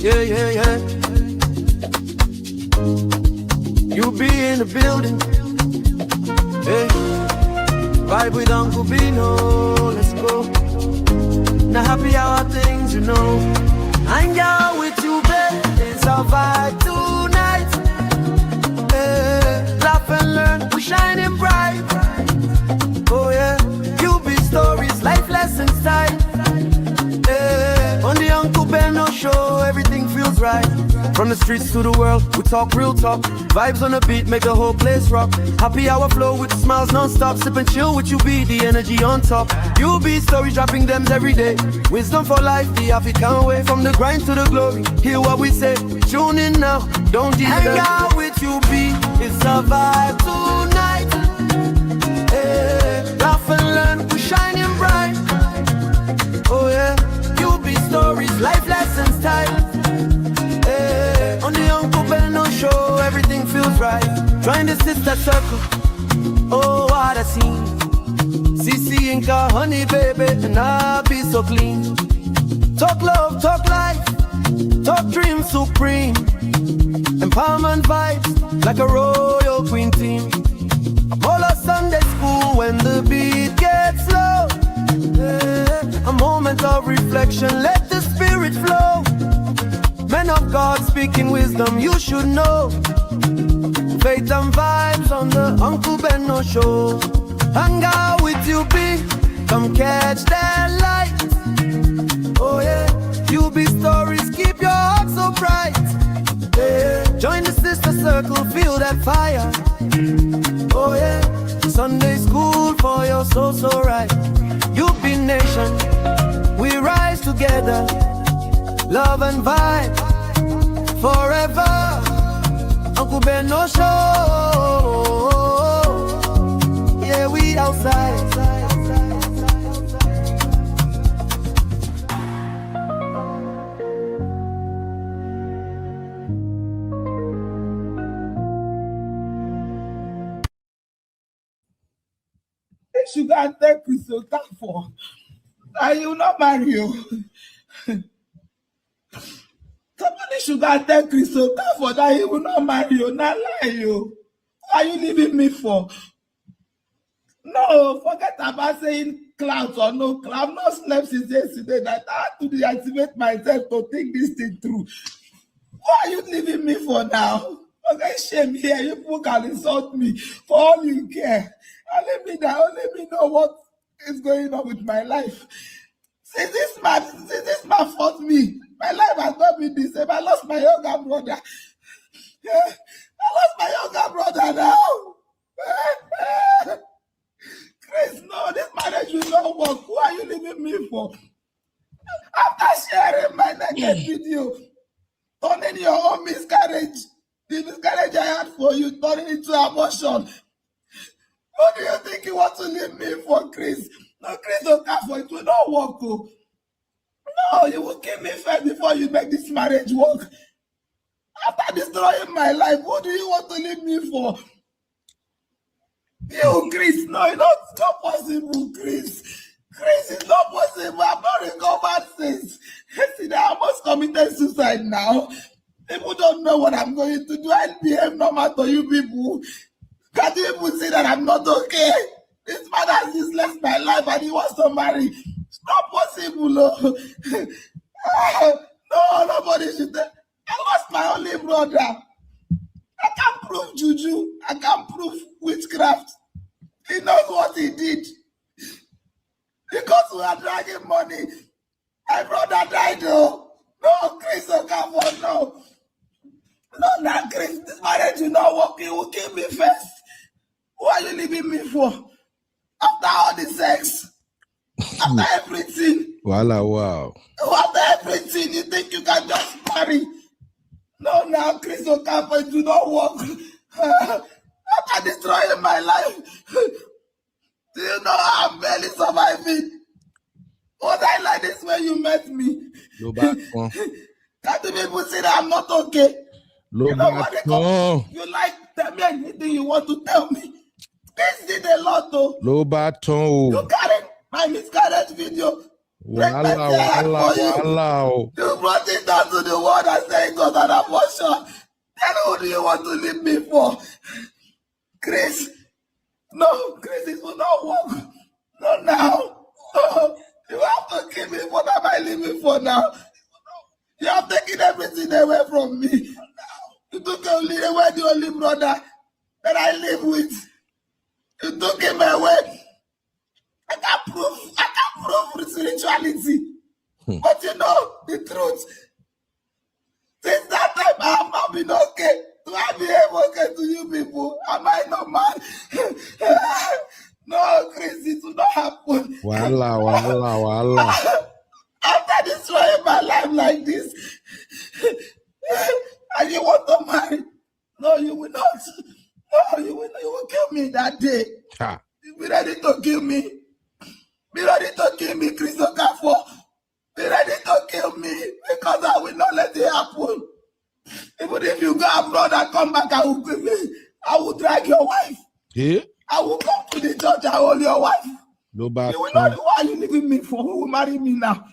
Yeah, yeah, yeah. You be in the building. Hey, vibe with Uncle Beno. Let's go. Now happy hour things, you know. Hang out with you, babe. It's our vibe tonight. Hey, laugh and learn. We're shining bright. Oh yeah. You be stories, life lessons time. Hey, on the Uncle Beno show, everything feels right. From the streets to the world, we talk real talk. Vibes on the beat make the whole place rock. Happy hour flow with smiles non-stop. Sip and chill with you, be the energy on top. You be stories dropping them every day. Wisdom for life, the African way. From the grind to the glory, hear what we say. Tune in now, don't delay. Hang out with you, be it's a vibe tonight. Hey, laugh and learn, we're shining bright. Oh yeah, you be stories, life lessons time. On the Uncle Beno show, everything feels right. Join the sister circle. Oh, what a scene. CC Inca, honey, baby, and I'll be so clean. Talk love, talk life, talk dreams supreme. Empowerment vibes, like a royal queen team. Apollo Sunday school when the beat gets low. A moment of reflection, let the spirit flow. Men of God speaking wisdom, you should know. Faith and vibes on the Uncle Beno show. Hang out with you, be come catch that light. Oh yeah, you be stories, keep your heart so bright. Yeah. Join the sister circle, feel that fire. Oh yeah, Sunday school for your soul so right. You be nation, we rise together. Love and vibe forever. Uncle Beno show. Yeah, we outside. Sugar and take with so for. I will not marry you. Somebody sugar take Crystal for that he will not marry you, not lie you. Why are you leaving me for? No, forget about saying clouds or no cloud. I've not slept since yesterday that I had to deactivate myself to think this thing through. Why are you leaving me for now? Okay, shame here. You people can insult me for all you care. And let me know what is going on with my life. Since this man fought me, my life has not been the same. I lost my younger brother. I lost my younger brother now. Chris, no, this marriage will not work. Who are you leaving me for? After sharing my naked video, turning your own miscarriage, the miscarriage I had for you, turning into abortion. What do you think you want to leave me for, Chris? No, Chris, don't care for it. It will not work. Oh. No, you will kill me first before you make this marriage work. After destroying my life, what do you want to leave me for? You, Chris, no, it's not possible, Chris. Chris, it's not possible. I've not recovered since. Yesterday, I almost committed suicide now. People don't know what I'm going to do. I behave normal to you people. Can't you even see that I'm not okay? This man has just left my life and he wants to marry. It's not possible, no. No, nobody should. I lost my only brother. I can't prove juju. I can't prove witchcraft. He knows what he did. Because we are dragging money. My brother died, though. No, Chris, no. No, Chris. This marriage will not work. He will kill me first. Who are you leaving me for? After all the sex, after everything. Wow. After everything, you think you can just marry? No, now, Chris Okafor, it will not work. After destroying my life, do you know how I'm barely surviving? Was I like this when you met me? No bad. Can't the people say that I'm not okay? No you know bad. what they call? You like, tell me anything you want to tell me. This did a lot, though. No bad tone. You carried my miscarriage video. break my heart for you. You brought it down to the world and saying God an abortion. Then who do you want to leave me for? Chris. No, Chris, it will not work. Not now. No, you have to kill me. What am I living for now? You have taken everything away from me. You took away the only brother that I live with. You took him away. I can't prove spirituality. But you know the truth. Since that time, I have not been okay. Do I behave okay to you people? Am I not mad? No, Chris, it will not happen. Wallah. After destroying my life like this, and you want to marry? No, you will not. No, you will not. You will kill me that day. You be ready to kill me. Be ready to kill me, Chris Okafor. Be ready to kill me because I will not let it happen. Even if you go abroad and come back, I will drag your wife. Yeah. I will come to the church and hold your wife. No bad. You will not know why you leaving me for. Who will marry me now?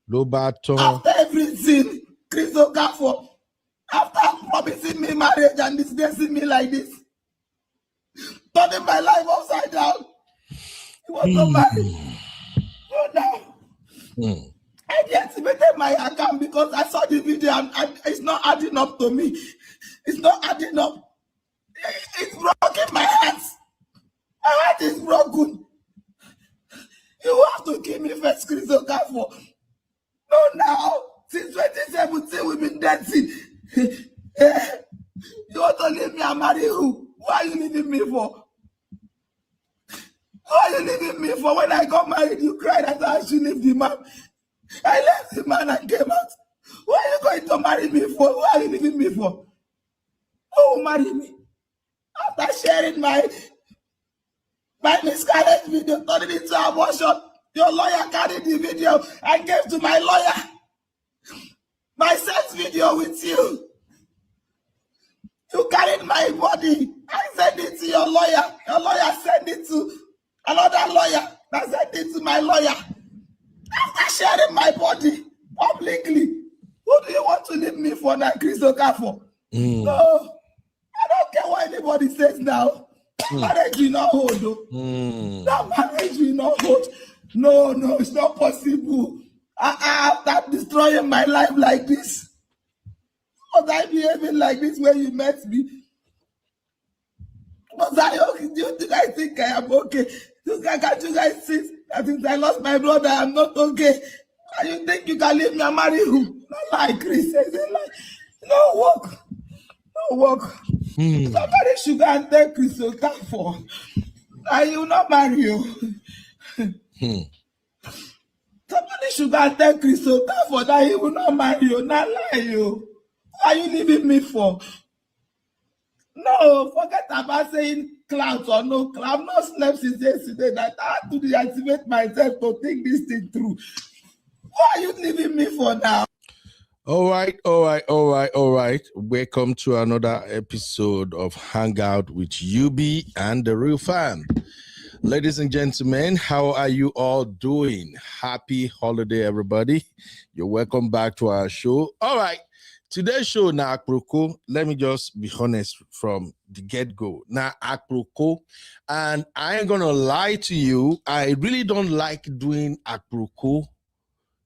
No bad. After everything, Chris Okafor, after promising me marriage and disgracing me like this, turning my life upside down, you want to marry? No, now. I deactivated my account because I saw the video and it's not adding up to me. It's not adding up. It's broken my heart. My heart is broken. You have to kill me first, Chris Okafor. No, now. Since 2017, we've been dancing. You want to leave me and marry who? Why are you leaving me for? Why are you leaving me for? When I got married, you cried that I should leave the man. I left the man and came out. Why are you going to marry me for? Why are you leaving me for? Who will marry me? After sharing my miscarriage video, turning it into abortion, your lawyer carried the video and gave to my lawyer my sex video with you. You carried my body. I sent it to your lawyer. Your lawyer sent it to another lawyer. I sent it to my lawyer. After sharing my body publicly, who do you want to leave me for now, Chris Okafor? No, I don't care what anybody says now. Marriage will not hold. That marriage will not hold. No, it's not possible. After destroying my life like this, was I behaving like this when you met me? Was I okay? Do you think I am okay? Can't you guys see that since I lost my brother, I'm not okay? And you think you can leave me and marry who? Not like Chris says it like, no work. Somebody should go and take Chris Okafor. I will not marry you. Somebody should go and take Chris Okafor that he will not marry you, not lie you. Why are you leaving me for? No, forget about saying clouds or no cloud. I've not slept since yesterday that I had to deactivate myself to think this thing through. Why are you leaving me for now? All right. Welcome to another episode of Hangout with UB and the Real Fan. Ladies and gentlemen, how are you all doing? Happy holiday, everybody. You're welcome back to our show. All right. Today's show, now, Akroko, let me just be honest from the get-go. Now, Akroko, and I ain't going to lie to you, I really don't like doing Akroko,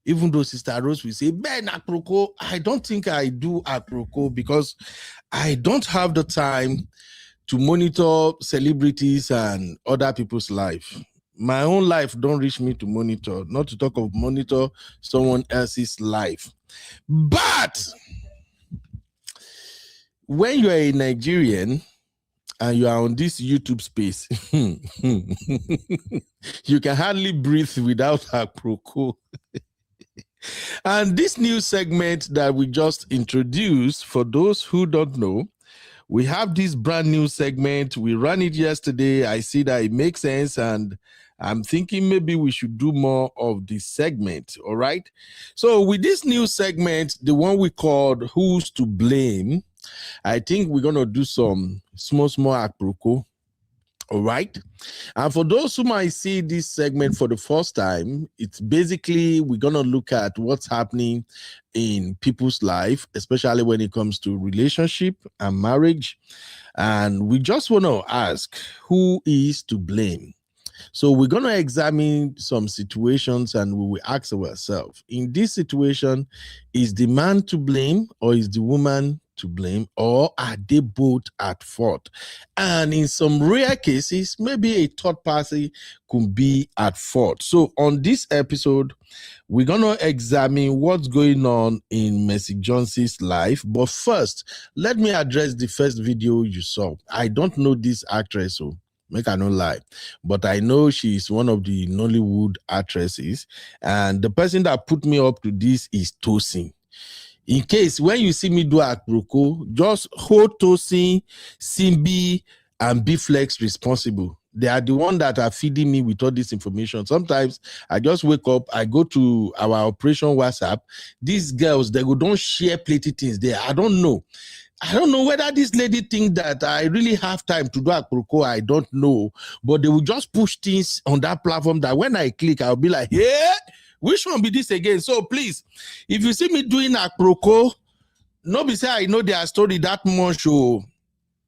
even though Sister Rose will say, Ben, Akroko, I don't think I do Akroko because I don't have the time to monitor celebrities and other people's life. My own life don't reach me to monitor, not to talk of monitor someone else's life. But when you are a Nigerian and you are on this YouTube space, you can hardly breathe without Akroko. And this new segment that we just introduced, for those who don't know, we have this brand new segment. We ran it yesterday. I see that it makes sense, and I'm thinking maybe we should do more of this segment, all right? So with this new segment, the one we called Who's to Blame, I think we're going to do some small Akroko. All right. And for those who might see this segment for the first time, it's basically we're going to look at what's happening in people's life, especially when it comes to relationship and marriage. And we just want to ask, who is to blame? So we're going to examine some situations and we will ask ourselves, in this situation, is the man to blame or is the woman to blame, or are they both at fault? And in some rare cases, maybe a third party could be at fault. So on this episode, we're going to examine what's going on in Mercy Johnson's life. But first, let me address the first video you saw. I don't know this actress, so make I no lie, but I know she's one of the Nollywood actresses, and the person that put me up to this is Tosin. In case when you see me do Akroko, just hold Tosin, Simbi, and B-Flex responsible. They are the ones that are feeding me with all this information. Sometimes I just wake up, I go to our operation WhatsApp. These girls, they go don't share plenty things there. I don't know whether this lady think that I really have time to do Akroko. I don't know. But they will just push things on that platform that when I click, I'll be like, yeah, which one be this again? So please, if you see me doing Akroko, nobody say I know their story that much. So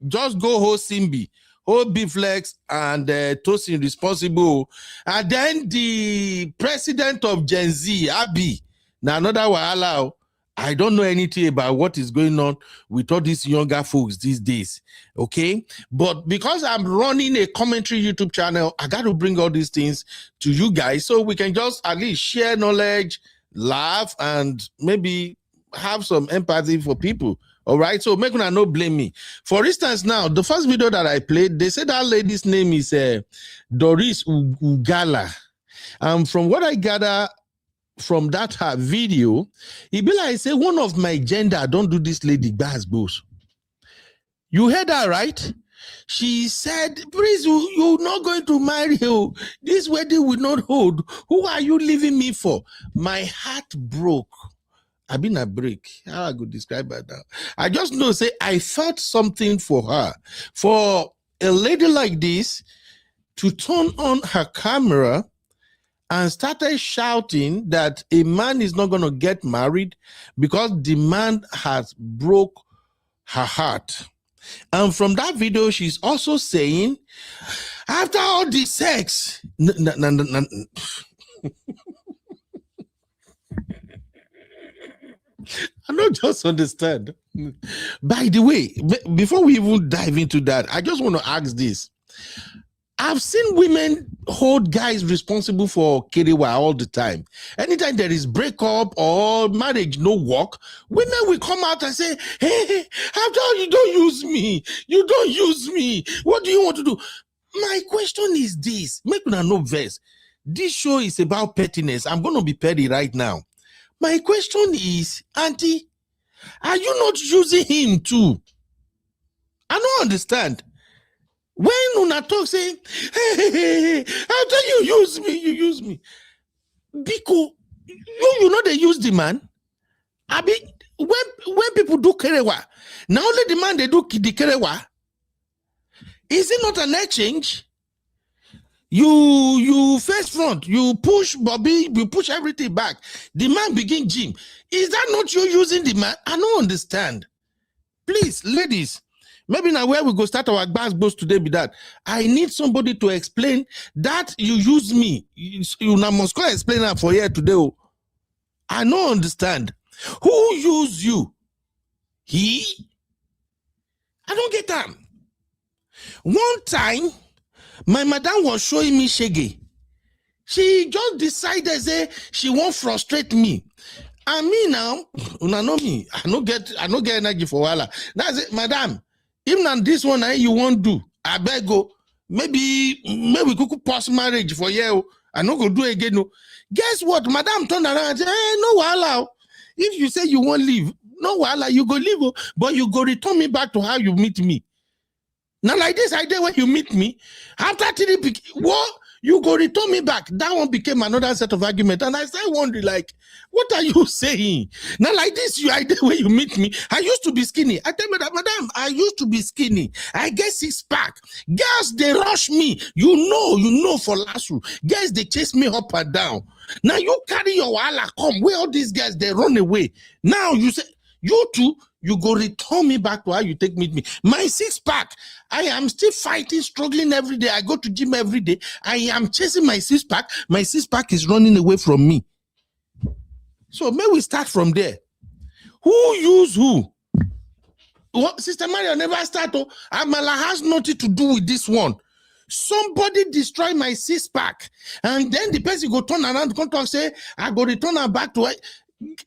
just go hold Simbi, hold B-Flex, and Tosin responsible. And then the president of Gen Z, Abi, now another wahala. I don't know anything about what is going on with all these younger folks these days, okay? But because I'm running a commentary YouTube channel, I got to bring all these things to you guys so we can just at least share knowledge, laugh, and maybe have some empathy for people, all right? So make una no blame me. For instance, now, the first video that I played, they said that lady's name is Doris Ugala. From what I gather, from that her video, he be like, say, one of my gender, don't do this lady Gbas. You heard that, right? She said, please, you're not going to marry you. This wedding will not hold. Who are you leaving me for? My heart broke. I've been a break. How I could describe her now? I just know, say, I felt something for her. For a lady like this to turn on her camera and started shouting that a man is not going to get married because the man has broke her heart. And from that video, she's also saying, after all the sex, I don't just understand. By the way, before we even dive into that, I just want to ask this. I've seen women hold guys responsible for kerewa all the time. Anytime there is breakup or marriage no work, women will come out and say, hey, after all, you don't use me. You don't use me. What do you want to do? My question is this. Make una no verse. This show is about pettiness. I'm going to be petty right now. My question is, Auntie, are you not using him too? I don't understand. When una talk say, hey, after you use me. Because you know they use the man. I mean, when people do kerewa, now only the man they do the kerewa. Is it not an exchange? You face front, you push Bobby, you push everything back. The man begin gym. Is that not you using the man? I don't understand. Please, ladies, maybe now where we go start our Gbas today be that. I need somebody to explain that you use me. You now must go explain that for here today. I don't understand. Who use you? He? I don't get that. One time, my madam was showing me shege. She just decided say she won't frustrate me. And me now, una know me. I no get energy for wala. That's it, madam. Even on this one, you won't do. I beg go. Maybe we could pass marriage for you. I no go do again. No. Guess what? Madam turned around and said, hey, no wala. If you say you won't leave, no wala, you go leave, but you go return me back to how you meet me. Now like this idea when you meet me, after 3 what? You go return me back. That one became another set of argument. And I started wondering, like, what are you saying? Now, like this, the way you meet me, I used to be skinny. I tell Madam, I used to be skinny. I get 6-pack. Girls, they rush me. You know for Lasso. Girls, they chase me up and down. Now, you carry your wala, come. Where all these guys, they run away. Now, you say, you too, you go return me back to how you take meet me. My 6-pack, I am still fighting, struggling every day. I go to gym every day. I am chasing my 6-pack. My 6-pack is running away from me. So may we start from there. Who use who? What, Sister Maria never start. Amala has nothing to do with this one. Somebody destroy my 6-pack. And then the person go turn around, come talk, say, I go return her back to her.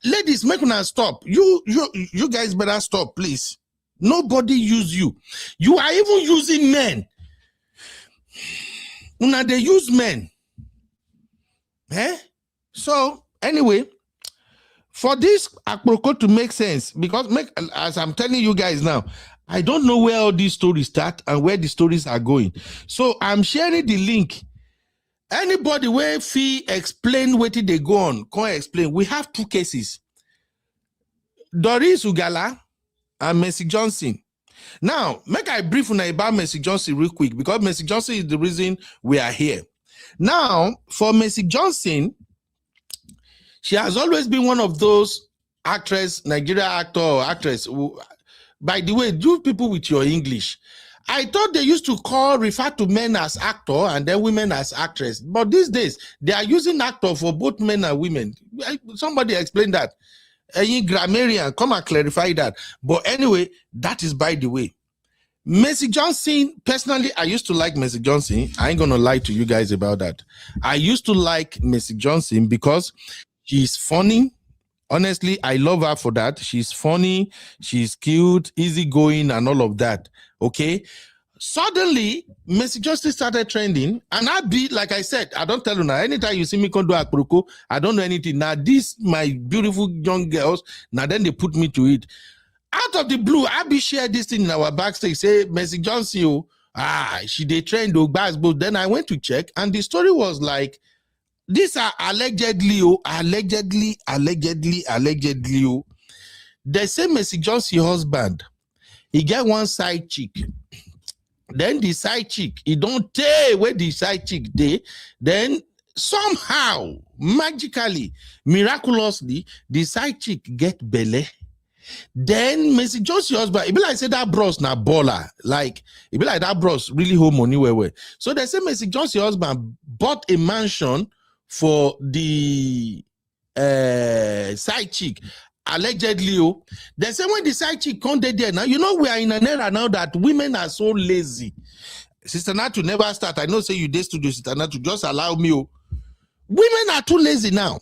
Ladies, make una stop. You guys better stop, please. Nobody use you. You are even using men. Una they use men. So anyway, for this apropos to make sense, because as I'm telling you guys now, I don't know where all these stories start and where the stories are going. So I'm sharing the link. Anybody where fee explain what they go on, can't explain. We have 2 cases. Doris Ugala and Mercy Johnson. Now, make I brief on about Mercy Johnson real quick, because Mercy Johnson is the reason we are here. Now, for Mercy Johnson, she has always been one of those actress, Nigerian actor or actress. Who, by the way, do people with your English. I thought they used to refer to men as actor and then women as actress. But these days, they are using actor for both men and women. Somebody explain that. Any grammarian, come and clarify that. But anyway, that is by the way. Mercy Johnson, personally, I used to like Mercy Johnson. I ain't going to lie to you guys about that. I used to like Mercy Johnson because she's funny. Honestly, I love her for that. She's funny, she's cute, easygoing, and all of that. Okay. Suddenly, Mercy Johnson started trending, and I be like I said, I don't tell you now. Anytime you see me come do Akproko, I don't know anything. Now, these my beautiful young girls, now then they put me to it. Out of the blue, I be share this thing in our backstage. Say Mercy Johnson, she they trend but then I went to check, and the story was like, these are allegedly. They say Mercy Johnson husband, he get one side chick. Then the side chick, he don't tell where the side chick dey. Then somehow, magically, miraculously, the side chick get belle. Then Mercy Johnson husband, it be like say that bros na baller. Like, it be like that bros really hold money where. So they say Mercy Johnson husband bought a mansion for the side chick, allegedly. They say when the side chick come there now, you know we are in an era now that women are so lazy. Sister Natu never start. I know say you did studio, Sister Natu, just allow me. Women are too lazy now.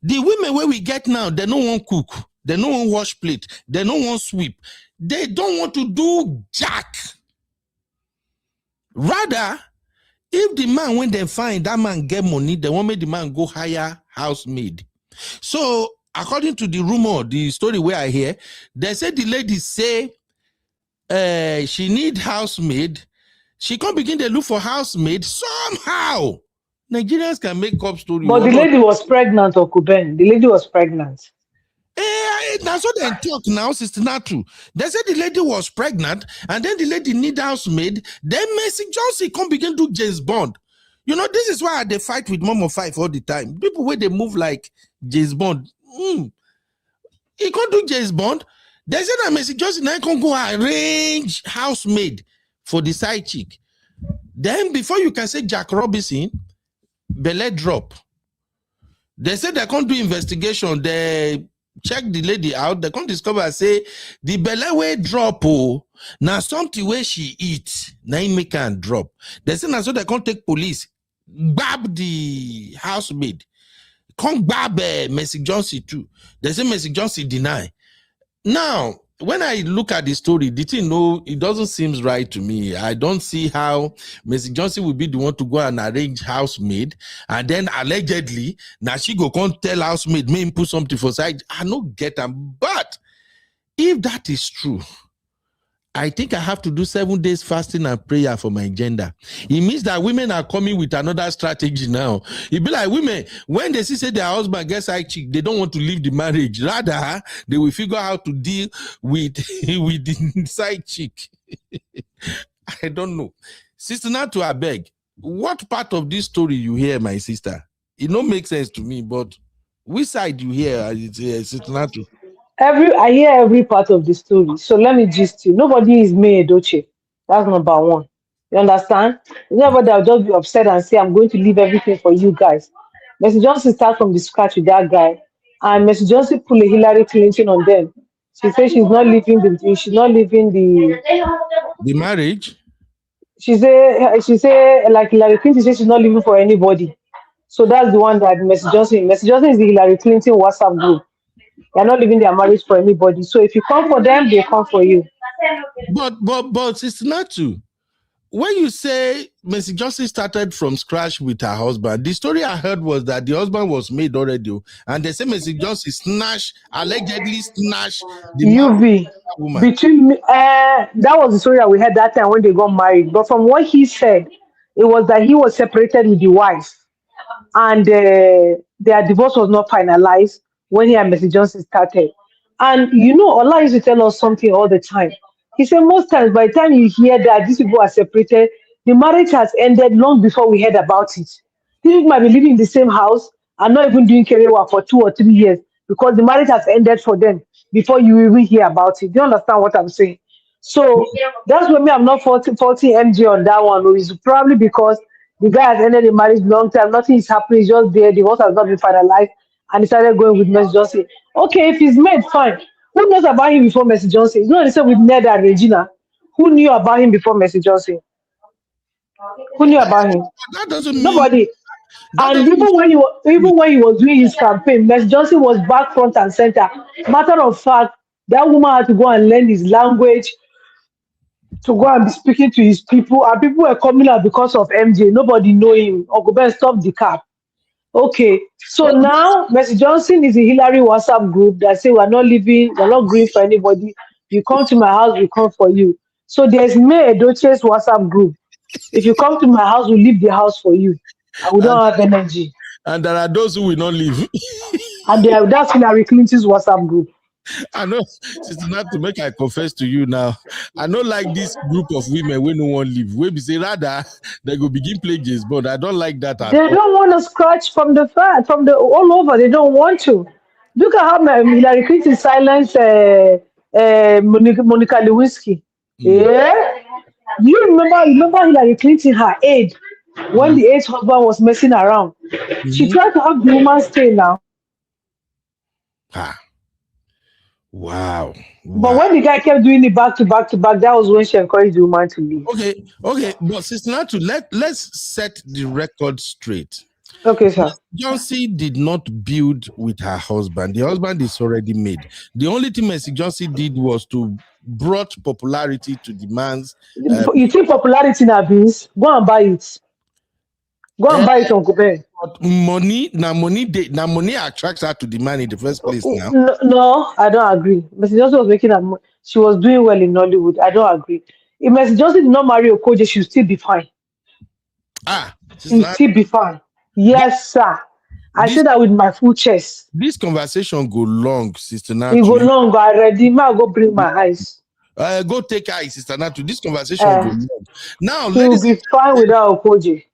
The women where we get now, they don't want cook, they don't want wash plate, they don't want sweep, they don't want to do jack. Rather, if the man, when they find that man get money, they want make the man go hire housemaid. So, according to the rumor, the story where I hear, they say the lady say she need housemaid. She can't begin to look for housemaid. Somehow, Nigerians can make up story. But the lady was pregnant, Okuben. The lady was pregnant. That's what they talk now, Sister Natu. They said the lady was pregnant, and then the lady need housemaid. Then Mercy Johnson come begin to do James Bond. You know, this is why they fight with Momo 5 all the time. People where they move like James Bond. He can't do James Bond. They said that Mercy Johnson now can go arrange housemaid for the side chick. Then before you can say Jack Robinson, belle drop. They said they can't do investigation. They check the lady out. They can't discover, say, the belle way drop, now something where she eat, now it make her drop. They say now so they can't take police, grab the housemaid, can't grab Mercy Johnson too. They say Mercy Johnson deny. Now, when I look at the story, it doesn't seem right to me. I don't see how Mercy Johnson will be the one to go and arrange housemaid, and then allegedly, now she go come tell housemaid, may put something for side. I don't get them. But if that is true, I think I have to do 7 days fasting and prayer for my gender. It means that women are coming with another strategy now. It be like women, when they see say their husband gets side chick, they don't want to leave the marriage. Rather, they will figure out how to deal with, with the side chick. I don't know. Sister Natu, I beg, what part of this story you hear, my sister? It don't make sense to me, but which side you hear, Sister Natu? I hear every part of the story. So let me gist you. Nobody is May Edoche. That's number one. You understand? Never that I'll just be upset and say I'm going to leave everything for you guys. Mercy Johnson start from the scratch with that guy, and Mercy Johnson pull a Hillary Clinton on them. She says she's not leaving the The marriage? she say like Hillary Clinton says she's not leaving for anybody. So that's the one that Mercy Johnson is the Hillary Clinton WhatsApp group. They're not leaving their marriage for anybody. So if you come for them, they come for you. But Sister Natu, when you say Mercy Johnson started from scratch with her husband, the story I heard was that the husband was made already, and they say Mercy Johnson allegedly snatched the UV woman. between that was the story that we had that time when they got married. But from what he said, it was that he was separated with the wife, and their divorce was not finalized when he and Mercy Johnson started. And Allah used to tell us something all the time. He said most times by the time you hear that these people are separated, the marriage has ended long before we heard about it. People might be living in the same house and not even doing career work for 2 or 3 years because the marriage has ended for them before you even hear about it. Do you understand what I'm saying? So that's why me, I'm not faulting MJ on that one. It's probably because the guy has ended the marriage long time, nothing is happening, it's just there, the divorce has not been finalized, and he started going with Mercy Johnson. Okay, if he's made, fine. Who knows about him before Mercy Johnson? It's not the same with Ned and Regina. Who knew about him before Mercy Johnson? Who knew about him? That doesn't mean Nobody. that And doesn't mean even when he was doing his campaign, Mercy Johnson was back front and center. Matter of fact, that woman had to go and learn his language, to go and be speaking to his people, and people were coming out because of MJ. Nobody know him. Uncle Ben, stop the cap. Okay, so now Mercy Johnson is a Hillary WhatsApp group that say we're not leaving, we're not going for anybody. You come to my house, we come for you. So there's May Edoche's WhatsApp group. If you come to my house, we leave the house for you. And we don't have energy. and there are those who will not leave. And that's Hillary Clinton's WhatsApp group. I know, Sister Natu, to make I confess to you now. I don't like this group of women when no one leave. We be say rather they go begin play games, but I don't like that at They all. don't want to scratch from the all over. They don't want to. Look at how Hillary Clinton silenced Monica Lewinsky. Yeah. You remember Hillary Clinton, her aide, when the AIDS husband was messing around. She tried to have the woman stay now. Ah. Wow. But when the guy kept doing it back to back to back, that was when she encouraged the woman to leave. Okay. But Sister Natu, let's set the record straight. Okay, sir. Johnson did not build with her husband. The husband is already made. The only thing Mercy Johnson did was to brought popularity to the man's. You think popularity now means go and buy it. Go and buy it, Uncle Ben. Money attracts her to the man in the first place now. No, I don't agree. Mercy Johnson was making her she was doing well in Nollywood. I don't agree. If Mercy Johnson did not marry Okoje, she would still be fine. She would still be fine. Yes, sir. I say that with my full chest. This conversation go long, Sister Natu. It go long. I already go bring my eyes. Go take eyes, Sister Natu. This conversation go long. Now, she will be fine without Okoje.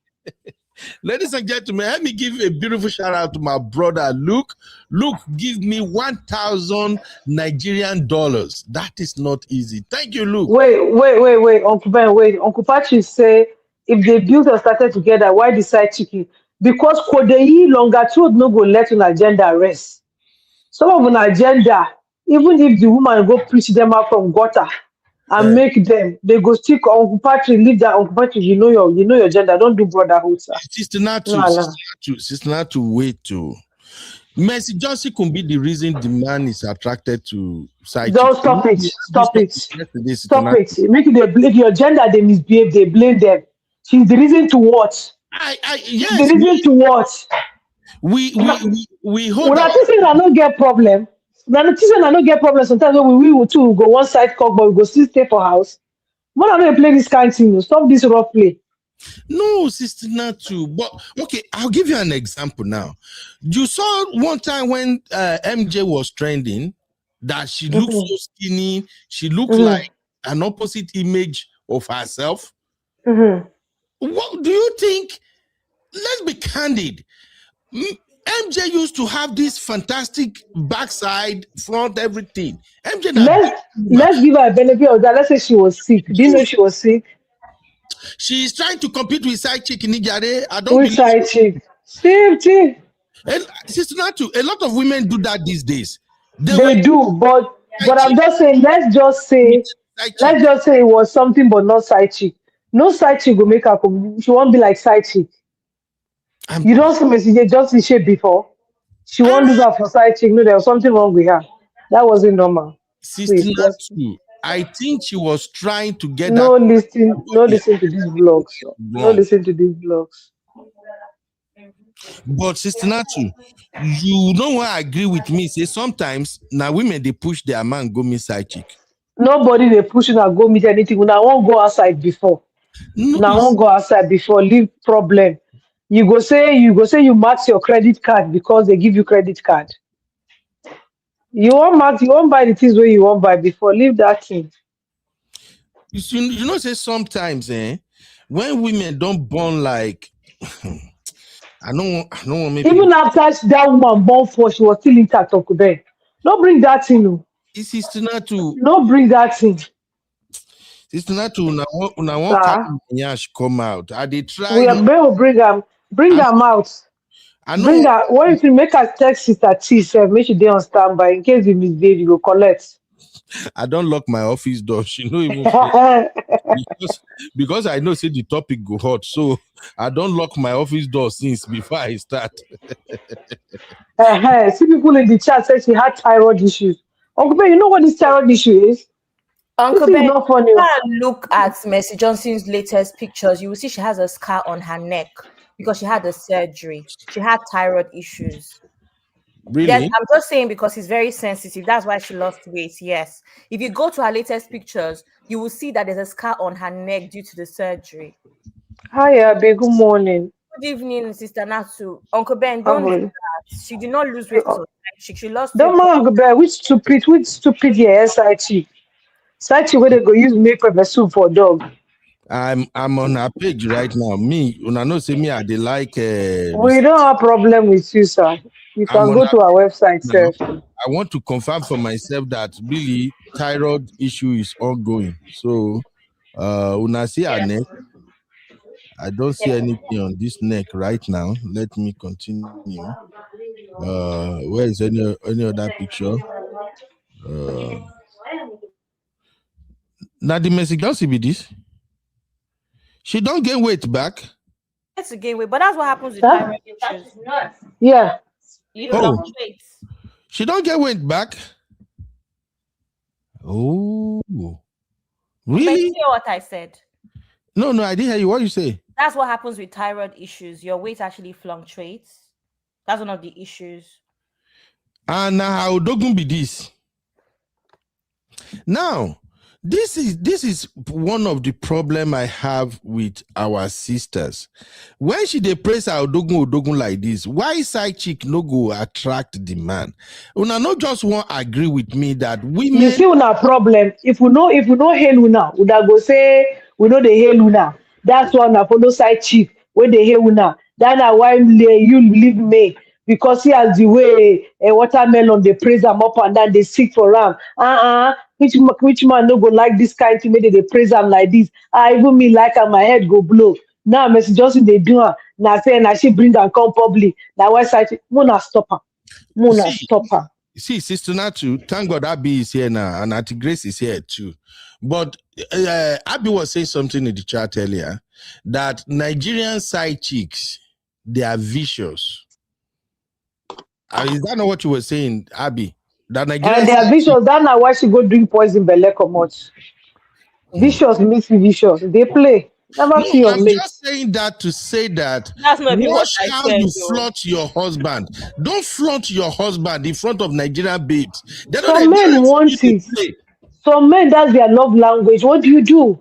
Ladies and gentlemen, let me give a beautiful shout out to my brother Luke. Luke, give me 1,000 Nigerian dollars. That is not easy. Thank you, Luke. Wait, Uncle Ben, wait. Uncle Patrick say if they built or started together, why decide chicken? Because Kodeyi longer truth no go let an agenda rest. Some of an agenda, even if the woman go preach them out from gutter and make them, they go stick Uncle Patrick, leave that Uncle Patrick, you know your gender. Don't do brotherhood, sir. Sister Natu, wait to. Mercy Johnson can be the reason the man is attracted to side. Don't stop it. Make it blame your gender, they misbehave, they blame them. She's the reason to what? Yes. The reason to what? We hope when I think I don't get problem. Now the children I don't get problems sometimes when we will too go one side cock, but we go still stay for house. When I don't play this kind of thing, stop this rough play. No, sister, not too. But okay, I'll give you an example now. You saw one time when MJ was trending that she looked so skinny, she looked like an opposite image of herself. What do you think? Let's be candid. MJ used to have this fantastic backside, front, everything. MJ, let's give her a benefit of that. Let's say she was sick. Do you know she was sick? She's trying to compete with side chick in Nigeria. I don't with believe side chick. Same thing. Sister Natu, a lot of women do that these days. They do, but I'm just saying, let's just say it was something, but not side chick. No side chick will make her come. She won't be like side chick. You don't see message just in shape before. She won't lose her for side chick. No, there was something wrong with her. That wasn't normal. Sister Natu, I think she was trying to get no listen to these vlogs. No listen to these vlogs. But Sister Natu, you don't want to agree with me. Say sometimes now women they push their man go meet side chick. Nobody they pushing her go meet anything. When I won't go outside before. Now I won't go outside before. Leave problem. You go say you max your credit card because they give you credit card. You won't buy the things where you won't buy before. Leave that thing. You know, say sometimes, when women don't born like I don't want maybe even after that woman born for, she was still intact, Uncle Ben. Don't bring that thing. No. It's Sister Natu. Don't bring that thing. Sister Natu, now one come out. I did try. We are bring them out. I know. Bring her. What if you make her text Sister T, make sure they on standby in case you misbehave, you go collect. I don't lock my office door. She know even because I know say the topic go hot, so I don't lock my office door since before I start. See people in the chat say she had thyroid issues. Uncle Ben, you know what this thyroid issue is? Uncle Ben, not funny. Look at Mercy Johnson's latest pictures. You will see she has a scar on her neck because she had a surgery. She had thyroid issues. Really? Yes, I'm just saying because she's very sensitive. That's why she lost weight. Yes. If you go to her latest pictures, you will see that there's a scar on her neck due to the surgery. Hi, Abby. Good morning. Good evening, Sister Natsu. Uncle Ben, don't do that. She did not lose weight. She lost don't mind Uncle Ben. Which stupid SIT? SIT where they go use make pepper soup for dog. I'm on her page right now. Me, when I know say me, I they like. We don't have problem with you, sir. You can go to our website, sir. I want to confirm for myself that really thyroid issue is ongoing. So, when I see her neck, I don't see anything on this neck right now. Let me continue. Where is any other picture? Now the message don't see be this. She don't gain weight back. It's a gain weight, but that's what happens with thyroid issues. Yeah. You don't weight. She don't get weight back. Oh, really? But you hear what I said? No, I didn't hear you. What you say? That's what happens with thyroid issues. Your weight actually fluctuates. That's one of the issues. And now how don't be this? Now, this is one of the problem I have with our sisters. When she dey praise our odogun like this, why side chick no go attract the man? Una no just won't agree with me that women. You see una problem. If we know hail una, we go say we know the hail una. That's why una follow side chick when they hail una. That's why you believe me. Because he has the way a watermelon, they praise them up and down, they seek for him. Which man no go like this kind to make they praise him like this? Even me like my head go blow. Now Mercy Johnson they do her. Now say now she bring and come public. Now why side Mona stop her. Stop her. See, Sister Natu, thank God Abby is here now, and Auntie Grace is here too. But Abby was saying something in the chat earlier that Nigerian side chicks, they are vicious. Is that not what you were saying, Abby? That and they are vicious. That's not why she go drink poison belle comot. Vicious means vicious. They play. Never No, see your I'm mate. just saying that to say that That's not even what watch I how said, you though. flaunt your husband. Don't flaunt your husband in front of Nigerian babes. They don't Some men expect want you to it. play. Some men, that's their love language. What do you do?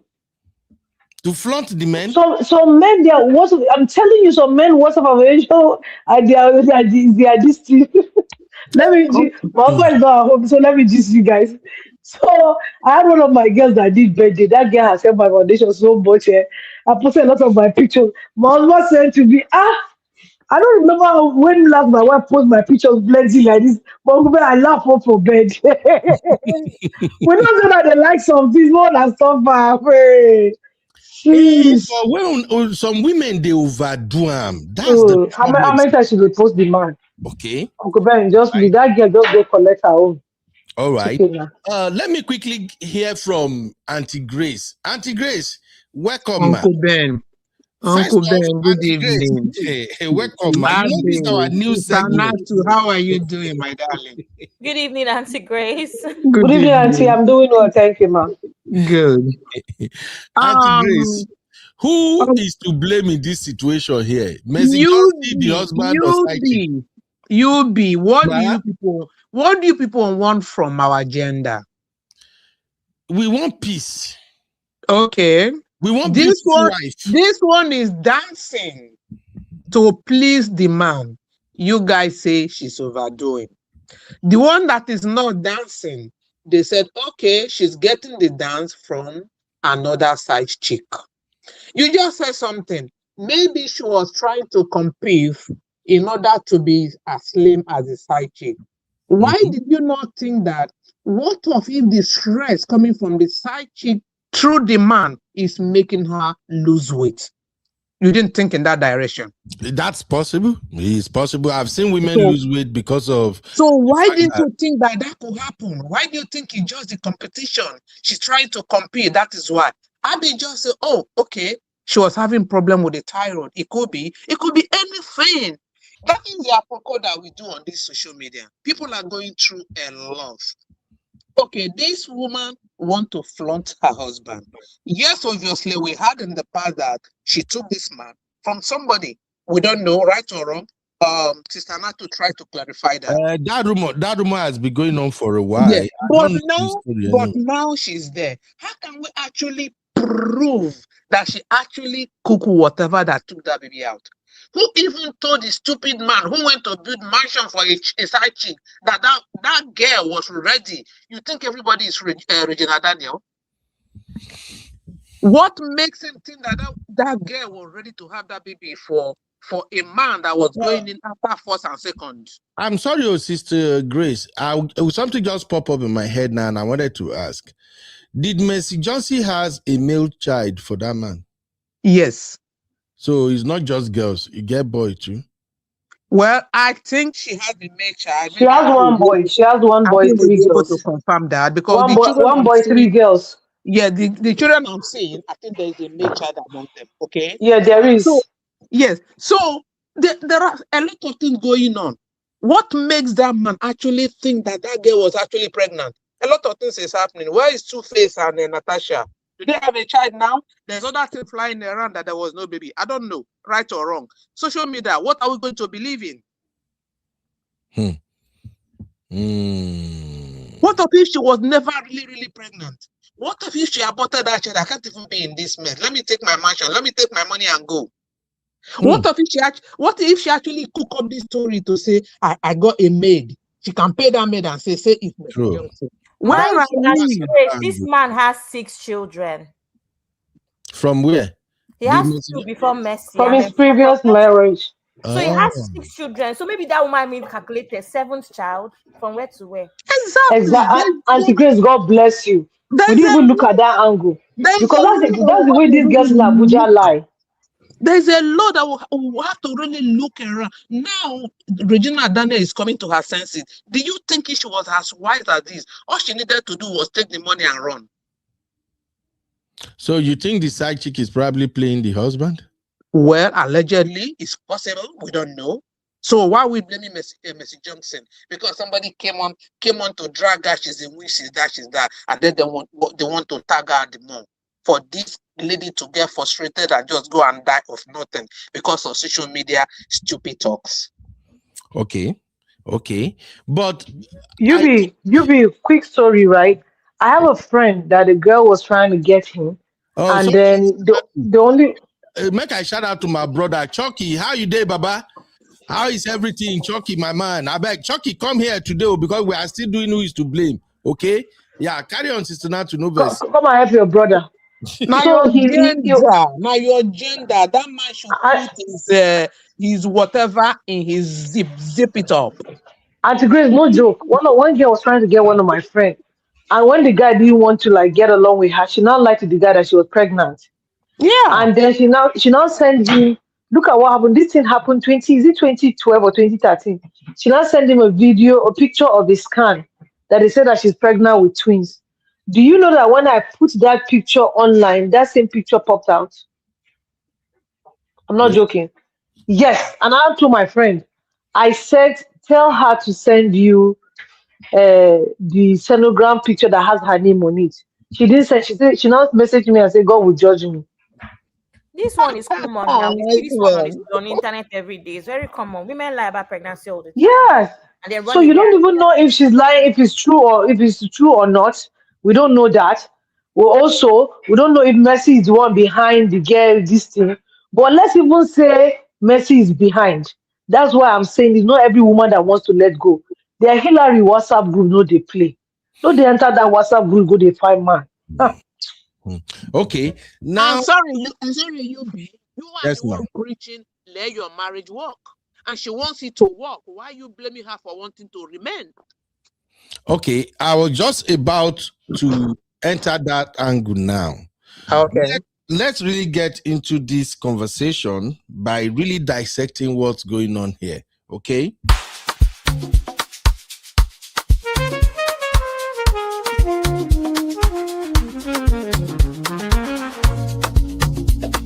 To flaunt the men. Some men, they are what I'm telling you, some men WhatsApp available and they are this thing. Let me my husband is not at home, so let me just you guys. So I had one of my girls that did birthday. That girl has helped my foundation so much. I posted a lot of my pictures. My husband said to me, I don't remember when last my wife posted my pictures plenty like this, but I laugh up for bed. We don't know that they like some things more than stuff. Sheesh. But when some women they overdo them, that's the Oh, how problem. many times should they post the man? Okay. Uncle Ben, just Right. leave that girl, just go collect her own. All It's right. okay now. Let me quickly hear from Auntie Grace. Auntie Grace, welcome, ma. Uncle Ben. First Uncle off, Ben, good Auntie Grace, evening. welcome, ma. You know this is our Abe, new Sister segment. Natu, how are you doing, my darling? Good evening, Auntie Grace. Good Good evening, Auntie. evening. I'm doing well. Thank you, ma. Good. Auntie Um, Grace, who um, is to blame in this situation here? Mercy you Johnson, the be, husband, or side chick? Ma, what do you people want from our agenda? we want peace. Okay. We want This beautiful one, wife. this one is dancing to please the man. You guys say she's overdoing. The one that is not dancing, they said, okay, she's getting the dance from another side chick. You just said something. Maybe she was trying to compete in order to be as slim as the side chick. Why Mhm. did you not think that? What of if the stress coming from the side chick through the man is making her lose weight? You didn't think in that direction. That's possible. It's possible. I've seen women So, lose weight because of so the why fact didn't that you think that that could happen? Why do you think it's just the competition? She's trying to compete. That is why. I did just say, oh, okay. She was having problem with the thyroid. It could be anything. That is the apropos that we do on this social media. People are going through a lot. Okay, this woman want to flaunt her husband. Yes, obviously, we had in the past that she took this man from somebody. We don't know, right or wrong. Sister Natu tried to clarify that. that rumor has been going on for a while. Yeah, I but don't know the now, story but anyway. now she's there. How can we actually prove that she actually cooked whatever that took that baby out? Who even told the stupid man who went to build mansion for a side chick that girl was ready? You think everybody is Regina Daniel? What makes him think that girl was ready to have that baby for a man that was going in after first and second? I'm sorry, Sister Grace. Something just popped up in my head now, and I wanted to ask: did Mercy Johnson has a male child for that man? Yes. So it's not just girls; you get boy too. Well, I think she has a male child. She Maybe has one boy. She has one I boy, think we'll three be able to girls. confirm that because the children One I'm boy, three seeing, girls. yeah, the children I'm seeing, I think there is a male child among them. Okay. Yeah, there So, is. yes. So there are a lot of things going on. What makes that man actually think that that girl was actually pregnant? A lot of things is happening. Where is Two-Face and Natasha? Do they have a child now? There's other thing flying around that there was no baby. I don't know, right or wrong. Social media, what are we going to believe in? What if she was never really pregnant? What if she aborted that child? I can't even be in this mess. Let me take my mansion. Let me take my money and go. What if she actually cook up this story to say, I got a maid. She can pay that maid and say it's Mercy True. Johnson. Mind Where are you, Auntie we? Grace, this man has 6 children. From where? He has 2 before Mercy From and his then 4 previous from Mercy. marriage. So he Oh, has 6 children. So maybe that woman may calculate a 7th child from where to where. Exactly. Exactly. Auntie Grace, God bless you. We There's didn't a even look at that angle. there's Because a that's law the way these girls in Abuja lie. There's a law that we have to really look around. Now, Regina Daniel is coming to her senses. Do you think if she was as wise as this, all she needed to do was take the money and run? so you think the side chick is probably playing the husband? Well, allegedly, it's possible. We don't know. So why are we blaming Mercy Johnson? Because somebody came on to drag her. She's a witch, she's that, and then they want to tag her the more for this the lady to get frustrated and just go and die of nothing because of social media stupid talks. Okay. But quick story, right? I have a friend that a girl was trying to get him, and so then the only make I shout out to my brother Chucky. How you day, Baba? How is everything, Chucky, my man? I beg Chucky, come here today because we are still doing who is to blame. Okay? Yeah, carry on, Sister Natu, no verse. come and help your brother. Now So now your gender, that man should put his whatever in his zip it up. Auntie Grace, no joke. One girl was trying to get one of my friends, and when the guy didn't want to like get along with her, she now lied to the guy that she was pregnant. Yeah. And then she now sent him, look at what happened. This thing happened 2012 or 2013. She now sent him a picture of the scan that they said that she's pregnant with twins. Do you know that when I put that picture online, that same picture popped out? I'm not joking. Yes. And I told my friend, I said, tell her to send you the sonogram picture that has her name on it. She didn't send. She now messaged me and said, God will judge me. This one is common now. We see this one on the internet every day. It's very common. Women lie about pregnancy all the time. Yes. And so you don't even know if she's lying, if it's true or not. We don't know that. We don't know if Mercy is the one behind the girl, this thing. But let's even say Mercy is behind. That's why I'm saying it's not every woman that wants to let go. Their Hillary WhatsApp group, no, they play. No, they enter that WhatsApp group, go they find man. Okay. Now I'm sorry, you be. You are the one preaching, let your marriage work. And she wants it to work. Why are you blaming her for wanting to remain? Okay, I was just about to enter that angle now. Okay. Let's really get into this conversation by really dissecting what's going on here. Okay.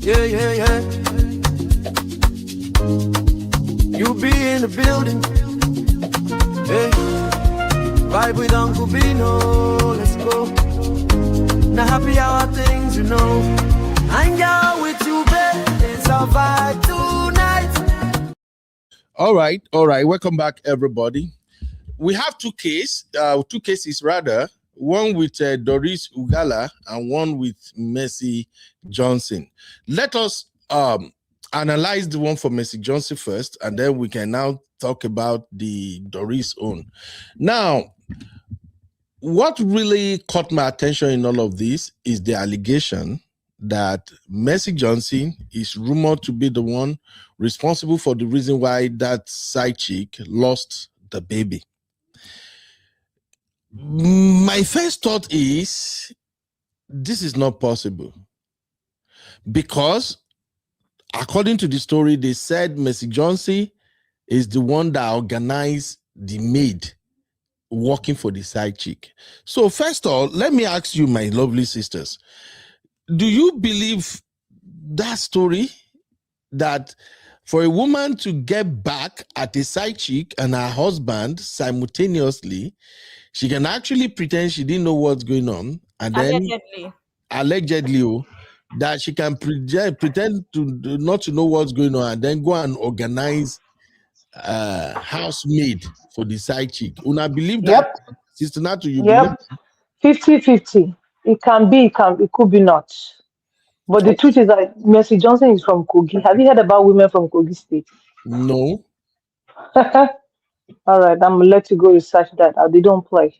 Yeah. You be in the building. Hey, vibe with Uncle Beno. Let's go. Now happy hour things, you know. Hang out with you, babe. It's a vibe tonight. All right. Welcome back, everybody. We have two cases rather. One with Doris Ugala and one with Mercy Johnson. Let us analyze the one for Mercy Johnson first, and then we can now talk about the Doris own. Now, what really caught my attention in all of this is the allegation that Mercy Johnson is rumored to be the one responsible for the reason why that side chick lost the baby. My first thought is this is not possible because according to the story, they said Mercy Johnson is the one that organized the maid working for the side chick. So first of all, let me ask you, my lovely sisters, do you believe that story that for a woman to get back at a side chick and her husband simultaneously, she can actually pretend she didn't know what's going on, and then allegedly that she can pretend to not to know what's going on, and then go and organize housemaid for the side chick. Una believe that, Sister Natu? You believe? 50-50. It can be, it could be not. But the truth is that Mercy Johnson is from Kogi. Have you heard about women from Kogi State? No. All right, I'm gonna let you go research that. They don't play.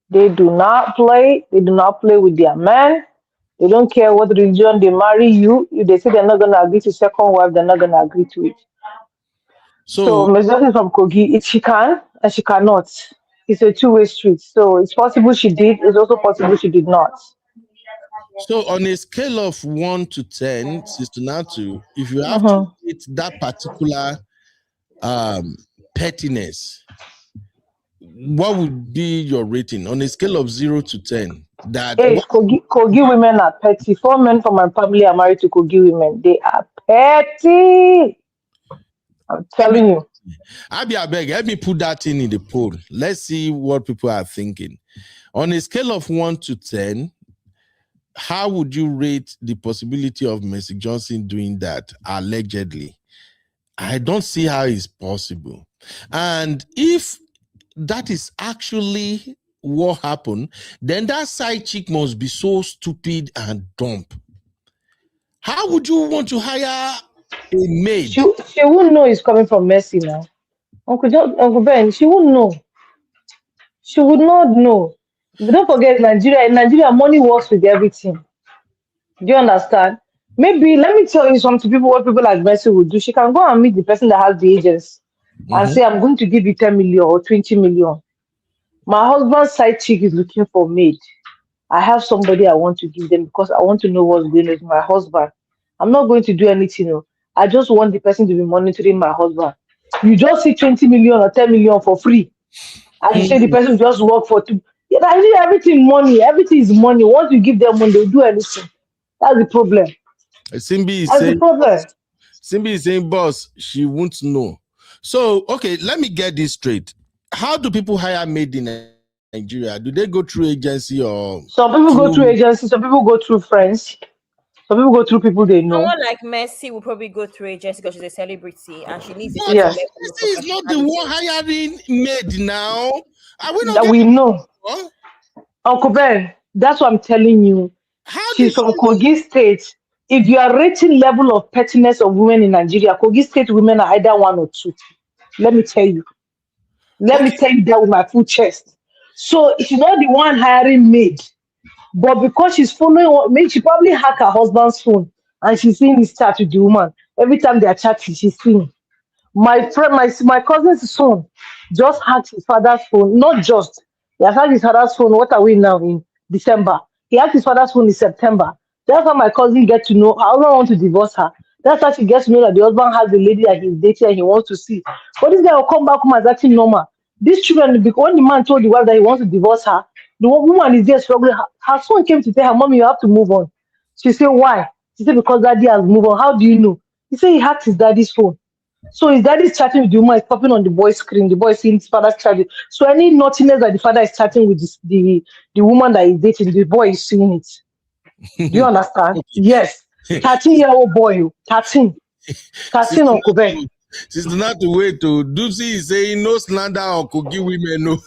They do not play. They do not play with their men. They don't care what religion they marry you. If they say they're not gonna agree to second wife, they're not gonna agree to it. So Mercy Johnson is from Kogi. She can and she cannot. It's a two-way street. So it's possible she did. It's also possible she did not. So on a scale of 1 to 10, Sister Natu, if you have to rate that particular pettiness, what would be your rating on a scale of 0 to 10? Kogi women are petty. 4 men from my family are married to Kogi women. They are petty. I'm telling you. Abi, I beg, let me put that in the poll. Let's see what people are thinking. On a scale of 1 to 10, how would you rate the possibility of Mercy Johnson doing that allegedly? I don't see how it's possible. And if that is actually what happened, then that side chick must be so stupid and dumb. How would you want to hire a maid? She won't know it's coming from Mercy now. Uncle Ben, she won't know. She would not know. But don't forget Nigeria. In Nigeria, money works with everything. Do you understand? Maybe let me tell you something. People, what people like Mercy would do. She can go and meet the person that has the agents and say, "I'm going to give you 10 million or 20 million. My husband's side chick is looking for maid. I have somebody I want to give them because I want to know what's going on with my husband. I'm not going to do anything. No. I just want the person to be monitoring my husband. You just see 20 million or 10 million for free. And you say the person just work for two. Yeah, everything money. Everything is money. Once you give them money, they'll do anything. That's the problem. Simbi is saying, boss, she won't know. So, okay, let me get this straight. How do people hire maid in Nigeria? Do they go through agency or? Some people go through agency, some people go through friends, some people go through people they know. Someone like Mercy will probably go through agency because she's a celebrity and she needs a Mercy is not the one hiring maid now. Are we not that we know? Huh? Uncle Ben, that's what I'm telling you. She's from Kogi State. If you are rating level of pettiness of women in Nigeria, Kogi State women are either one or two. Let me tell you. Let me tell you that with my full chest. So she's not the one hiring maid, but because she's following, she probably hack her husband's phone and she's seeing this chat with the woman. Every time they are chatting, she's seeing. My friend, my cousin's son just hacked his father's phone. Not just he has hacked his father's phone. What are we now in December? He hacked his father's phone in September. That's how my cousin gets to know. I don't want to divorce her. That's how she gets to know that the husband has a lady that he's dating and he wants to see. But this guy will come back home as acting normal. These children, because when the man told the wife that he wants to divorce her, the woman is there struggling. Her son came to tell her, "Mommy, you have to move on." She said, "Why?" She said, "Because daddy has moved on." How do you know? He said he hacked his daddy's phone. So his daddy is chatting with the woman, is popping on the boy's screen. The boy is seeing his father's chatting. So any naughtiness that the father is chatting with the woman that he's dating, the boy is seeing it. Do you understand? Yes. 13-year-old boy. 13 Uncle Ben. She's not the way to. Dupsy is saying no slander or Kogi women. No.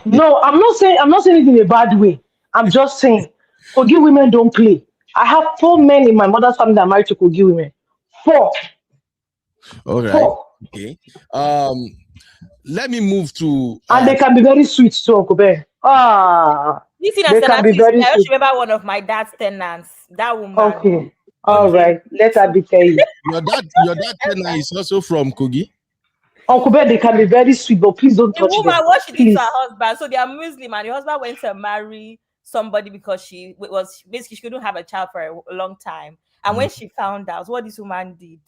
No, I'm not saying it in a bad way. I'm just saying Kogi women don't play. I have 4 men in my mother's family that are married to Kogi women. 4. All right. 4. Okay. Let me move to. And they can be very sweet too, Uncle Ben. You see, they can be very sweet. I just remember one of my dad's tenants. That woman. Okay. All right, let her be tell you. Your dad tenant is also from Kogi. Uncle Ben, they can be very sweet, but please don't touch them. The woman, what she did to her husband. So they are Muslim, and the husband went to marry somebody because she couldn't have a child for a long time. And when she found out what this woman did,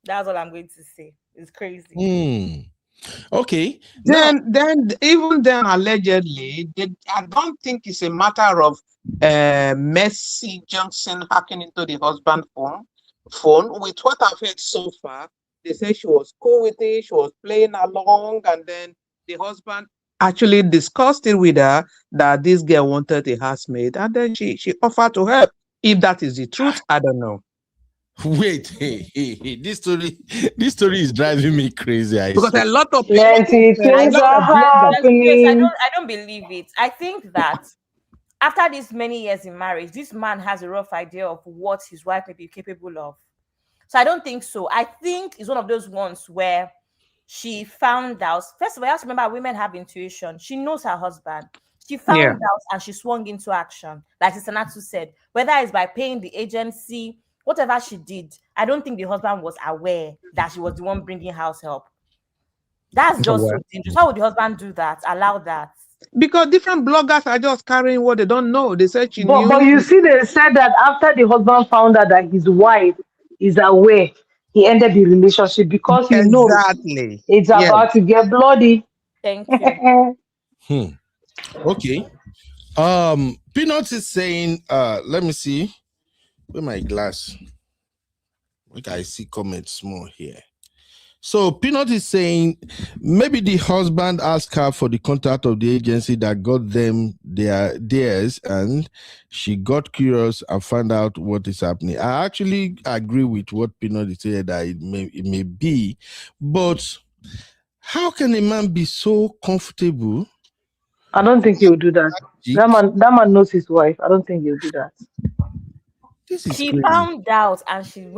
that's all I'm going to say. It's crazy. Okay. Then even then, allegedly, I don't think it's a matter of Mercy Johnson hacking into the husband's phone. With what I've heard so far, they say she was cool with it, she was playing along, and then the husband actually discussed it with her that this girl wanted a housemaid, and then she offered to help. If that is the truth, I don't know. Wait, this story is driving me crazy. Because a lot of people things are happening. I don't believe it. I think that after these many years in marriage, this man has a rough idea of what his wife may be capable of. So I don't think so. I think it's one of those ones where she found out. First of all, you have to remember, women have intuition. She knows her husband. She found out and she swung into action. Like Sister Natu said, whether it's by paying the agency, whatever she did, I don't think the husband was aware that she was the one bringing house help. That's just so dangerous. How would the husband do that? Allow that? Because different bloggers are just carrying what they don't know. They said she knew. But you see, they said that after the husband found out that his wife is aware, he ended the relationship because he knows it's about to get bloody. Thank you. Okay. Peanuts is saying, let me see. Where my glass? Okay, I see comments more here. So Peanut is saying maybe the husband asked her for the contact of the agency that got them theirs, and she got curious and found out what is happening. I actually agree with what Pinot said that it may be, but how can a man be so comfortable? I don't think he will do that. That man knows his wife. I don't think he'll do that. This is She crazy. found out and she did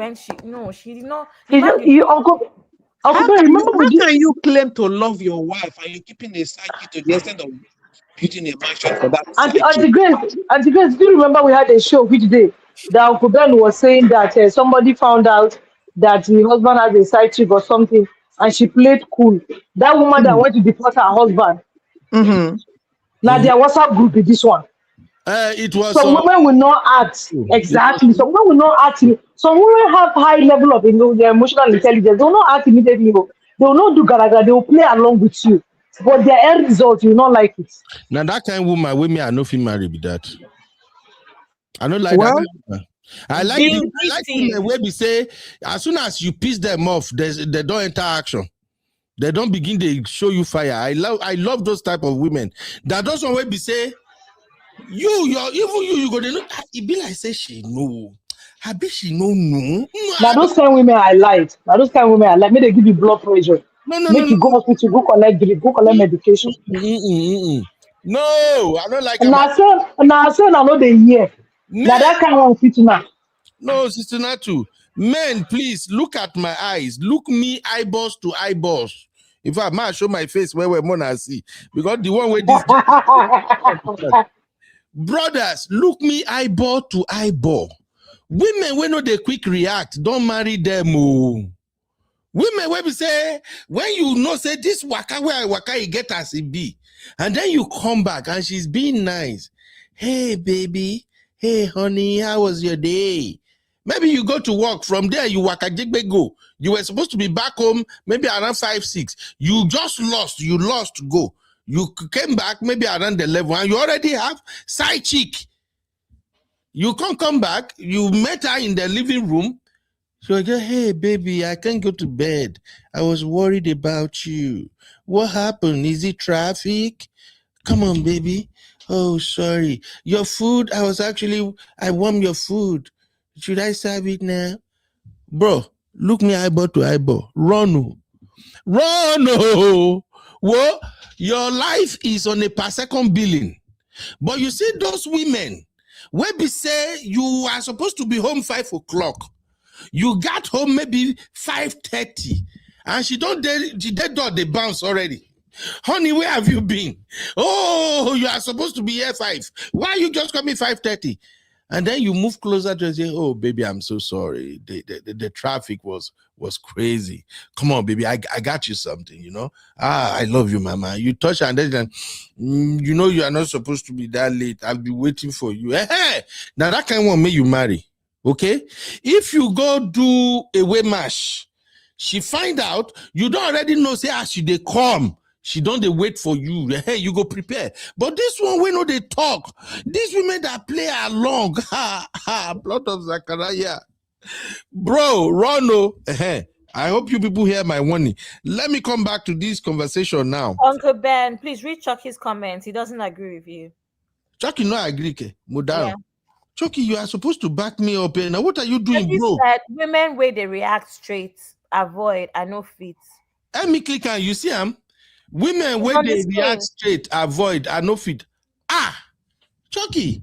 not. The He, man don't- did he Uncle How Ben, can you, remember we how did. can you claim to love your wife and you're keeping a side chick to the extent of building a mansion for that side chick? Auntie Grace, do you remember we had a show which day that Uncle Ben was saying that somebody found out that the husband has a side chick or something, and she played cool. That woman that went to deport her husband. Mm-hmm. Now their WhatsApp group is this one. It was Some women will not act exactly. Some women will not act. Some women have high level of their emotional intelligence. They will not act immediately. They will not do garaga. They will play along with you, but their end result you will not like it. now that kind of woman with me, I know if marry with that. I don't like Well, that. Kind of woman. I like women where we say as soon as you piss them off, they don't enter action. They don't begin to show you fire. I love those type of women. That doesn't where we say you go to know. It be like say she know. I bet she no. Now those kind of women I like. Now those kind of women I like. Make they give you blood pressure. No. Make you go hospital, go collect drip, go collect medication. No, I don't like And now so I know the year. Now that kind of one fit now. No, Sister Natu. Men, please look at my eyes. Look me eyeballs to eyeballs. In fact, man, show my face where Mona see. Because the one where this brothers, look me eyeball to eyeball. Women when no they quick react, don't marry them. Oh. Women where we say, when you know say this waka where waka you get as it be, and then you come back and she's being nice. Hey baby, hey honey, how was your day? Maybe you go to work, from there you waka jigbe go. You were supposed to be back home maybe around 5-6. You just lost go. You came back maybe around the level and you already have side chick. You can't come back. You met her in the living room. So I go, hey baby, I can't go to bed. I was worried about you. What happened? Is it traffic? Come on, baby. Oh, sorry. Your food, I warm your food. Should I serve it now? Bro, look me eyeball to eyeball. Run. Well, your life is on a per second billing. But you see those women, where we say you are supposed to be home 5 o'clock. You got home maybe 5:30, and she dead dog they bounce already. Honey, where have you been? Oh, you are supposed to be here 5. Why you just coming 5:30? And then you move closer to say, oh, baby, I'm so sorry. The traffic was crazy. Come on, baby, I got you something, you know. I love you, mama. You touch and then, you know you are not supposed to be that late. I'll be waiting for you. Hey, now that kind of one make you marry. Okay, if you go do a way mash, she find out you don't already know. Say as she they come, she don't they wait for you. Hey, you go prepare. But this one we know they talk. These women that play along, blood of Zachariah, bro, Rono. I hope you people hear my warning. Let me come back to this conversation now. Uncle Ben, please read Chucky's comments. He doesn't agree with you. Chucky, no, I agree. Yeah. Chucky, you are supposed to back me up. Now, what are you doing, bro? Said, women where they react straight, avoid, and no fit. Let me click on you see them. Women where they react straight, avoid, and no fit. Chucky.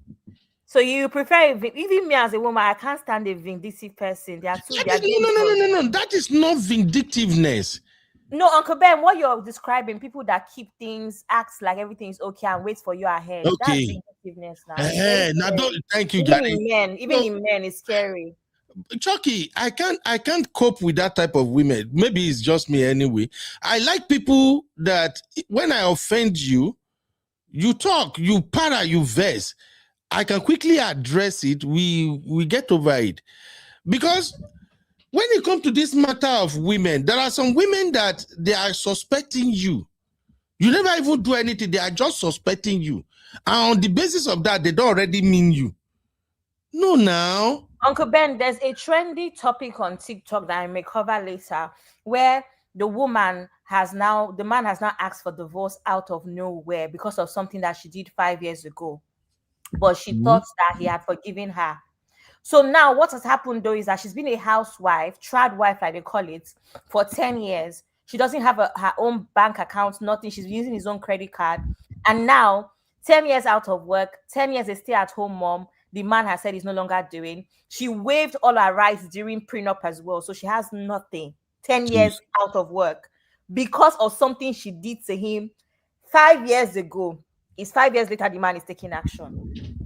So you prefer, even me as a woman, I can't stand a vindictive person. They are too. No. That is not vindictiveness. No, Uncle Ben, what you're describing, people that keep things, acts like everything's okay and wait for you ahead. Okay. That's vindictiveness now. Now don't thank you, even Gary. In men, it's scary. Chucky, I can't cope with that type of women. Maybe it's just me anyway. I like people that when I offend you, you talk, you para, you verse. I can quickly address it. We get over it. Because when it comes to this matter of women, there are some women that they are suspecting you. You never even do anything. They are just suspecting you. And on the basis of that, they don't already mean you. No, now. Uncle Ben, there's a trendy topic on TikTok that I may cover later where the woman the man has now asked for divorce out of nowhere because of something that she did 5 years ago. But she thought that he had forgiven her. So now what has happened though is that she's been a housewife, trad wife like they call it, for 10 years. She doesn't have her own bank account, nothing. She's using his own credit card. And now, 10 years out of work, 10 years a stay-at-home mom, the man has said he's no longer doing. She waived all her rights during prenup as well. So she has nothing. 10 years out of work because of something she did to him 5 years ago. It's 5 years later, the man is taking action.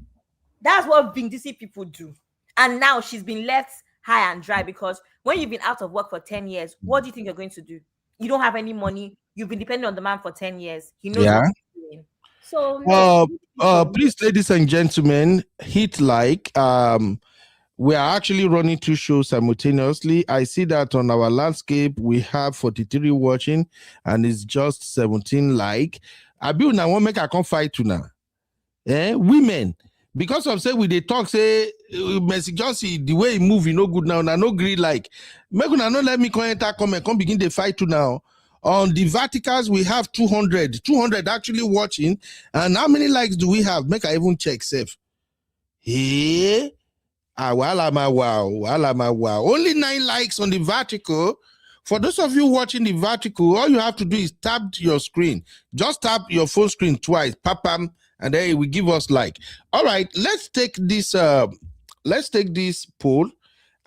That's what Vindisi people do. And now she's been left high and dry because when you've been out of work for 10 years, what do you think you're going to do? You don't have any money. You've been dependent on the man for 10 years. He knows what he's doing. So, no, please, ladies and gentlemen, hit like. We are actually running 2 shows simultaneously. I see that on our landscape, we have 43 watching and it's just 17 like. I build now, won't make a come fight to now. Women, because of say we they talk, say, Messi Johnson, the way he move, no good now, no green like. Make una no let me come enter, come begin the fight to now. On the verticals, we have 200 actually watching. And how many likes do we have? Make I even check safe. Hey. Wow. Only 9 likes on the vertical. For those of you watching the vertical, all you have to do is tap your screen. Just tap your phone screen twice, papam, and then it will give us like. All right, let's take this poll,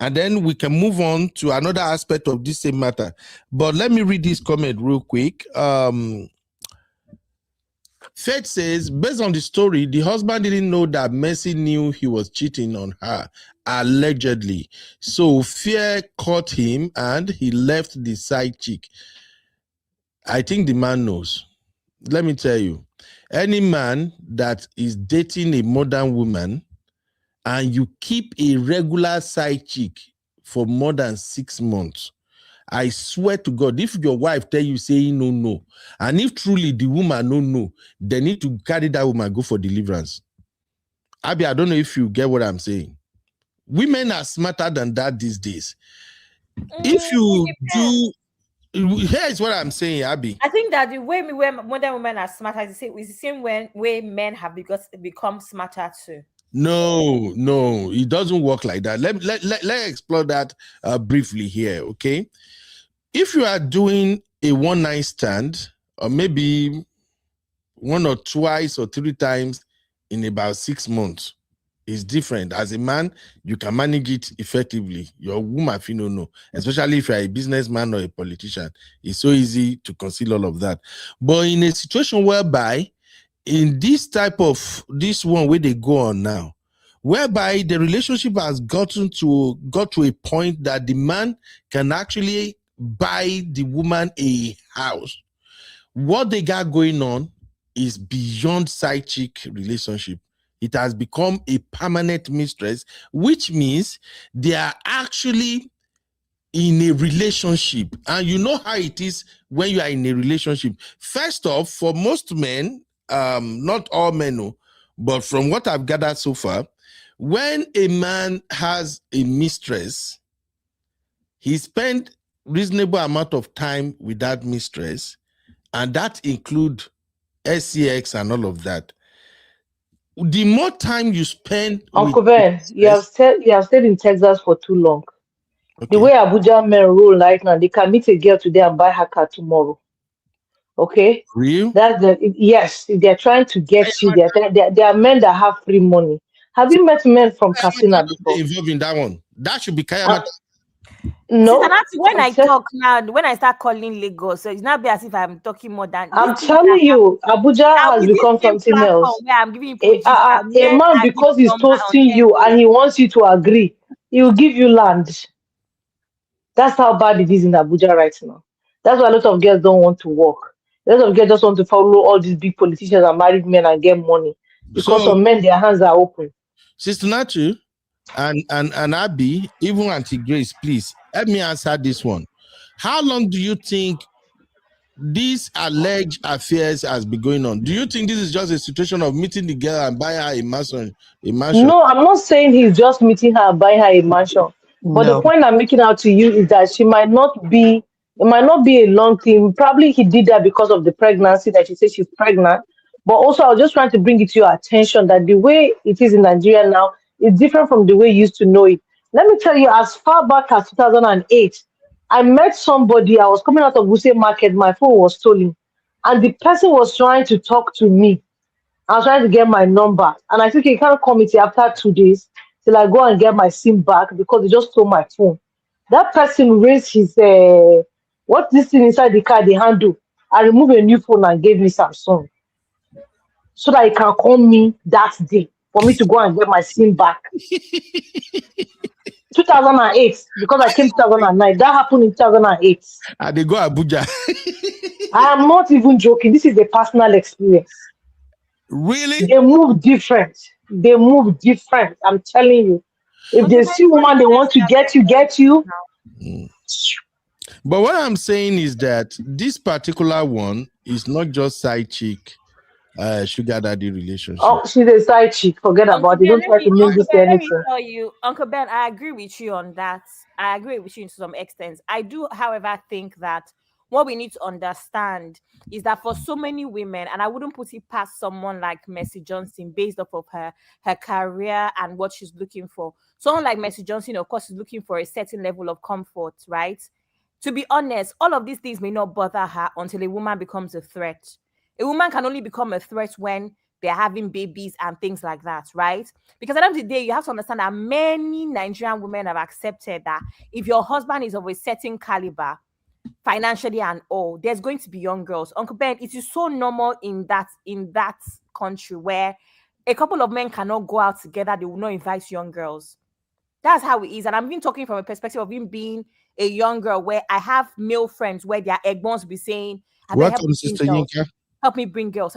and then we can move on to another aspect of this same matter. But let me read this comment real quick. Faith says, based on the story, the husband didn't know that Mercy knew he was cheating on her, allegedly. So fear caught him and he left the side chick. I think the man knows. Let me tell you, any man that is dating a modern woman and you keep a regular side chick for more than 6 months, I swear to God, if your wife tell you say no, and if truly the woman no, they need to carry that woman go for deliverance. Abby, I don't know if you get what I'm saying. Women are smarter than that these days. If you do, here's what I'm saying, Abby. I think that the way modern women are smarter is the same way men have become smarter too. No, it doesn't work like that. Let's explore that briefly here, okay? If you are doing a one-night stand, or maybe 1 or twice or 3 times in about 6 months, it's different. As a man, you can manage it effectively. Your woman, if you don't know, especially if you're a businessman or a politician, it's so easy to conceal all of that. But in a situation whereby, in this type of, this one where they go on now, whereby the relationship has got to a point that the man can actually buy the woman a house. What they got going on is beyond side chick relationship. It has become a permanent mistress, which means they are actually in a relationship. And you know how it is when you are in a relationship. First off, for most men, not all men, no, but from what I've gathered so far, when a man has a mistress, he spent reasonable amount of time with that mistress, and that include SCX and all of that. The more time you spend, Uncle Ben, you have stayed in Texas for too long. Okay. The way Abuja men roll right now, they can meet a girl today and buy her car tomorrow. Okay? Real? Yes, if they're trying to get you, there are men that have free money. Have you met men from Katsina before? Involved in that one. That should be Kayama. No. When I talk now, when I start calling Lagos, so it's not be as if I'm talking more than. I'm telling you, Abuja has become something else. I'm giving a man, because he's toasting you and he wants you to agree, he will give you land. That's how bad it is in Abuja right now. That's why a lot of girls don't want to work. A lot of girls just want to follow all these big politicians and married men and get money. Because some men, their hands are open. Sister Nachu and Abby, even Auntie Grace, please let me answer this one. How long do you think these alleged affairs has been going on? Do you think this is just a situation of meeting the girl and buying her a mansion? No, I'm not saying he's just meeting her and buying her a mansion. But the point I'm making out to you is that she might not be It might not be a long thing. Probably he did that because of the pregnancy that she says she's pregnant. But also, I was just trying to bring it to your attention that the way it is in Nigeria now is different from the way you used to know it. Let me tell you, as far back as 2008, I met somebody. I was coming out of Wuse Market. My phone was stolen. And the person was trying to talk to me. I was trying to get my number. And I think he can't call me till after 2 days till I go and get my SIM back because he just stole my phone. That person raised his what's this thing inside the car, the handle. I removed a new phone and gave me Samsung so that he can call me that day for me to go and get my SIM back. 2008, because I came 2009. That happened in 2008. And they go Abuja. I am not even joking. This is a personal experience. Really? They move different. They move different. I'm telling you. If they see woman, they want to get you. But what I'm saying is that this particular one is not just side chick, sugar daddy relationship. Oh, she's a side chick. Forget about it. Don't try to make this Let me anything. tell you, Uncle Ben, I agree with you on that. I agree with you to some extent. I do, however, think that what we need to understand is that for so many women, and I wouldn't put it past someone like Mercy Johnson based off of her career and what she's looking for. Someone like Mercy Johnson, of course, is looking for a certain level of comfort, right? To be honest, all of these things may not bother her until a woman becomes a threat. A woman can only become a threat when they're having babies and things like that, right? Because at the end of the day, you have to understand that many Nigerian women have accepted that if your husband is of a certain caliber, financially and all, there's going to be young girls. Uncle Ben, it is so normal in that country where a couple of men cannot go out together, they will not invite young girls. That's how it is. And I'm even talking from a perspective of him being a young girl where I have male friends where their egg wants to be saying, Welcome, Sister Yinka. Help me bring girls.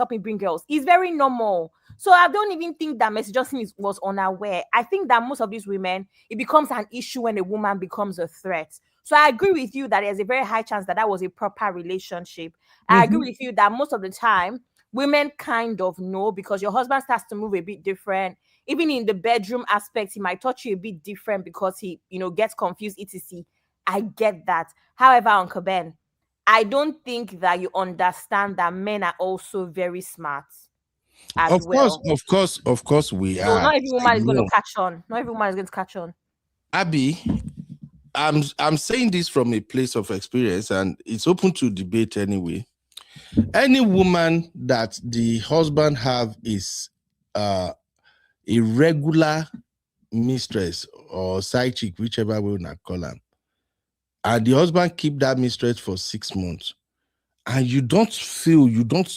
It's very normal. So I don't even think that Mercy Johnson was unaware. I think that most of these women, it becomes an issue when a woman becomes a threat. So I agree with you that there's a very high chance that was a proper relationship. I agree with you that most of the time, women kind of know because your husband starts to move a bit different. Even in the bedroom aspect, he might touch you a bit different because he, gets confused, etc. I get that. However, Uncle Ben, I don't think that you understand that men are also very smart. Of course, we are. Not every woman is going to catch on. Not every woman is going to catch on. Abby, I'm saying this from a place of experience, and it's open to debate anyway. Any woman that the husband have is a regular mistress or side chick, whichever way we not call her, and the husband keep that mistress for 6 months, and you don't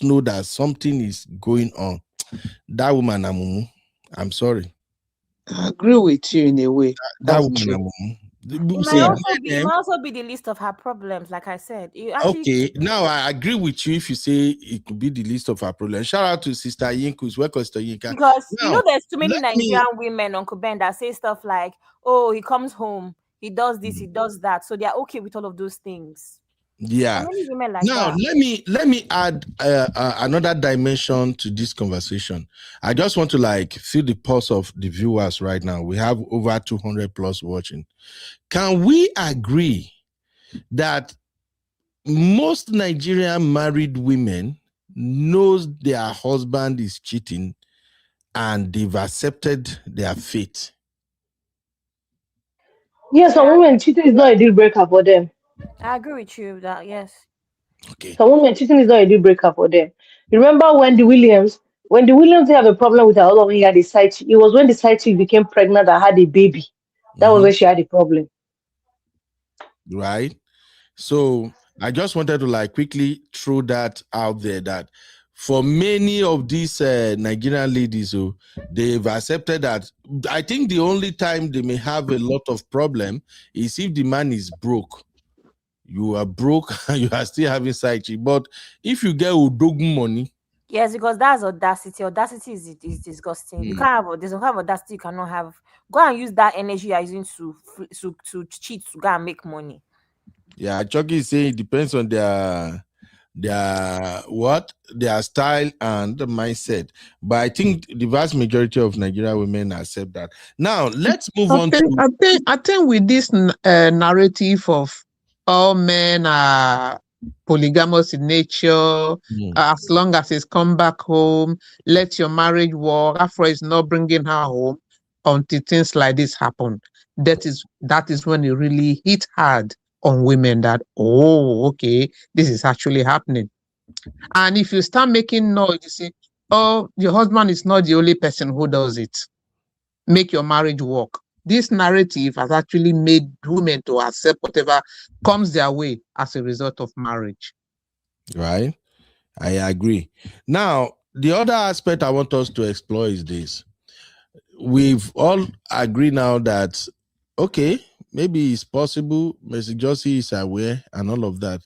know that something is going on, that woman, I'm sorry. I agree with you in a way. That woman, it might also be the least of her problems, like I said. Okay, now I agree with you if you say it could be the least of her problems. Shout out to Sister Yinka. Welcome, Sister Yinka. Because there's too many Nigerian women, Uncle Ben, that say stuff like, "Oh, he comes home, he does this, he does that," so they're okay with all of those things. Yeah. Like now that. let me add another dimension to this conversation. I just want to feel the pulse of the viewers right now. We have over 200 plus watching. Can we agree that most Nigerian married women knows their husband is cheating and they've accepted their fate? Yes, some women cheating is not a deal breaker for them. I agree with you that yes. Okay. Some women cheating is not a deal breaker for them. You remember when the Williams have a problem with her husband when he had a side chick? It was when the side chick became pregnant and had a baby. That was when she had a problem. Right. So I just wanted to quickly throw that out there that for many of these Nigerian ladies, they've accepted that. I think the only time they may have a lot of problem is if the man is broke. You are broke and you are still having side chick. But if you get Udogun money. Yes, because that's audacity. Audacity is disgusting. You can't have there's no kind of audacity you cannot have. Go and use that energy you're using to cheat to go and make money. Yeah, Chucky is saying it depends on their style and the mindset. But I think the vast majority of Nigerian women accept that. Now let's move on. I think with this narrative of all men are polygamous in nature. As long as he's come back home, let your marriage work. Afro is not bringing her home until things like this happen. That is when it really hit hard on women that, oh, okay, this is actually happening. And if you start making noise, you say, oh, your husband is not the only person who does it. Make your marriage work. This narrative has actually made women to accept whatever comes their way as a result of marriage. Right? I agree. Now, the other aspect I want us to explore is this. We've all agreed now that, okay, maybe it's possible, Mr. Josie is aware and all of that.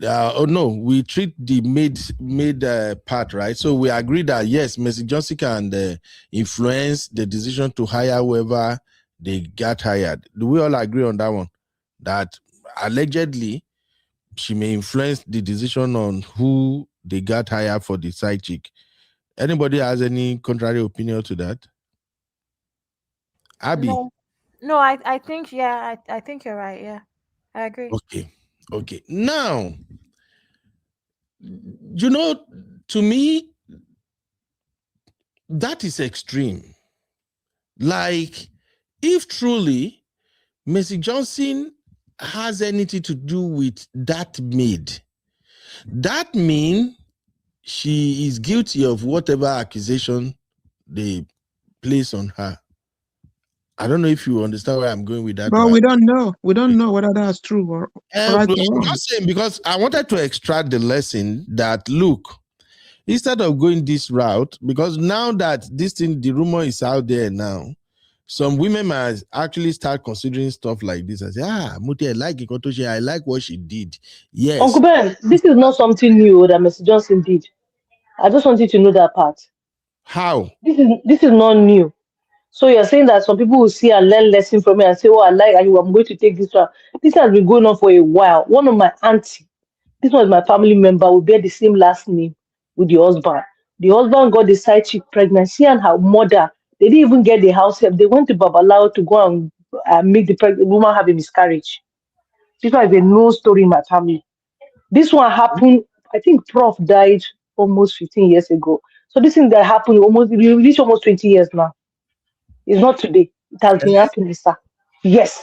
Oh no, we treat the made part, right? So we agree that yes, Mr. Josie can influence the decision to hire whoever they got hired. Do we all agree on that one? That allegedly she may influence the decision on who they got hired for the side chick. Anybody has any contrary opinion to that? Abby? No, I think, yeah, I think you're right. Yeah, I agree. Okay. Now, you know, to me, that is extreme. Like, if truly Mercy Johnson has anything to do with that maid, that means she is guilty of whatever accusation they place on her. I don't know if you understand where I'm going with that. But we don't know. We don't know whether that's true or right or wrong. I'm saying, because I wanted to extract the lesson that, look, instead of going this route, because now that this thing, the rumor is out there now, some women might actually start considering stuff like this and say, Muti, I like it, I like what she did. Yes. Uncle Ben, this is not something new that Mr. Johnson did. I just want you to know that part. How? This is not new. So you're saying that some people will see and learn lesson from it and say, oh, I like you, I'm going to take this one. This has been going on for a while. One of my auntie, this was my family member, we bear the same last name with the husband. The husband got the side chick pregnant. She and her mother, they didn't even get the house help. They went to Babalao to go and make the pregnant woman have a miscarriage. This was a no story in my family. This one happened, I think Prof died almost 15 years ago. So this thing that happened almost, we reached almost 20 years now. It's not today. It has been happening, sir. Yes.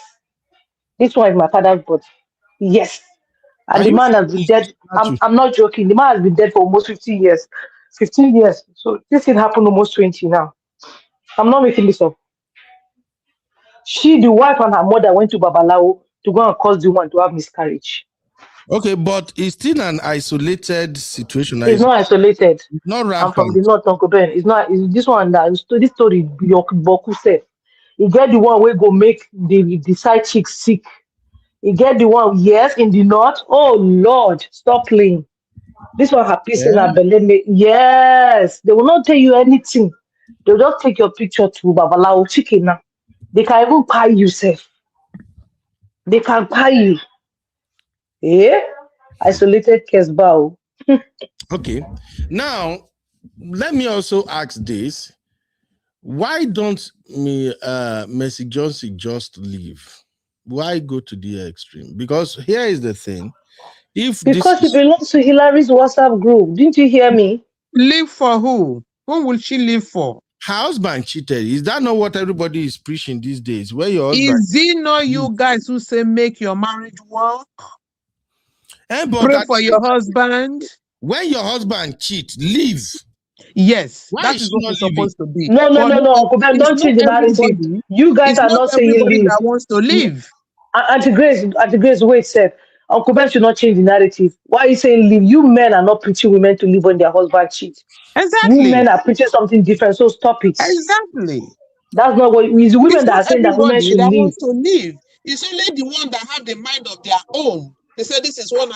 This one is my father's body. Yes. And the man has been dead. I'm not joking. The man has been dead for almost 15 years. 15 years. So this thing happened almost 20 now. I'm not making this up. She, the wife, and her mother went to Babalao to go and cause the one to have miscarriage. Okay, but it's still an isolated situation. It's not isolated. It's not rampant. I'm from the north, Uncle Ben. It's not. It's this one that this story Boku said. You get the one where go make the side chick sick. You get the one, yes, in the north. Oh Lord, stop playing. This one happy saying yes, they will not tell you anything. They'll just take your picture to Babalao chicken now. They can even pay you safe. They can pay you. Yeah? Isolated case bow. Okay. Now, let me also ask this. Why don't Mercy Johnson just leave? Why go to the extreme? Because here is the thing. Because she belongs to Hillary's WhatsApp group. Didn't you hear me? Leave for who? Who will she leave for? Her husband cheated. Is that not what everybody is preaching these days? Where your husband? Is it not you guys who say make your marriage work? Pray for your husband. When your husband cheats, leave. Yes, that is what it's supposed to be. No. Uncle Ben, don't change the narrative. You guys are not saying leave. That wants to leave. Auntie Grace, wait, sir. Uncle Ben should not change the narrative. Why are you saying leave? You men are not preaching women to leave when their husband cheats. Exactly. You men are preaching something different, so stop it. Exactly. That's not what it's women that are saying that women should leave. Wants to leave. It's only the one that have the mind of their own. They say this is not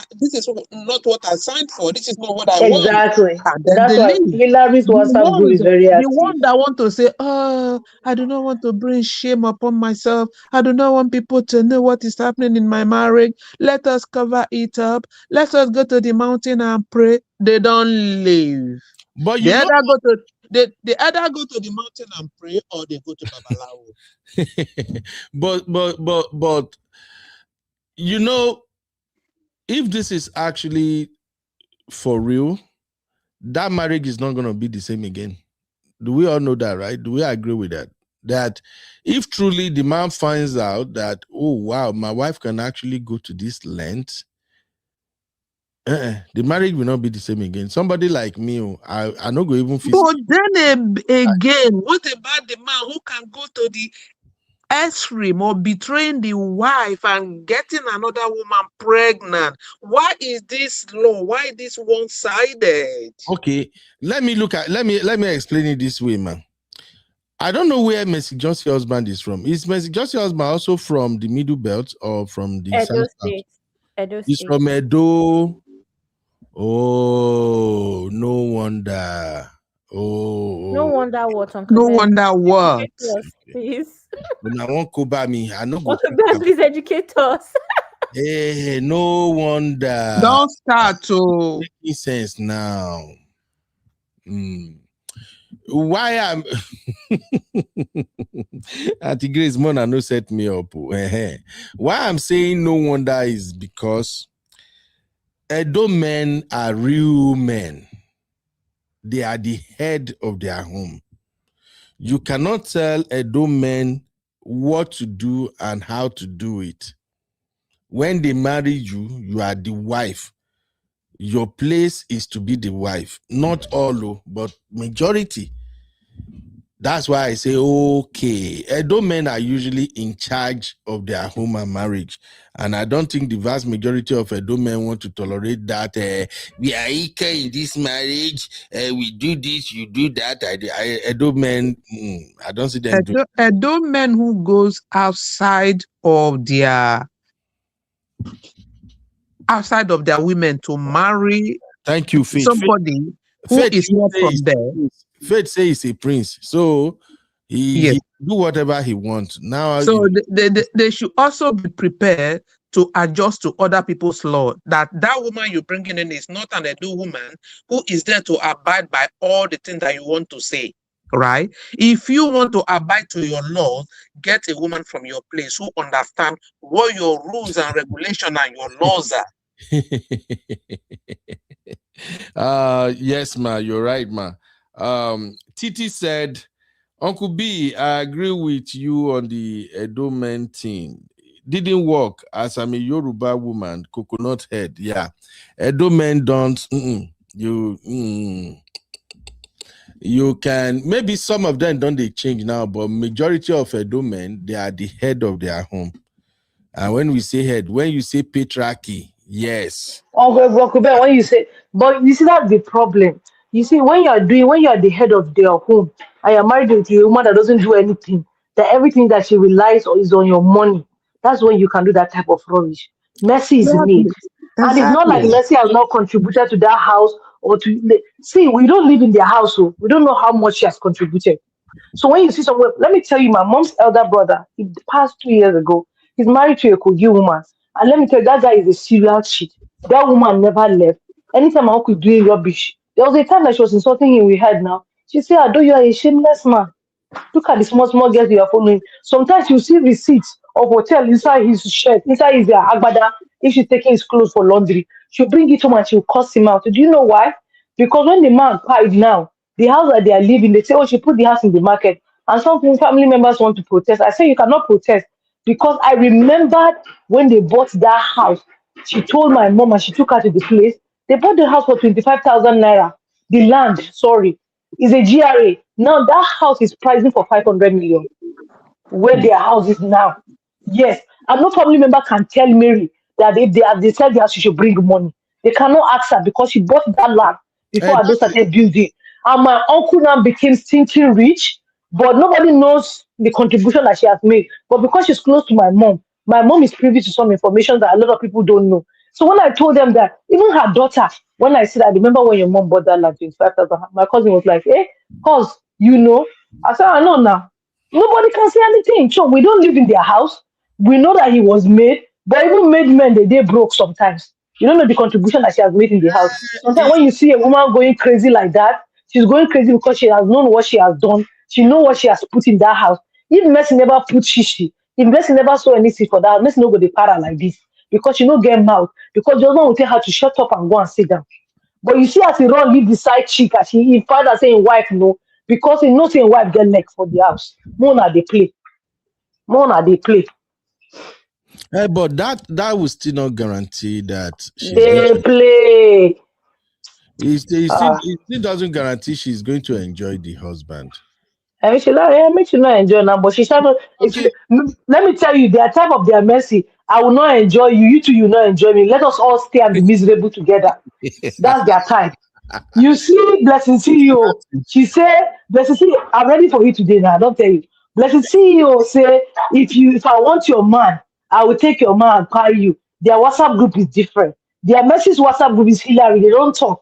what I signed for. This is not what I want. Exactly. That's why Hillary's WhatsApp group is very active. The one that want to say, oh, I do not want to bring shame upon myself. I do not want people to know what is happening in my marriage. Let us cover it up. Let us go to the mountain and pray. They don't leave. But they either go to the mountain and pray, or they go to Babalao. but you know, if this is actually for real, that marriage is not going to be the same again. Do we all know that, right? Do we agree with that? That if truly the man finds out that, oh, wow, my wife can actually go to this length, the marriage will not be the same again. Somebody like me, I not go even feel. But then again, what about the man who can go to the extreme or betraying the wife and getting another woman pregnant? Why is this law? Why this one-sided? Okay, let me explain it this way, man. I don't know where Mercy Johnson husband is from. Is Mercy Johnson husband also from the Middle Belt or from the Edo South? State. Edo He's State. from Edo. Oh, no wonder. Oh, No wonder what, Uncle No Ben. wonder what. Educate us, please. When I won't go by me, I know. Uncle Ben, please educate us. Hey, no wonder. Don't start to. Making sense now. Why am Auntie Grace Mona no set me up? Why I'm saying no wonder is because Edo men are real men. They are the head of their home. You cannot tell Edo men what to do and how to do it. When they marry you, you are the wife. Your place is to be the wife. Not all, but majority. That's why I say, okay, Edo men are usually in charge of their home and marriage. And I don't think the vast majority of Edo men want to tolerate that. We are equal in this marriage. We do this, you do that. Edo men, I don't see them doing. Edo men who goes outside of their women to marry. Thank you, Faith. Somebody who is not from there. Faith say he's a prince, so he do whatever he wants. Now, so they should also be prepared to adjust to other people's law. That woman you're bringing in is not an Edo woman who is there to abide by all the things that you want to say. Right? If you want to abide to your laws, get a woman from your place who understand what your rules and regulations and your laws are. Yes, ma, you're right, ma. Titi said, Uncle B, I agree with you on the Edo men thing. Didn't work as I'm a Yoruba woman, coconut head. Yeah, Edo men don't. You can, maybe some of them don't they change now, but majority of Edo men, they are the head of their home. And when we say head, when you say patriarchy, yes. Uncle Ben, when you say, but you see that's the problem. You see, when you are the head of their home and you're married to a woman that doesn't do anything, that everything that she relies on is on your money, that's when you can do that type of rubbish. Mercy is made. And it's not like Mercy has not contributed to that house or to see, we don't live in their house, so we don't know how much she has contributed. So when you see someone, let me tell you, my mom's elder brother, he passed 2 years ago, he's married to a Kogi woman. And let me tell you, that guy is a serial cheat. That woman never left. Anytime my uncle doing rubbish, there was a time that she was insulting him, we had now. She said, Ado, you are a shameless man. Look at the small girls you are following. Sometimes you see receipts of hotel inside his shirt, inside his agbada, if she's taking his clothes for laundry. She'll bring it home and she'll cuss him out. Do you know why? Because when the man cried now, the house that they are living, they say, oh, she put the house in the market. And some family members want to protest. I say, you cannot protest. Because I remembered when they bought that house, she told my mom and she took her to the place. They bought the house for 25,000 naira. The land, sorry, is a GRA. Now that house is pricing for 500 million. Where their house is now. Yes. And no family member can tell Mary that if they said the house, she should bring money. They cannot ask her because she bought that land before I started building. And my uncle now became stinking rich, but nobody knows the contribution that she has made. But because she's close to my mom is privy to some information that a lot of people don't know. So when I told them that, even her daughter, when I said, I remember when your mom bought that land, 25,000, my cousin was like, cause you know. I said, I know now. Nobody can say anything. So we don't live in their house. We know that he was made, but even made men, they broke sometimes. You don't know the contribution that she has made in the house. Sometimes when you see a woman going crazy like that, she's going crazy because she has known what she has done. She knows what she has put in that house. If Mercy never put shishi, if Mercy never saw anything for that, Mercy no go dey para like this. because she no get mouth, because the husband will tell her to shut up and go and sit down. But you see, as he run leave the side chick, as he father saying wife no, because he know saying wife get leg for the house. Mona they play, Mona they play, But that will still not guarantee that she's going they to. play. It still doesn't guarantee she's going to enjoy the husband. I mean, she not enjoy now, but she start. Okay. Let me tell you, their type of their mercy. I will not enjoy you. You two, you not enjoy me. Let us all stay and be miserable together. That's their time. You see, Blessing CEO. She said, Blessing CEO, I'm ready for you today now. Don't tell you. Blessing CEO say, if I want your man, I will take your man and carry you. Their WhatsApp group is different. Their message WhatsApp group is hilarious. They don't talk.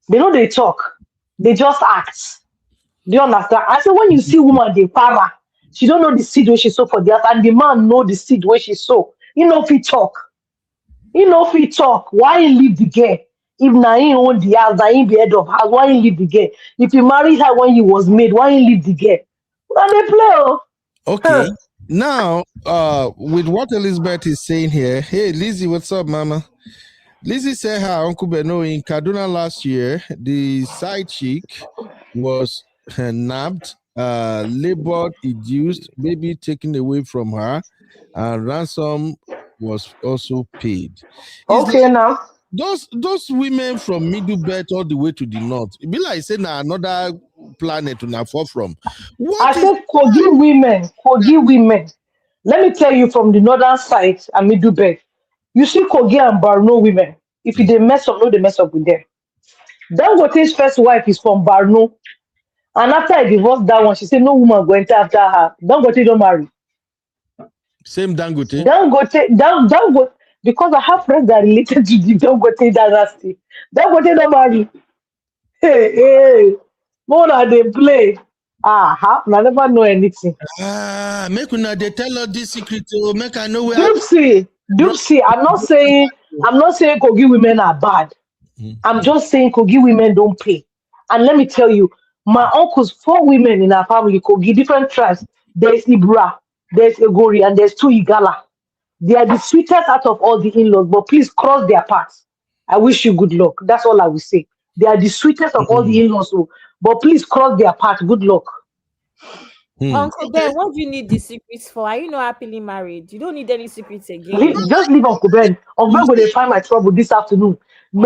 They know they talk. They just act. Do you understand? I said, when you see woman, they para. She don't know the seed where she sow for the house, and the man know the seed where she sow. You know if he talk. You know if he talk. Why he leave the girl? If na him own the house, na him be head of house, why he leave the girl? If he married her when he was made, why he leave the girl? Now they play, oh. Okay. Now, with what Elizabeth is saying here, hey Lizzie, what's up, mama? Lizzie said her Uncle Beno in Kaduna last year, the side chick was nabbed, labored, induced, baby taken away from her, and ransom was also paid. Okay, now. Those women from Middle Belt all the way to the north, it be like saying another planet to now fall from. I said, Kogi women. Let me tell you from the northern side and middle belt. You see Kogi and Barno women. If they mess up, no, they mess up with them. Dangote's first wife is from Barno. And after I divorced that one, she said no woman go enter after her. Dangote don't marry. Same Dangote? Dangote, because I have friends that are related to the Dangote dynasty. Dangote don't marry. Hey, Mona they play. I never know anything. Make una they tell us this secret to make I know where. Dupsy. I'm not saying Kogi women are bad. I'm just saying Kogi women don't pay. And let me tell you, my uncle's 4 women in our family, Kogi, different tribes. There's Ibra, there's Egori, and there's 2 Igala. They are the sweetest out of all the in-laws, but please cross their paths. I wish you good luck. That's all I will say. They are the sweetest of all the in-laws, but please cross their path. Good luck. Uncle Ben, what do you need the secrets for? Are you not happily married? You don't need any secrets again. Just leave Uncle Ben. Uncle Ben go to find my trouble this afternoon.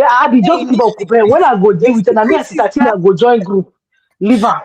Abby, just leave Uncle Ben. When I go deal with it, I mean, I go join group. Leave her.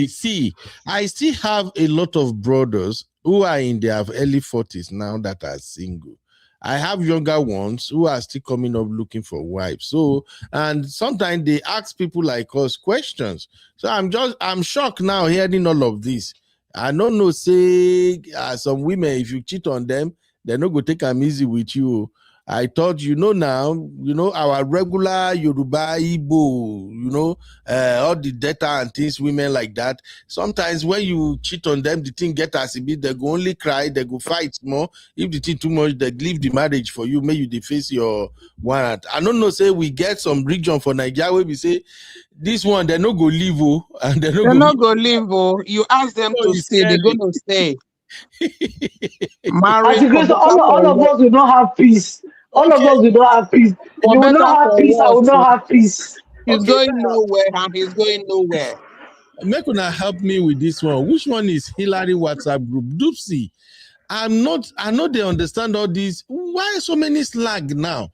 See, I still have a lot of brothers who are in their early 40s now that are single. I have younger ones who are still coming up looking for wives. So, and sometimes they ask people like us questions. So I'm shocked now hearing all of this. I don't know, say some women, if you cheat on them, they're not going to take them easy with you. I thought, now, our regular Yoruba, Igbo, all the data and things, women like that. Sometimes when you cheat on them, the thing get as a bit, they go only cry, they go fight more. If the thing too much, they leave the marriage for you, maybe you face your warrant. I don't know, say we get some region for Nigeria where we say, this one, they no go leave, and they not go leave, You ask them to stay, they're going to stay. Marriage, all of us will not have peace. All of us will not have peace. You will not have peace. I will not have peace. He's going nowhere, and he's going nowhere. Make una help me with this one. Which one is Hillary WhatsApp group? Dupsy. I know they understand all this. Why so many slag now?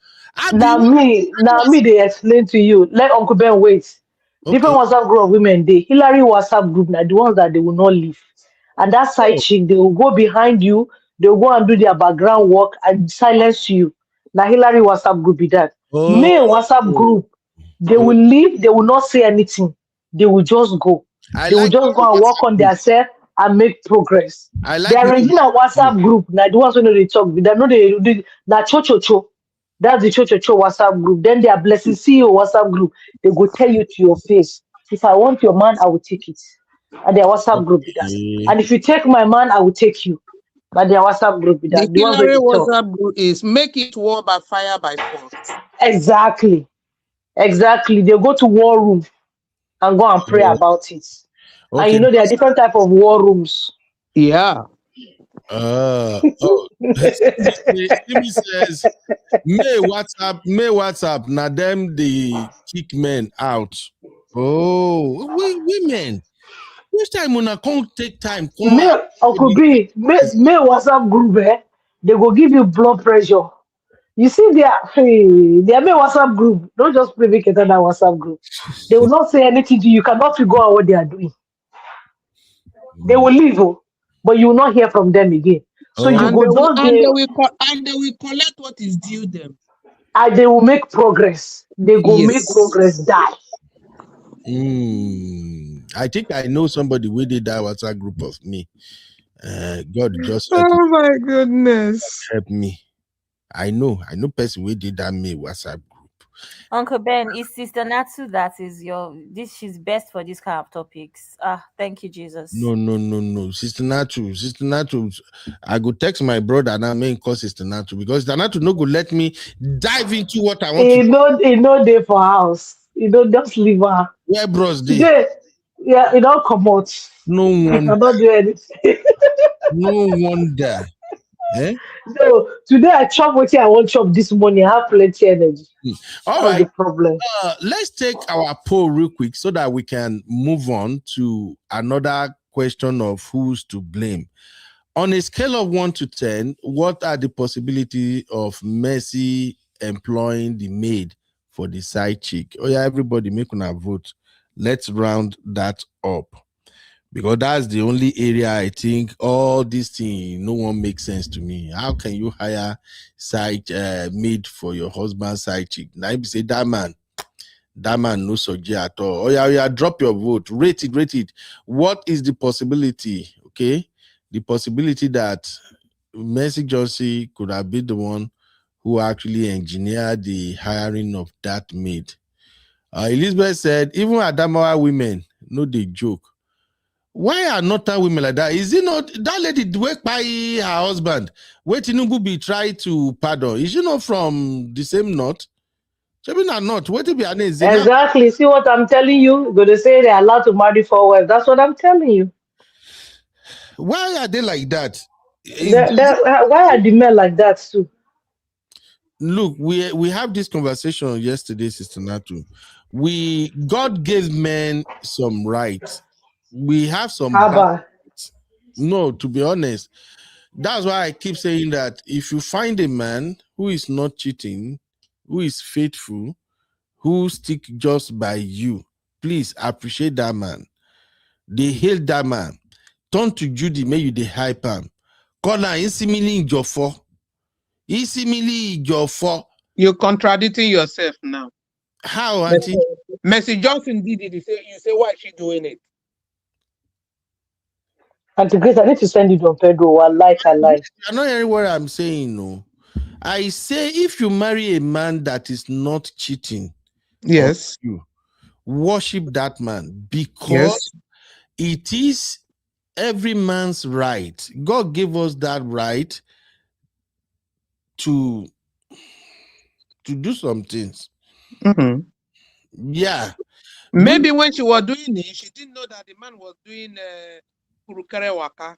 Now me, they explain to you. Let Uncle Ben wait. Okay. Different WhatsApp group of women, they Hillary WhatsApp group, now the ones that they will not leave. And that side chick, they will go behind you, they will go and do their background work and silence you. Now Hillary WhatsApp group be that. Male WhatsApp group, they will leave, they will not say anything. They will just go. They will just go and work on themselves and make progress. They are original WhatsApp group. Now the ones when they talk, they know they cho. That's the cho WhatsApp group. Then they are Blessing CEO WhatsApp group. They go tell you to your face, if I want your man, I will take it. And their WhatsApp group be that. And if you take my man, I will take you. But their WhatsApp group be that. The Hillary WhatsApp group is make it war by fire by force. Exactly. They go to war room and go and pray about it. Okay. And there are different type of war rooms. Yeah. Oh, Simi says, May WhatsApp, now them the kick men out. Oh, women. Which time when I can't take time, come May Uncle B, may WhatsApp group, they go give you blood pressure. You see their main WhatsApp group. Don't just play make it that WhatsApp group. They will not say anything to you. You cannot figure out what they are doing. They will leave, but you will not hear from them again. So Oh, you And go they will just there and they will collect what is due them. and they will make progress. They go make Yes. progress die. I think I know somebody who did that WhatsApp group of me. God just Oh my goodness. help me. I know person who did that me WhatsApp group. Uncle Ben, it's Sister Natsu that is she's best for this kind of topics. Thank you, Jesus. No. Sister Natu. I go text my brother and I may call Sister Natu because Sister Natu no go let me dive into what I want to. He no day for house. You know, just leave her. Where bros dey? Today, yeah, it don't come out. No You wonder. cannot do anything. No wonder. Eh? So today I chop what I want chop this morning. I have plenty energy. All That's the right. problem. Let's take our poll real quick so that we can move on to another question of who's to blame. On a scale of 1 to 10, what are the possibility of Mercy employing the maid for the side chick? Oh yeah, everybody make una vote. Let's round that up. Because that's the only area I think all these things no one makes sense to me. How can you hire side maid for your husband's side chick? Now you say that man no suggest at all. Oh yeah, drop your vote. Rate it. What is the possibility? Okay, the possibility that Mercy Johnson could have been the one who actually engineered the hiring of that maid. Elizabeth said, even Adamawa women, no they joke. Why are not that women like that? Is it not that lady work by her husband? Where Tinubu be try to pardon? Is she not from the same knot? She be not. What to be her name? Exactly. See what I'm telling you? Go to say they're allowed to marry for wives. That's what I'm telling you. Why are they like that? Why are the men like that too? Look, we have this conversation yesterday, Sister Natu. God gave men some rights. We have some Abba. no, to be honest. That's why I keep saying that if you find a man who is not cheating, who is faithful, who stick just by you, please appreciate that man. They hail that man. Turn to Judy, may you the hype him. Call her insimili in your for. Insimili in your for. You're contradicting yourself now. How, Auntie? Mercy Johnson did it. You say, why is she doing it? Auntie Grace, I need to send you on Pedro. I like. I'm not hearing what I'm saying, no. I say if you marry a man that is not cheating, yes, you worship that man because yes. it is every man's right. God gave us that right to do some things. Mm-hmm. Yeah. Maybe when she was doing it, she didn't know that the man was doing Kurukere Waka.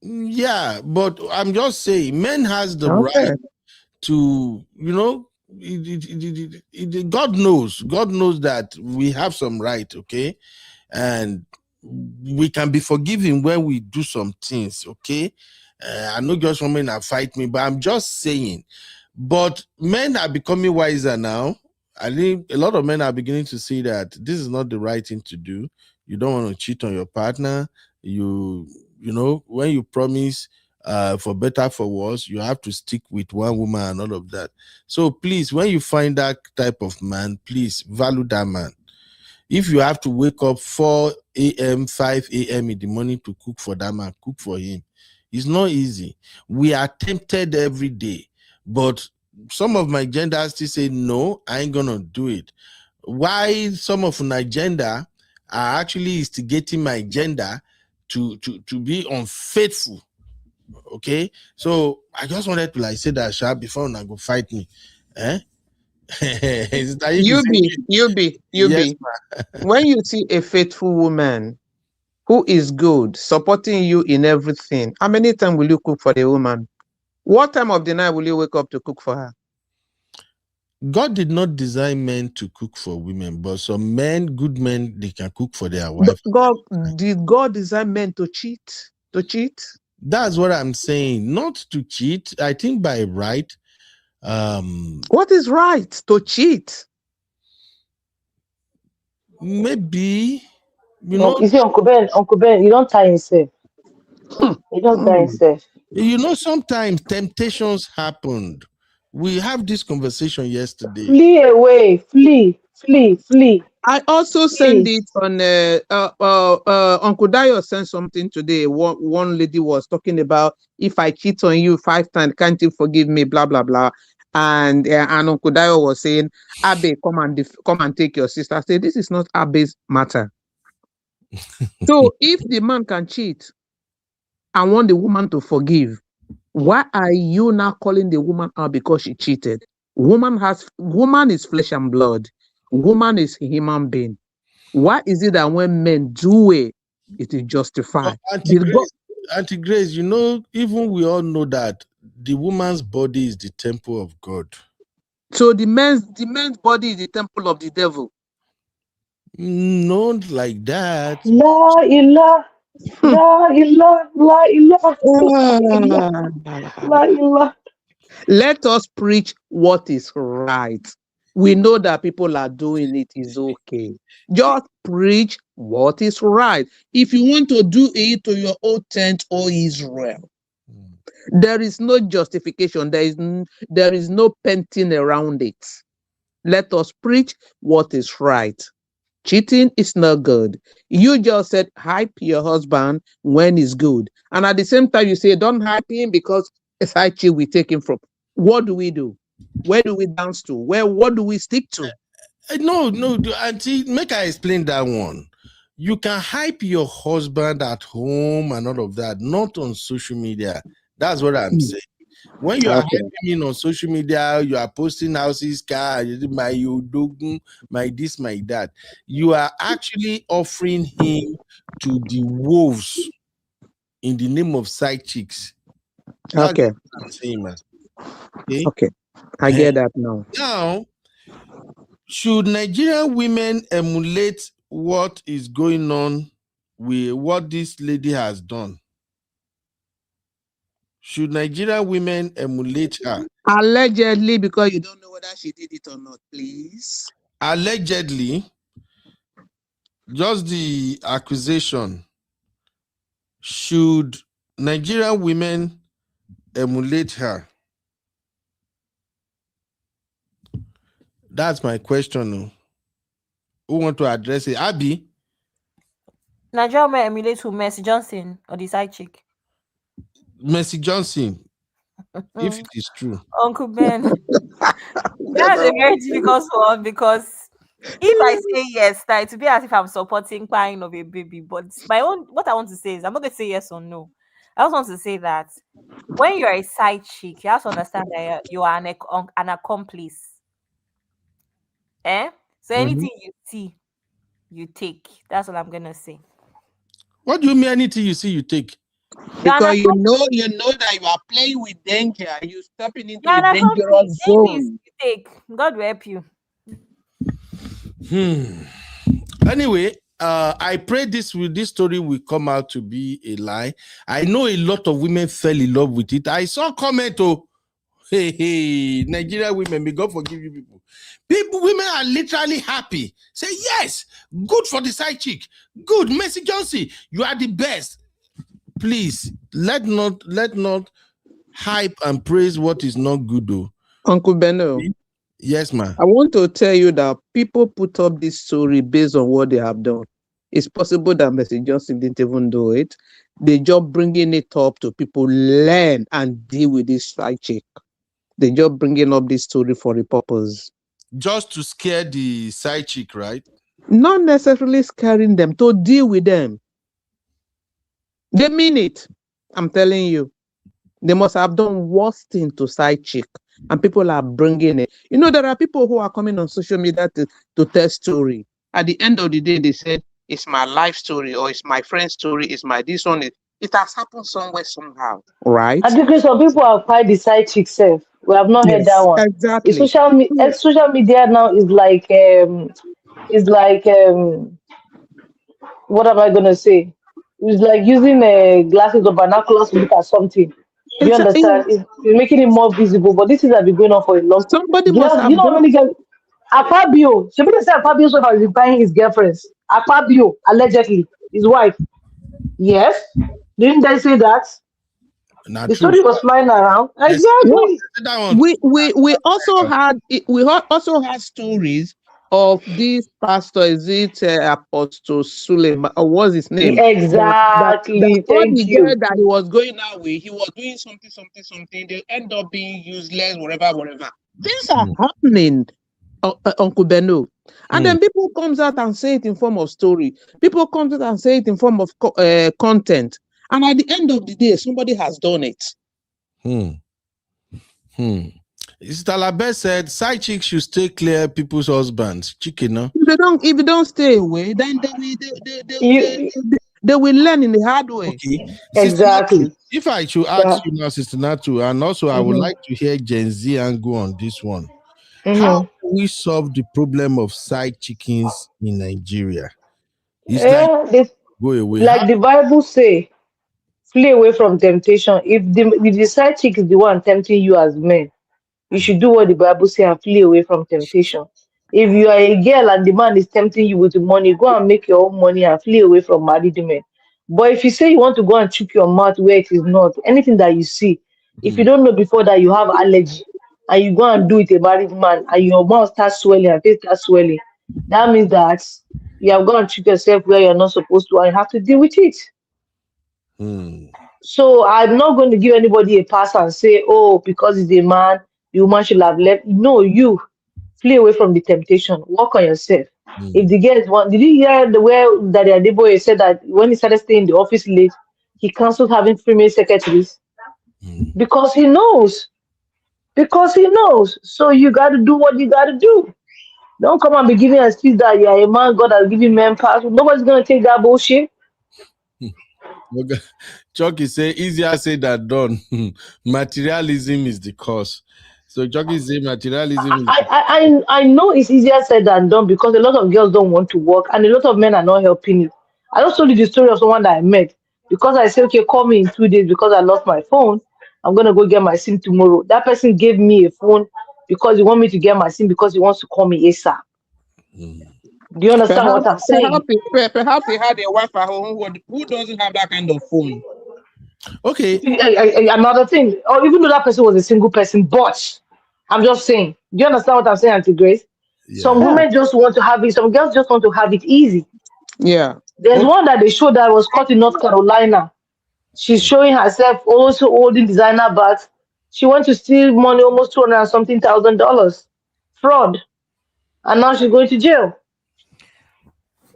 Yeah, but I'm just saying, men has the right to, God knows that we have some right, okay, and we can be forgiven when we do some things, okay. I know just women that fight me, but I'm just saying. But men are becoming wiser now. I think a lot of men are beginning to see that this is not the right thing to do. You don't want to cheat on your partner. When you promise for better, for worse, you have to stick with one woman and all of that. So please, when you find that type of man, please value that man. If you have to wake up 4 a.m., 5 a.m. in the morning to cook for that man, cook for him. It's not easy. We are tempted every day. But some of my gender still say, no, I ain't gonna do it. Why some of my gender are actually instigating my gender to be unfaithful. Okay, so I just wanted to say that sharp before I go fight me. You be. Yes, When you see a faithful woman who is good, supporting you in everything, how many times will you cook for the woman? What time of the night will you wake up to cook for her? God did not design men to cook for women, but some men, good men, they can cook for their wife. Did God design men to cheat? To cheat? That's what I'm saying. Not to cheat. I think by right. What is right? To cheat? Maybe, You see, Uncle Ben, you don't tie himself. You don't tie himself. Sometimes temptations happened. We have this conversation yesterday. Flee away, flee. I also send Flee. it on Uncle Dayo sent something today. One lady was talking about, if I cheat on you 5 times, can't you forgive me? Blah blah blah. And Uncle Dayo was saying, Abe, come and take your sister. I said, this is not Abe's matter. So if the man can cheat and want the woman to forgive, why are you now calling the woman out because she cheated? Woman is flesh and blood. Woman is a human being. Why is it that when men do it, it is justified? Auntie Grace, even we all know that the woman's body is the temple of God. So the man's body is the temple of the devil. Not like that. La ilah. La ilah. La ilah. La ilah. Let us preach what is right. We know that people are doing it is okay. Just preach what is right. If you want to do it to your own tent, O Israel, there is no justification. There is no painting around it. Let us preach what is right. Cheating is not good. You just said hype your husband when he's good. And at the same time, you say don't hype him because a side chick we take him from. What do we do? Where do we dance to? What do we stick to? No, Auntie, make I explain that one. You can hype your husband at home and all of that, not on social media. That's what I'm saying. When you are hyping him on social media, you are posting houses, car, my Yodogun, my this, my that. You are actually offering him to the wolves in the name of side chicks. That's what I'm saying, man. Okay. I get that now. Now, should Nigerian women emulate what is going on with what this lady has done? Should Nigerian women emulate her? Allegedly, because you don't know whether she did it or not, please. Allegedly, just the accusation. Should Nigerian women emulate her? That's my question. Who want to address it? Abby? Nigerian women emulate who? Mercy Johnson or the side chick? Mercy Johnson. If it is true. Uncle Ben. That's a very difficult one because if I say yes, that it will be as if I'm supporting crying of a baby. But what I want to say is I'm not going to say yes or no. I just want to say that when you're a side chick, you have to understand that you are an accomplice. So anything you see, you take. That's what I'm gonna say. What do you mean anything you see, you take? Because you know that you are playing with danger. You're stepping into a dangerous zone. You take. God will help you. Anyway, I pray this story will come out to be a lie. I know a lot of women fell in love with it. I saw comment, hey, Nigerian women, may God forgive you people. Women are literally happy. Say, yes, good for the side chick. Good, Mercy Johnson, you are the best. Please, let not hype and praise what is not good, though. Uncle Beno. Yes, ma'am. I want to tell you that people put up this story based on what they have done. It's possible that Mercy Johnson didn't even do it. They just bringing it up to people learn and deal with this side chick. They just bringing up this story for a purpose. Just to scare the side chick, right? Not necessarily scaring them, to deal with them. They mean it. I'm telling you. They must have done worse thing to side chick. And people are bringing it. There are people who are coming on social media to tell story. At the end of the day, they said, it's my life story, or it's my friend's story, it's my this one. It has happened somewhere, somehow, right? I think some people have quite the side chick self. We have not heard that Yes, one. The exactly. social media now is like what am I gonna say? It's like using glasses or binoculars to look at something. Do you Exactly. understand? It's making it more visible. But this things have been going on for a long. Somebody must Girls, you have know how done. many girls? Akpabio. Somebody said Akpabio so is buying his girlfriends. Akpabio allegedly his wife. Yes. Didn't they say that? Not The true. story was flying around. Yes, Well, Exactly. that one. we also had stories of this pastor. Is it Apostle Suleiman, or what's his name? That Exactly. all the Thank girl you. that he was going out with, he was doing something, something, something. They end up being useless, whatever, whatever. Things are Mm, happening, Uncle Beno. And mm, then people comes out and say it in form of story. People comes out and say it in form of content. And at the end of the day, somebody has done it. mm, mm. Sister Labe said side chicks should stay clear people's husbands. Chicken, no? If you don't stay away, then You they will learn in the hard way. Okay. Sister Natu, exactly. if I should Yeah. ask you now, Sister Natu, and also I would Mm-hmm. like to hear Gen Z angle on this one. How Mm-hmm. do we solve the problem of side chickens in Nigeria? It's like Yeah, they, go away. How like the Bible say, flee away from temptation. If the side chick is the one tempting you as men, you should do what the Bible say and flee away from temptation. If you are a girl and the man is tempting you with the money, go and make your own money and flee away from married men. But if you say you want to go and chook your mouth where it is not, anything that you see, if you Hmm, don't know before that you have allergy and you go and do it a married man and your mouth starts swelling and face starts swelling, that means that you have gone and chook yourself where you're not supposed to and you have to deal with it. hmm, So I'm not going to give anybody a pass and say, oh, because he's a man, the woman should have left. No, you flee away from the temptation. Work on yourself. hmm, If the girl is one, did you hear the way that the Adeboye said that when he started staying in the office late, he cancelled having female secretaries hmm. because he knows. Because he knows. So you got to do what you got to do. Don't come and be giving a speech that you're a man, God has given men pass. Nobody's going to take that bullshit. Okay. Chucky say easier said than done. Materialism is the cause. So Chucky say materialism is I know it's easier said than done because a lot of girls don't want to work and a lot of men are not helping it. I just told you the story of someone that I met because I said, okay, call me in 2 days because I lost my phone. I'm gonna go get my SIM tomorrow. That person gave me a phone because he want me to get my SIM because he wants to call me ASAP. hmm. Do you understand what I'm saying? Perhaps he had a wife at home who doesn't have that kind of phone. Okay. Another thing, or even though that person was a single person, but I'm just saying, do you understand what I'm saying, Auntie Grace? Some Yeah. Yeah, women just want to have it, some girls just want to have it easy. yeah. There's Okay. one that they showed that was caught in North Carolina. She's showing herself also holding designer bags. She went to steal money, almost 200 and something $1,000. Fraud. And now she's going to jail.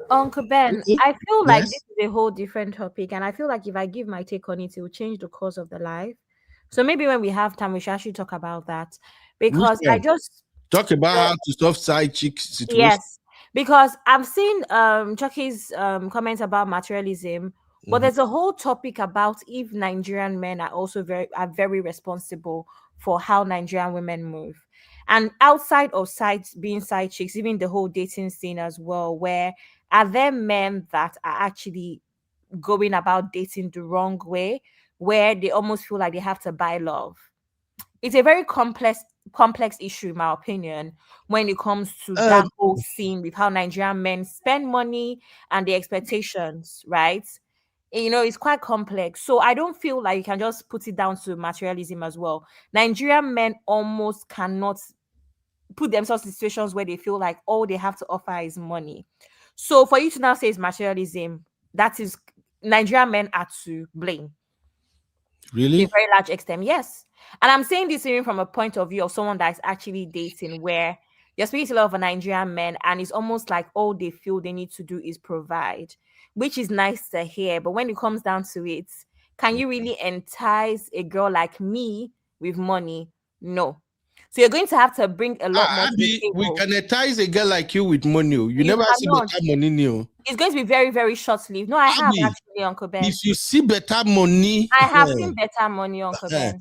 Uncle Ben, Okay. I feel like this Yes. is a whole different topic, and I feel like if I give my take on it, it will change the course of the life. So maybe when we have time, we should actually talk about that Which because I one? just Talk about how to solve side chick situation. yes, because I've seen Chucky's comments about materialism, but Mhm. there's a whole topic about if Nigerian men are also very responsible for how Nigerian women move. And outside of being side chicks, even the whole dating scene as well, where are there men that are actually going about dating the wrong way, where they almost feel like they have to buy love? It's a very complex issue in my opinion when it comes to that Um, whole scene with how Nigerian men spend money and the expectations, right? It's quite complex. So I don't feel like you can just put it down to materialism as well. Nigerian men almost cannot put themselves in situations where they feel like all they have to offer is money. So for you to now say it's materialism, that is Nigerian men are to blame to a really? very large extent, yes. And I'm saying this even from a point of view of someone that is actually dating, where you're speaking to a lot of Nigerian men, and it's almost like all they feel they need to do is provide, which is nice to hear. But when it comes down to it, can you really entice a girl like me with money? No. So you're going to have to bring a lot more to the Abby, we table. can entice a girl like you with money. You never see cannot. better money new. It's going to be very, very short-lived. No, I have Abby, actually, Uncle Ben. if you see better money, I have seen better money, Uncle Ben.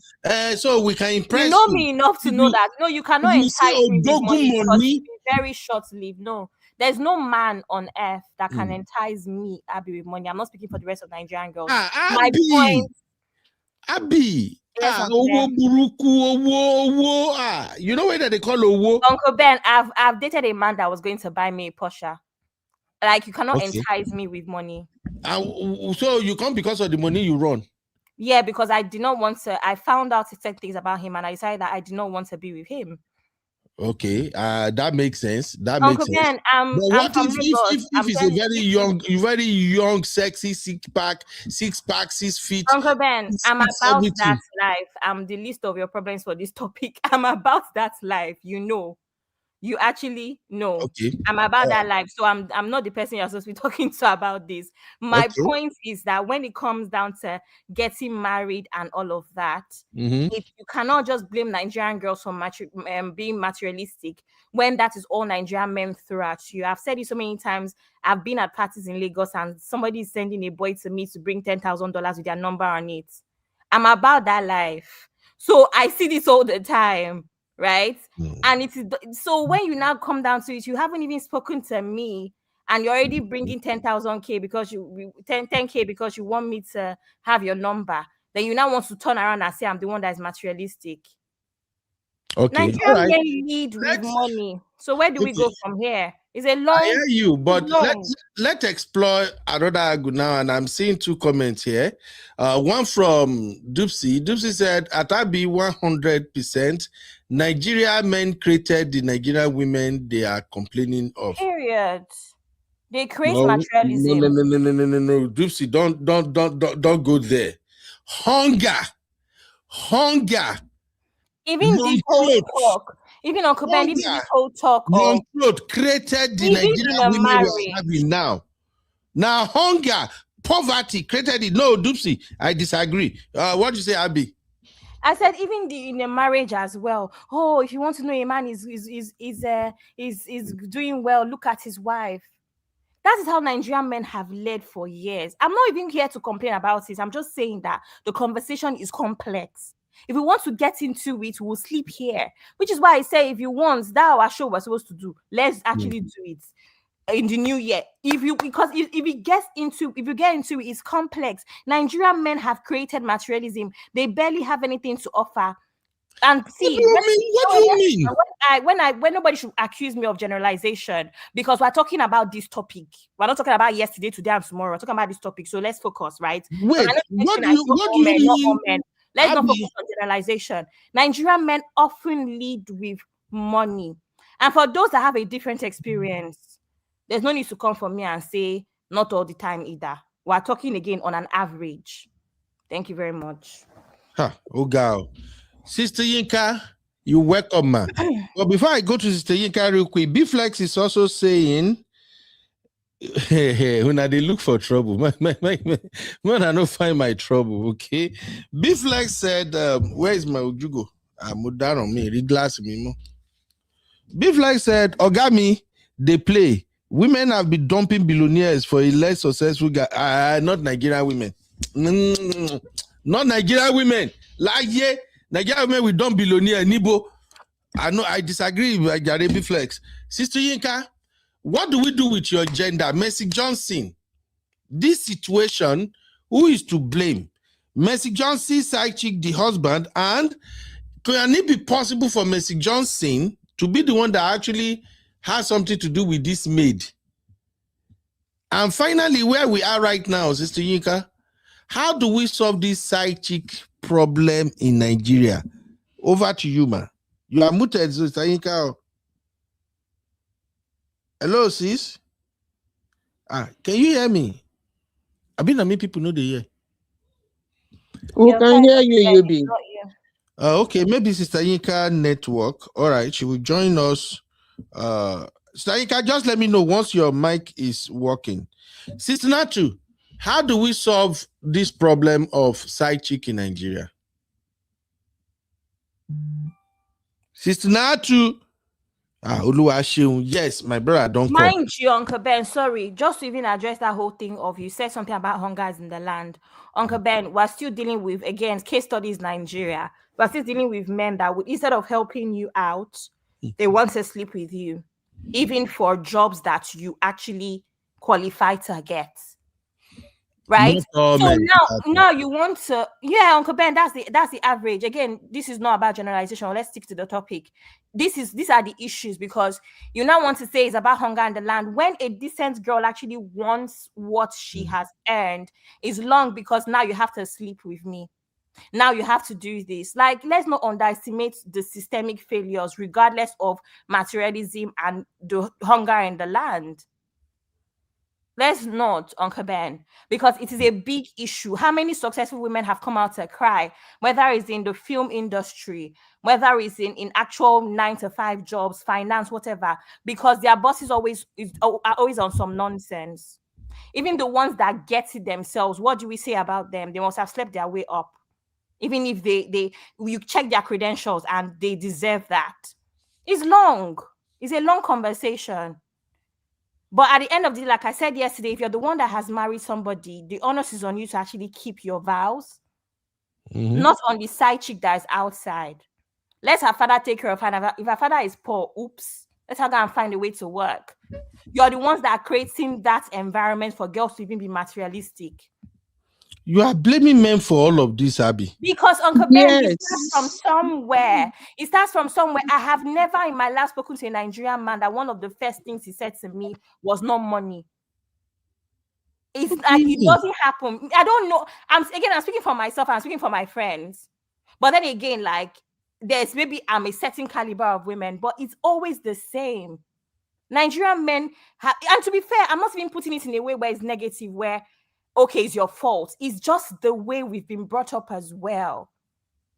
so we can impress You know me enough to know that. No, you cannot you see entice me with Odogu money because money- it's very short-lived. No, there's no man on earth that can entice me, Abby, with money. I'm not speaking for the rest of Nigerian girls. My Abby, point. Abby. Yes, Uncle Owo Ben. buruku, owo. You know what they call owo? Uncle Ben, I've dated a man that was going to buy me a Porsche. Like, you cannot Okay. entice me with money. So you come because of the money you run. Yeah, because I did not want to. I found out certain things about him, and I decided that I did not want to be with him. Okay, that makes sense. That Uncle makes sense. Ben, I'm But from what Lagos. if he's a very young, sexy, six pack, 6 feet? Uncle Ben, I'm about 6'70". that life. I'm the least of your problems for this topic. I'm about that life. You know, you actually know. Okay. I'm about that life. So I'm not the person you're supposed to be talking to about this. My Okay. point is that when it comes down to getting married and all of that, if you cannot just blame Nigerian girls for being materialistic when that is all Nigerian men throw at you. I've said it so many times. I've been at parties in Lagos and somebody is sending a boy to me to bring $10,000 with their number on it. I'm about that life. So I see this all the time, right? And it is so when you now come down to it, you haven't even spoken to me and you're already bringing 10,000K because 10K because you want me to have your number. Then you now want to turn around and say I'm the one that is materialistic. Okay. Nigerian men lead with money. So where do we go from here? It's a long. I hear you, but long. let's explore another angle now. And I'm seeing 2 comments here. One from Dupsy. Dupsy said, "At Abi 100%, Nigerian men created the Nigerian women they are complaining of." Period. They create materialism. No. Dupsy, don't go there. Hunger. Even this whole talk, even Uncle Ben, even this whole talk of created the even Nigerian in a women marriage. we're having now. Now hunger, poverty created it. No, Dupsy, I disagree. What do you say, Abby? I said even in a marriage as well. Oh, if you want to know a man is doing well, look at his wife. That is how Nigerian men have led for years. I'm not even here to complain about it. I'm just saying that the conversation is complex. If we want to get into it, we'll sleep here. Which is why I say, if you want, that our show we're supposed to do, let's actually do it in the new year. If you get into it, it's complex. Nigerian men have created materialism. They barely have anything to offer. And see, what do you mean? When nobody should accuse me of generalization, because we're talking about this topic. We're not talking about yesterday, today, and tomorrow. We're talking about this topic. So let's focus, right? Wait, what do you mean? Let's not focus on generalization. Nigerian men often lead with money. And for those that have a different experience, there's no need to come from me and say not all the time either. We're talking again on an average. Thank you very much. Oh, God. Sister Yinka, you welcome, man. But before I go to Sister Yinka real quick, B-Flex is also saying, when they look for trouble, when I don't find my trouble, okay? B-Flex said, where is my Ujugo? I'm down on me, read glass me more. B-Flex said, Ogami, they play. Women have been dumping billionaires for a less successful guy. Not Nigerian women. Not Nigerian women. Like, yeah. Nigerian women will dump billionaire Nibo. I know I disagree with Jarebi Flex. Sister Yinka, what do we do with your gender? Mercy Johnson. This situation, who is to blame? Mercy Johnson's side chick, the husband, and can it be possible for Mercy Johnson to be the one that actually has something to do with this maid? And finally, where we are right now, Sister Yinka, how do we solve this side chick problem in Nigeria? Over to you, man. You are muted, Sister Yinka. Hello, sis. Can you hear me? I mean, people know they hear. We can hear you, Yubi. Okay, maybe Sister Yinka network. All right, she will join us. Sister Yinka, just let me know once your mic is working. Sister Natu, how do we solve this problem of side chick in Nigeria? Sister Natu. Oluwaseun. Yes, my brother, don't come. Mind you, Uncle Ben, sorry, just to even address that whole thing of you said something about hungers in the land. Uncle Ben, we're still dealing with, again, case studies Nigeria. We're still dealing with men that would, instead of helping you out, they want to sleep with you, even for jobs that you actually qualify to get. Right? Not all So men. now you want to, yeah, Uncle Ben, that's the average. Again, this is not about generalization. Let's stick to the topic. These are the issues, because you now want to say it's about hunger in the land when a decent girl actually wants what she has earned is long, because now you have to sleep with me. Now you have to do this. Like, let's not underestimate the systemic failures, regardless of materialism and the hunger in the land. Let's not, Uncle Ben, because it is a big issue. How many successful women have come out to cry, whether it's in the film industry, whether it's in actual 9-to-5 jobs, finance, whatever, because their bosses are always on some nonsense. Even the ones that get it themselves, what do we say about them? They must have slept their way up. Even if you check their credentials and they deserve that. It's long. It's a long conversation. But at the end of the day, like I said yesterday, if you're the one that has married somebody, the onus is on you to actually keep your vows, not on the side chick that is outside. Let her father take care of her. If her father is poor, oops, let her go and find a way to work. You're the ones that are creating that environment for girls to even be materialistic. You are blaming men for all of this, Abby. Because Uncle Ben, it starts from somewhere. It starts from somewhere. I have never in my life spoken to a Nigerian man that one of the first things he said to me was no money. It's like it doesn't happen. I don't know. I'm speaking for myself. I'm speaking for my friends. But then again, like I'm a certain caliber of women, but it's always the same. Nigerian men and to be fair, I'm not even putting it in a way where it's negative, where okay, it's your fault. It's just the way we've been brought up as well.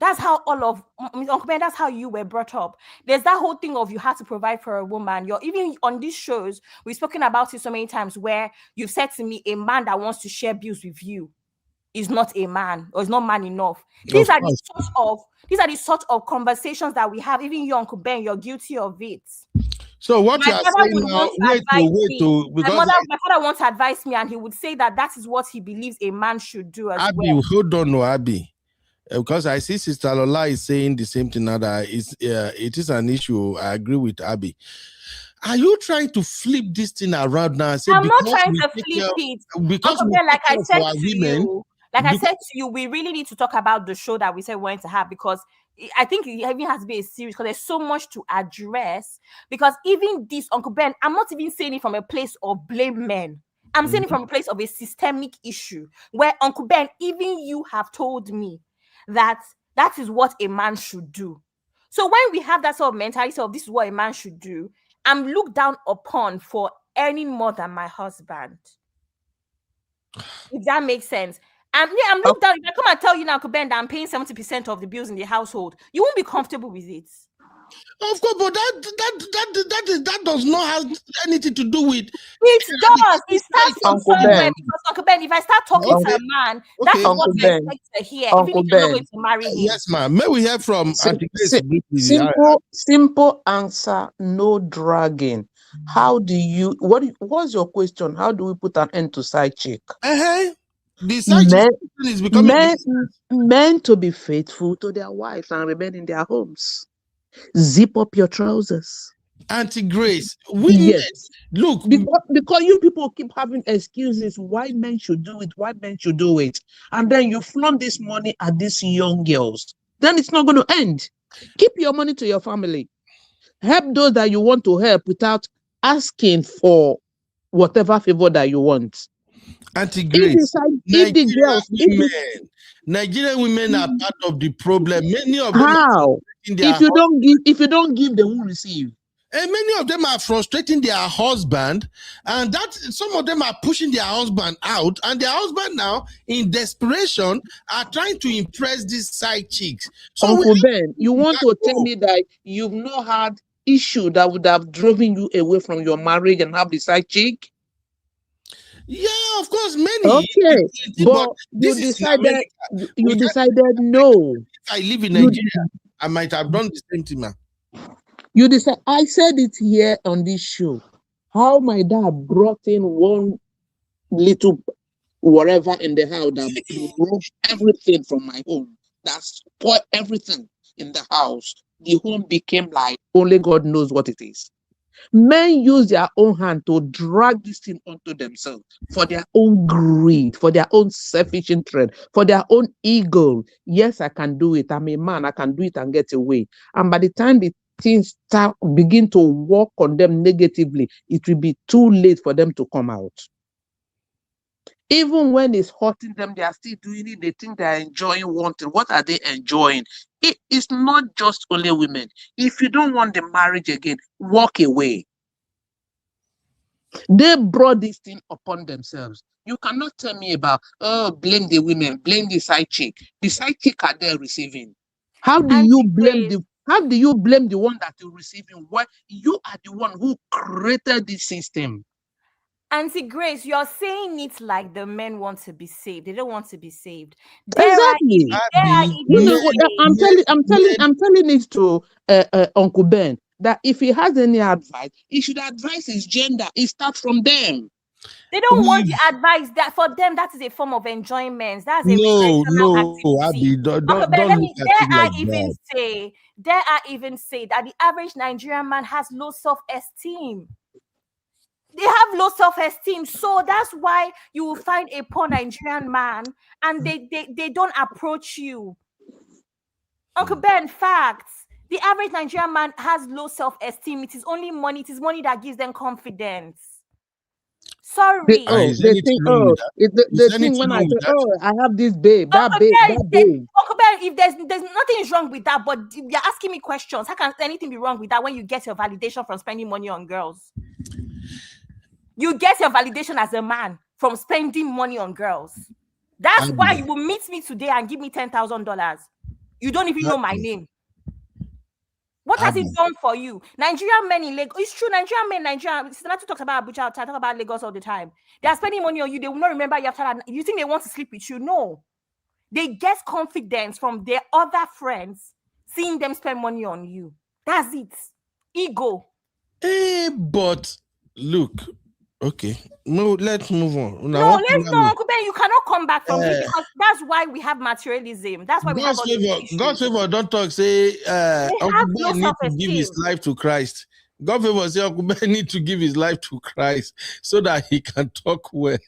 That's how Uncle Ben, that's how you were brought up. There's that whole thing of you have to provide for a woman. You're even on these shows, we've spoken about it so many times, where you've said to me, a man that wants to share bills with you is not a man, or is not man enough. These are the sort of conversations that we have. Even you, Uncle Ben, you're guilty of it. So what you are saying now, my father wants to advise me, and he would say that is what he believes a man should do as Abby, well. hold on, Abby. Because I see Sister Lola is saying the same thing, that it is an issue. I agree with Abby. Are you trying to flip this thing around now? I'm not trying to flip it. Because like I said to you, we really need to talk about the show that we said we're going to have, because I think it even has to be a series, because there's so much to address. Because even this, Uncle Ben, I'm not even saying it from a place of blame men. I'm saying it from a place of a systemic issue, where Uncle Ben, even you have told me that is what a man should do. So when we have that sort of mentality of this is what a man should do, I'm looked down upon for earning more than my husband. If that makes sense. I'm looked down. If I come and tell you now, Uncle Ben, that I'm paying 70% of the bills in the household, you won't be comfortable with it. Of course, but that does not have anything to do with it. Does. It starts from somewhere. Because Uncle Ben, if I start talking to a man, that's what we expect to hear. Even if you're not going to marry him. Yes, ma'am. May we hear from simple answer, no dragging. How do you what's your question? How do we put an end to side chick? The side chick is becoming men to be faithful to their wives and remain in their homes. Zip up your trousers. Auntie Grace, women, look, because you people keep having excuses why men should do it, and then you flaunt this money at these young girls. Then it's not going to end. Keep your money to your family. Help those that you want to help without asking for whatever favor that you want. Auntie Grace, Nigerian women are part of the problem. Many of them how? If you don't give, they won't receive. And many of them are frustrating their husband, and that some of them are pushing their husband out, and their husband now, in desperation, are trying to impress these side chicks. So Uncle Ben, you want to tell me that you've not had issue that would have driven you away from your marriage and have the side chick? Yeah, of course, many. Okay, but you decided no. If I live in Nigeria, I might have done the same thing, man. You decide. I said it here on this show. How my dad brought in one little whatever in the house that broke everything from my home. That spoiled everything in the house. The home became like only God knows what it is. Men use their own hand to drag this thing onto themselves for their own greed, for their own selfish interest, for their own ego. Yes, I can do it. I'm a man. I can do it and get away. And by the time the things begin to work on them negatively, it will be too late for them to come out. Even when it's hurting them, they are still doing it. They think they are enjoying one thing. What are they enjoying? It is not just only women. If you don't want the marriage again, walk away. They brought this thing upon themselves. You cannot tell me about, oh, blame the women, blame the side chick. The side chick are there receiving. How do you blame the one that you're receiving? Why you are the one who created this system? Auntie Grace, you're saying it like the men want to be saved. They don't want to be saved. Exactly. I'm telling it to Uncle Ben that if he has any advice, he should advise his gender. It starts from them. They don't want the advice. That for them, that is a form of enjoyment. That's a recreational activity. Abby, don't Dare look at it like dare I even say that the average Nigerian man has low self-esteem. They have low self-esteem, so that's why you will find a poor Nigerian man and they don't approach you. Uncle Ben, facts. The average Nigerian man has low self-esteem. It is only money. It is money that gives them confidence. Sorry. They think when I say, oh, I have this babe, that babe. Uncle Ben, if there's nothing is wrong with that, but you're asking me questions. How can anything be wrong with that when you get your validation from spending money on girls? You get your validation as a man from spending money on girls. That's why you will meet me today and give me $10,000. You don't even know my name. What has it done for you? Nigerian men in Lagos. It's true, Nigerian men, Sinatu talks about Abuja, I talk about Lagos all the time. They are spending money on you. They will not remember you after that. You think they want to sleep with you? No. They get confidence from their other friends seeing them spend money on you. That's it. Ego. But look, okay, no, let's move on. No, let's go, Uncle Ben. You cannot come back from it because that's why we have materialism. That's why we have God's favor, don't talk. Say, Uncle Ben need to give his life to Christ. God favor say Uncle Ben need to give his life to Christ so that he can talk well.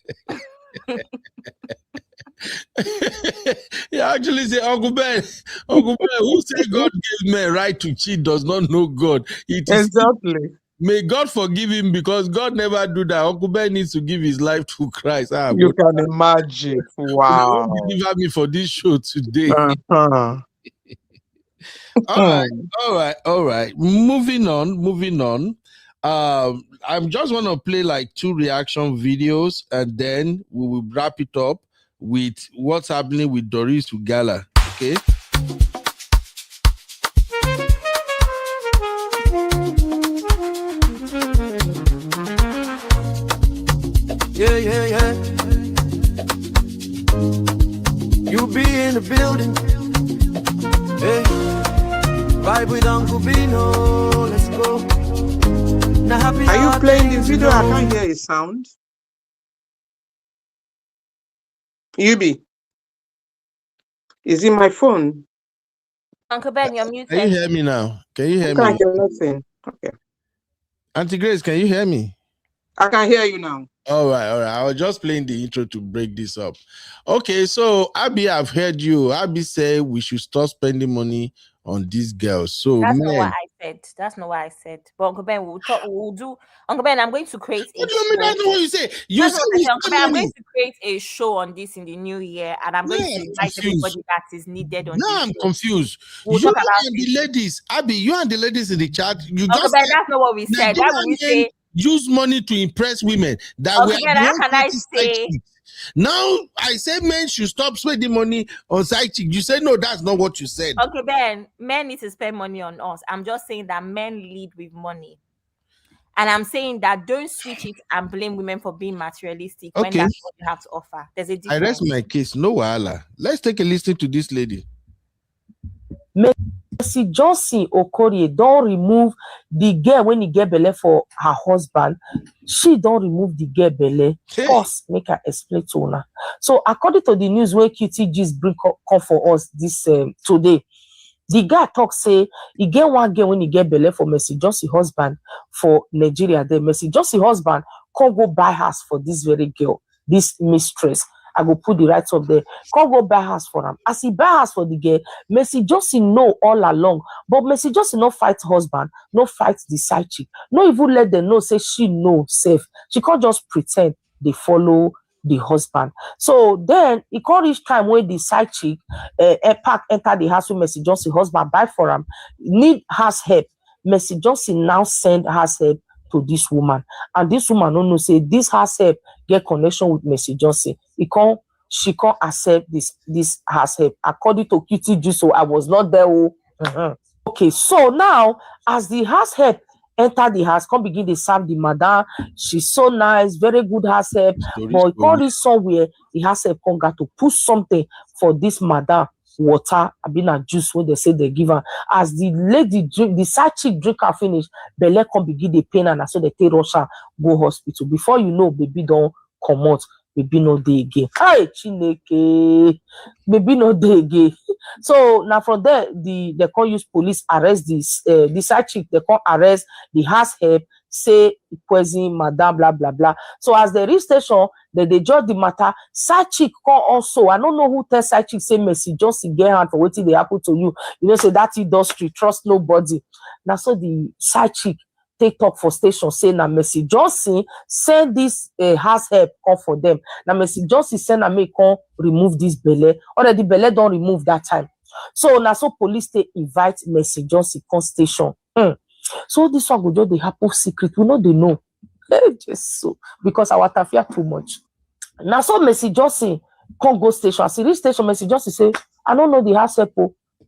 He actually say, Uncle Ben, who said God gave men right to cheat does not know God. Exactly. May God forgive him because God never do that. Uncle Ben needs to give his life to Christ. You can imagine. Wow. Deliver me for this show today. Uh-huh. All right. Moving on. I'm just want to play like 2 reaction videos and then we will wrap it up with what's happening with Doris Ugala. Okay. Yeah. You be in the building. Hey, vibe with Uncle Beno. Let's go. Now happy. Are you playing this video? I can't hear his sound. Yubi, is it my phone? Uncle Ben, you're muted. Can you hear me now? Can you hear me? I can't hear nothing. Okay. Auntie Grace, can you hear me? I can hear you now. All right. I was just playing the intro to break this up. Okay, so Abby, I've heard you. Abby say we should stop spending money on these girls. So that's not what I said. That's not what I said. But Uncle Ben, we'll do. Uncle Ben, I'm going to create. What do you mean? That's not what you say. You say Uncle Ben, I'm going to create a show on this in the new year, and I'm going to invite everybody that is needed on. I'm confused. We'll you and the ladies, Abby, you and the ladies in the chat. Uncle Ben, that's not what we said. That's what we say. Use money to impress women. That Uncle Ben, how can I say? Now I say men should stop spending money on side chick. You say no, that's not what you said. Okay, Ben, men need to spend money on us. I'm just saying that men lead with money. And I'm saying that don't switch it and blame women for being materialistic when that's what you have to offer. There's a difference. I rest my case. No wahala. Let's take a listen to this lady. Mercy Johnson Okorie don't remove the girl when he get belle for her husband. She don't remove the girl belle. Hey. Pause, make her explain to her. So according to the news where QTG's bring come for us this today, the guy talk say he get one girl when he get belle for Mercy Johnson husband for Nigeria. Then Mercy Johnson husband can't go buy house for this very girl, this mistress. I go put the right up there. Can't go buy house for him. As he buy house for the girl, Mercy Johnson know all along. But Mercy Johnson no fight husband, no fight the side chick. No even let them know, say she know safe. She can't just pretend they follow the husband. So then it can't reach time when the side chick pack enter the house with Mercy Johnson husband buy for him, need house help. Mercy Johnson now send house help to this woman, and this woman don't know say this house help get connection with Mercy Johnson. She can't accept this house help according to QTG. So I was not there. Okay, so now as the house help enter the house, come begin to serve the madam. She's so nice, very good house help. But call this somewhere, the house help come got to put something for this madam. Water, I been a juice when they say they give her. As the lady drink, the side chick drink her finish, belle come begin the pain, and so they take rush her go hospital. Before you know, baby don't come out, baby no day again. Hi, Chineke, baby no day again. So now from there, they can't use police arrest this the side chick. They can't arrest the house help. Say poison madam blah blah blah. So as they reach station, they judge the matter. Side chick come also. I don't know who tell side chick say Mercy Johnson get hand for what they happen to you. You know, say that industry trust nobody. Now so the side chick take talk for station say now Mercy Johnson send this house help come for them. Now Mercy Johnson send a make come remove this belle. Already belle don't remove that time. So now so police they invite Mercy Johnson come station. So this one go just the happen secret. We know they know. Just so because our tafia too much. Now so Mercy Johnson come go station. As he reach station, Mercy Johnson say, I don't know the house help.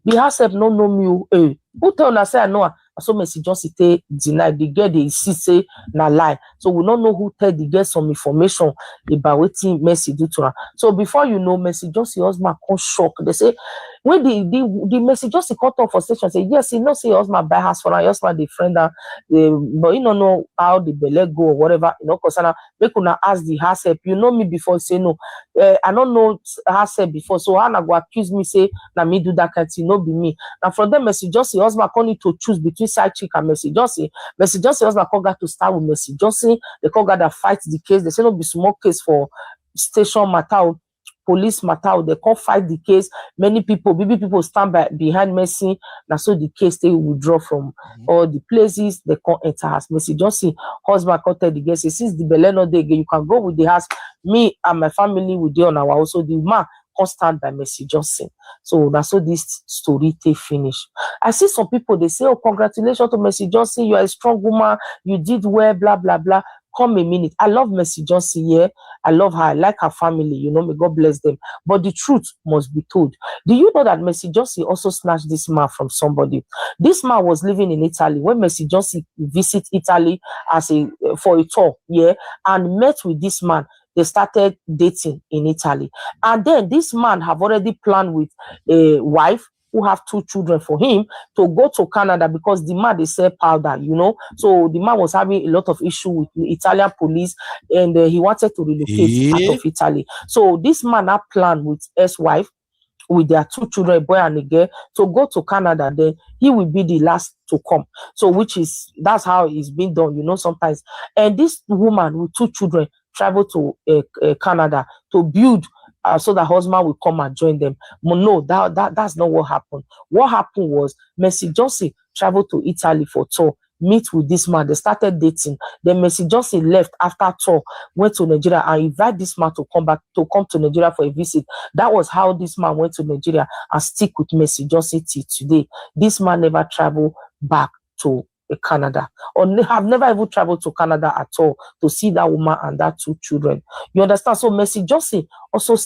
The house help no know me. Who tell una say I know her? So Mercy Johnson they deny the girl they see say na lie. So we don't know who tell the girl some information about what Mercy do to her. So before you know, Mercy Johnson husband come shock. They say when the Mercy Johnson come talk for station say yes, he know say your husband buy house for her, your husband the friend her, but you don't know how the belle go or whatever. You know, cause make una ask the house help. You know me before say no. I don't know house help before, so Hannah go accuse me say na me do that kind of thing, no be me. Now from them Mercy Johnson husband come need to choose between side chick and Mercy Johnson. Mercy Johnson husband come got to start with Mercy Johnson. They come got to fight the case. They say no be small case for station matter, police matter. They can't fight the case. Many people, BB people stand behind Mercy. Now so the case they withdraw from all the places. They can't enter house. Mercy Johnson husband come tell the girl say since the belle no dey again, you can go with the house. Me and my family will do on our house. So the man stand by Mercy Johnson. So that's so this story take finish. I see some people they say, oh, congratulations to Mercy Johnson, you are a strong woman, you did well, blah blah blah. Come a minute. I love Mercy Johnson, yeah. I love her, I like her family, you know, may God bless them. But the truth must be told. Do you know that Mercy Johnson also snatched this man from somebody? This man was living in Italy when Mercy Johnson visit Italy for a tour, yeah, and met with this man. They started dating in Italy. And then this man have already planned with a wife who have 2 children for him to go to Canada because the man, they sell powder, you know. So the man was having a lot of issue with the Italian police and he wanted to relocate out of Italy. So this man had planned with his wife, with their 2 children, a boy and a girl, to go to Canada. Then he will be the last to come. So that's how it's been done, you know, sometimes. And this woman with 2 children travel to Canada to build so that husband will come and join them. But no, that's not what happened. What happened was Mercy Johnson traveled to Italy for tour, meet with this man. They started dating. Then Mercy Johnson left after tour, went to Nigeria and invited this man to come to Nigeria for a visit. That was how this man went to Nigeria and stick with Mercy Johnson till today. This man never traveled back to Canada, or have never even traveled to Canada at all to see that woman and that 2 children. You understand? So Mercy Johnson also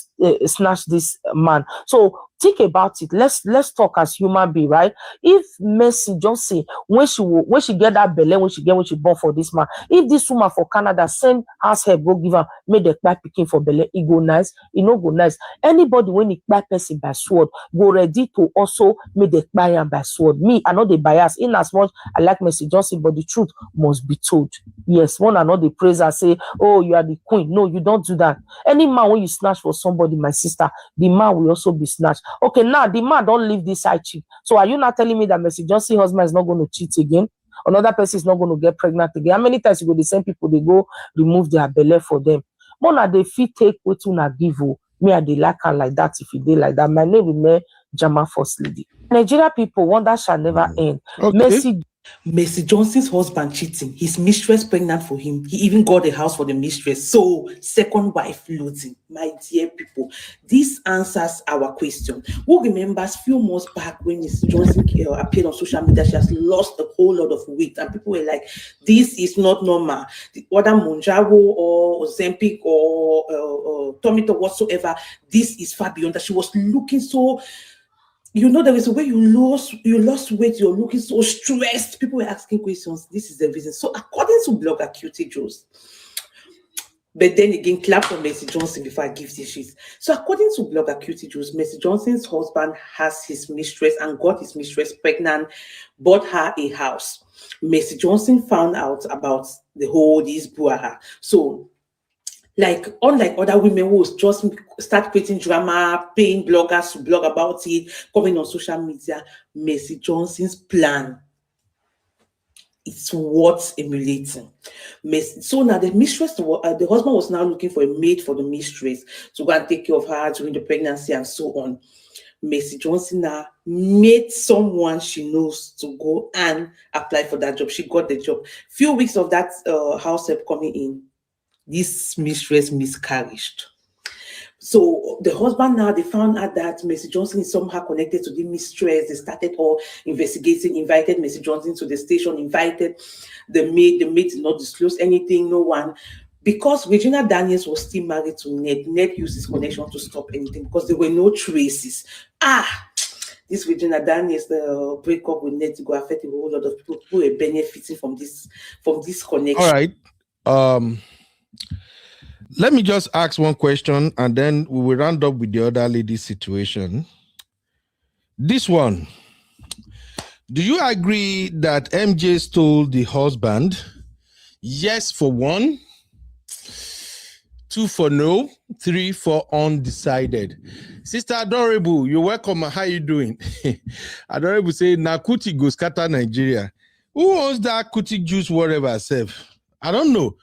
snatch this man. So think about it. Let's talk as human being, right? If Mercy Johnson, when she get that belly, when she born for this man, if this woman for Canada send house help go give her, make the cry picking for belly, it go nice, it no go nice. Anybody when it cry person by sword, go ready to also make the cry by sword. Me, I know the bias in as much I like Mercy Johnson, but the truth must be told. Yes, one and all the praise and say, oh, you are the queen. No, you don't do that. Any man when you snatch for somebody, my sister, the man will also be snatched. Okay, now the man don't leave this side cheat. So are you not telling me that Mercy Johnson husband is not going to cheat again? Another person is not going to get pregnant again? How many times you go the same people, they go remove their belly for them? Mona, they fit take what you give you. Me, I they like and like that if you did like that. My name remain Jama First Lady. Nigeria people, wonder shall never end. Okay. Mercy Johnson's husband cheating, his mistress pregnant for him. He even got a house for the mistress. So, second wife loading. My dear people, this answers our question. Who remembers few months back when Mercy Johnson appeared on social media, she has lost a whole lot of weight, and people were like, this is not normal. The other Monjaro or Ozempic or Tomito whatsoever, this is far beyond that. She was looking so... You know, there is a way you lost weight, you're looking so stressed. People were asking questions. This is the reason. So, according to blogger Cutie Joes, but then again, clap for Mercy Johnson before I give this shit. So, according to blogger Cutie Joes, Mercy Johnson's husband has his mistress and got his mistress pregnant, bought her a house. Mercy Johnson found out about the whole this brouhaha. So, like, unlike other women who just start creating drama, paying bloggers to blog about it, coming on social media, Mercy Johnson's plan, it's worth emulating. So now the mistress, the husband was now looking for a maid for the mistress to go and take care of her during the pregnancy and so on. Mercy Johnson now made someone she knows to go and apply for that job. She got the job. Few weeks of that house help coming in, this mistress miscarried. So the husband now, they found out that Mercy Johnson is somehow connected to the mistress. They started all investigating, invited Mercy Johnson to the station, invited the maid. The maid did not disclose anything, no one. Because Regina Daniels was still married to Ned. Ned used his connection to stop anything because there were no traces. This Regina Daniels, the breakup with Ned to go affect a whole lot of people who were benefiting from this connection. All right. Let me just ask one question and then we will round up with the other lady's situation. This one, do you agree that MJ stole the husband? Yes for 1, 2 for no, 3 for undecided. Sister Adorable, you're welcome. How you doing? Adorable say, Nakuti go scatter Nigeria. Who owns that Kuti juice whatever self? I don't know.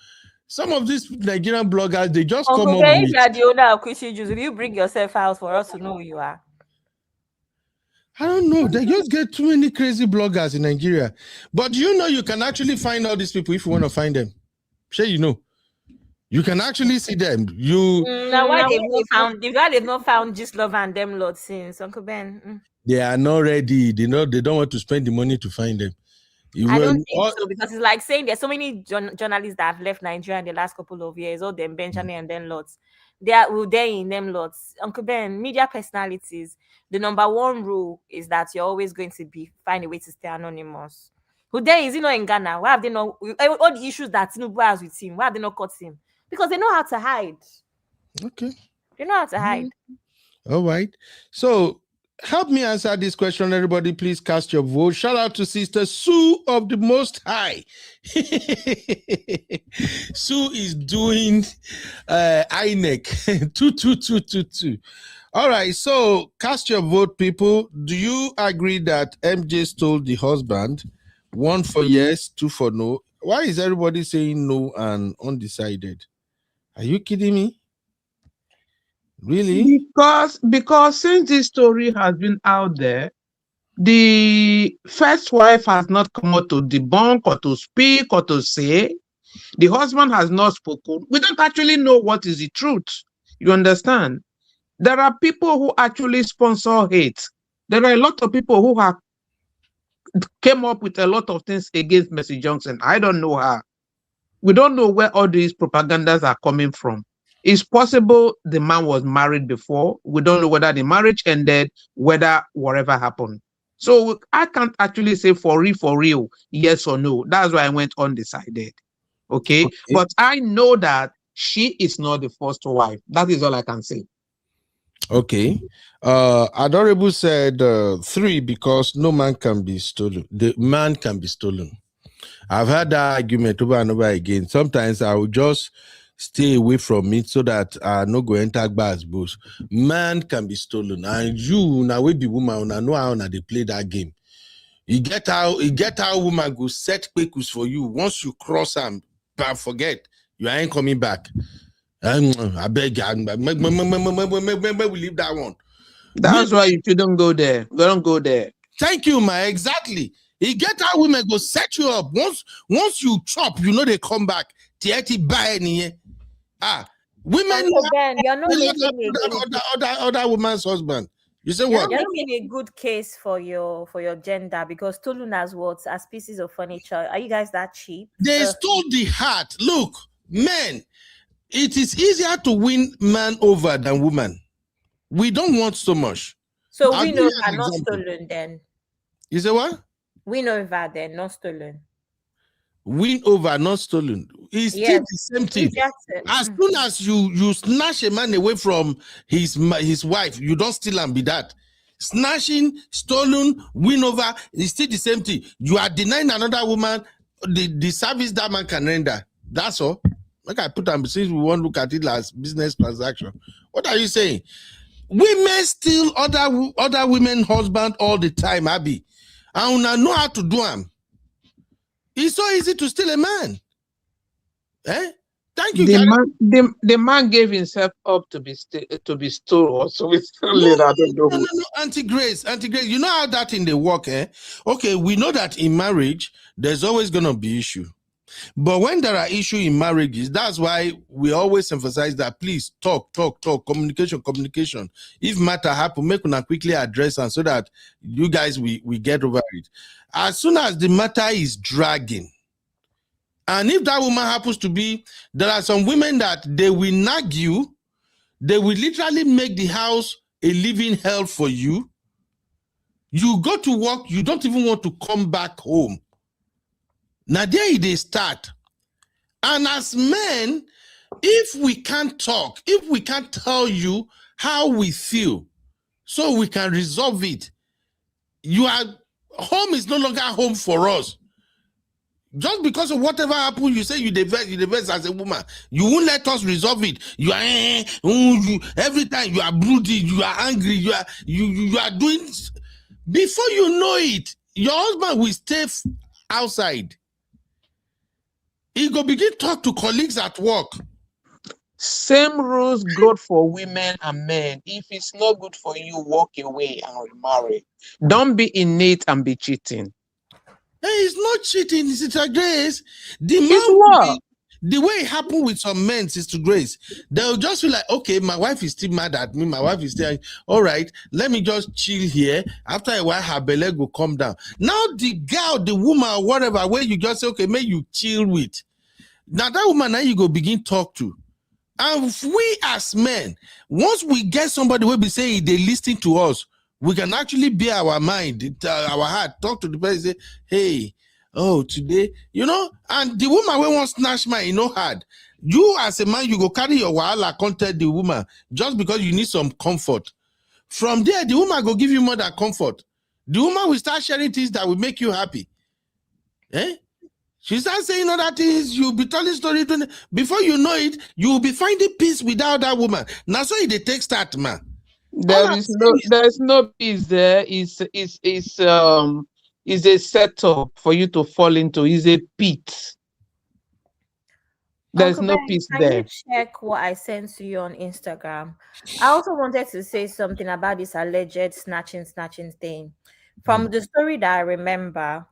Some of these Nigerian bloggers, they just come up with... If you are the owner of Kuti juice, will you bring yourself out for us to know who you are? I don't know. They just get too many crazy bloggers in Nigeria. But you know, you can actually find all these people if you want to find them. Sure, you know. You can actually see them. Now, why they've not found Gist Love and them lot since, Uncle Ben? They are not ready. They don't want to spend the money to find them. I don't think so, because it's like saying there's so many journalists that have left Nigeria in the last couple of years, all them Benjamin and them lots. They are there in them lots. Uncle Ben, media personalities, the number one rule is that you're always going to find a way to stay anonymous. Who then is he not in Ghana? Why have they not all the issues that Tinubu has with him? Why have they not caught him? Because they know how to hide. Okay. They know how to hide. All right. So help me answer this question, everybody. Please cast your vote. Shout out to Sister Sue of the Most High. Sue is doing INEC 22222. All right, so cast your vote, people. Do you agree that MJ stole the husband? 1 for yes, 2 for no. Why is everybody saying no and undecided? Are you kidding me? Really? Because since this story has been out there, the first wife has not come out to debunk or to speak or to say. The husband has not spoken. We don't actually know what is the truth. You understand? There are people who actually sponsor hate. There are a lot of people who have came up with a lot of things against Mercy Johnson. I don't know her. We don't know where all these propagandas are coming from. It's possible the man was married before. We don't know whether the marriage ended, whether whatever happened. So I can't actually say for real, yes or no. That's why I went undecided. Okay. But I know that she is not the first wife. That is all I can say. Okay. Adorable said 3 because no man can be stolen. The man can be stolen. I've had that argument over and over again. Sometimes I will just stay away from it so that I no go enter bars. But man can be stolen, and you now will be woman. I know how they play that game. You get how woman go set quickness for you. Once you cross them, forget you ain't coming back. I beg you, we leave that one. That's why you shouldn't go there. Don't go there. Thank you, ma. Exactly. You get how women go set you up. Once you chop, you know they come back. Women Ben, you're not making other woman's husband. You say what? You're making a good case for your gender, because stolen as what? As pieces of furniture. Are you guys that cheap? They stole the heart. Look, men, it is easier to win man over than woman. We don't want so much. So we know that not stolen then. You say what? Win over then, not stolen. Win over, not stolen. It's still the same thing. As soon as you snatch a man away from his wife, you don't steal and be that. Snatching, stolen, win over, it's still the same thing. You are denying another woman the service that man can render. That's all. Like I put on, since we want to look at it as business transaction. What are you saying? Women steal other women husband all the time, Abby. And I know how to do them. It's so easy to steal a man. Eh? Thank you. The man gave himself up to be stolen. So it's no, Auntie Grace. You know how that in the work, eh? Okay, we know that in marriage there's always gonna be issue. But when there are issues in marriages, that's why we always emphasize that please talk, communication. If matter happen, make una quickly address and so that you guys we get over it. As soon as the matter is dragging, and if that woman happens to be, there are some women that they will nag you, they will literally make the house a living hell for you. You go to work, you don't even want to come back home. Now there they start. And as men, if we can't talk, if we can't tell you how we feel, so we can resolve it, home is no longer home for us. Just because of whatever happened, you say you the best as a woman. You won't let us resolve it. You are every time you are broody, you are angry, you are doing. Before you know it, your husband will stay outside. He go begin talk to colleagues at work. Same rules good for women and men. If it's not good for you, walk away and remarry. Don't be innate and be cheating. Hey, it's not cheating, Sister Grace. The way it happened with some men, Sister Grace, they'll just feel like, okay, my wife is still mad at me. My wife is still, all right, let me just chill here. After a while, her belly will come down. Now the girl, the woman, or whatever, where you just say, okay, may you chill with. Now that woman, now you go begin talk to. And we as men, once we get somebody who be saying they listen to us, we can actually be our mind, our heart, talk to the person, say, hey, oh, today, and the woman will want snatch man, hard. You as a man, you go carry your wahala, contact the woman, just because you need some comfort. From there, the woman go give you more than comfort. The woman will start sharing things that will make you happy. Eh? She starts saying other things, you'll be telling stories. Before you know it, you'll be finding peace without that woman. Now, so it takes start, man. There's no peace there. It's a setup for you to fall into. It's a pit. There's no peace there. Can you check what I sent to you on Instagram? I also wanted to say something about this alleged snatching thing. From the story that I remember,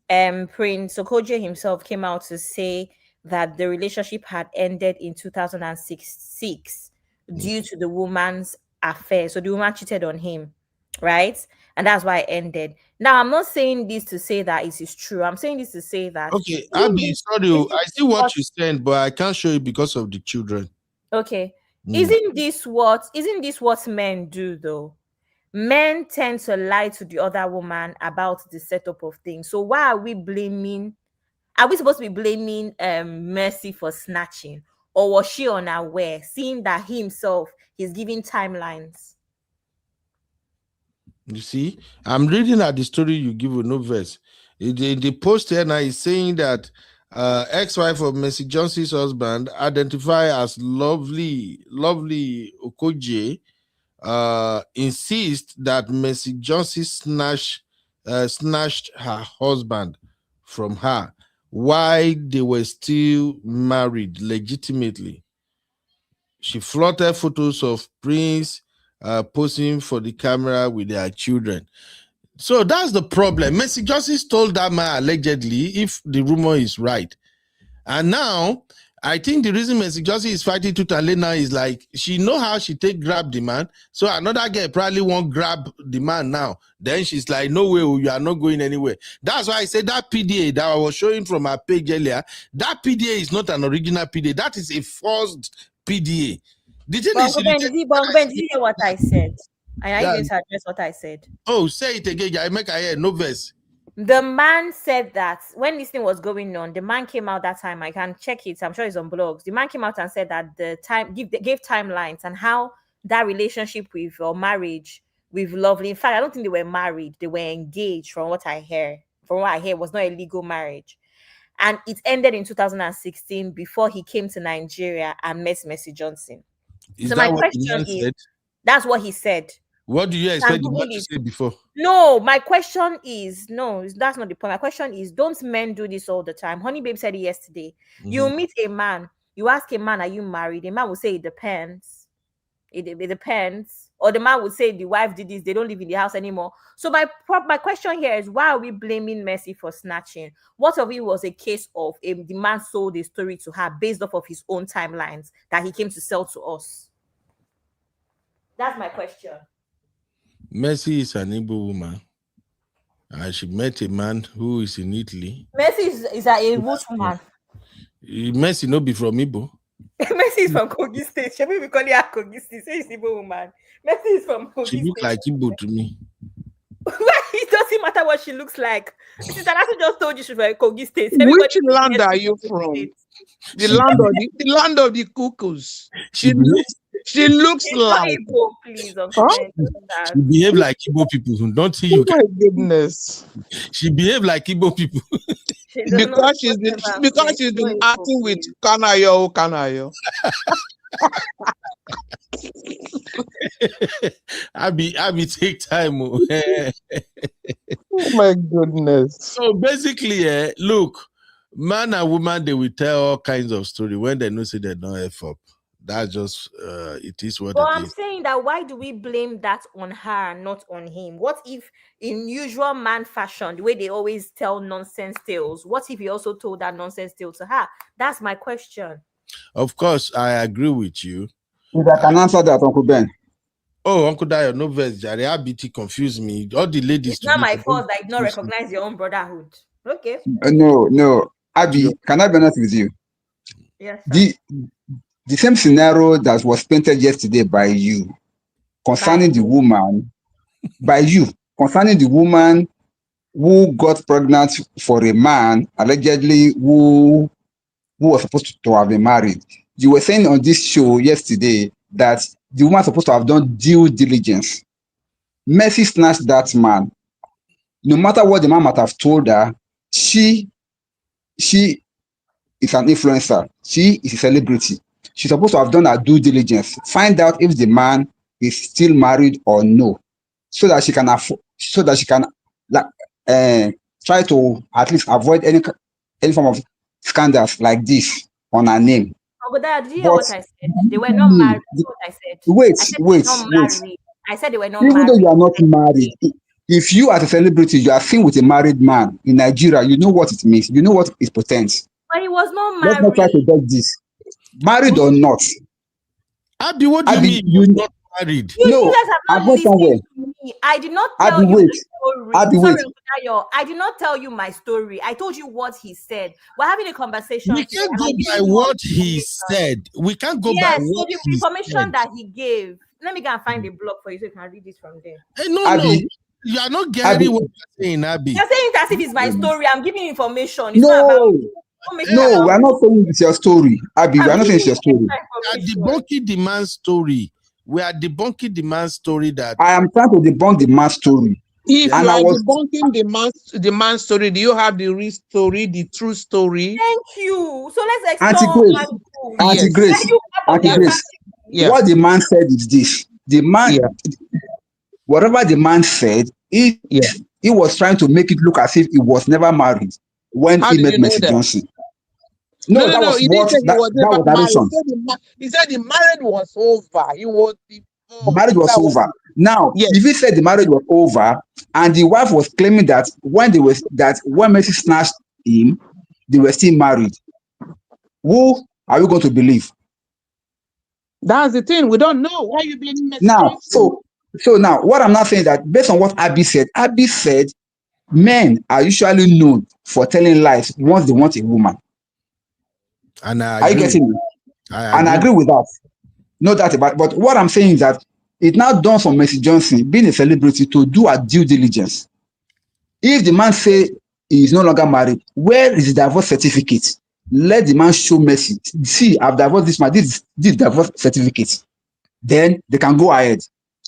Prince Okoje himself came out to say that the relationship had ended in 2006 due to the woman's affair. So the woman cheated on him, right? And that's why it ended. Now, I'm not saying this to say that it is true. I'm saying this to say that. Okay, Abby, sorry, I see what you sent, but I can't show you because of the children. Okay. Mm. Isn't this what men do though? Men tend to lie to the other woman about the setup of things. So why are we supposed to be blaming Mercy for snatching? Or was she unaware, seeing that he himself is giving timelines? You see, I'm reading at the story you give with no verse. The post here now is saying that ex-wife of Mercy Johnson's husband, identified as Lovely Okoje, insists that Mercy Johnson snatched her husband from her while they were still married legitimately. She flaunted photos of Prince posing for the camera with their children. So that's the problem. Mercy Johnson told that man allegedly, if the rumor is right. And now, I think the reason Mercy Johnson is fighting tooth and nail now is like, she know how she grab the man. So another girl probably won't grab the man now. Then she's like, no way, you are not going anywhere. That's why I said that PDA that I was showing from her page earlier, that PDA is not an original PDA. That is a forced PDA. Did you hear what I said? And I didn't address what I said. Oh, say it again. I make a hear no verse. The man said that when this thing was going on, the man came out that time. I can check it. I'm sure it's on blogs. The man came out and said that gave timelines and how that relationship with or marriage with Lovely. In fact, I don't think they were married. They were engaged. From what I hear, it was not a legal marriage, and it ended in 2016 before he came to Nigeria and met Mercy Johnson. So my question is, that's what he said. What do you expect the man to say before? No, my question is, no, that's not the point. My question is, don't men do this all the time? Honey Babe said it yesterday. Mm-hmm. You meet a man, you ask a man, are you married? A man will say, it depends. It depends. Or the man would say, the wife did this, they don't live in the house anymore. So my question here is, why are we blaming Mercy for snatching? What if it was a case of the man sold a story to her based off of his own timelines that he came to sell to us? That's my question. Mercy is an Igbo woman. She met a man who is in Italy. Mercy is a which woman? Mercy no be from Igbo. Mercy is from Kogi State. Should we call her Kogi State? Say it's Igbo woman. Mercy is from Kogi State. She looks like Igbo to me. It doesn't matter what she looks like. Sister Nancy just told you she's from Kogi State. Which land are you from? The land of the cuckoos. She looks like. Igbo, please, she behave like Igbo people. Don't see you. Oh my goodness. She behave like Igbo people. because she's been acting with Kanayo. I be take time. Oh my goodness. So basically, look, man and woman, they will tell all kinds of story when they know say they don't F up. That's just it is what it is. I'm saying that why do we blame that on her, not on him? What if, in usual man fashion, the way they always tell nonsense tales, what if he also told that nonsense tale to her? That's my question. Of course, I agree with you. If I can answer that, Uncle Ben. Oh, Uncle Dayo, no verse, Jare. RBT confused me. All the ladies. It's not my fault that you don't recognize your own brotherhood. Okay. No. Abby, can I be honest with you? Yes. Sir. The same scenario that was painted yesterday by you concerning the woman, who got pregnant for a man allegedly who was supposed to have been married. You were saying on this show yesterday that the woman was supposed to have done due diligence. Mercy snatched that man. No matter what the man might have told her, she is an influencer. She is a celebrity. She's supposed to have done her due diligence, find out if the man is still married or no, so that she can try to at least avoid any form of scandals like this on her name. Oh, but did you hear what I said? They were not married. That's what I said. Wait. I said they were not married. Even though you are not married, if you as a celebrity, you are seen with a married man in Nigeria, you know what it means. You know what it portends. But he was not married. Let's not try to dodge this. Married or not. Abby, what do you mean? You're not married? You guys have not listened to me. I did not Abby, tell you wait. my story. Abby, Sorry, wait. Uncle Dayo, I did not tell you my story. I told you what he said. We're having a conversation We today, can't and go I'm by giving you all what the he information. said. We can't go by Yes, so what the he information said. that he gave. Let me go and find the blog for you so you can read it from there. No, Abby, you are not Abby. getting what you're saying, Abby. You're saying it as if it's my story. I'm giving you information. It's not about No, me. Don't make it no, about we are me. not saying it's your story. Abby, we I'm are not saying giving it's your you story. extra We are information. debunking the man's story. We are debunking the man's story that I am trying to debunk the man's story. If And you I are was debunking the man's story, do you have the real story, the true story? Thank you. So let's Auntie explore Grace, Auntie Yes. Grace, you part of Auntie the Yeah. Grace. Yeah. What the man said is this: the man, Yeah. whatever the man said, Yeah. he was trying to make it look as if he was never married when How he did met you know Mercy that? Johnson. No, No, no, that no. was He didn't what say he that was that never was married. narration. He said the marriage was over. He was divorced. Marriage was That was over. Now, yes. if he said the marriage was over, and the wife was claiming that when Mercy snatched him, they were still married, who are we going to believe? That's the thing. We don't know why you blaming Mercy Now, Johnson. so now what I'm not saying that based on what Abby said men are usually known for telling lies once they want a woman. and I Are you agree. getting me? I And I agree with that. No doubt about it. But what I'm saying is that it now done for Mercy Johnson, being a celebrity, to do a due diligence. If the man say he is no longer married, where is the divorce certificate? Let the man show Mercy. See, I've divorced this man. This divorce certificate. Then they can go ahead.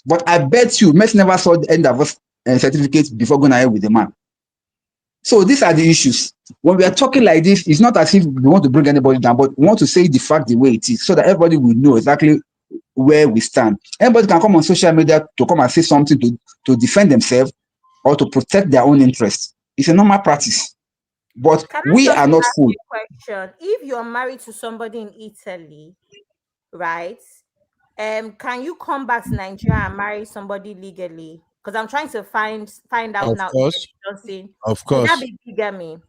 But I bet you Mercy never saw the end divorce certificate before going ahead with the man. So these are the issues. When we are talking like this, it's not as if we want to bring anybody down, but we want to say the fact the way it is so that everybody will know exactly where we stand. Anybody can come on social media to come and say something to defend themselves or to protect their own interests. It's a normal practice. But Can I we just are not ask fools. you a question? If you're married to somebody in Italy, right? Can you come back to Nigeria and marry somebody legally? Because I'm trying to find out Of now. course. Johnson, Of would that course. be bigamy?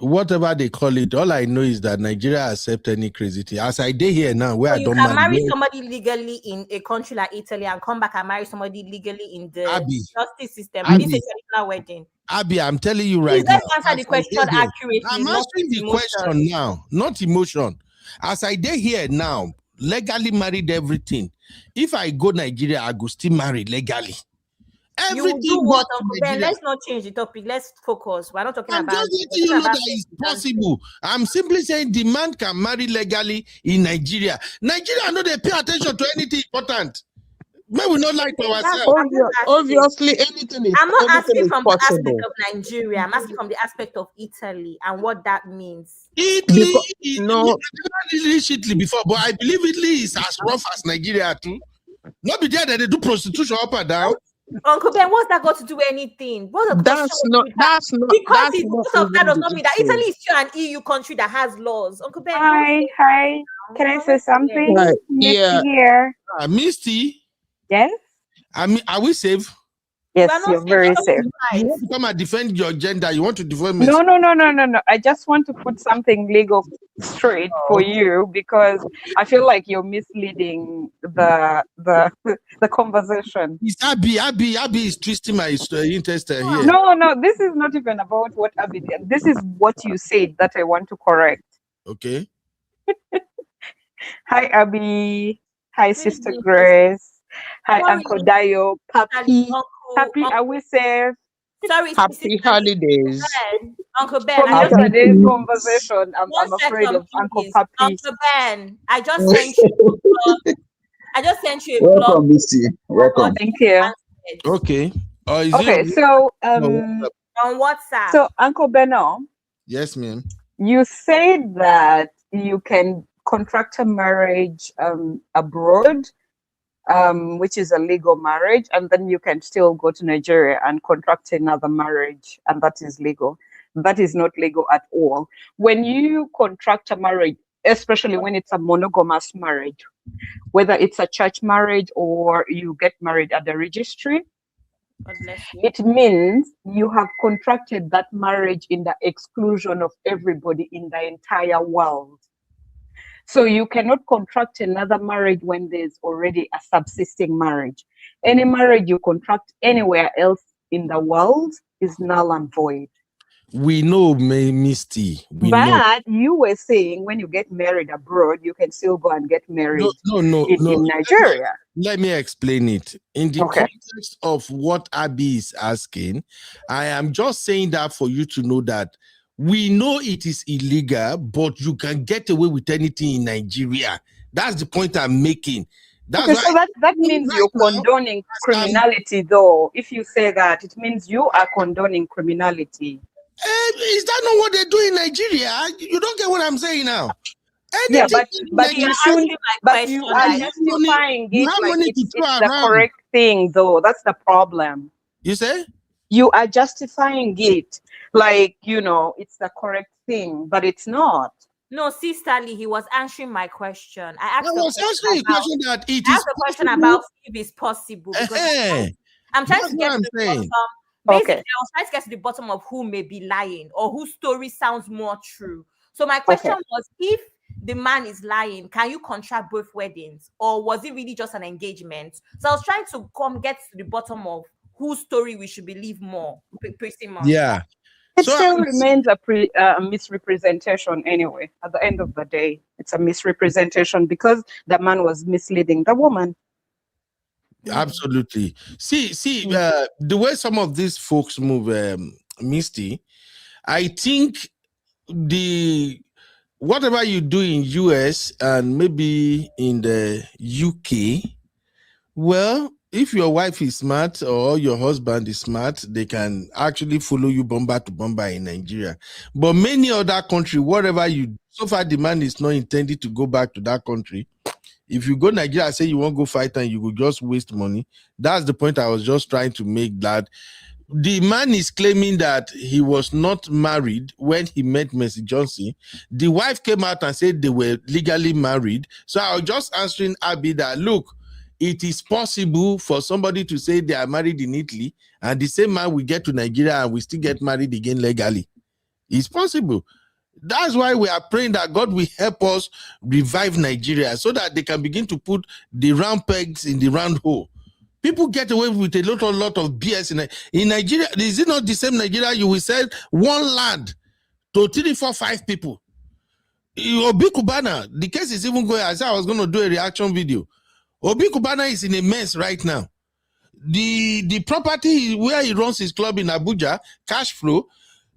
Whatever they call it, all I know is that Nigeria accept any crazy thing. As I did here now, where So I you don't can marry. marry somebody legally in a country like Italy and come back and marry somebody legally in the Abby, justice system. I didn't say Abby, traditional wedding. Abby, I'm telling you Please right now. let's answer As the I question dey here, accurately, I'm not answering with the question emotion. now, not emotion. As I dey here now, legally married everything. If I go Nigeria, I go still marry legally. You will do Everything what, goes to Uncle Ben? Nigeria. Let's not change the topic. Let's focus. We're not talking I'm about just this. letting We're you talking know about that it's dancing. possible. I'm simply saying the man can marry legally in Nigeria. Nigeria, know they pay attention to anything important. May we not lie to That's, ourselves. I'm just asking. Obviously, anything I'm not is asking from the aspect possible. of Nigeria. I'm asking from the aspect of Italy and what that means. Italy, Because we no, never reached Italy before, but I believe Italy is as rough as Nigeria too. Not be there that they do prostitution up and down. Uncle Ben, what's that got to do with anything? What's the question with that? Because of that does even not the mean that issue. Italy is still an EU country that has laws. Uncle Ben, don't Hi, say hi. that. Can I Don't say say something? Right. Misty Yeah. here. Misty, Yes? I mean, are we safe? You are Yes, not you're safe. very Stop safe. the You fight. want to come and defend your gender. You want to defend me. No. I just want to put something legal straight for you because I feel like you're misleading the the conversation. It's Abby is twisting my interest here. No, this is not even about what Abby did. This is what you said that I want to correct. Okay. Hi, Abby. Hi, Really Sister interesting. Grace. Hi, Sorry, Uncle Dayo. Papi. Papi, Uncle. are we safe? Sorry, Happy specifically holidays. Uncle Ben. From I just Happy yesterday's New conversation, one I'm afraid second, of Uncle please. Papi. Uncle Ben, I just sent you a blog. I just sent you a blog Welcome, Misty. Welcome. Thank you. answered Okay. Or is Okay, it so on WhatsApp. so Uncle Beno, yes, ma'am. you said that you can contract a marriage abroad, which is a legal marriage, and then you can still go to Nigeria and contract another marriage, and that is legal. That is not legal at all. When you contract a marriage, especially when it's a monogamous marriage, whether it's a church marriage or you get married at the registry, God bless you. it means you have contracted that marriage in the exclusion of everybody in the entire world. So you cannot contract another marriage when there's already a subsisting marriage. Any marriage you contract anywhere else in the world is null and void. We know, Misty. We know. But you were saying when you get married abroad, you can still go and get married No. in Nigeria. Let me explain it. In the Okay. context of what Abby is asking, I am just saying that for you to know that we know it is illegal, but you can get away with anything in Nigeria. That's the point I'm making. That's Okay, so that means you're condoning criminality, though. If you say that, it means you are condoning criminality. Is that not what they do in Nigeria? You don't get what I'm saying now. Yeah, but you shouldn't. But you are justifying it like it's the correct thing, though. That's the problem. You say? You are justifying it like, you know, it's the correct thing, but it's not. No, Sister Lee, he was answering my question. I asked a question about if it's possible. Because I'm trying to get to the bottom. Basically, I was trying to get to the bottom of who may be lying or whose story sounds more true. So my question was, if the man is lying, can you contract both weddings? Or was it really just an engagement? So I was trying to get to the bottom of whose story we should believe more, pretty much. Yeah. It still remains a misrepresentation anyway. At the end of the day, it's a misrepresentation because the man was misleading the woman. Absolutely. See, the way some of these folks move, Misty, I think whatever you do in US and maybe in the UK, well, if your wife is smart or your husband is smart, they can actually follow you bomber to bomber in Nigeria. But many other countries, whatever you do, so far the man is not intended to go back to that country. If you go Nigeria and say you won't go fight and you will just waste money, that's the point I was just trying to make, that the man is claiming that he was not married when he met Mercy Johnson. The wife came out and said they were legally married. So I was just answering Abby that, look, it is possible for somebody to say they are married in Italy and the same man will get to Nigeria and we still get married again legally. It's possible. That's why we are praying that God will help us revive Nigeria so that they can begin to put the round pegs in the round hole. People get away with a lot of BS in Nigeria. Is it not the same Nigeria you will sell one land to 3, 4, 5 people? Obi Kubana, the case is even going. I said I was going to do a reaction video. Obi Kubana is in a mess right now. The property where he runs his club in Abuja, cash flow,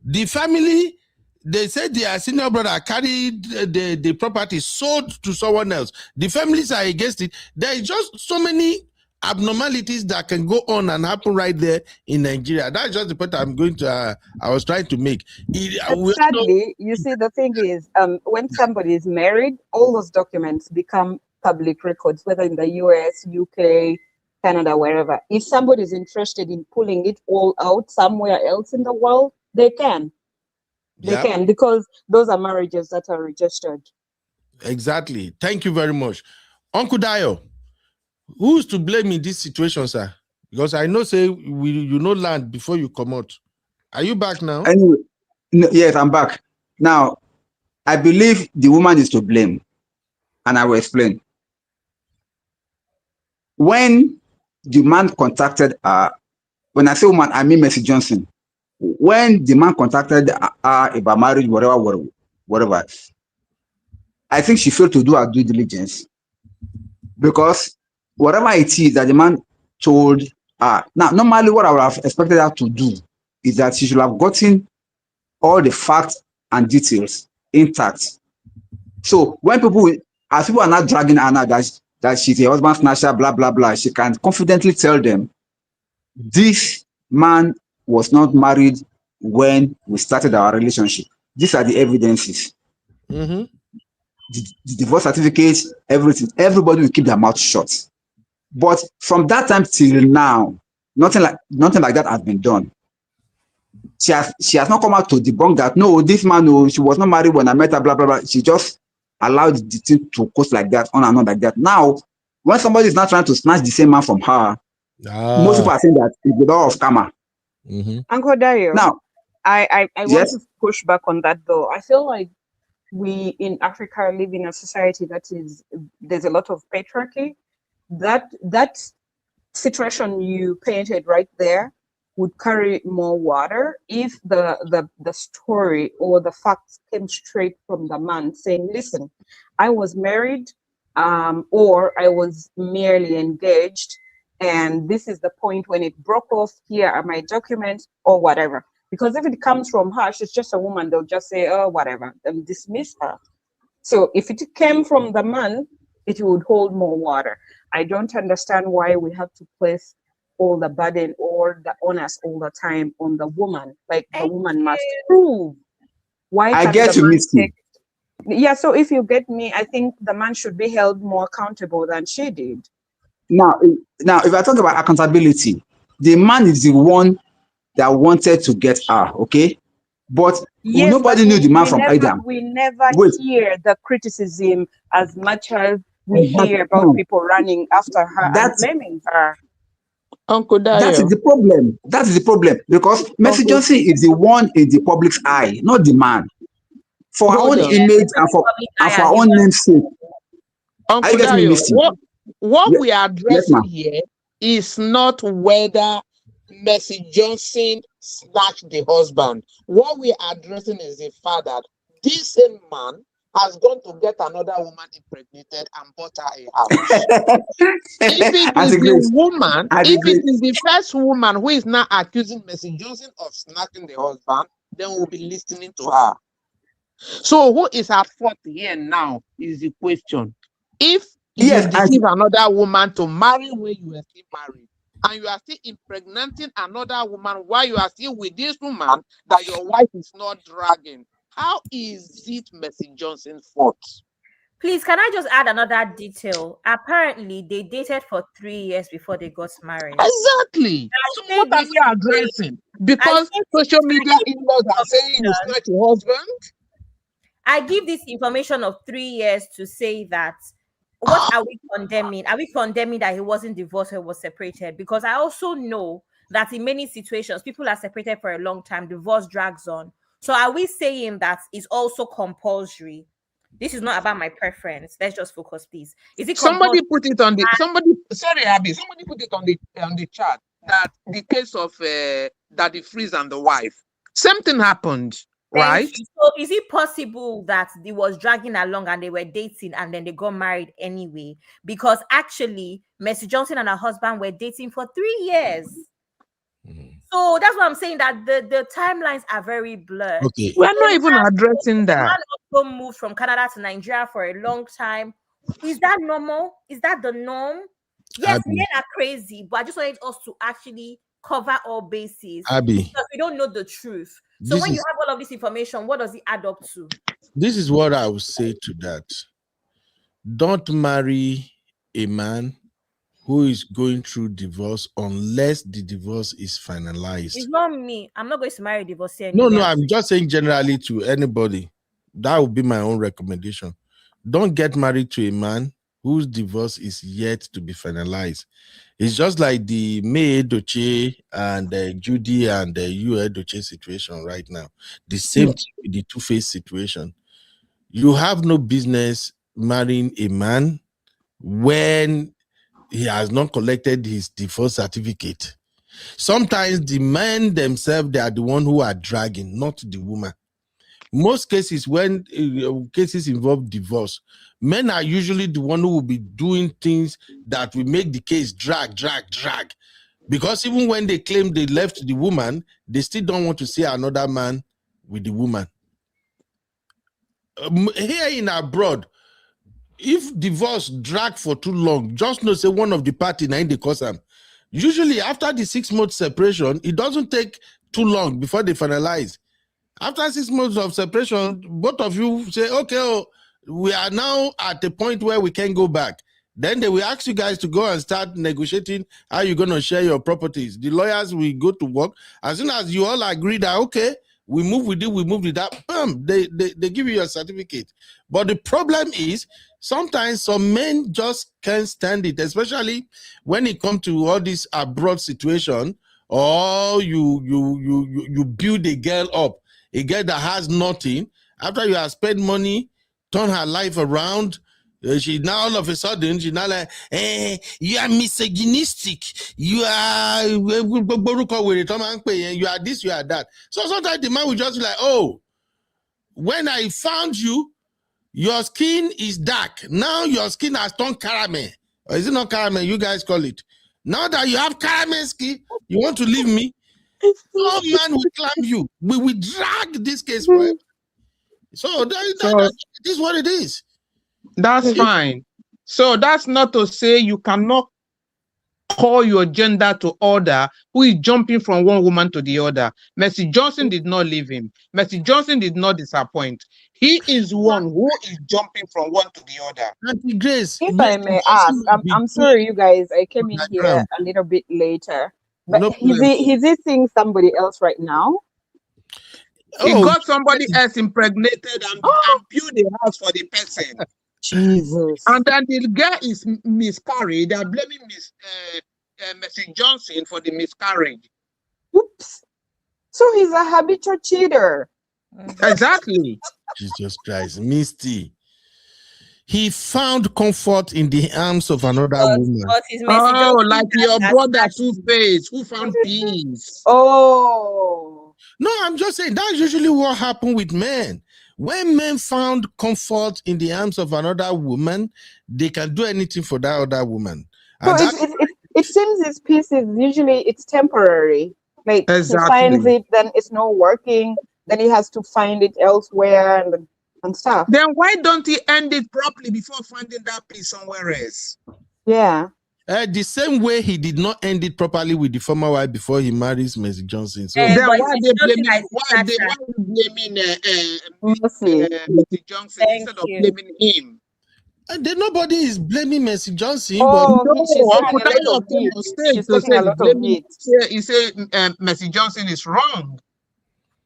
the family, they said their senior brother carried the property, sold to someone else. The families are against it. There is just so many abnormalities that can go on and happen right there in Nigeria. That's just the point I was trying to make. Sadly, you see, the thing is, when somebody is married, all those documents become public records, whether in the US, UK, Canada, wherever. If somebody is interested in pulling it all out somewhere else in the world, they can. They can, because those are marriages that are registered. Exactly. Thank you very much. Uncle Dio, who's to blame in this situation, sir? Because I know, say, you know land before you come out. Are you back now? Anyway, yes, I'm back. Now, I believe the woman is to blame. And I will explain. When the man contacted her, when I say woman, I mean Mercy Johnson. When the man contacted her about marriage, whatever, I think she failed to do her due diligence. Because whatever it is that the man told her, now, normally what I would have expected her to do is that she should have gotten all the facts and details intact. So when as people are not dragging her now that she's a husband snatcher, blah, blah, blah, she can confidently tell them, this man was not married when we started our relationship. These are the evidences. Mm-hmm. The divorce certificate, everything. Everybody will keep their mouth shut. But from that time till now, nothing like that has been done. She has not come out to debunk that, no, this man, no, she was not married when I met her, blah, blah, blah. She just allowed the thing to coast like that, on and on like that. Now, when somebody is not trying to snatch the same man from her, most people are saying that it's the law of karma. Mm-hmm. Uncle Dario, now, I want to push back on that, though. I feel like we in Africa live in a society that is, there's a lot of patriarchy. That situation you painted right there would carry more water if the story or the facts came straight from the man saying, listen, I was married, or I was merely engaged, and this is the point when it broke off. Here are my documents, or whatever. Because if it comes from her, she's just a woman, they'll just say, oh, whatever, and dismiss her. So if it came from the man, it would hold more water. I don't understand why we have to place all the burden or the onus all the time on the woman. Like, the woman must prove. Why I can't get the you, man Misty. take? Yeah, so if you get me, I think the man should be held more accountable than she did. Now, if I talk about accountability, the man is the one that wanted to get her, okay? But Yes, nobody but knew the man from Adam. we never Wait, hear the criticism as much as we exactly. hear about No, people running after her and that blaming her. Uncle that is Dayo. the problem. That is the problem because Mercy Uncle, Johnson is the one in the public's eye, not the man. For her hold own on. image and for her own namesake. Are Uncle you getting me, Dayo, Misty? what we are Yes, addressing ma'am. here is not whether Mercy Johnson snatched the husband. What we are addressing is the fact that this same man has gone to get another woman impregnated and bought her a house. If it As is a the grace. woman, As a if it grace. is the first woman who is now accusing Mercy Johnson of snatching the husband, then we'll be listening to her. So who is at fault here now is the question. If you Yes, deceive another woman to marry when you are still married, and you are still impregnating another woman while you are still with this woman that your wife is not dragging, how is it Mercy Johnson's fault? Please, can I just add another detail? Apparently, they dated for 3 years before they got married. Exactly. So say what are this we addressing? Because say social media in-laws are saying you snatch your husband. I give this information of 3 years to say that what are we condemning? Are we condemning that he wasn't divorced or was separated? Because I also know that in many situations, people are separated for a long time, divorce drags on. So are we saying that it's also compulsory? This is not about my preference. Let's just focus, please. Is it Somebody compulsory? put it on the sorry, Abby. Somebody put it on the chat that the case of Daddy Freeze and the wife, same thing happened, right? Thank you. So is it possible that it was dragging along and they were dating and then they got married anyway? Because actually, Mercy Johnson and her husband were dating for 3 years. So that's what I'm saying, that the timelines are very blurred. Okay. We're not even addressing that. Man also moved from Canada to Nigeria for a long time. Is that normal? Is that the norm? Yes, Abby. men are crazy, but I just wanted us to actually cover all bases Abby, because we don't know the truth. So this when you is have all of this information, what does it add up to? this is what I would say to that. Don't marry a man who is going through divorce unless the divorce is finalized. It's not me. I'm not going to marry a divorcee No, anyway. I'm just saying generally to anybody. That would be my own recommendation. Don't get married to a man whose divorce is yet to be finalized. It's just like the May Edochie and Judy and the Yu Edochie situation right now. The same thing with the Two-Face situation. You have no business marrying a man when he has not collected his divorce certificate. Sometimes the men themselves, they are the one who are dragging, not the woman. Most cases, when cases involve divorce, men are usually the one who will be doing things that will make the case drag. Because even when they claim they left the woman, they still don't want to see another man with the woman. Here in abroad, if divorce drag for too long, just know say one of the party na they cause them. Usually after the 6 months separation, it doesn't take too long before they finalize. After 6 months of separation, both of you say, okay, we are now at the point where we can go back. Then they will ask you guys to go and start negotiating how you're going to share your properties. The lawyers will go to work. As soon as you all agree that, okay, we move with it, we move with that, boom, they give you your certificate. But the problem is, sometimes some men just can't stand it, especially when it comes to all this abroad situation, or you build a girl up, a girl that has nothing, After you have spent money, turn her life around, she now all of a sudden, she's now like, you are misogynistic. You are you are this, you are that. So sometimes the man will just be like, oh, when I found you, your skin is dark. Now your skin has turned caramel. Or is it not caramel? You guys call it. Now that you have caramel skin, you want to leave me? No man will climb you. We will drag this case forever. So that is what it is. That's fine. So that's not to say you cannot call your gender to order who is jumping from one woman to the other. Mercy Johnson did not leave him. Mercy Johnson did not disappoint. He is one who is jumping from one to the other. Auntie Grace, If I may ask, I'm sorry, you guys. I came in here a little bit later, but No is he seeing somebody else right now? He got somebody else impregnated and built a house for the person. Jesus. And then the girl is miscarried. They are blaming Mercy Johnson for the miscarriage. Oops. So he's a habitual cheater. Exactly. Jesus Christ, Misty. He found comfort in the arms of another woman. Oh, like your brother Two-Face, who found peace. Oh. No, I'm just saying that's usually what happened with men. When men found comfort in the arms of another woman, they can do anything for that other woman. So it seems his peace is usually temporary. Like he finds it, then it's not working, then he has to find it elsewhere and stuff. Then why don't he end it properly before finding that peace somewhere else? Yeah. The same way he did not end it properly with the former wife before he marries Mercy Johnson. So then why are they blaming Mercy Johnson instead of blaming him? And then nobody is blaming Mercy Johnson. Oh, but she's taking a lot of heat. He said Mercy Johnson is wrong.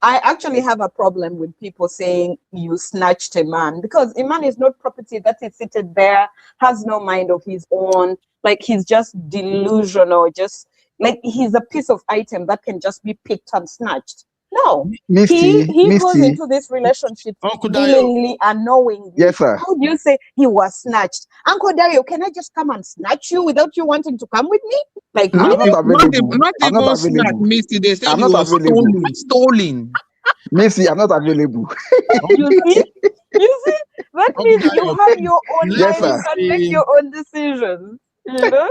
I actually have a problem with people saying you snatched a man, because a man is not property that is seated there, has no mind of his own, like he's just delusional, just like he's a piece of item that can just be picked and snatched. No, he goes into this relationship willingly and knowingly. Yes, sir. How do you say he was snatched? Uncle Dario, can I just come and snatch you without you wanting to come with me? Like, I'm not available. Not I'm not even snatched, available. Misty. They said I'm you not were available. stolen. Missy, I'm not available. You see? That means you have your own Yes, mind. sir. You can make your own decisions. You know?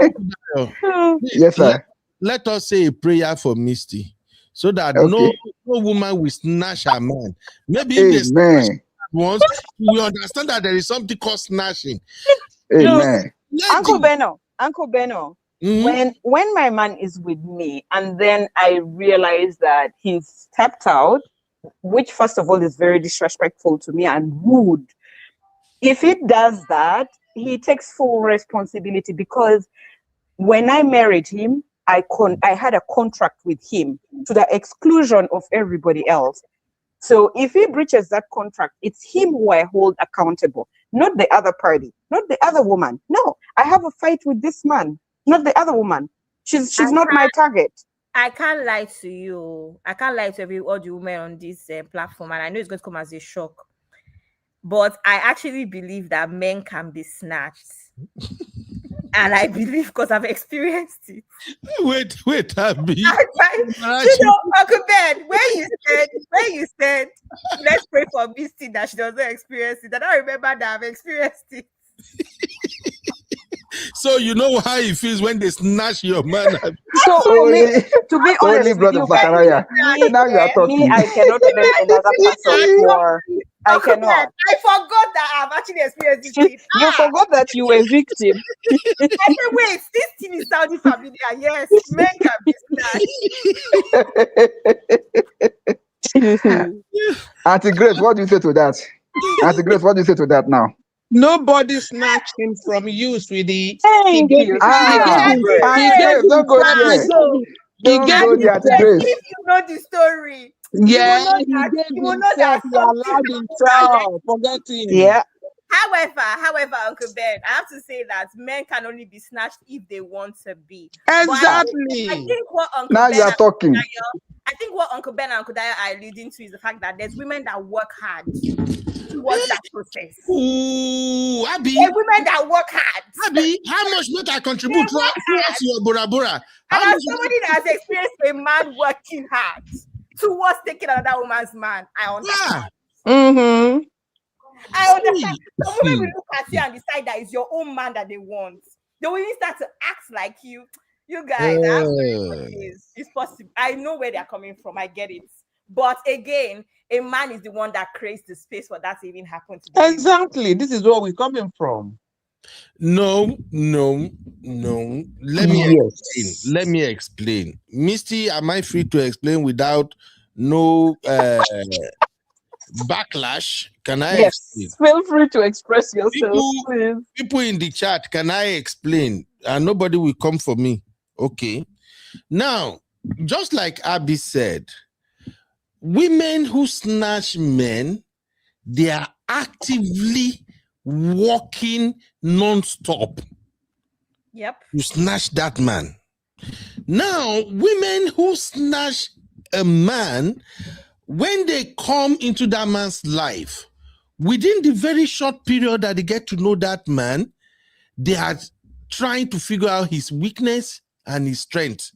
Yes, sir. Let us say a prayer for Misty, so that no woman will snatch her man. Maybe if they snatch once, you understand that there is something called snatching. Amen. Uncle Beno, when my man is with me and then I realize that he's stepped out, which first of all is very disrespectful to me and rude. If he does that, he takes full responsibility, because when I married him, I had a contract with him to the exclusion of everybody else. So if he breaches that contract, it's him who I hold accountable, not the other party, not the other woman. No, I have a fight with this man, not the other woman. She's not my target. I can't lie to you. I can't lie to all the women on this platform, and I know it's going to come as a shock. But I actually believe that men can be snatched. And I believe, because I've experienced it. Wait, Abby. You know, Uncle Ben, when you said, let's pray for Misty that she doesn't experience it, I don't remember that I've experienced it. So you know how it feels when they snatch your man. So to be honest with you guys, now you are talking. I cannot blame another person for. I cannot. I forgot that I've actually experienced this. You forgot that you were a victim. I said, wait, this thing is sounding familiar. Yes, men can be snatched. Auntie Grace, what do you say to that? Auntie Grace, what do you say to that now? Nobody snatched him from you, sweetie. Thank you. Don't go there. Don't go there, Auntie Grace. If you know the story. Yeah, he allowed himself. Forget him. Yeah. However, Uncle Ben, I have to say that men can only be snatched if they want to be. Exactly. I think what Uncle Now Ben you are talking. I think what Uncle Ben and Uncle Daya are alluding to is the fact that there's women that work hard towards that process. Ooh, Abby. There's women that work hard. Abby, how much make I contribute towards your Bora Bora? And as somebody that has experienced a man working hard towards taking another woman's man, I understand. Mm-hmm. I understand. The moment we look at you and decide that it's your own man that they want, they will even start to act like you. You guys, it's possible. I know where they're coming from. I get it. But again, a man is the one that creates the space for that to even happen to them. Exactly. This is where we're coming from. No. Let me explain. Misty, am I free to explain without no backlash? Can I explain? Feel free to express yourself, please. People in the chat, can I explain? And nobody will come for me. Okay. Now, just like Abby said, women who snatch men, they are actively working non-stop. Yep. You snatch that man. Now, women who snatch a man, when they come into that man's life, within the very short period that they get to know that man, they are trying to figure out his weakness and his strength.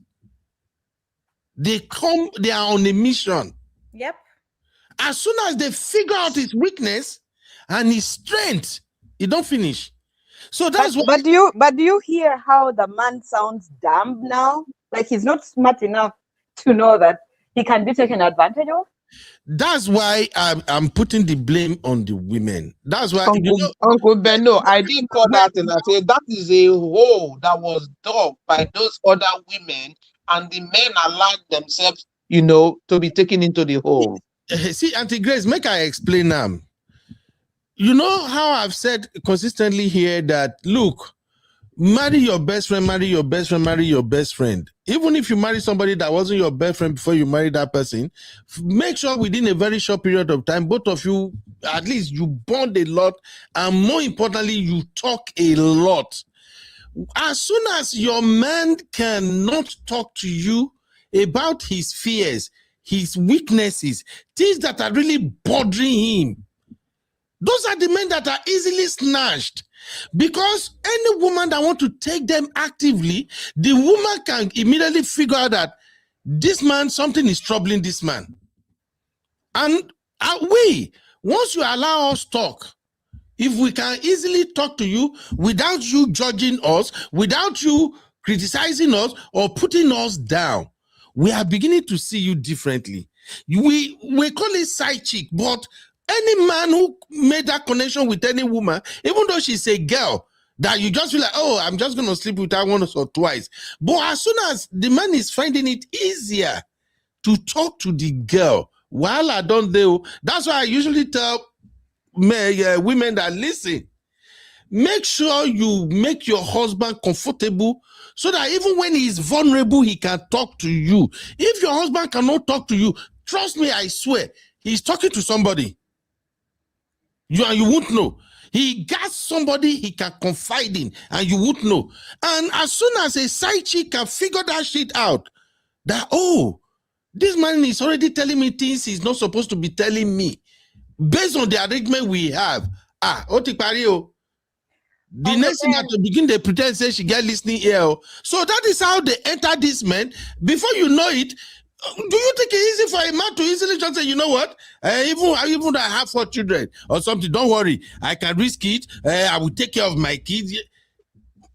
They are on a mission. Yep. As soon as they figure out his weakness and his strength, it don't finish. So that's what. But do you hear how the man sounds dumb now? Like he's not smart enough to know that he can be taken advantage of. That's why I'm putting the blame on the women. That's why Uncle Beno, I didn't call that, and I said that is a hole that was dug by those other women, and the men allowed themselves, to be taken into the hole. See, Auntie Grace, make I explain now. You know how I've said consistently here that, look, marry your best friend, marry your best friend, marry your best friend. Even if you marry somebody that wasn't your best friend before you marry that person, make sure within a very short period of time, both of you, at least you bond a lot, and more importantly, you talk a lot. As soon as your man cannot talk to you about his fears, his weaknesses, things that are really bothering him, those are the men that are easily snatched. Because any woman that want to take them actively, the woman can immediately figure out that this man, something is troubling this man. And once you allow us talk, if we can easily talk to you without you judging us, without you criticizing us or putting us down, we are beginning to see you differently. We call it side chick, but any man who made that connection with any woman, even though she's a girl, that you just feel like, oh, I'm just going to sleep with her once or twice. But as soon as the man is finding it easier to talk to the girl, while I don't do, that's why I usually tell women that, listen, make sure you make your husband comfortable so that even when he's vulnerable, he can talk to you. If your husband cannot talk to you, trust me, I swear, he's talking to somebody. You won't know. He got somebody he can confide in, and you won't know. And as soon as a side chick can figure that shit out, that, oh, this man is already telling me things he's not supposed to be telling me, based on the arrangement we have. The next thing to begin, they pretend say she get listening ear. So that is how they enter this man. Before you know it, do you think it's easy for a man to easily just say, you know what? Even I have 4 children or something, don't worry. I can risk it. I will take care of my kids.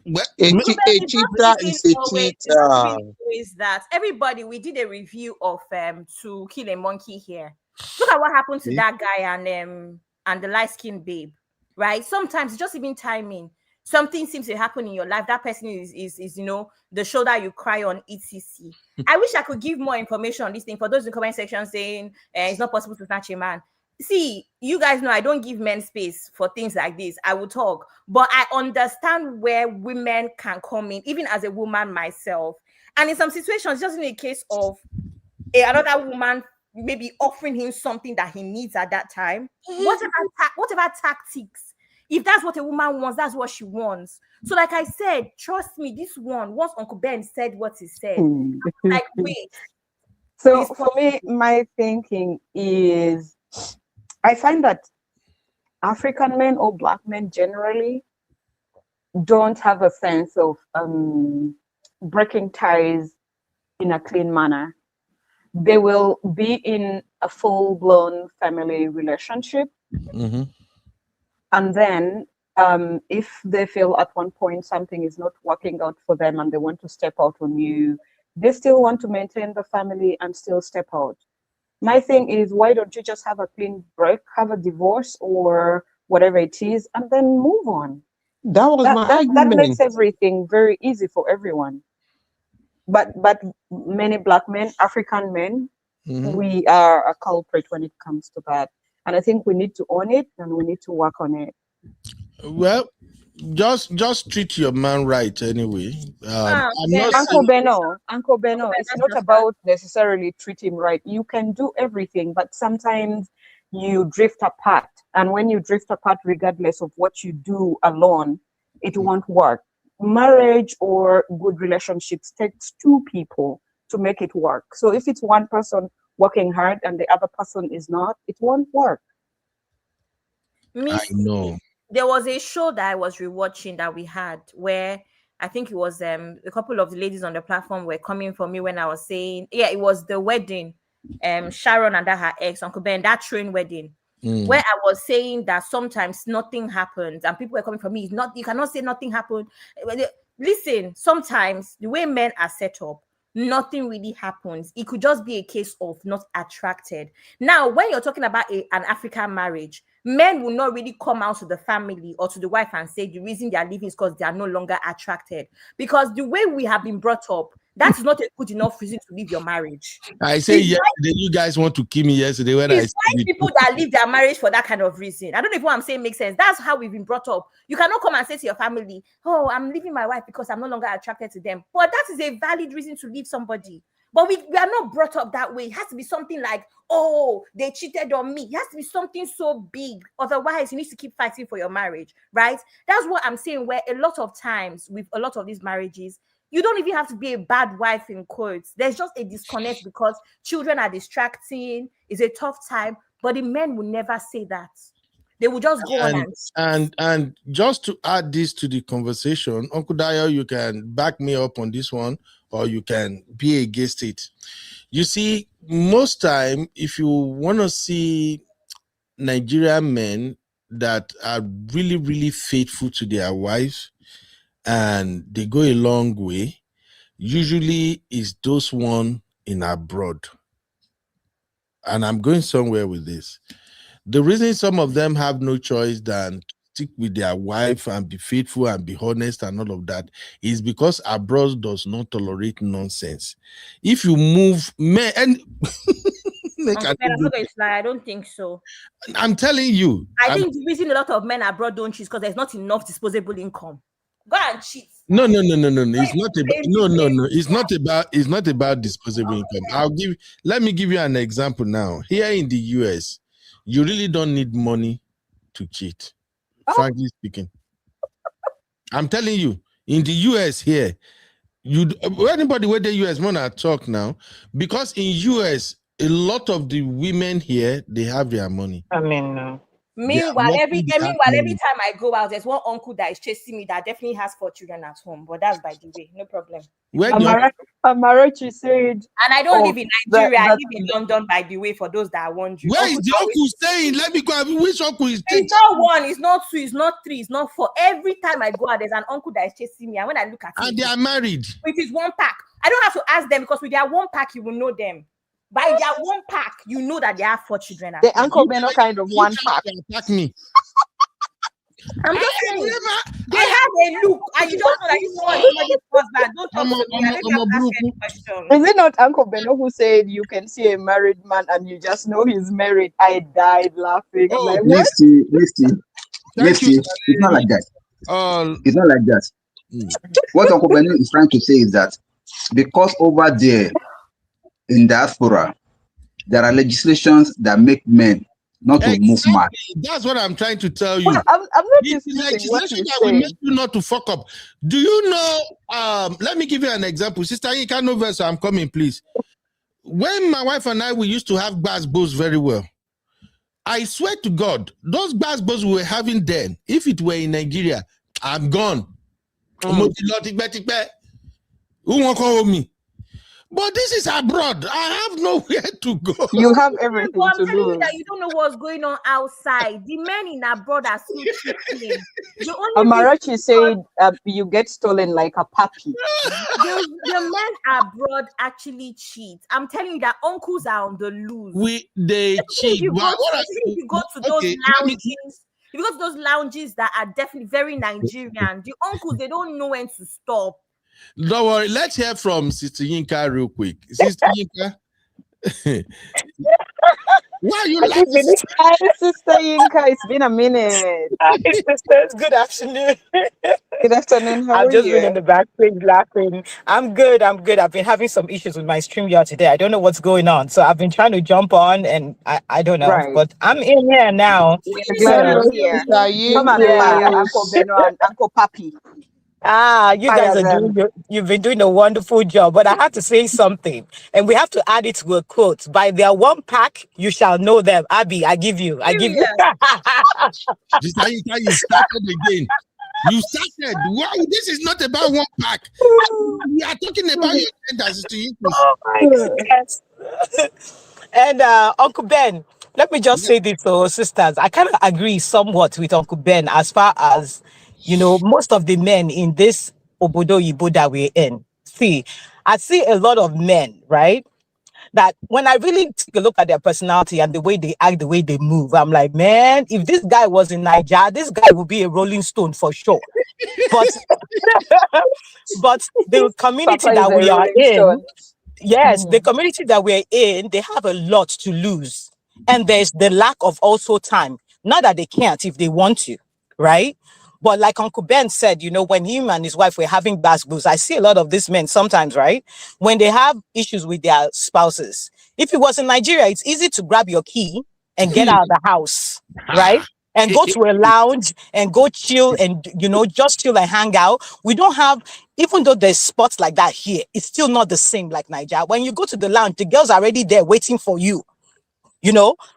Well, a cheater is a cheater. Is that everybody? We did a review of To Kill a Monkey here. Look at what happened to that guy and the light-skinned babe, right? Sometimes it's just even timing. Something seems to happen in your life. That person is the shoulder you cry on, etc. I wish I could give more information on this thing for those in the comment section saying it's not possible to snatch a man. See, you guys know I don't give men space for things like this. I will talk, but I understand where women can come in, even as a woman myself. And in some situations, just in a case of another woman maybe offering him something that he needs at that time, whatever tactics. If that's what a woman wants, that's what she wants. So like I said, trust me, this one, once Uncle Ben said what he said, like, wait, So for me, my thinking is, I find that African men or Black men generally don't have a sense of breaking ties in a clean manner. They will be in a full-blown family relationship, and then if they feel at one point something is not working out for them and they want to step out on you, they still want to maintain the family and still step out. My thing is, why don't you just have a clean break, have a divorce or whatever it is, and then move on? That was my That argument. makes everything very easy for everyone. But many Black men, African men, we are a culprit when it comes to that. And I think we need to own it and we need to work on it. Well, just treat your man right anyway. I'm not Uncle saying Beno, it's not about necessarily treat him right. You can do everything, but sometimes you drift apart. And when you drift apart, regardless of what you do alone, it won't work. Marriage or good relationships takes two people to make it work. So if it's one person working hard and the other person is not, it won't work. I know. There was a show that I was rewatching that we had where I think it was a couple of the ladies on the platform were coming for me when I was saying, yeah, it was the wedding, Sharon and her ex, Uncle Ben, that train wedding, where I was saying that sometimes nothing happens and people were coming for me. You cannot say nothing happened. Listen, sometimes the way men are set up, nothing really happens. It could just be a case of not attracted. Now, when you're talking about an African marriage, men will not really come out to the family or to the wife and say the reason they are leaving is because they are no longer attracted. Because the way we have been brought up, that's not a good enough reason to leave your marriage. I say yesterday, you guys want to kill me yesterday when it's like people that leave their marriage for that kind of reason. I don't know if what I'm saying makes sense. That's how we've been brought up. You cannot come and say to your family, oh, I'm leaving my wife because I'm no longer attracted to them. But that is a valid reason to leave somebody. But we are not brought up that way. It has to be something like, oh, they cheated on me. It has to be something so big. Otherwise, you need to keep fighting for your marriage, right? That's what I'm saying, where a lot of times with a lot of these marriages, you don't even have to be a bad wife in quotes. There's just a disconnect because children are distracting. It's a tough time. But the men will never say that. They will just go on and just to add this to the conversation, Uncle Dayo, you can back me up on this one, or you can be against it. You see, most time, if you want to see Nigerian men that are really, really faithful to their wives and they go a long way, usually is those one in abroad. And I'm going somewhere with this. The reason some of them have no choice than to stick with their wife and be faithful and be honest and all of that is because abroad does not tolerate nonsense. If you move, men, and I'm not going to lie, I don't think so. I'm telling you. I think the reason a lot of men abroad don't cheat is because there's not enough disposable income. Go and cheat. No. It's not about It's not about disposable income. Let me give you an example now. Here in the US, you really don't need money to cheat. Frankly speaking. I'm telling you, in the US here, anybody where the US wanna talk now, because in US, a lot of the women here, they have their money. I mean, no. Meanwhile, every time I go out, there's one uncle that is chasing me that definitely has 4 children at home. But that's by the way, no problem. Amarachi said, and I don't live in Nigeria. I live in London, by the way, for those that are wondering. Where is the uncle staying? Let me go. Which uncle is It's not 1, it's not 2, it's not 3, it's not 4. Every time I go out, there's an uncle that is chasing me. And when I look at and they are married. With his 1 pack. I don't have to ask them because with their 1 pack, you will know them. By their 1 pack, you know that they have 4 children. The Uncle Beno kind of 1 pack. Attack me. I'm just saying, they have a look, and you don't know that this one is not his husband. Don't talk to me. I don't ask any question. Is it not Uncle Beno who said you can see a married man and you just know he's married? I died laughing. Oh, like, Misty. It's not like that. It's not like that. What Uncle Beno is trying to say is that because over there in diaspora, there are legislations that make men not to move mad. That's what I'm trying to tell you. Well, I'm not it's legislation that will make you not to fuck up. Do you know? Let me give you an example. Sister Ika Novesa, I'm coming, please. when my wife and I, we used to have bass very well. I swear to God, those bass we were having then, if it were in Nigeria, I'm gone. Who won't call me? But this is abroad. I have nowhere to go. You have everything I'm to telling you lose. that you don't know what's going on outside. The men in abroad are still cheating. The only Amarachi said you get stolen like a puppy. the men abroad actually cheat. I'm telling you that uncles are on the loose. They cheat. If you go to those lounges, if you go to those lounges that are definitely very Nigerian, the uncles, they don't know when to stop. Don't worry. Let's hear from Sister Yinka real quick. Sister Yinka. Why are you laughing? Hi, Sister Yinka. It's been a minute. Hi, sisters. Good afternoon. Good afternoon. How are you? I've just been in the backstage laughing. I'm good. I've been having some issues with my StreamYard today. I don't know what's going on. So I've been trying to jump on and I don't know. Right. But I'm in here now. We're glad you're here. Come and admire Uncle Beno and Uncle Papi. You guys you've been doing a wonderful job, but I have to say something, and we have to add it to a quote. By their one pack, you shall know them. Abby, I give you. Just you started again. You started. Wow, this is not about one pack. We are talking about your genders to you. Oh my goodness. And Uncle Ben, let me just say this to sisters. I kind of agree somewhat with Uncle Ben as far as, most of the men in this Obodo Yibo that we're in. I see a lot of men, right? That when I really take a look at their personality and the way they act, the way they move, I'm like, man, if this guy was in Nigeria, this guy would be a rolling stone for sure. But the community that we are in, the community that we're in, they have a lot to lose. And there's the lack of also time. Not that they can't if they want to, right? But like Uncle Ben said, when him and his wife were having booze, I see a lot of these men sometimes, right? When they have issues with their spouses. If it was in Nigeria, it's easy to grab your key and get out of the house, right? And go to a lounge and go chill and, just chill and hang out. We don't have, even though there's spots like that here, it's still not the same like Nigeria. When you go to the lounge, the girls are already there waiting for you.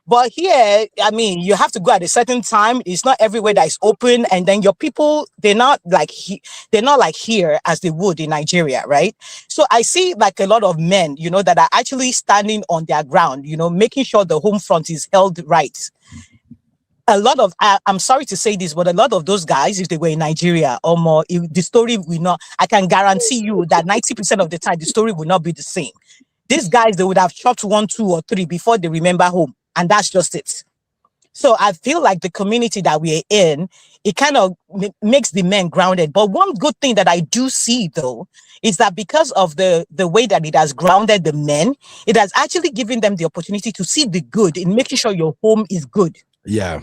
But here, you have to go at a certain time. It's not everywhere that is open. And then your people, they're not like here as they would in Nigeria, right? So I see like a lot of men, that are actually standing on their ground, making sure the home front is held right. A lot of, I'm sorry to say this, but a lot of those guys, if they were in Nigeria or more, the story will not, I can guarantee you that 90% of the time, the story will not be the same. These guys, they would have chopped 1, 2, or 3 before they remember home. And that's just it. So I feel like the community that we're in, it kind of makes the men grounded. But one good thing that I do see, though, is that because of the way that it has grounded the men, it has actually given them the opportunity to see the good in making sure your home is good. Yeah.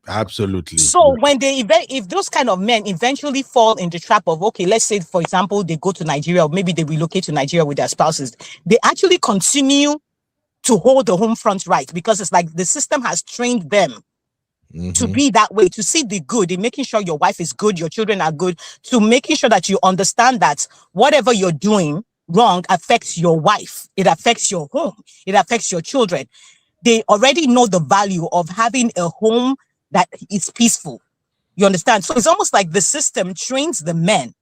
Absolutely. So when if those kind of men eventually fall in the trap of, okay, let's say, for example, they go to Nigeria, or maybe they relocate to Nigeria with their spouses, they actually continue to hold the home front right, because it's like the system has trained them to be that way, to see the good in making sure your wife is good, your children are good, to making sure that you understand that whatever you're doing wrong affects your wife, it affects your home, it affects your children. They already know the value of having a home that is peaceful. You understand? So it's almost like the system trains the men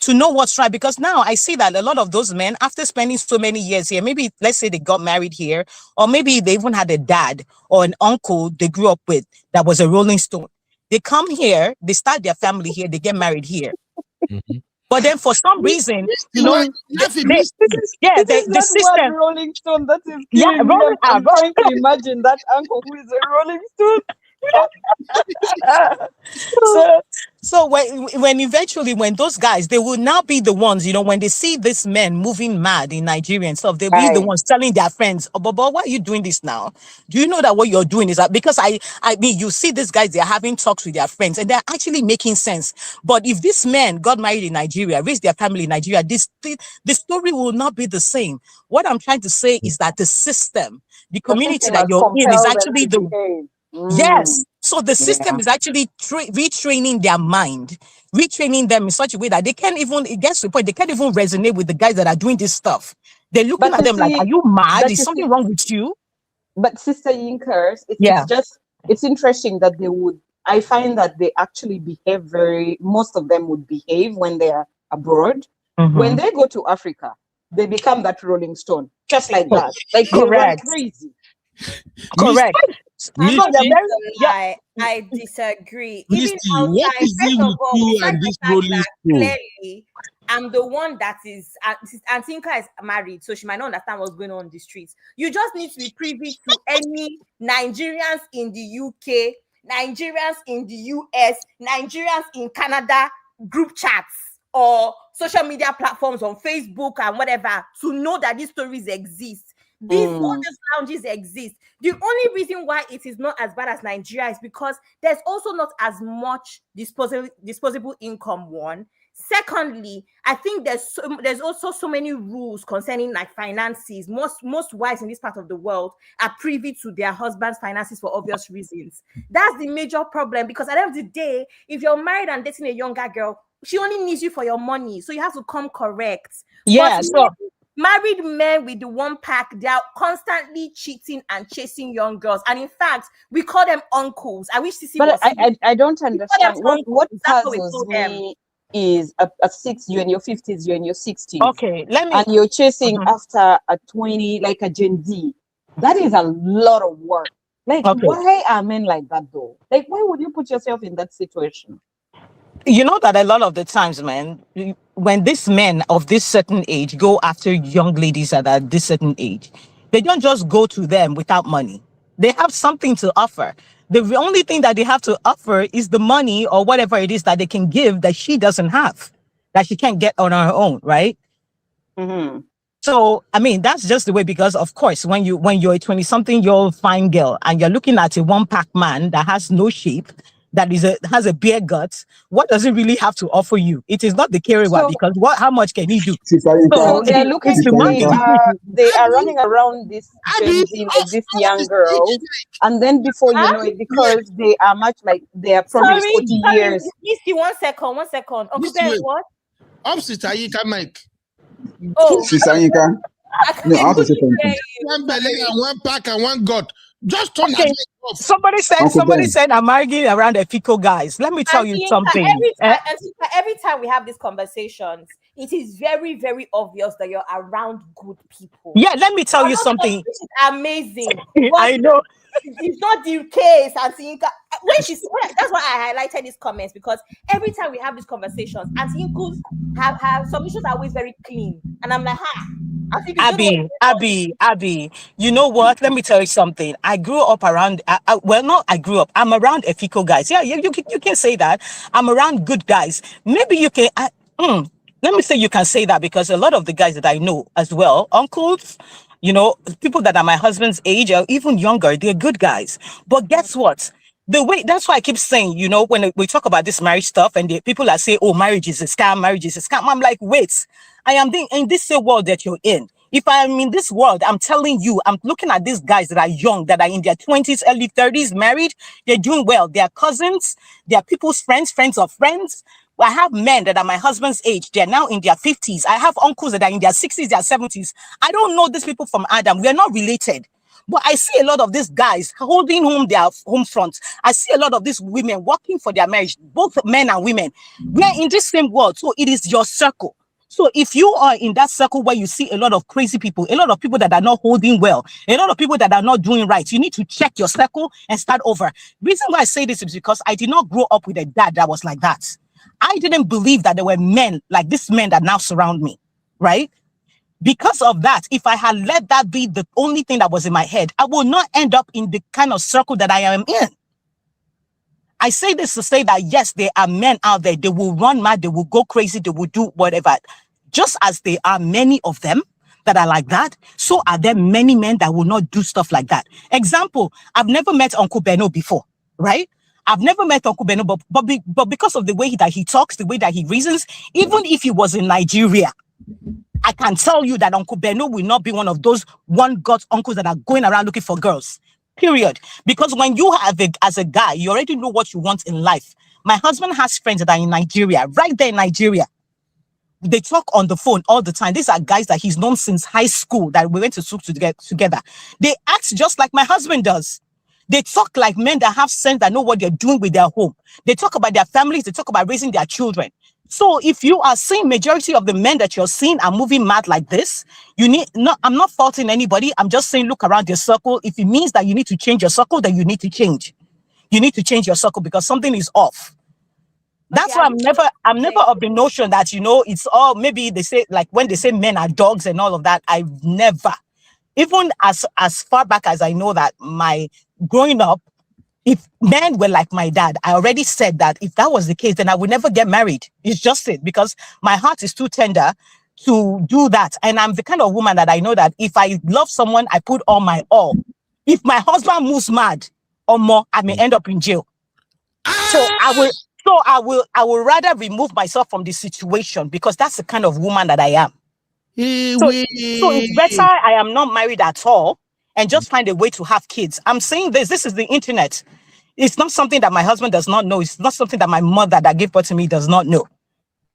to know what's right, because now I see that a lot of those men, after spending so many years here, maybe let's say they got married here, or maybe they even had a dad or an uncle they grew up with that was a rolling stone. They come here, they start their family here, they get married here. But then for some reason, the system, rolling stone, that is killing me. I'm trying to imagine that uncle who is a rolling stone. So when eventually those guys, they will now be the ones, when they see this men moving mad in Nigeria and stuff, they'll be the ones telling their friends, oh, but why are you doing this now? Do you know that what you're doing is that? Because I mean, you see these guys, they're having talks with their friends and they're actually making sense. But if this man got married in Nigeria, raised their family in Nigeria, the story will not be the same. What I'm trying to say is that the system, the community that you're in is actually the... Yes. So the system is actually retraining their mind retraining them in such a way that they can't even, it gets to the point, they can't even resonate with the guys that are doing this stuff. They're looking But at you them like, are see, you mad? but Is you something see, wrong with you? but Sister Yinkers, Yeah. it's interesting that I find that they actually behave most of them would behave when they're abroad. When they go to Africa, they become that rolling stone, just like that. Like they run crazy. Correct. I'm So they're very, lie. I disagree. Even Misty, what outside, is first it of with all, you besides and the this fact rolling that stone? clearly I'm the one that is, Antinka is married, so she might not understand what's going on the streets. You just need to be privy to any Nigerians in the UK, Nigerians in the US, Nigerians in Canada group chats or social media platforms on Facebook and whatever to know that these stories exist. All these lounges exist. The only reason why it is not as bad as Nigeria is because there's also not as much disposable income. One. Secondly, I think there's also so many rules concerning like finances. Most wives in this part of the world are privy to their husband's finances for obvious reasons. That's the major problem, because at the end of the day, if you're married and dating a younger girl, she only needs you for your money, so you have to come correct. yeah. But So married men with the one pack, they are constantly cheating and chasing young girls. And in fact, we call them uncles. I wish Sisi was here. I don't understand. What That's what we puzzles call them. me is at 6, you're in your 50s, you're in your 60s. okay, let me. And you're chasing after a 20, like a Gen Z. That is a lot of work. Like, Okay. why are men like that though? Like, why would you put yourself in that situation? You know that a lot of the times, man, when these men of this certain age go after young ladies that are this certain age, they don't just go to them without money. They have something to offer. The only thing that they have to offer is the money or whatever it is that they can give that she doesn't have, that she can't get on her own, right? So, I mean, that's just the way, because of course, when you're a 20-something-year-old fine girl and you're looking at a one-pack man that has no shape, that has a bare gut, what does it really have to offer you? It is not the Kerewa, because how much can he do? So they're looking, it's the money. they are running around this Gen Z, like these young girls, and then before you know it, because they are they are probably 40 years. Misty, one second. Uncle Ben, what? Sister Yinka Mike. Oh, Sister Yinka. No, I want to say something. One belly and one pack and one gut. Just turn okay. Somebody said I'm arguing around the FICO guys. Let me tell you something. Every time we have these conversations, it is very, very obvious that you're around good people. Yeah, let me tell you something. Which is amazing. I know. It's not the case. That's why I highlighted these comments, because every time we have these conversations, Auntie Inku's have submissions are always very clean, and I'm like, Abby, you know what? Let me tell you something. I grew up around, I'm around Efiko guys. Yeah, you can say that. I'm around good guys. Maybe you can, let me say you can say that, because a lot of the guys that I know as well, uncles, people that are my husband's age or even younger, they're good guys. But guess what? That's why I keep saying, when we talk about this marriage stuff and the people that say, oh, marriage is a scam, I'm like, wait, I am in this same world that you're in. If I'm in this world, I'm telling you, I'm looking at these guys that are young, that are in their 20s, early 30s, married, they're doing well. They're cousins, they're people's friends of friends. I have men that are my husband's age. They're now in their 50s. I have uncles that are in their 60s, their 70s. I don't know these people from Adam. We're not related. But I see a lot of these guys holding home their home front. I see a lot of these women working for their marriage, both men and women. We're in this same world, so it is your circle. So if you are in that circle where you see a lot of crazy people, a lot of people that are not holding well, a lot of people that are not doing right, you need to check your circle and start over. The reason why I say this is because I did not grow up with a dad that was like that. I didn't believe that there were men like these men that now surround me, right? Because of that, if I had let that be the only thing that was in my head, I will not end up in the kind of circle that I am in. I say this to say that, yes, there are men out there. They will run mad. They will go crazy. They will do whatever. Just as there are many of them that are like that, so are there many men that will not do stuff like that. Example, I've never met Uncle Beno before, right? I've never met Uncle Beno, but because of the way that he talks, the way that he reasons, even if he was in Nigeria, I can tell you that Uncle Beno will not be one of those one-gut uncles that are going around looking for girls. Period. Because when you have as a guy, you already know what you want in life. My husband has friends that are in Nigeria, right there in Nigeria. They talk on the phone all the time. These are guys that he's known since high school, that we went to school together. They act just like my husband does. They talk like men that have sense, that know what they're doing with their home. They talk about their families. They talk about raising their children. So if you are seeing majority of the men that you're seeing are moving mad like this, I'm not faulting anybody. I'm just saying, look around your circle. If it means that you need to change your circle, then you need to change. You need to change your circle because something is off. That's why I'm never of the notion that, it's all, maybe they say, like when they say men are dogs and all of that, I've never, even as far back as I know that my growing up, if men were like my dad, I already said that if that was the case, then I would never get married. It's just it, because my heart is too tender to do that. And I'm the kind of woman that I know that if I love someone, I put all my all. If my husband moves mad or more, I may end up in jail. So I will rather remove myself from the situation, because that's the kind of woman that I am. So it's better I am not married at all and just find a way to have kids. I'm saying this is the internet. It's not something that my husband does not know. It's not something that my mother that gave birth to me does not know.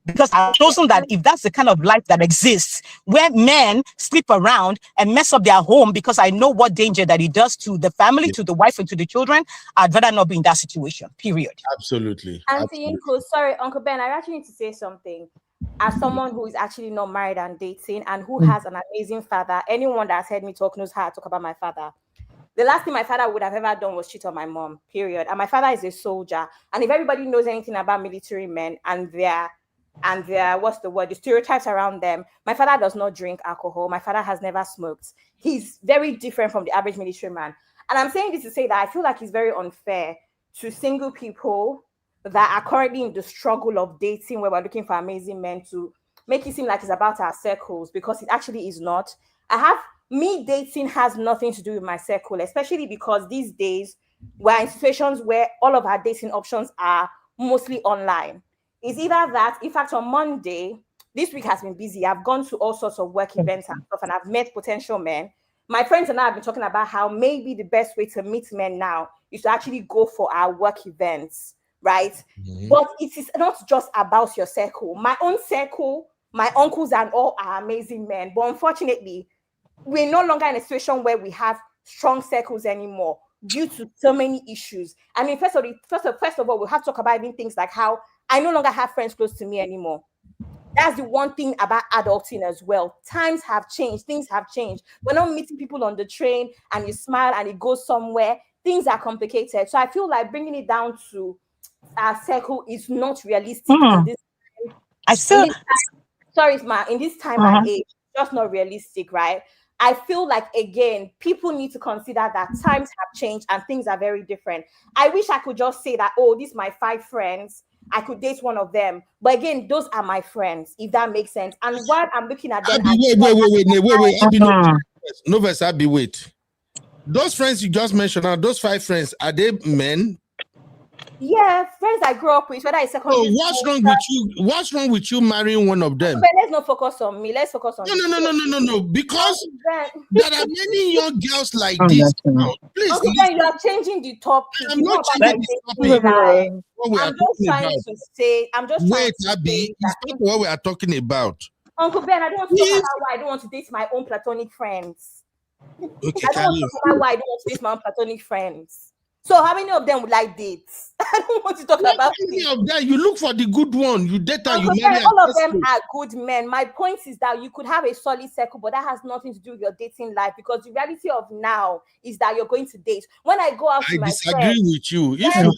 Because I've chosen that if that's the kind of life that exists, where men sleep around and mess up their home, because I know what danger that it does to the family, to the wife, and to the children, I'd rather not be in that situation, period. Absolutely. Auntie Inko, sorry, Uncle Ben, I actually need to say something. As someone who is actually not married and dating and who has an amazing father, anyone that has heard me talk knows how I talk about my father. The last thing my father would have ever done was cheat on my mom, period. And my father is a soldier. And if everybody knows anything about military men and their the stereotypes around them, my father does not drink alcohol. My father has never smoked. He's very different from the average military man. And I'm saying this to say that I feel like it's very unfair to single people that are currently in the struggle of dating, where we're looking for amazing men, to make it seem like it's about our circles, because it actually is not. Me dating has nothing to do with my circle, especially because these days we're in situations where all of our dating options are mostly online. It's either that, in fact, on Monday, this week has been busy. I've gone to all sorts of work events and stuff, and I've met potential men. My friends and I have been talking about how maybe the best way to meet men now is to actually go for our work events, right? Mm-hmm. But it is not just about your circle. My own circle, my uncles and all are amazing men. But unfortunately, we're no longer in a situation where we have strong circles anymore due to so many issues. I mean, first of all, we'll have to talk about even things like how I no longer have friends close to me anymore. That's the one thing about adulting as well. Times have changed. Things have changed. We're not meeting people on the train and you smile and it goes somewhere. Things are complicated. So I feel like bringing it down to our circle is not realistic in this time. In this time and age, just not realistic, right? I feel like, again, people need to consider that times have changed and things are very different. I wish I could just say that, oh, these are my 5 friends, I could date one of them. But again, those are my friends, if that makes sense. And while I'm looking at them... Wait. Those friends you just mentioned, those 5 friends, are they men? Yeah, friends I grew up with, whether it's secondary school. What's wrong with you marrying one of them? But let's not focus on me. Let's focus on No. Because there are many young girls like this. Please, okay, you are changing the topic. I'm not changing the topic. I'm just trying to Abby, it's not what we are talking about. Uncle Ben, I don't want to talk about why I don't want to date my own platonic friends. Okay, I don't want to talk about why I don't want to date my own platonic friends. So how many of them would like dates? I don't want to talk about many of them. You look for the good one. You date and you marry. All of them are good men. My point is that you could have a solid circle, but that has nothing to do with your dating life, because the reality of now is that you're going to date. When I go out to my friends, I disagree with you. If you have a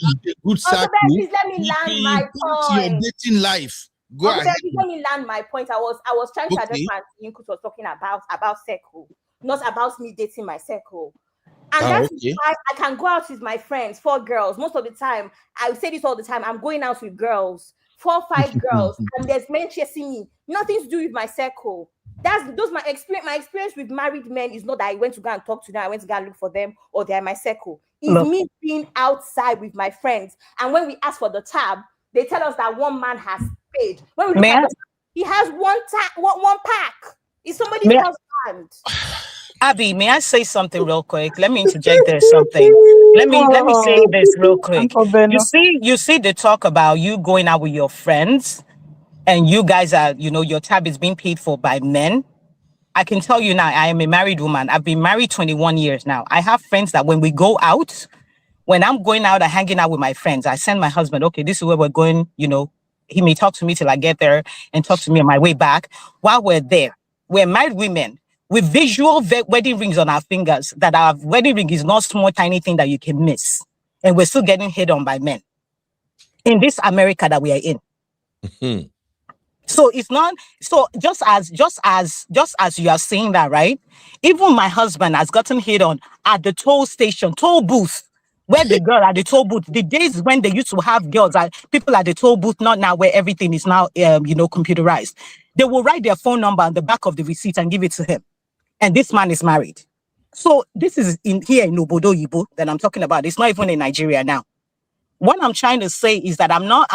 good circle, please let me land my point. Your dating life. Go ahead. Let me land my point. I was trying to address what Yinkus was talking about circle, not about me dating my circle. And that's why I can go out with my friends, 4 girls. Most of the time, I say this all the time, I'm going out with girls, 4, 5 girls, and there's men chasing me. Nothing to do with my circle. My experience with married men is not that I went to go and talk to them, I went to go and look for them, or they're my circle. It's me being outside with my friends. And when we ask for the tab, they tell us that one man has paid. When we look at he has one pack. It's somebody else's hand. Abby, may I say something real quick? Let me interject there something. let me say this real quick. Uncle Beno. You see the talk about you going out with your friends and you guys are, your tab is being paid for by men. I can tell you now, I am a married woman. I've been married 21 years now. I have friends that when we go out, when I'm going out and hanging out with my friends, I send my husband, okay, this is where we're going, he may talk to me till I get there and talk to me on my way back. While we're there, we're married women with visual wedding rings on our fingers, that our wedding ring is not small, tiny thing that you can miss. And we're still getting hit on by men in this America that we are in. So it's not, so just as you are saying that, right? Even my husband has gotten hit on at the toll station, toll booth, where the girl at the toll booth, the days when they used to have girls, people at the toll booth, not now, where everything is now, computerized. They will write their phone number on the back of the receipt and give it to him. And this man is married. So this is here in Obodo Yibo that I'm talking about. It's not even in Nigeria now. What I'm trying to say is that I'm not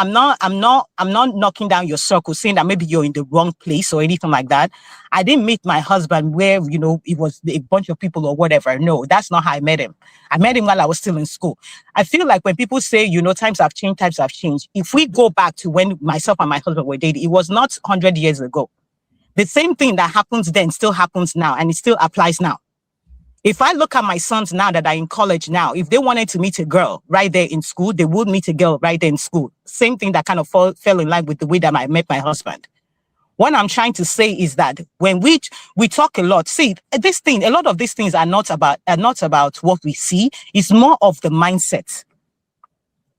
knocking down your circle, saying that maybe you're in the wrong place or anything like that. I didn't meet my husband where, it was a bunch of people or whatever. No, that's not how I met him. I met him while I was still in school. I feel like when people say, times have changed. If we go back to when myself and my husband were dating, it was not 100 years ago. The same thing that happens then still happens now, and it still applies now. If I look at my sons now that are in college now, if they wanted to meet a girl right there in school, they would meet a girl right there in school. Same thing that kind of fell in line with the way that I met my husband. What I'm trying to say is that when we talk a lot, see, a lot of these things are not about what we see. It's more of the mindset.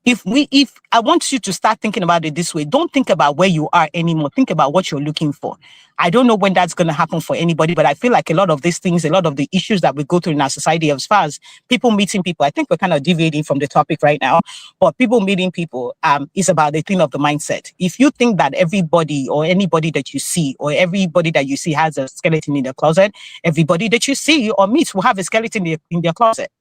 If I want you to start thinking about it this way, don't think about where you are anymore. Think about what you're looking for. I don't know when that's going to happen for anybody, but I feel like a lot of these things, a lot of the issues that we go through in our society, as far as people meeting people, I think we're kind of deviating from the topic right now, but people meeting people is about the thing of the mindset. If you think that everybody or anybody that you see or everybody that you see has a skeleton in their closet, everybody that you see or meet will have a skeleton in their closet.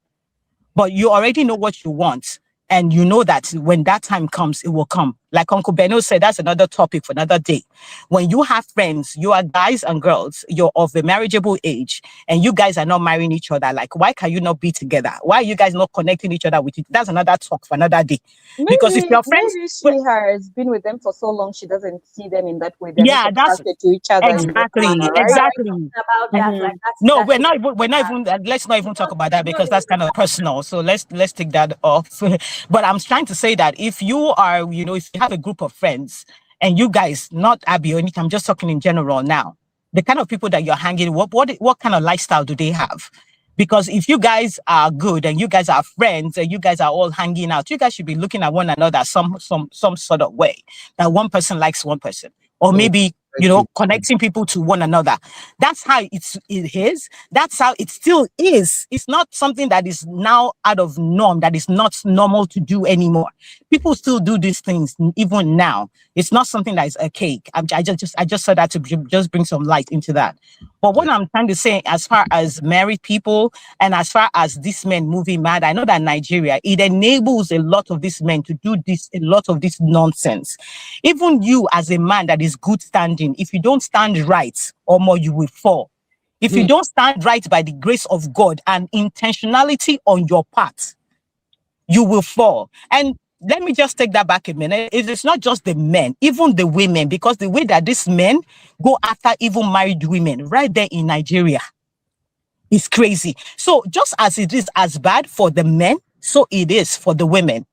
But you already know what you want. And you know that when that time comes, it will come. Like Uncle Beno said, that's another topic for another day. When you have friends, you are guys and girls, you're of a marriageable age, and you guys are not marrying each other. Like, why can you not be together? Why are you guys not connecting each other with it? That's another talk for another day. Because if your friends, maybe she has been with them for so long, she doesn't see them in that way. They're yeah, not that's attracted to each other. exactly, In that manner, right? exactly. About that, like that's No, that's we're not even. Let's not even talk about that because that's kind of personal. So let's take that off. But I'm trying to say that if you are, if you have a group of friends and you guys, not Abby or anything, I'm just talking in general now. The kind of people that you're hanging, what kind of lifestyle do they have? Because if you guys are good and you guys are friends and you guys are all hanging out, you guys should be looking at one another some sort of way that one person likes one person, or maybe connecting people to one another. That's how it is. That's how it still is. It's not something that is now out of norm, that is not normal to do anymore. People still do these things even now. It's not something that is archaic. I just said that to just bring some light into that. But what I'm trying to say, as far as married people and as far as these men moving mad, I know that Nigeria, it enables a lot of these men to do a lot of this nonsense. Even you as a man that is good standing, if you don't stand right, or more, you will fall. If you don't stand right by the grace of God and intentionality on your part, you will fall. And let me just take that back a minute. It's not just the men, even the women, because the way that these men go after even married women right there in Nigeria is crazy. So just as it is as bad for the men, so it is for the women.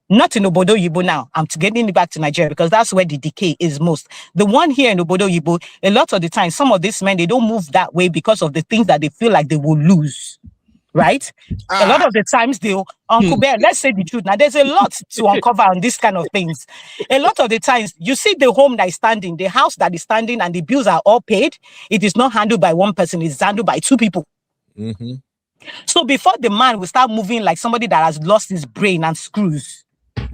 Not in Obodo Yibo now. I'm getting back to Nigeria because that's where the decay is most. The one here in Obodo Yibo, a lot of the time, some of these men, they don't move that way because of the things that they feel like they will lose. Right? A lot of the times Uncle Bear, let's say the truth. Now, there's a lot to uncover on these kind of things. A lot of the times, you see the home that is standing, the house that is standing, and the bills are all paid. It is not handled by one person, it's handled by two people. Mm-hmm. So before the man will start moving like somebody that has lost his brain and screws,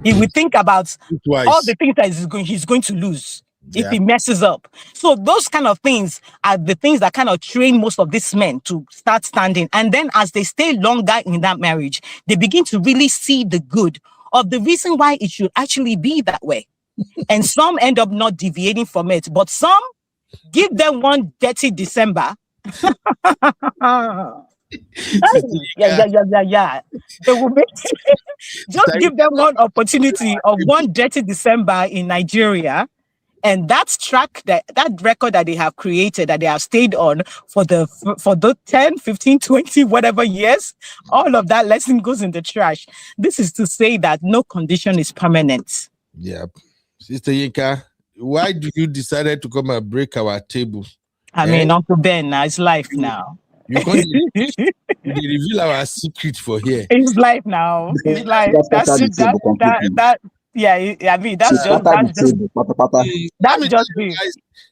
he will think about all the things that he's going to lose. If he messes up. So those kind of things are the things that kind of train most of these men to start standing. And then as they stay longer in that marriage, they begin to really see the good of the reason why it should actually be that way. And some end up not deviating from it, but some give them one dirty December. Yeah. They will make just give them one opportunity of one dirty December in Nigeria. And that's that record that they have created, that they have stayed on for the 10, 15, 20, whatever years, all of that lesson goes in the trash. This is to say that no condition is permanent. Yep. Sister Yinka, why do you decided to come and break our table? I mean, Uncle Ben, it's life now. You can't reveal our secret for here. It's life now. It's life. That's just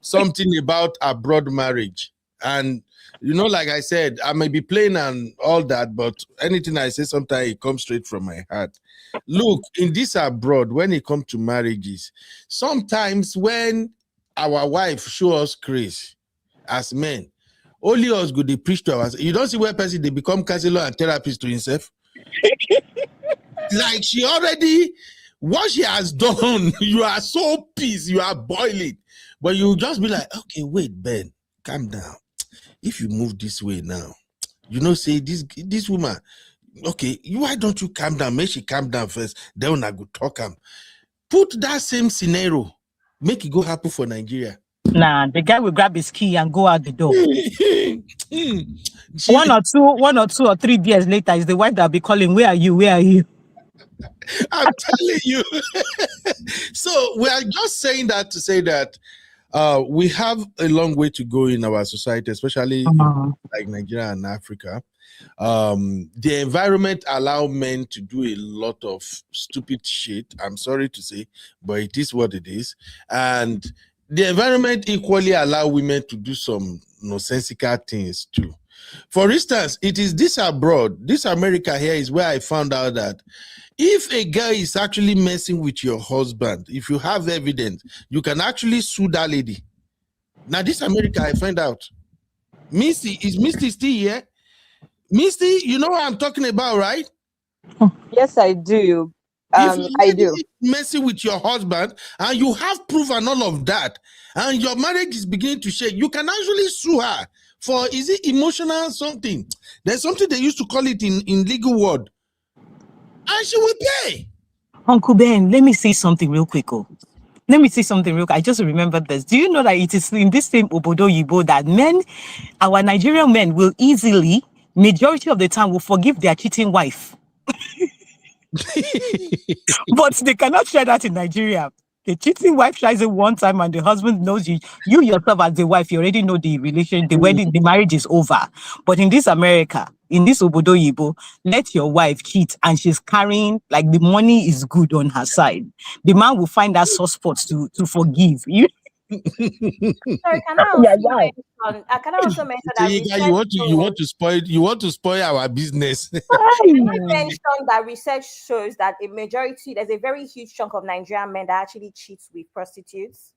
something about abroad marriage. And like I said, I may be plain and all that, but anything I say sometimes it comes straight from my heart. Look, in this abroad, when it comes to marriages, sometimes when our wife show us grace as men, only us go they preach to us. You don't see where person they become counselor and therapist to himself. Like she already, what she has done, you are so pissed, you are boiling. But you just be like, okay, wait, Ben, calm down. If you move this way now, say this woman, okay, why don't you calm down? Make she calm down first. Then when I go talk him. Put that same scenario, make it go happen for Nigeria. Nah, the guy will grab his key and go out the door. 1 or 2 or 3 years later, is the wife that will be calling, where are you? Where are you? I'm telling you. So we are just saying that to say that we have a long way to go in our society, especially like Nigeria and Africa. The environment allow men to do a lot of stupid shit. I'm sorry to say, but it is what it is. And the environment equally allow women to do some nonsensical things too. For instance, it is this abroad, this America here is where I found out that if a girl is actually messing with your husband, if you have evidence, you can actually sue that lady. Now, this America, I find out. Misty, is Misty still here? Misty, you know what I'm talking about, right? Yes, I do. I do. Messing with your husband and you have proof and all of that, and your marriage is beginning to shake, you can actually sue her for, is it emotional something? There's something they used to call it in legal word. And she will pay. Uncle Ben, let me say something real quick. I just remembered this. Do you know that it is in this same Obodo Yibo that our Nigerian men will easily, majority of the time, will forgive their cheating wife. But they cannot share that in Nigeria. The cheating wife tries it one time and the husband knows you yourself as the wife, you already know the relation, the wedding, the marriage is over. But in this America, in this Obodo Yibo, let your wife cheat and she's carrying, like the money is good on her side. The man will find that soft spot to forgive you. Sorry, can I also mention that you want to spoil our business. I mentioned that research shows that there's a very huge chunk of Nigerian men that actually cheats with prostitutes.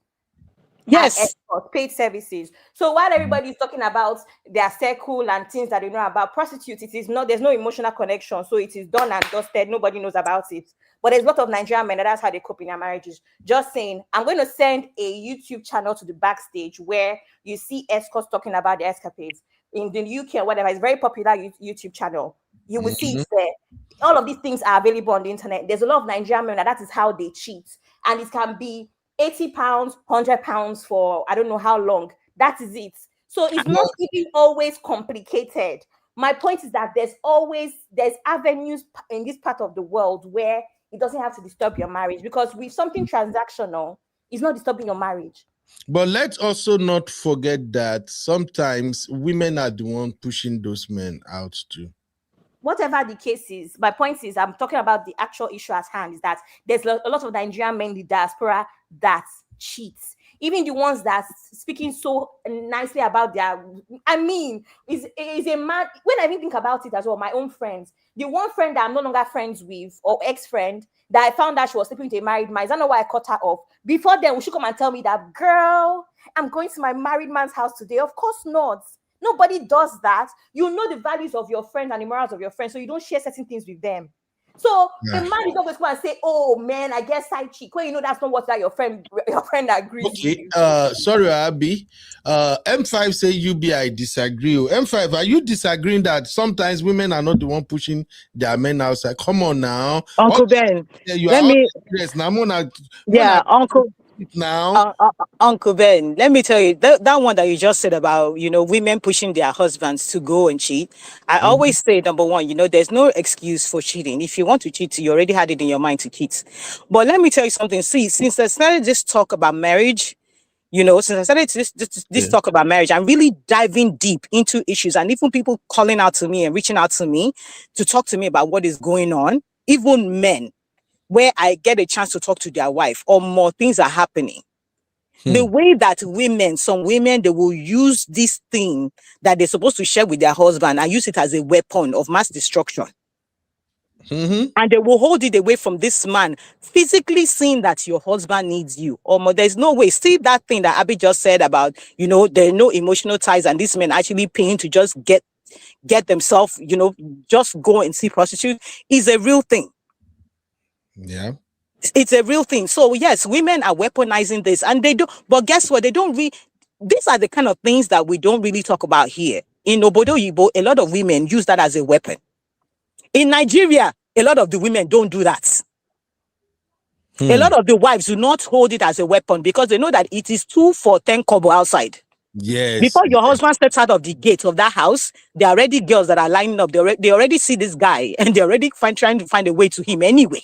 Yes, paid services. So while everybody is talking about their circle and things that they know about prostitutes, there's no emotional connection. So it is done and dusted. Nobody knows about it. But there's a lot of Nigerian men that's how they cope in their marriages. Just saying, I'm going to send a YouTube channel to the backstage where you see escorts talking about their escapades in the UK or whatever. It's a very popular YouTube channel. You will see it there. All of these things are available on the internet. There's a lot of Nigerian men that is how they cheat, and it can be £80, £100 for I don't know how long. That is it. So it's not even always complicated. My point is that there's avenues in this part of the world where it doesn't have to disturb your marriage, because with something transactional, it's not disturbing your marriage. But let's also not forget that sometimes women are the one pushing those men out too. Whatever the case is, my point is, I'm talking about the actual issue at hand, is that there's a lot of Nigerian men in the diaspora that cheats. Even the ones that speaking so nicely about is a man. When I even think about it as well, my own friends, the one friend that I'm no longer friends with, or ex-friend, that I found out she was sleeping with a married man, I don't know why I cut her off. Before then, she come and tell me that, girl, I'm going to my married man's house today. Of course not. Nobody does that. You know the values of your friends and the morals of your friends, so you don't share certain things with them. So the man is always going to say, "Oh man, I guess side chick." Well, you know that's not what that your friend agrees with. Okay. Sorry, Abby. M5 say UB, I disagree. M5, are you disagreeing that sometimes women are not the one pushing their men outside? Come on now. Uncle Ben, You let are me. yes, now Uncle. Now, Uncle Ben, let me tell you that one that you just said about, women pushing their husbands to go and cheat. I always say, number one, there's no excuse for cheating. If you want to cheat, you already had it in your mind to cheat. But let me tell you something. See, since I started this talk about marriage, since I started this talk about marriage, I'm really diving deep into issues, and even people calling out to me and reaching out to me to talk to me about what is going on, even men, where I get a chance to talk to their wife or more things are happening. The way that some women, they will use this thing that they're supposed to share with their husband and use it as a weapon of mass destruction. And they will hold it away from this man, physically seeing that your husband needs you. Or there's no way. See that thing that Abby just said about, there are no emotional ties and this men actually paying to just get themselves, just go and see prostitutes is a real thing. Yeah. It's a real thing. So yes, women are weaponizing this, and they do. But guess what? They don't really. These are the kind of things that we don't really talk about here. In Obodo Yibo, a lot of women use that as a weapon. In Nigeria, a lot of the women don't do that. A lot of the wives do not hold it as a weapon because they know that it is 2 for 10 kobo outside. Yes. Before your husband steps out of the gate of that house, there are already girls that are lining up. They already see this guy, and they're already trying to find a way to him anyway.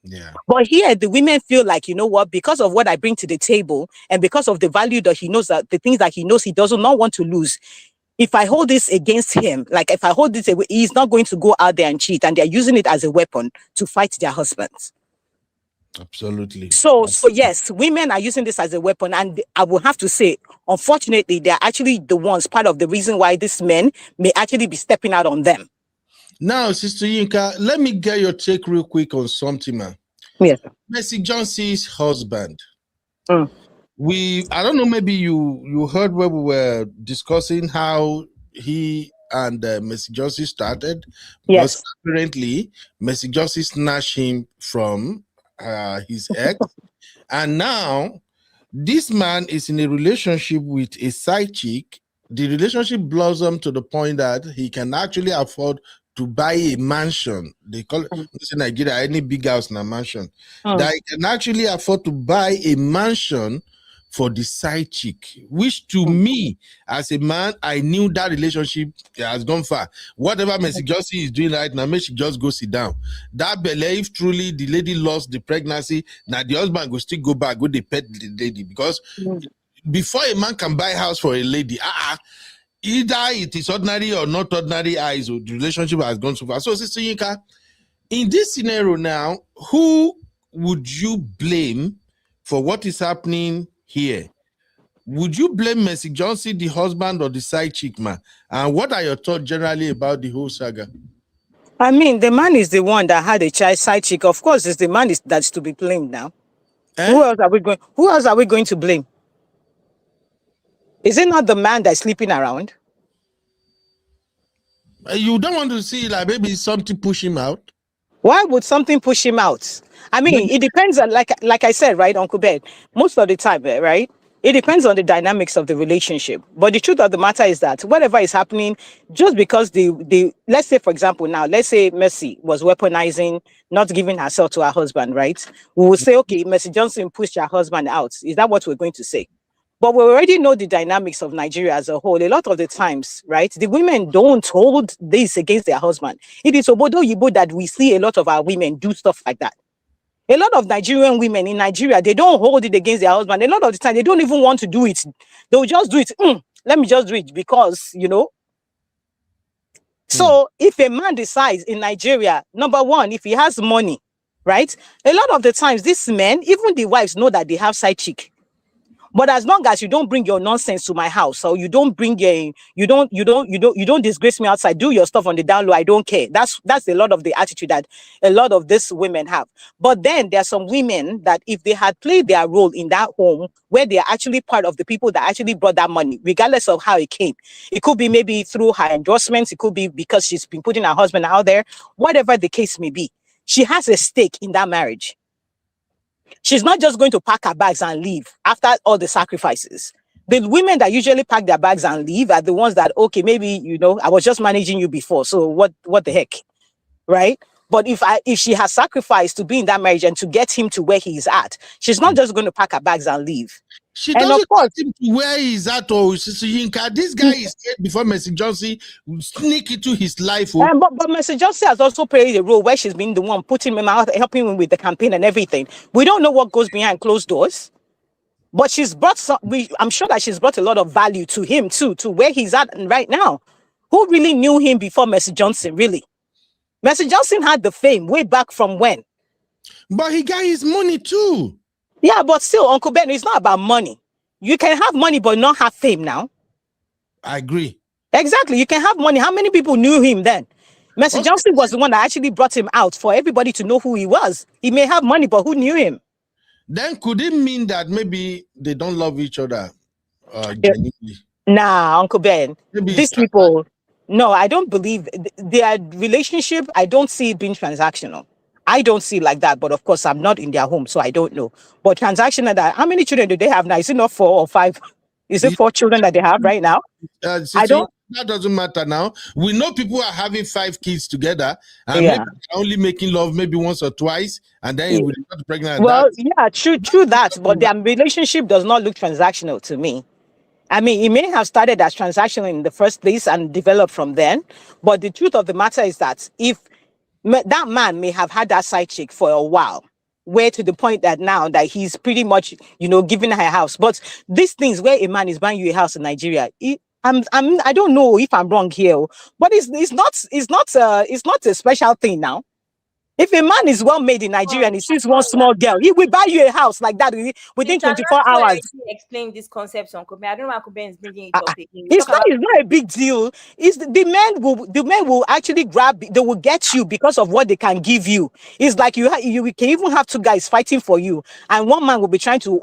Yeah. But here, the women feel like, you know what, because of what I bring to the table and because of the value that he knows, that the things that he knows he does not want to lose, if I hold this against him, like if I hold this away, he's not going to go out there and cheat. And they're using it as a weapon to fight their husbands. Absolutely. So yes, women are using this as a weapon. And I will have to say, unfortunately, they're actually the ones, part of the reason why these men may actually be stepping out on them. Now, Sister Yinka, let me get your take real quick on something, man. Yes. Mercy Johnson's husband. I don't know, maybe you heard where we were discussing how he and Mercy Johnson started. Yes. Because apparently, Mercy Johnson snatched him from his ex. And now, this man is in a relationship with a side chick. The relationship blossomed to the point that he can actually afford to buy a mansion. They call it in Nigeria, any big house in a mansion. That he can actually afford to buy a mansion for the side chick, which to me, as a man, I knew that relationship has gone far. Whatever Mercy Johnson is doing right now, make she just go sit down. That belief, truly, the lady lost the pregnancy, now the husband will still go back, go they pet the lady. Because before a man can buy a house for a lady, either it is ordinary or not ordinary eyes, or the relationship has gone so far. So, Sister Yinka, in this scenario now, who would you blame for what is happening here? Would you blame Mercy Johnson, the husband, or the side chick man? And what are your thoughts generally about the whole saga? I mean, the man is the one that had a child side chick. Of course, it's the man that's to be blamed now. Who else are we going to blame? Is it not the man that's sleeping around? You don't want to see like maybe something push him out? Why would something push him out? I mean, it depends on, like I said, right, Uncle Ben, most of the time, right? It depends on the dynamics of the relationship. But the truth of the matter is that whatever is happening, just because let's say, for example, now, let's say Mercy was weaponizing, not giving herself to her husband, right? We will say, okay, Mercy Johnson pushed her husband out. Is that what we're going to say? But we already know the dynamics of Nigeria as a whole. A lot of the times, right, the women don't hold this against their husband. It is Obodo Yibo that we see a lot of our women do stuff like that. A lot of Nigerian women in Nigeria, they don't hold it against their husband. A lot of the time, they don't even want to do it. They'll just do it. Let me just do it because, So if a man decides in Nigeria, number one, if he has money, right, a lot of the times, these men, even the wives know that they have side chick. But as long as you don't bring your nonsense to my house, or you don't bring you don't disgrace me outside, do your stuff on the down low, I don't care. That's a lot of the attitude that a lot of these women have. But then there are some women that if they had played their role in that home, where they are actually part of the people that actually brought that money, regardless of how it came. It could be maybe through her endorsements, it could be because she's been putting her husband out there, whatever the case may be. She has a stake in that marriage. She's not just going to pack her bags and leave after all the sacrifices. The women that usually pack their bags and leave are the ones that, okay, maybe, I was just managing you before, so what the heck, right? But if she has sacrificed to be in that marriage and to get him to where he is at, she's not just going to pack her bags and leave. She And doesn't of course, get him to where he's at, or this guy is dead before Mercy Johnson sneak into his life. but Mercy Johnson has also played a role where she's been the one putting him out, helping him with the campaign and everything. We don't know what goes behind closed doors, but she's brought I'm sure that she's brought a lot of value to him too, to where he's at right now. Who really knew him before Mercy Johnson, really? Mercy Johnson had the fame way back from when? But he got his money too. Yeah, but still, Uncle Ben, it's not about money. You can have money but not have fame now. I agree. Exactly. You can have money. How many people knew him then? Mercy Johnson was the one that actually brought him out for everybody to know who he was. He may have money, but who knew him? Then could it mean that maybe they don't love each other genuinely? Nah, Uncle Ben. Maybe These people, no, I don't believe their relationship. I don't see it being transactional. I don't see it like that, but of course I'm not in their home, so I don't know. But transactional, how many children do they have now? Is it not 4 or 5? Is it 4 children that they have right now? I don't. That doesn't matter now. We know people are having 5 kids together, and maybe only making love maybe once or twice, and then you will get pregnant. Well, yeah, true that, but their relationship does not look transactional to me. I mean, it may have started as transactional in the first place and developed from then, but the truth of the matter is that if that man may have had that side chick for a while, where to the point that now that he's pretty much, giving her a house. But these things where a man is buying you a house in Nigeria, I don't know if I'm wrong here, but it's not a special thing now. If a man is well made in Nigeria and he sees one small girl, he will buy you a house like that within 24 hours. Explain this concept, Uncle Ben. I don't know why Uncle Ben is bringing it up again. It's not a big deal. It's the men will actually they will get you because of what they can give you. It's like you can even have 2 guys fighting for you, and one man will be trying to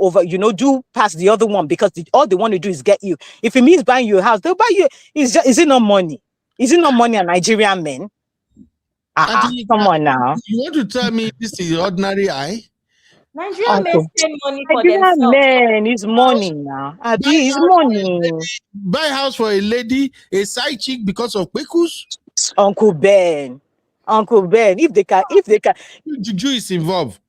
do past the other one because all they want to do is get you. If it means buying you a house, they'll buy you. Is it not money? Is it not money a Nigerian men? Come on now. You want to tell me this is ordinary eye? Nigerian men spend money for Nigerian themselves. men is money now. It's money. Buy house for a lady, a side chick because of Kwekus? Uncle Ben, if they can, Juju is involved.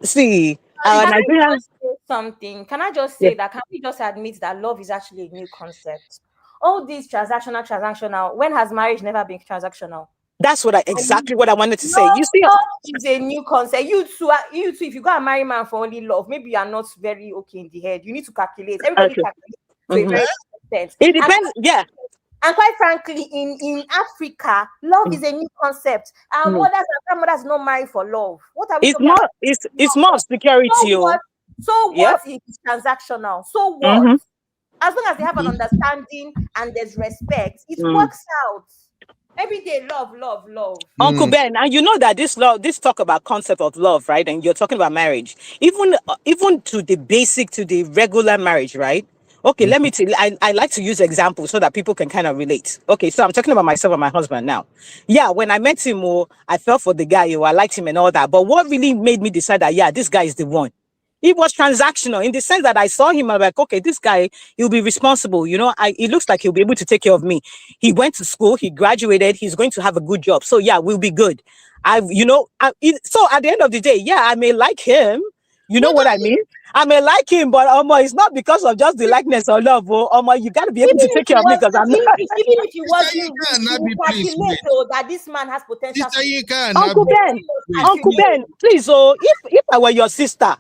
See, Nigerian something. Can I just say that? Can we just admit that love is actually a new concept? All these transactional. When has marriage never been transactional? That's exactly what I wanted to say. You see, love is a new concept. You too. If you go and marry a man for only love, maybe you are not very okay in the head. You need to calculate. Everybody calculates to a very extent. It depends. And quite frankly, in Africa, love is a new concept. Our mothers and grandmothers not marry for love. What are we talking about? It's more security. So what is transactional? So what? As long as they have an understanding and there's respect, it works out. Every day, love. Uncle Ben, and you know that this talk about concept of love, right? And you're talking about marriage, even to the basic, to the regular marriage, right? Okay, let me tell you, I like to use examples so that people can kind of relate. Okay, so I'm talking about myself and my husband now. Yeah, when I met him, I fell for the guy, I liked him and all that. But what really made me decide that, this guy is the one? It was transactional in the sense that I saw him. I'm like, okay, this guy, he'll be responsible. It looks like he'll be able to take care of me. He went to school, he graduated, he's going to have a good job. So we'll be good. So at the end of the day, I may like him. You know what I mean? I may like him, but it's not because of just the likeness or love. You got to be able to take care of me because I'm not. Even if he wasn't, that this man has potential. Uncle Ben, please, if I were your sister,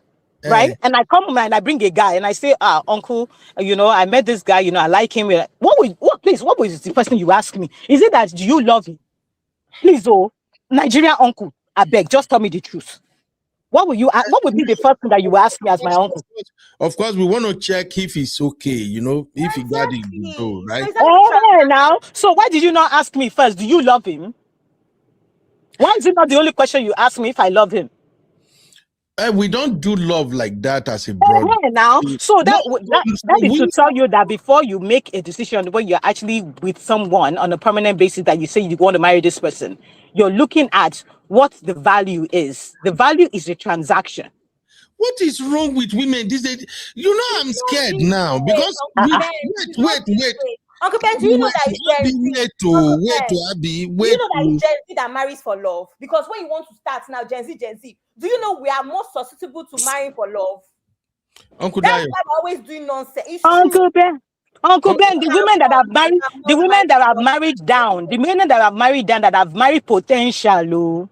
right? And I come home and I bring a guy and I say, uncle, I met this guy, I like him. What was the first thing you ask me? Is it that do you love him? Please, Nigerian uncle, I beg, just tell me the truth. What will you? What would be the first thing that you will ask me as my uncle? Of course, we want to check if it's okay, you know, if he got it, go, right? Now, so why did you not ask me first? Do you love him? Why is it not the only question you ask me if I love him? We don't do love like that as a brother. Now, so that is we- to tell you that before you make a decision when you're actually with someone on a permanent basis that you say you want to marry this person, you're looking at what the value is. The value is a transaction. What is wrong with women these days? You know, I'm scared now because wait. Uncle Ben, do you know that it's Gen Z? Wait Do you know that to it's Gen Z that marries for love? Because when you want to start now, Gen Z, do you know we are more susceptible to marrying for love? Uncle That's Dayo. why we're always doing nonsense. It's Uncle Ben, the women that have married, the women that have married down, the women that have married down, that have married potential,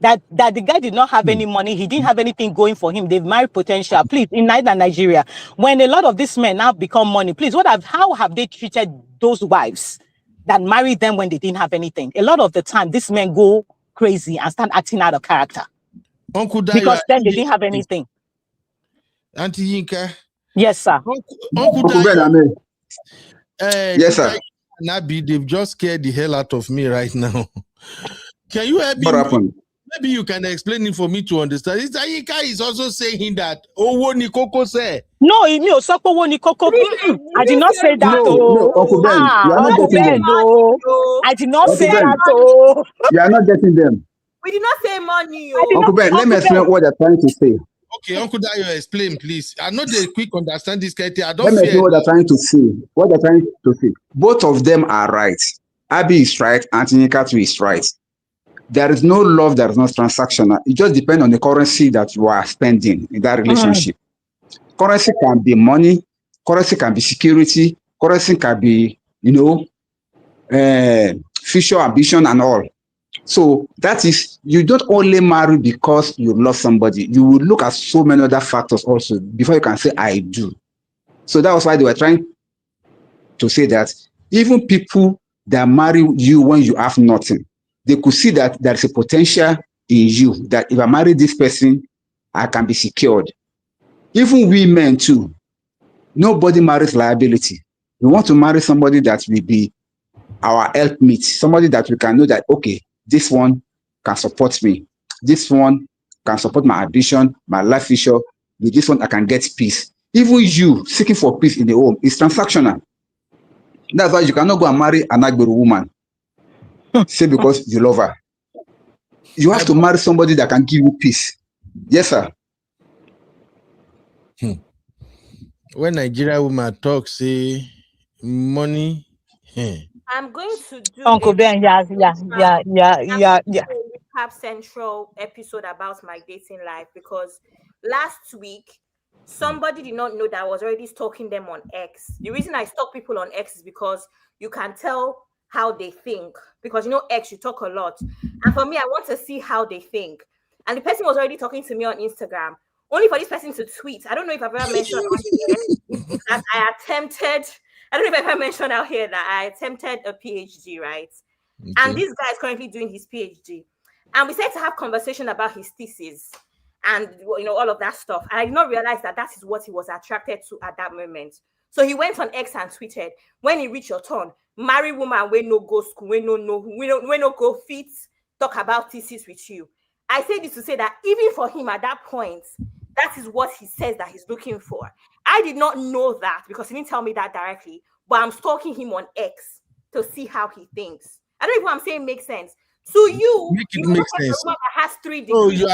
that the guy did not have any money, he didn't have anything going for him. They've married potential. Please, in Nigeria, when a lot of these men now become money, please, how have they treated those wives that married them when they didn't have anything? A lot of the time, these men go crazy and start acting out of character. Uncle Dayo, because then they didn't have anything. Auntie Yinka. Yes, sir. Uncle Dayo. Yes, sir. Nabi, they've just scared the hell out of me right now. Can you help me? What happened? Maybe you can explain it for me to understand. Yinka is also saying that Owo ni Koko say. No, Owo ni Koko. I did not say that. No, Uncle Ben, you are not getting them. No, I did not say Ben, that. You are not getting them. We did not say money. Uncle Ben, let me explain what they're trying to say. Okay, Uncle Dayo, explain, please. I know they quick understand this criteria. I Let don't me explain fear. what they're trying to say. What they're trying to say. Both of them are right. Abby is right. Antinika too is right. There is no love that is not transactional. It just depends on the currency that you are spending in that relationship. Currency can be money. Currency can be security. Currency can be, future ambition and all. So that is, you don't only marry because you love somebody. You will look at so many other factors also before you can say, I do. So that was why they were trying to say that even people that marry you when you have nothing, they could see that there is a potential in you, that if I marry this person, I can be secured. Even women too, nobody marries liability. We want to marry somebody that will be our helpmate, somebody that we can know that, okay, this one can support me. This one can support my ambition, my life future. With this one, I can get peace. Even you seeking for peace in the home is transactional. That's why you cannot go and marry an Agberu woman. Say because you love her. You have to marry somebody that can give you peace. Yes, sir. When Nigeria woman talk, say money. I'm going to do Uncle Ben, yeah. Recap central episode about my dating life, because last week somebody did not know that I was already stalking them on X. The reason I stalk people on X is because you can tell how they think, because X, you talk a lot, and for me, I want to see how they think. And the person was already talking to me on Instagram, only for this person to tweet. I don't know if I've ever mentioned that I don't know if I ever mentioned out here that I attempted a PhD, right? Okay. And this guy is currently doing his PhD. And we started to have conversation about his thesis and all of that stuff. And I did not realize that is what he was attracted to at that moment. So he went on X and tweeted, when you reach your turn, marry woman we no go school, we no go fit, talk about thesis with you. I say this to say that even for him at that point, that is what he says that he's looking for. I did not know that because he didn't tell me that directly, but I'm stalking him on X to see how he thinks. I don't know if what I'm saying makes sense. To you, make sense. That has 3 degrees.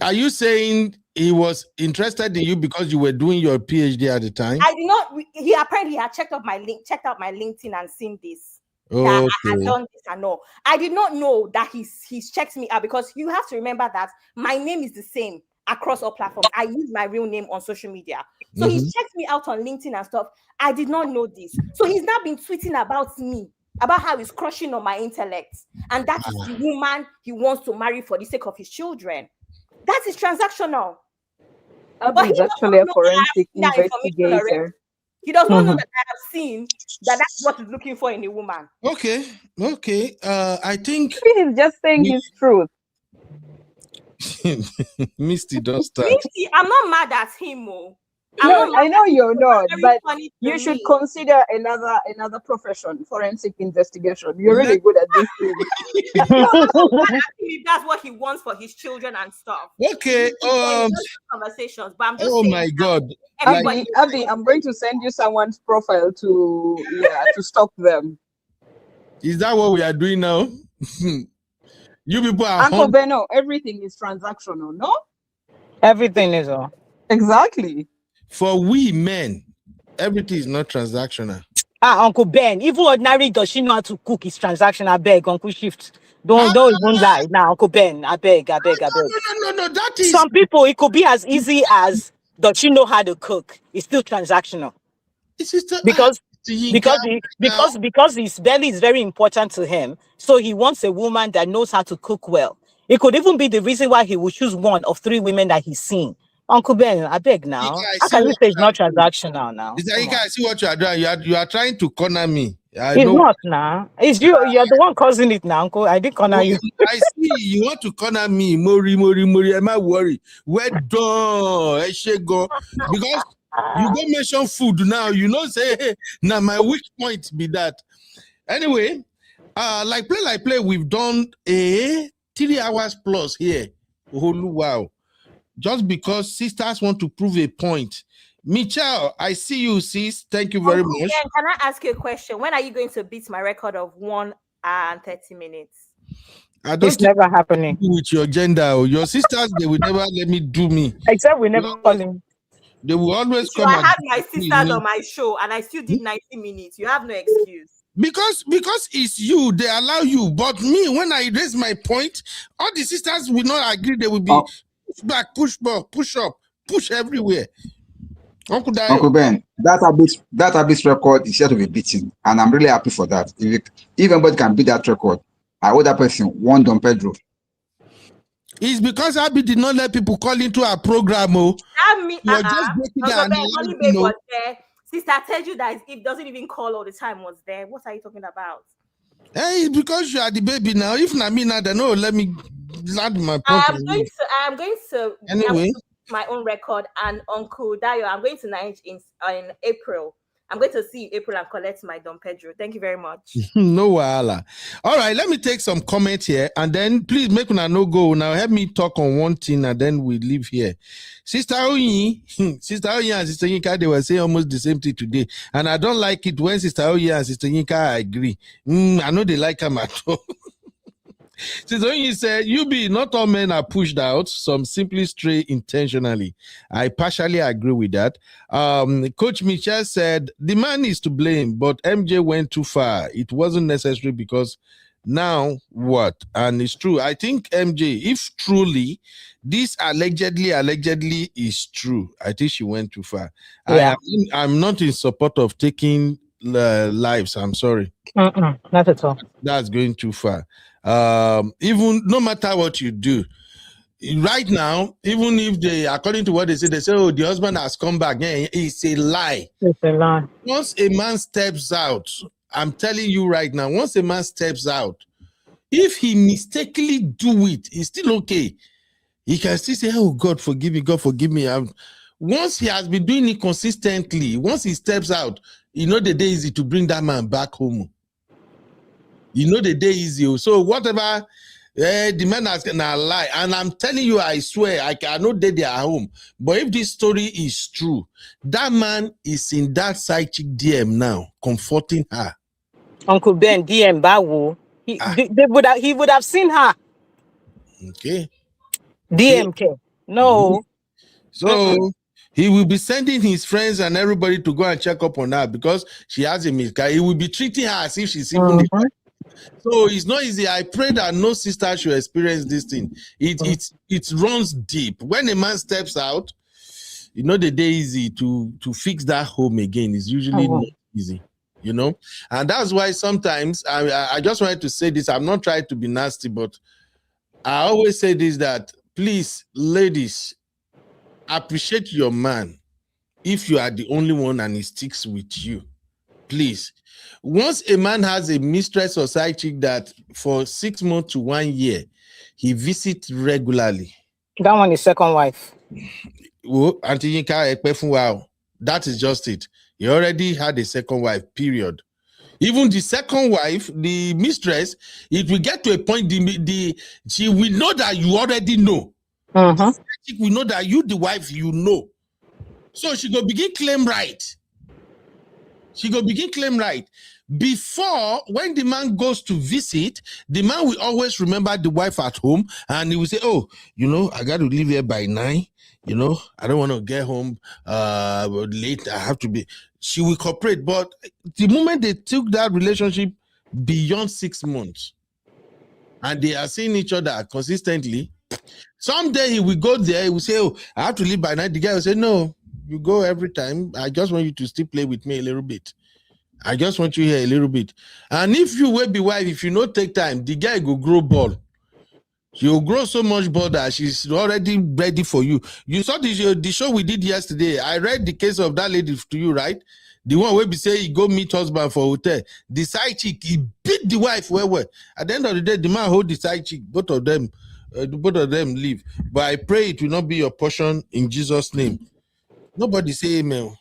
Are you saying he was interested in you because you were doing your PhD at the time? I did not. He apparently had checked out my LinkedIn and seen this. Okay. That I had done this and all. I did not know that he's checked me out, because you have to remember that my name is the same across all platforms. I use my real name on social media. So he's checked me out on LinkedIn and stuff. I did not know this. So he's now been tweeting about me, about how he's crushing on my intellect. And that is the woman he wants to marry for the sake of his children. That is transactional. But he's actually a forensic investigator. He does not know that I have seen that that's what he's looking for in a woman. Okay. I think maybe he's just saying his truth. Misty, don't start. Misty, I'm not mad at him. No, I know you're not, very but funny to you should me. consider another profession, forensic investigation. You're really good at this thing. Actually, that's what he wants for his children and stuff. Okay. Conversations, but I'm just Oh saying my God. Abby, I'm going to send you someone's profile to stalk them. Is that what we are doing now? You people are Uncle Beno, everything is transactional, no? Everything is all. Exactly. For we men, everything is not transactional. Uncle Ben, even ordinary does she know how to cook is transactional. I beg, Uncle Shift. Don't even lie. Now, Uncle Ben, I beg. No, that is some people, it could be as easy as does she know how to cook? It's still transactional. Because his belly is very important to him. So he wants a woman that knows how to cook well. It could even be the reason why he would choose one of 3 women that he's seen. Uncle Ben, I beg now. How can you say it's not transactional now? You guys see what you are doing. You are trying to corner me. It's not now. It's you. You're the one causing it now, Uncle. I didn't corner you. I see you want to corner me. Mori. Am I worried? We're done. I should go because you go mention food now. You know, say hey, now my weak point be that. Anyway, like play. We've done a 3 hours plus here. Oh wow. Just because sisters want to prove a point. Michelle, I see you, sis. Thank you very much. Can I ask you a question? When are you going to beat my record of 1 hour and 30 minutes? It's never happening. With your gender, your sisters, they will never let me do me. Except we never call him. They will always come. I had my sisters on my show and I still did 90 minutes. You have no excuse. Because it's you, they allow you. But me, when I raise my point, all the sisters will not agree. They will be push back, push back, push up, push everywhere. Uncle Ben, that Abyss record is yet to be beaten, and I'm really happy for that. If anybody can beat that record, I owe that person one Don Pedro. It's because Abby did not let people call into our program. You're just breaking down. Was there. Sister told you that it doesn't even call all the time. Was there? What are you talking about? Hey, it's because you are the baby now. If not me now, then no, let me land my point. I'm going to anyway. My own record, and Uncle Dayo, I'm going to Nigeria in April. I'm going to see you April and collect my Don Pedro. Thank you very much. No wahala. All right, let me take some comments here, and then please make una no go. Now help me talk on one thing, and then we leave here. Sister Oyi and Sister Yinka, they were saying almost the same thing today, and I don't like it when Sister Oyi and Sister Yinka agree. I know they like them at all. Sister Oyi said, not all men are pushed out. Some simply stray intentionally. I partially agree with that. Coach Michelle said, the man is to blame, but MJ went too far. It wasn't necessary because now what? And it's true. I think MJ, if truly this allegedly is true, I think she went too far. Yeah. I'm not in support of taking lives. I'm sorry. Not at all. That's going too far. Even no matter what you do right now, even if they, according to what they say, oh, the husband has come back, it's a lie. It's a lie. Once a man steps out, I'm telling you right now, once a man steps out, if he mistakenly do it, it's still okay. He can still say, oh, God forgive me. Once he has been doing it consistently, once he steps out, the day easy to bring that man back home. The day is you. So whatever the man has gonna lie, and I'm telling you, I swear, I cannot date their home. But if this story is true, that man is in that side chick DM now, comforting her. Uncle Ben DM Bawo. He would have seen her. Okay. DMK. No. So he will be sending his friends and everybody to go and check up on her because she has a miscarriage. He will be treating her as if she's even. So it's not easy. I pray that no sister should experience this thing. It runs deep. When a man steps out, the day easy to fix that home again is usually not easy. And that's why sometimes I just wanted to say this. I'm not trying to be nasty, but I always say this, that please, ladies, appreciate your man if you are the only one and he sticks with you. Please. Once a man has a mistress or side chick that for 6 months to 1 year, he visits regularly, That one is second wife. Auntie Yinka Ekpe fun wa o. That is just it. He already had a second wife, period. Even the second wife, the mistress, it will get to a point, she will know that you already know. She will know that you, the wife, you know. So she go begin claim right. Before, when the man goes to visit, the man will always remember the wife at home, and he will say, oh, I got to leave here by 9. I don't want to get home late. I have to be. She will cooperate. But the moment they took that relationship beyond 6 months, and they are seeing each other consistently, someday he will go there. He will say, oh, I have to leave by 9. The guy will say, no, you go every time. I just want you to still play with me a little bit. I just want you here a little bit. And if you will be wife, if you not take time, the guy will grow ball. She'll grow so much ball that she's already ready for you. You saw the show we did yesterday. I read the case of that lady to you, right? The one where we say he go meet husband for hotel. The side chick, he beat the wife well. At the end of the day, the man hold the side chick. Both of them leave. But I pray it will not be your portion in Jesus' name. Nobody say amen.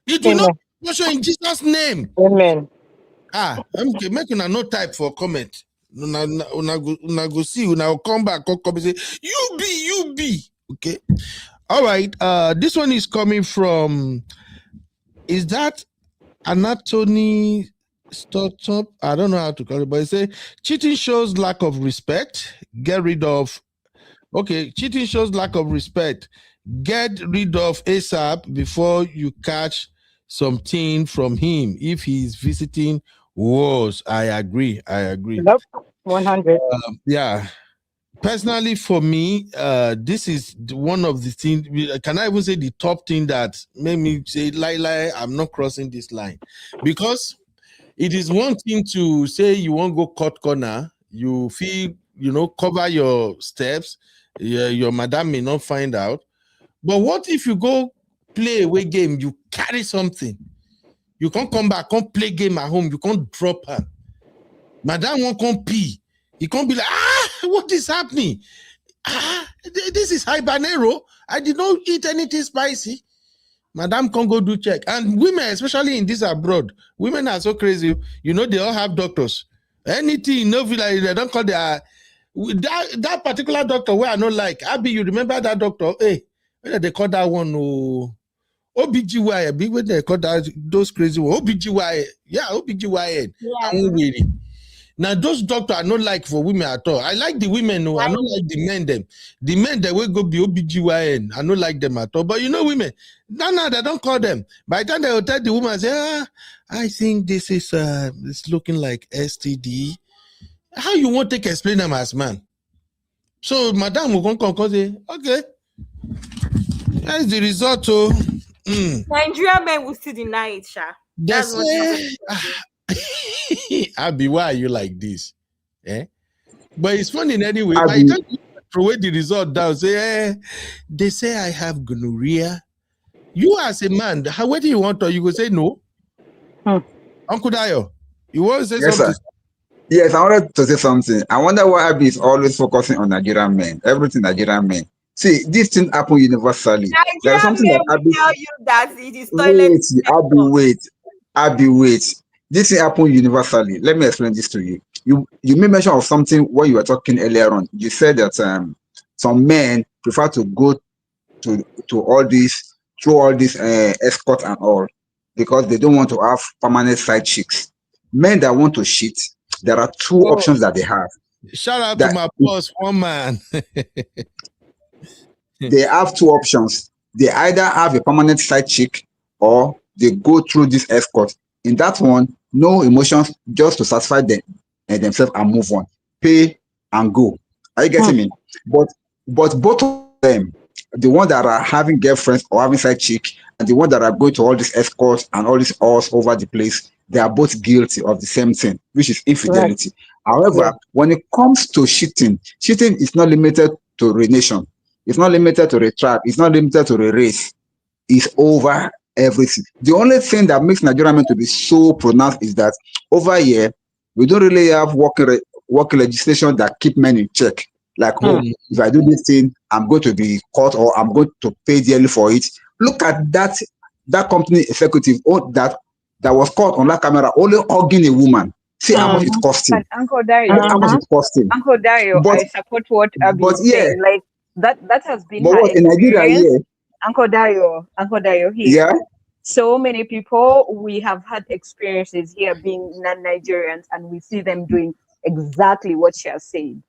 It will not be your portion in Jesus' name. Amen. I'm making a no type for comment. Una go see, una come back, come and say, you be. Okay. All right. This one is coming from, is that Anatomy Startup? I don't know how to call it, but it says cheating shows lack of respect. Get rid of. Okay, cheating shows lack of respect. Get rid of ASAP before you catch something from him. If he's visiting wars, I agree. Nope. 100. Yeah. Personally, for me, this is one of the things. Can I even say the top thing that made me say, lie, I'm not crossing this line? Because it is one thing to say you won't go cut corner. You feel, cover your steps. Your madam may not find out. But what if you go play away game, you carry something? You can't come back, can't play game at home. You can't drop her. Madam won't come pee. He can't be like, what is happening? This is habanero. I did not eat anything spicy. Madam can't go do check. And women, especially in this abroad, women are so crazy. They all have doctors. Anything, like they don't call their that particular doctor where I don't like. Abby, you remember that doctor? Hey, they call that one? OBGYN, big when they call that those crazy ones. OBGYN, OBGYN. Yeah. Now those doctors are not like for women at all. I like the women, no, I don't like the men them. The men that will go be OBGYN, I don't like them at all. But women, no, they don't call them. By the time they will tell the woman, say, I think this is it's looking like STD. How you want to explain them as man? So madam will come say, okay, that's the result. Nigerian men will still deny it, Sha. That's Abby, why are you like this? But it's funny in any way. By the time you throw away the result down, say, they say I have gonorrhea. You as a man, what do you want? Or you go say no? Uncle Dayo, you want to say something? Sir. Yes, I wanted to say something. I wonder why Abby is always focusing on Nigerian men. Everything Nigerian men. See, this thing happen universally. There is something that Abby tell you that it is toilet. Abby, wait. This thing happen universally. Let me explain this to you. You made mention of something when you were talking earlier on. You said that some men prefer to go to all this through all this escort and all because they don't want to have permanent side chicks. Men that want to cheat, there are two options that they have. Shout out to my boss, one man. They have two options. They either have a permanent side chick or they go through this escort. In that one, no emotions, just to satisfy them and themselves and move on. Pay and go. Are you getting me? But both of them, the one that are having girlfriends or having side chick and the one that are going to all these escorts and all these all over the place, they are both guilty of the same thing, which is infidelity. Right. However, when it comes to cheating is not limited to a nation. It's not limited to a tribe. It's not limited to a race. It's over everything. The only thing that makes Nigerian men to be so pronounced is that over here, we don't really have working legislation that keep men in check. Like, oh, if I do this thing, I'm going to be caught or I'm going to pay dearly for it. Look at that company executive that was caught on that camera only hugging a woman. See how much it cost him. But Uncle Dario, How much it cost him. Uncle Dario, But I support what Abby is yeah, saying. Like that has been but her what in Nigeria, experience. Uncle Dario here. yeah. So many people, we have had experiences here being non-Nigerians, and we see them doing exactly what she has said.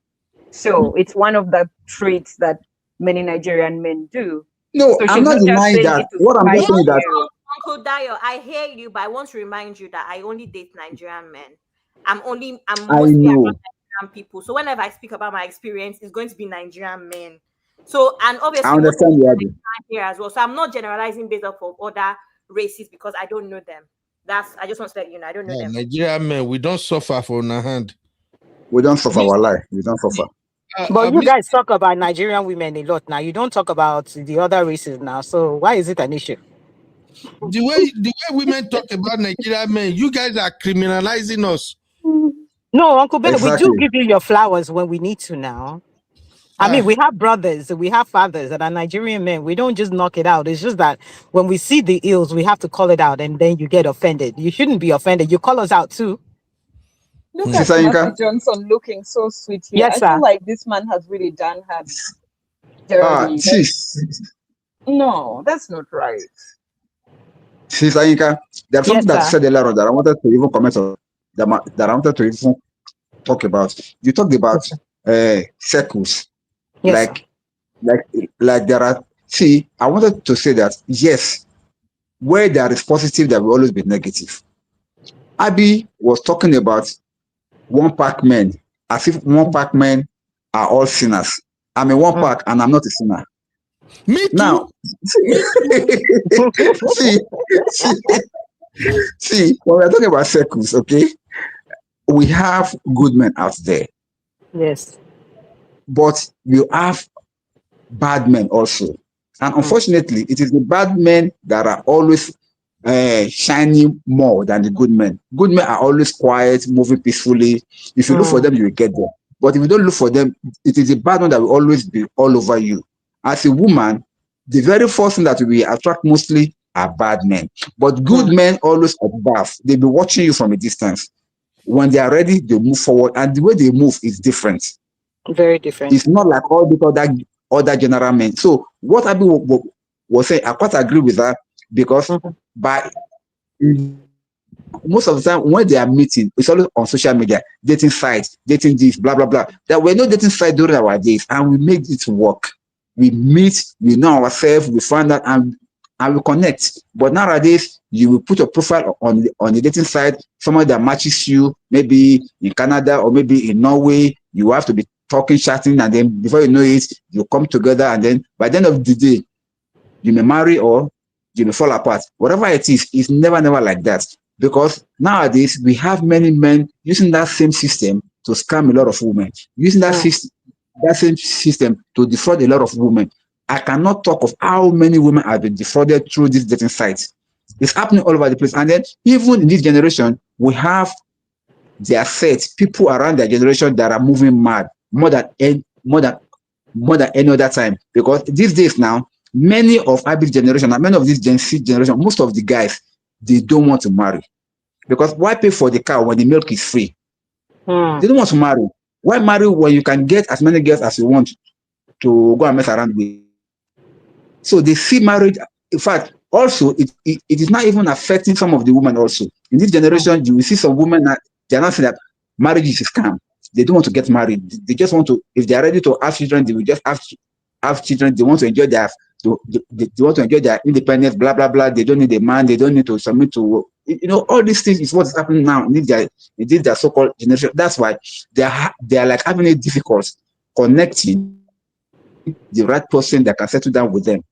So it's one of the traits that many Nigerian men do. No, So I'm she's not not just denying saying that. it to What I'm just spite saying is that you. Uncle Dio, I hear you, but I want to remind you that I only date Nigerian men. I'm mostly I around know. Nigerian people. So whenever I speak about my experience, it's going to be Nigerian men. So, and I obviously most understand you, Abby. here as well. So I'm not generalizing based off of other races because I don't know them. I just want to let you know I don't know them. Nigerian men, we don't suffer for our hand. We don't suffer our life. We don't suffer. But you guys talk about Nigerian women a lot now. You don't talk about the other races now. So why is it an issue? The way women talk about Nigerian men, you guys are criminalizing us. No, Uncle Beno, we do Exactly. give you your flowers when we need to now. I mean, we have brothers, we have fathers that are Nigerian men. We don't just knock it out. It's just that when we see the ills, we have to call it out, and then you get offended. You shouldn't be offended. You call us out too. Look Sister at Yinka? Matthew Johnson looking so sweet here. Yes, I sir. feel like this man has really done her dirty. No, that's not right. Sister Yinka, there's something that you said earlier on that I wanted to even comment on, that I wanted to even talk about. You talked about circles. Yes, Like there are. See, I wanted to say that yes, where there is positive, there will always be negative. Abby was talking about one pack men, as if one pack men are all sinners. I'm a one pack and I'm not a sinner. Me too. Now, see, when we're talking about circles, okay, we have good men out there, yes. but we have bad men also. And unfortunately, it is the bad men that are always shining more than the good men. Good men are always quiet, moving peacefully. If you look for them, you will get them. But if you don't look for them, it is the bad one that will always be all over you. As a woman, the very first thing that we attract mostly are bad men. But good men always observe. They'll be watching you from a distance. When they are ready, they move forward. And the way they move is different. Very different. It's not like all the other general men. So what Abby was saying, I quite agree with that, because by most of the time when they are meeting, it's always on social media, dating sites, dating this, blah, blah, blah. There were no dating sites during our days, and we made it work. We meet, we know ourselves, we find out, and we connect. But nowadays, you will put your profile on the dating site, someone that matches you, maybe in Canada or maybe in Norway. You have to be talking, chatting, and then before you know it, you come together, and then by the end of the day, you may marry or you may fall apart. Whatever it is, it's never like that. Because nowadays, we have many men using that same system to scam a lot of women, using that same system to defraud a lot of women. I cannot talk of how many women have been defrauded through these dating sites. It's happening all over the place. And then even in this generation, we have their sets, people around their generation that are moving mad more than any other time. Because these days now, many of Abby's generation and many of this Gen Z generation, most of the guys, they don't want to marry. Because why pay for the cow when the milk is free? They don't want to marry. Why marry when you can get as many girls as you want to go and mess around with? So they see marriage. In fact, also, it is not even affecting some of the women also. In this generation, you will see some women that they're not saying that marriage is a scam. They don't want to get married. They just want to, if they're ready to have children, they will just have children. They want to enjoy their independence, blah, blah, blah. They don't need a man. They don't need to submit to, all these things is what's happening now in their so-called generation. That's why they are like having it difficult connecting the right person that can settle down with them.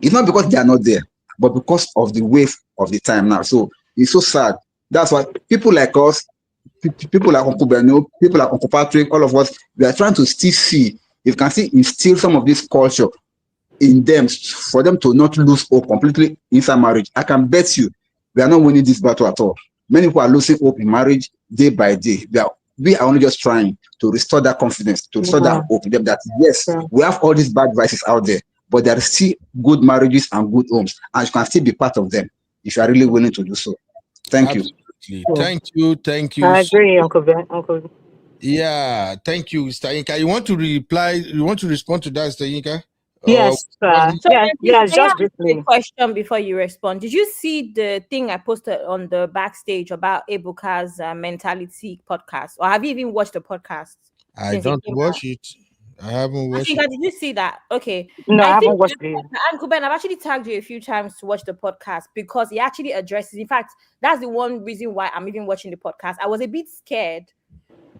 It's not because they are not there, but because of the wave of the time now. So it's so sad. That's why people like us, people like Uncle Beno, people like Uncle Patrick, all of us, we are trying to still see, if you can see, instill some of this culture in them for them to not lose hope completely inside marriage. I can bet you we are not winning this battle at all. Many people are losing hope in marriage day by day. We are only just trying to restore that confidence, to restore that hope in them that yes, we have all these bad vices out there, but there are still good marriages and good homes, and you can still be part of them if you are really willing to do so. Thank you. Absolutely. Thank you. I agree, Uncle Ben. Uncle. Yeah, thank you, Mr. Yinka. You want to reply? You want to respond to that, Mr. Yinka? Yes, So yes, I just have briefly. a question before you respond. Did you see the thing I posted on the backstage about Ebuka's mentality podcast, or have you even watched the podcast? I don't watch it. I haven't watched it. Did you see that? Okay. No, I haven't think watched it. Uncle Ben, I've actually tagged you a few times to watch the podcast because he actually addresses. In fact, that's the one reason why I'm even watching the podcast. I was a bit scared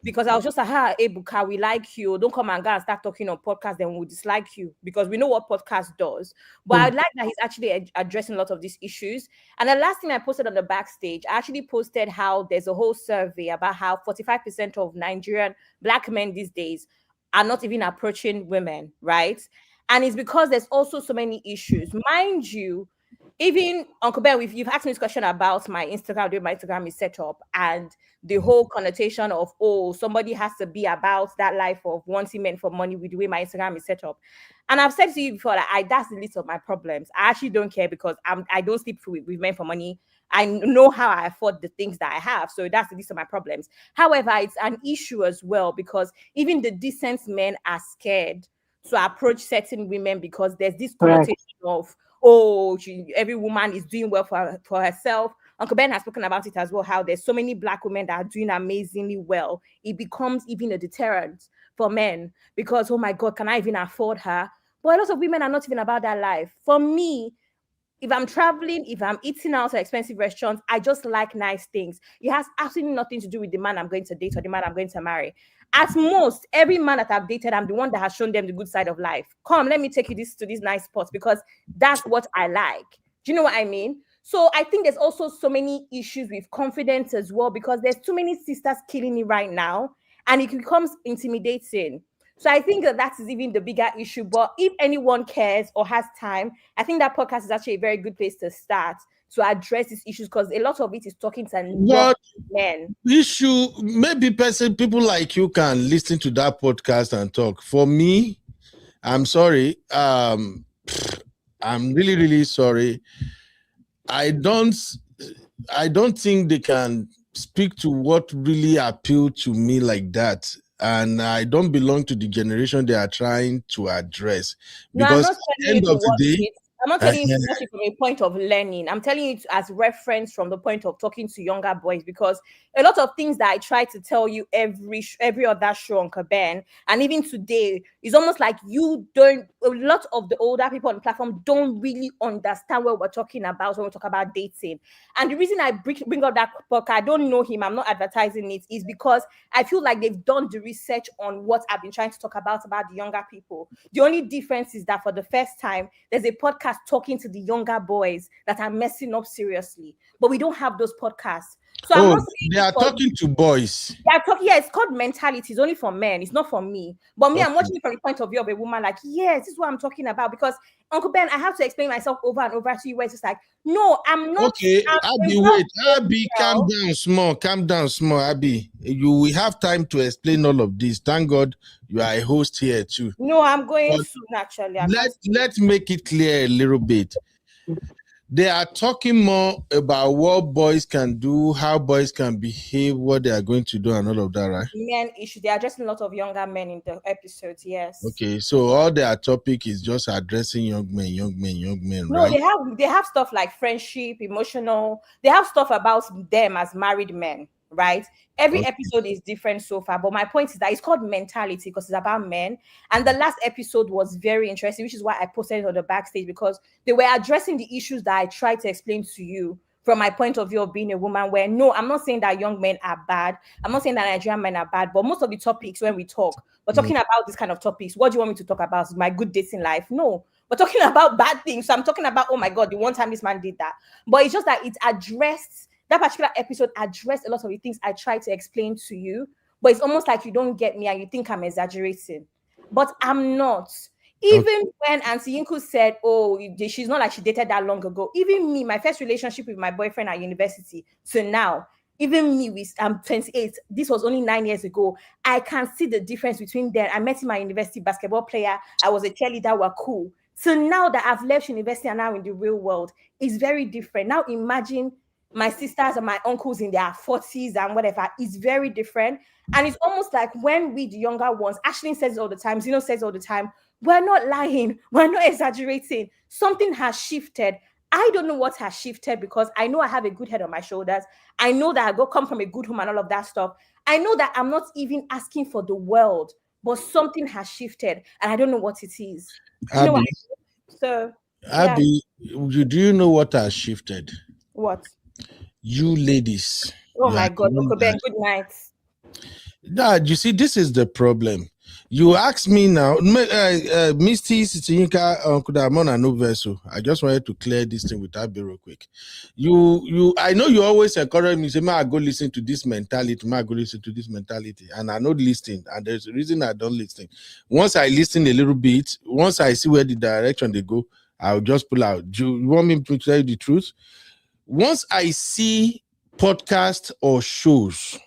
because I was just like, Ebuka, we like you. Don't come and go and start talking on podcast, then we'll dislike you because we know what podcast does. But I like that he's actually addressing a lot of these issues. And the last thing I posted on the backstage, I actually posted how there's a whole survey about how 45% of Nigerian Black men these days are not even approaching women, right? And it's because there's also so many issues. Mind you, even Uncle Ben, you've asked me this question about my Instagram, the way my Instagram is set up, and the whole connotation of, oh, somebody has to be about that life of wanting men for money with the way my Instagram is set up. And I've said to you before that that's the least of my problems. I actually don't care because I don't sleep with men for money. I know how I afford the things that I have. So that's the least of my problems. However, it's an issue as well because even the decent men are scared to approach certain women because there's this connotation of, oh, every woman is doing well for herself. Uncle Ben has spoken about it as well, how there's so many Black women that are doing amazingly well. It becomes even a deterrent for men because, oh my God, can I even afford her? But a lot of women are not even about that life. For me, if I'm traveling, if I'm eating out at expensive restaurants, I just like nice things. It has absolutely nothing to do with the man I'm going to date or the man I'm going to marry. At most, every man that I've dated, I'm the one that has shown them the good side of life. Come, let me take you to these nice spots because that's what I like. Do you know what I mean? So I think there's also so many issues with confidence as well because there's too many sisters killing me right now and it becomes intimidating. So I think that is even the bigger issue. But if anyone cares or has time, I think that podcast is actually a very good place to start to address these issues because a lot of it is talking to young men. Issue, maybe people like you can listen to that podcast and talk. For me, I'm sorry. I'm really, really sorry. I don't think they can speak to what really appealed to me like that. And I don't belong to the generation they are trying to address. Because at the end of the day, I'm not telling you to watch it from a point of learning. I'm telling you as reference from the point of talking to younger boys because a lot of things that I try to tell you every other show on Ben and even today is almost like a lot of the older people on the platform don't really understand what we're talking about when we talk about dating. And the reason I bring up that book, I don't know him, I'm not advertising it, is because I feel like they've done the research on what I've been trying to talk about the younger people. The only difference is that for the first time, there's a podcast talking to the younger boys that are messing up seriously, but we don't have those podcasts. So they are talking to boys. It's called Mentality. It's only for men. It's not for me. But me, I'm watching it from the point of view of a woman. Like, yes, this is what I'm talking about. Because Uncle Ben, I have to explain myself over and over to you. Where it's just like, no, I'm not. Okay, Abby, calm down, small, Abby. We have time to explain all of this. Thank God you are a host here too. No, I'm going soon. Actually, let's make it clear a little bit. They are talking more about what boys can do, how boys can behave, what they are going to do, and all of that, right? Men issue. They are addressing a lot of younger men in the episodes, yes. Okay, so all their topic is just addressing young men, no, right? No, they have stuff like friendship, emotional. They have stuff about them as married men, right? Every episode is different so far, but my point is that it's called Mentality because it's about men. And the last episode was very interesting, which is why I posted it on the backstage because they were addressing the issues that I tried to explain to you from my point of view of being a woman, where no, I'm not saying that young men are bad. I'm not saying that Nigerian men are bad, but most of the topics when we talk, we're talking about this kind of topics. What do you want me to talk about? My good dating life? No, we're talking about bad things. So I'm talking about, oh my God, the one time this man did that. But it's just that it addressed that particular episode addressed a lot of the things I tried to explain to you, but it's almost like you don't get me and you think I'm exaggerating. But I'm not. Even when Auntie Yinku said, oh, she's not like she dated that long ago. Even me, my first relationship with my boyfriend at university to now, even me, I'm 28. This was only 9 years ago. I can see the difference between them. I met him, my university basketball player. I was a cheerleader. We're cool. So now that I've left university and now in the real world, it's very different. Now imagine my sisters and my uncles in their 40s and whatever. It's very different. And it's almost like when we, the younger ones, Ashley says it all the time, Zeno says all the time, we're not lying. We're not exaggerating. Something has shifted. I don't know what has shifted because I know I have a good head on my shoulders. I know that I come from a good home and all of that stuff. I know that I'm not even asking for the world, but something has shifted and I don't know what it is. Abby, you know so, Abby, do you know what has shifted? What? You ladies. Oh my God, Uncle Ben, good night. Nah, you see, this is the problem. You ask me now, Misty Sitinyinka Kudamona no vessel. I just wanted to clear this thing with Abby real quick. I know you always encourage me, say, I go listen to this mentality, and I know listening, and there's a reason I don't listen. Once I listen a little bit, once I see where the direction they go, I'll just pull out. Do you want me to tell you the truth? Once I see podcasts or shows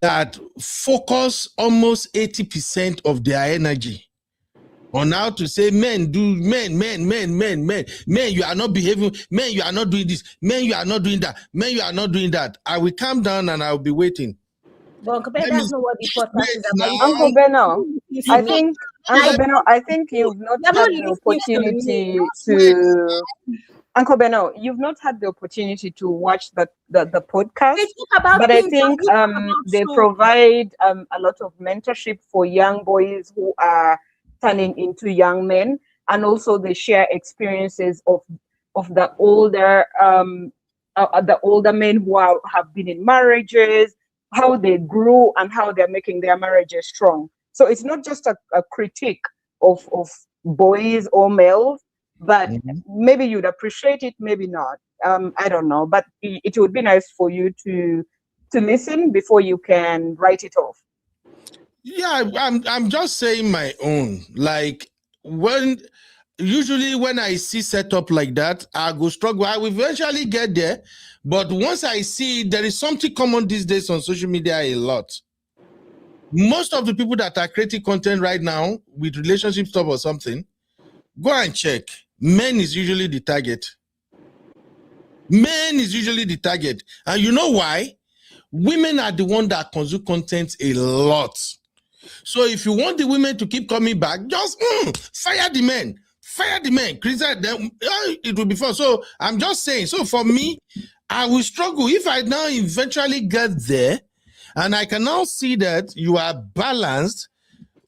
that focus almost 80% of their energy on how to say men, you are not behaving, men, you are not doing this, men, you are not doing that, men, you are not doing that. I will calm down and I'll be waiting. But Uncle Ben, that's not what the podcast is about. Uncle Beno, I think you've not had the opportunity to. Uncle Beno, you've not had the opportunity to watch the podcast, but I think they provide a lot of mentorship for young boys who are turning into young men, and also they share experiences of the older men who have been in marriages, how they grew and how they're making their marriages strong. So it's not just a critique of boys or males, but maybe you'd appreciate it, maybe not. I don't know, but it would be nice for you to listen before you can write it off. Yeah, I'm just saying my own. Like usually when I see setup like that, I go struggle. I will eventually get there, but once I see there is something common these days on social media a lot. Most of the people that are creating content right now with relationship stuff or something, go and check. Men is usually the target. Men is usually the target. And you know why? Women are the one that consume content a lot. So if you want the women to keep coming back, just fire the men. Fire the men. Criticize them. It will be fun. So I'm just saying. So for me, I will struggle. If I now eventually get there, and I can now see that you are balanced.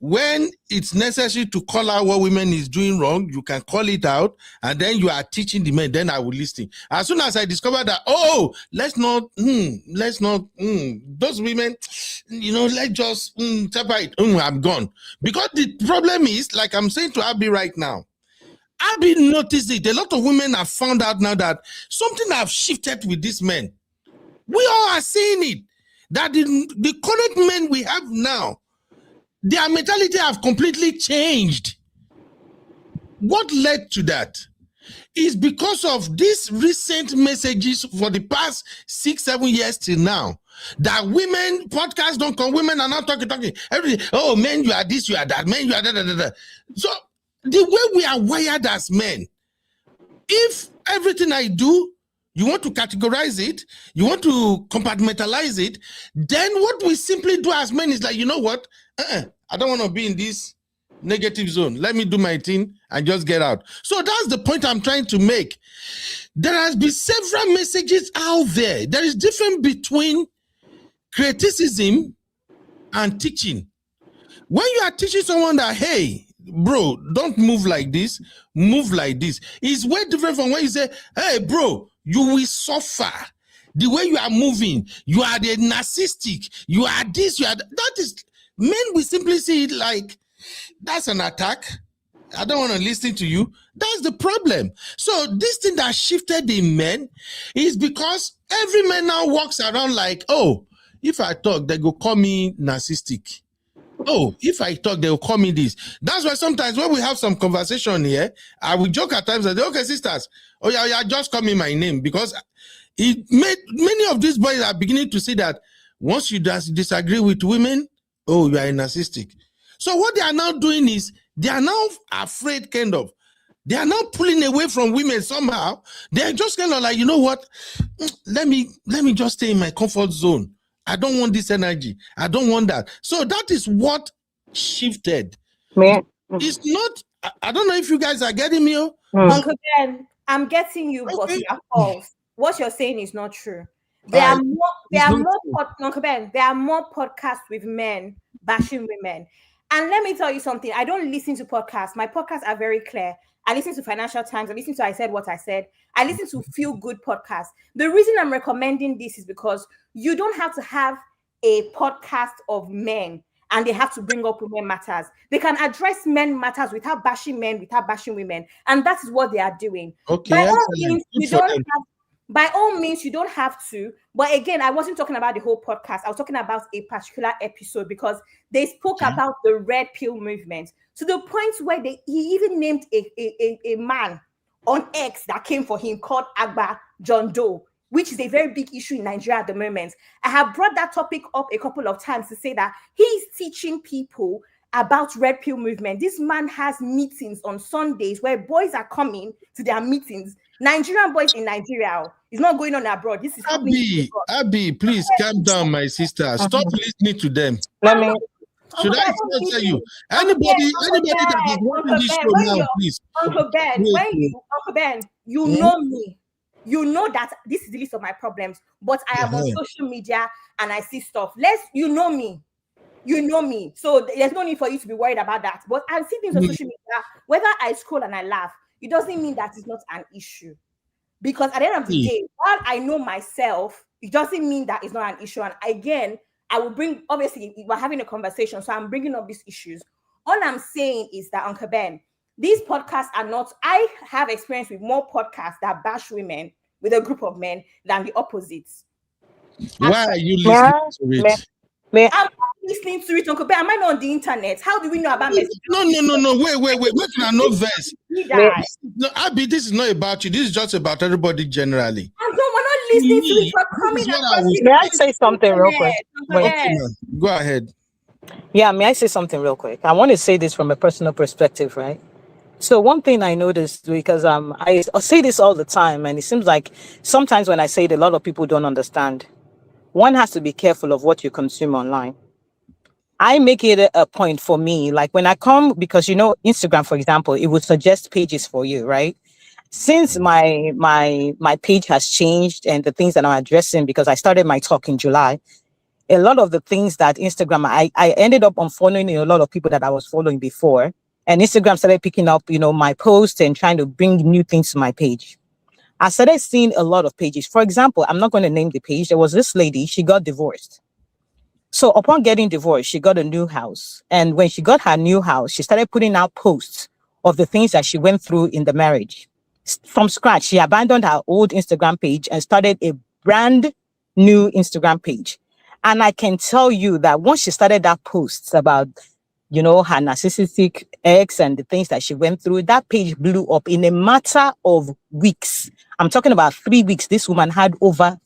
When it's necessary to call out what women is doing wrong, you can call it out, and then you are teaching the men. Then I will listen. As soon as I discover that, let's not, those women, let's just separate. I'm gone. Because the problem is, like I'm saying to Abby right now, Abby noticed it. A lot of women have found out now that something have shifted with these men. We all are seeing it. That the current men we have now, their mentality have completely changed. What led to that is because of these recent messages for the past 6-7 years till now, that women, podcasts don't come, women are not talking. Everything, men, you are this, you are that, men, you are that. So the way we are wired as men, if everything I do, you want to categorize it, you want to compartmentalize it, then what we simply do as men is like, you know what? I don't want to be in this negative zone. Let me do my thing and just get out. So that's the point I'm trying to make. There has been several messages out there. There is difference between criticism and teaching. When you are teaching someone that, hey, bro, don't move like this, move like this, it's way different from when you say, hey, bro, you will suffer. The way you are moving, you are the narcissistic, you are this, you are that is, men will simply see it like, that's an attack. I don't want to listen to you. That's the problem. So this thing that shifted in men is because every man now walks around like, if I talk, they go call me narcissistic. If I talk, they'll call me this. That's why sometimes when we have some conversation here, I will joke at times and say, okay, sisters, yeah, just call me my name. Because it made many of these boys are beginning to see that once you disagree with women, oh, you are narcissistic. So what they are now doing is they are now afraid, kind of. They are now pulling away from women somehow. They are just kind of like, you know what? Let me just stay in my comfort zone. I don't want this energy. I don't want that. So that is what shifted. It's not. I don't know if you guys are getting me. Uncle Ben, I'm getting you, but you are false. What you're saying is not true. There are more podcasts with men bashing women. And let me tell you something. I don't listen to podcasts. My podcasts are very clear. I listen to Financial Times. I listen to I Said What I Said. I listen to Feel Good podcasts. The reason I'm recommending this is because you don't have to have a podcast of men and they have to bring up women matters. They can address men matters without bashing men, without bashing women. And that is what they are doing. Okay. By all means, you don't have to. But again, I wasn't talking about the whole podcast. I was talking about a particular episode because they spoke about the red pill movement to the point where he even named a man on X that came for him called Agba John Doe, which is a very big issue in Nigeria at the moment. I have brought that topic up a couple of times to say that he's teaching people about red pill movement. This man has meetings on Sundays where boys are coming to their meetings. Nigerian boys in Nigeria. It's not going on abroad. This is Abby, please calm down, my sister. Stop listening to them. Should I tell you? Anybody that is watching this show now, please. Uncle Ben, you know me. You know that this is the list of my problems, but I am on social media and I see stuff. You know me. You know me. So there's no need for you to be worried about that. But I see things on social media, whether I scroll and I laugh, it doesn't mean that it's not an issue. Because at the end of the day, while I know myself, it doesn't mean that it's not an issue. And again, I will bring, obviously, we're having a conversation, so I'm bringing up these issues. All I'm saying is that, Uncle Ben, these podcasts are not, I have experience with more podcasts that bash women with a group of men than the opposites. Why are you listening to it? I'm not listening to it, Uncle Ben. Am I not on the internet? How do we know about messages? No. Wait, no verse. No, Abby, this is not about you. This is just about everybody generally. And so we're not listening to it. We're coming across it. May I say something real quick? Okay, go ahead. Yeah, may I say something real quick? I want to say this from a personal perspective, right? So one thing I noticed, because I say this all the time, and it seems like sometimes when I say it, a lot of people don't understand. One has to be careful of what you consume online. I make it a point for me, like when I come, because Instagram, for example, it would suggest pages for you, right? Since my page has changed and the things that I'm addressing, because I started my talk in July, a lot of the things that Instagram, I ended up unfollowing a lot of people that I was following before, and Instagram started picking up, my posts and trying to bring new things to my page. I started seeing a lot of pages. For example, I'm not going to name the page. There was this lady, she got divorced. So upon getting divorced, she got a new house. And when she got her new house, she started putting out posts of the things that she went through in the marriage. From scratch, she abandoned her old Instagram page and started a brand new Instagram page. And I can tell you that once she started that post about, her narcissistic ex and the things that she went through, that page blew up in a matter of weeks. I'm talking about 3 weeks. This woman had over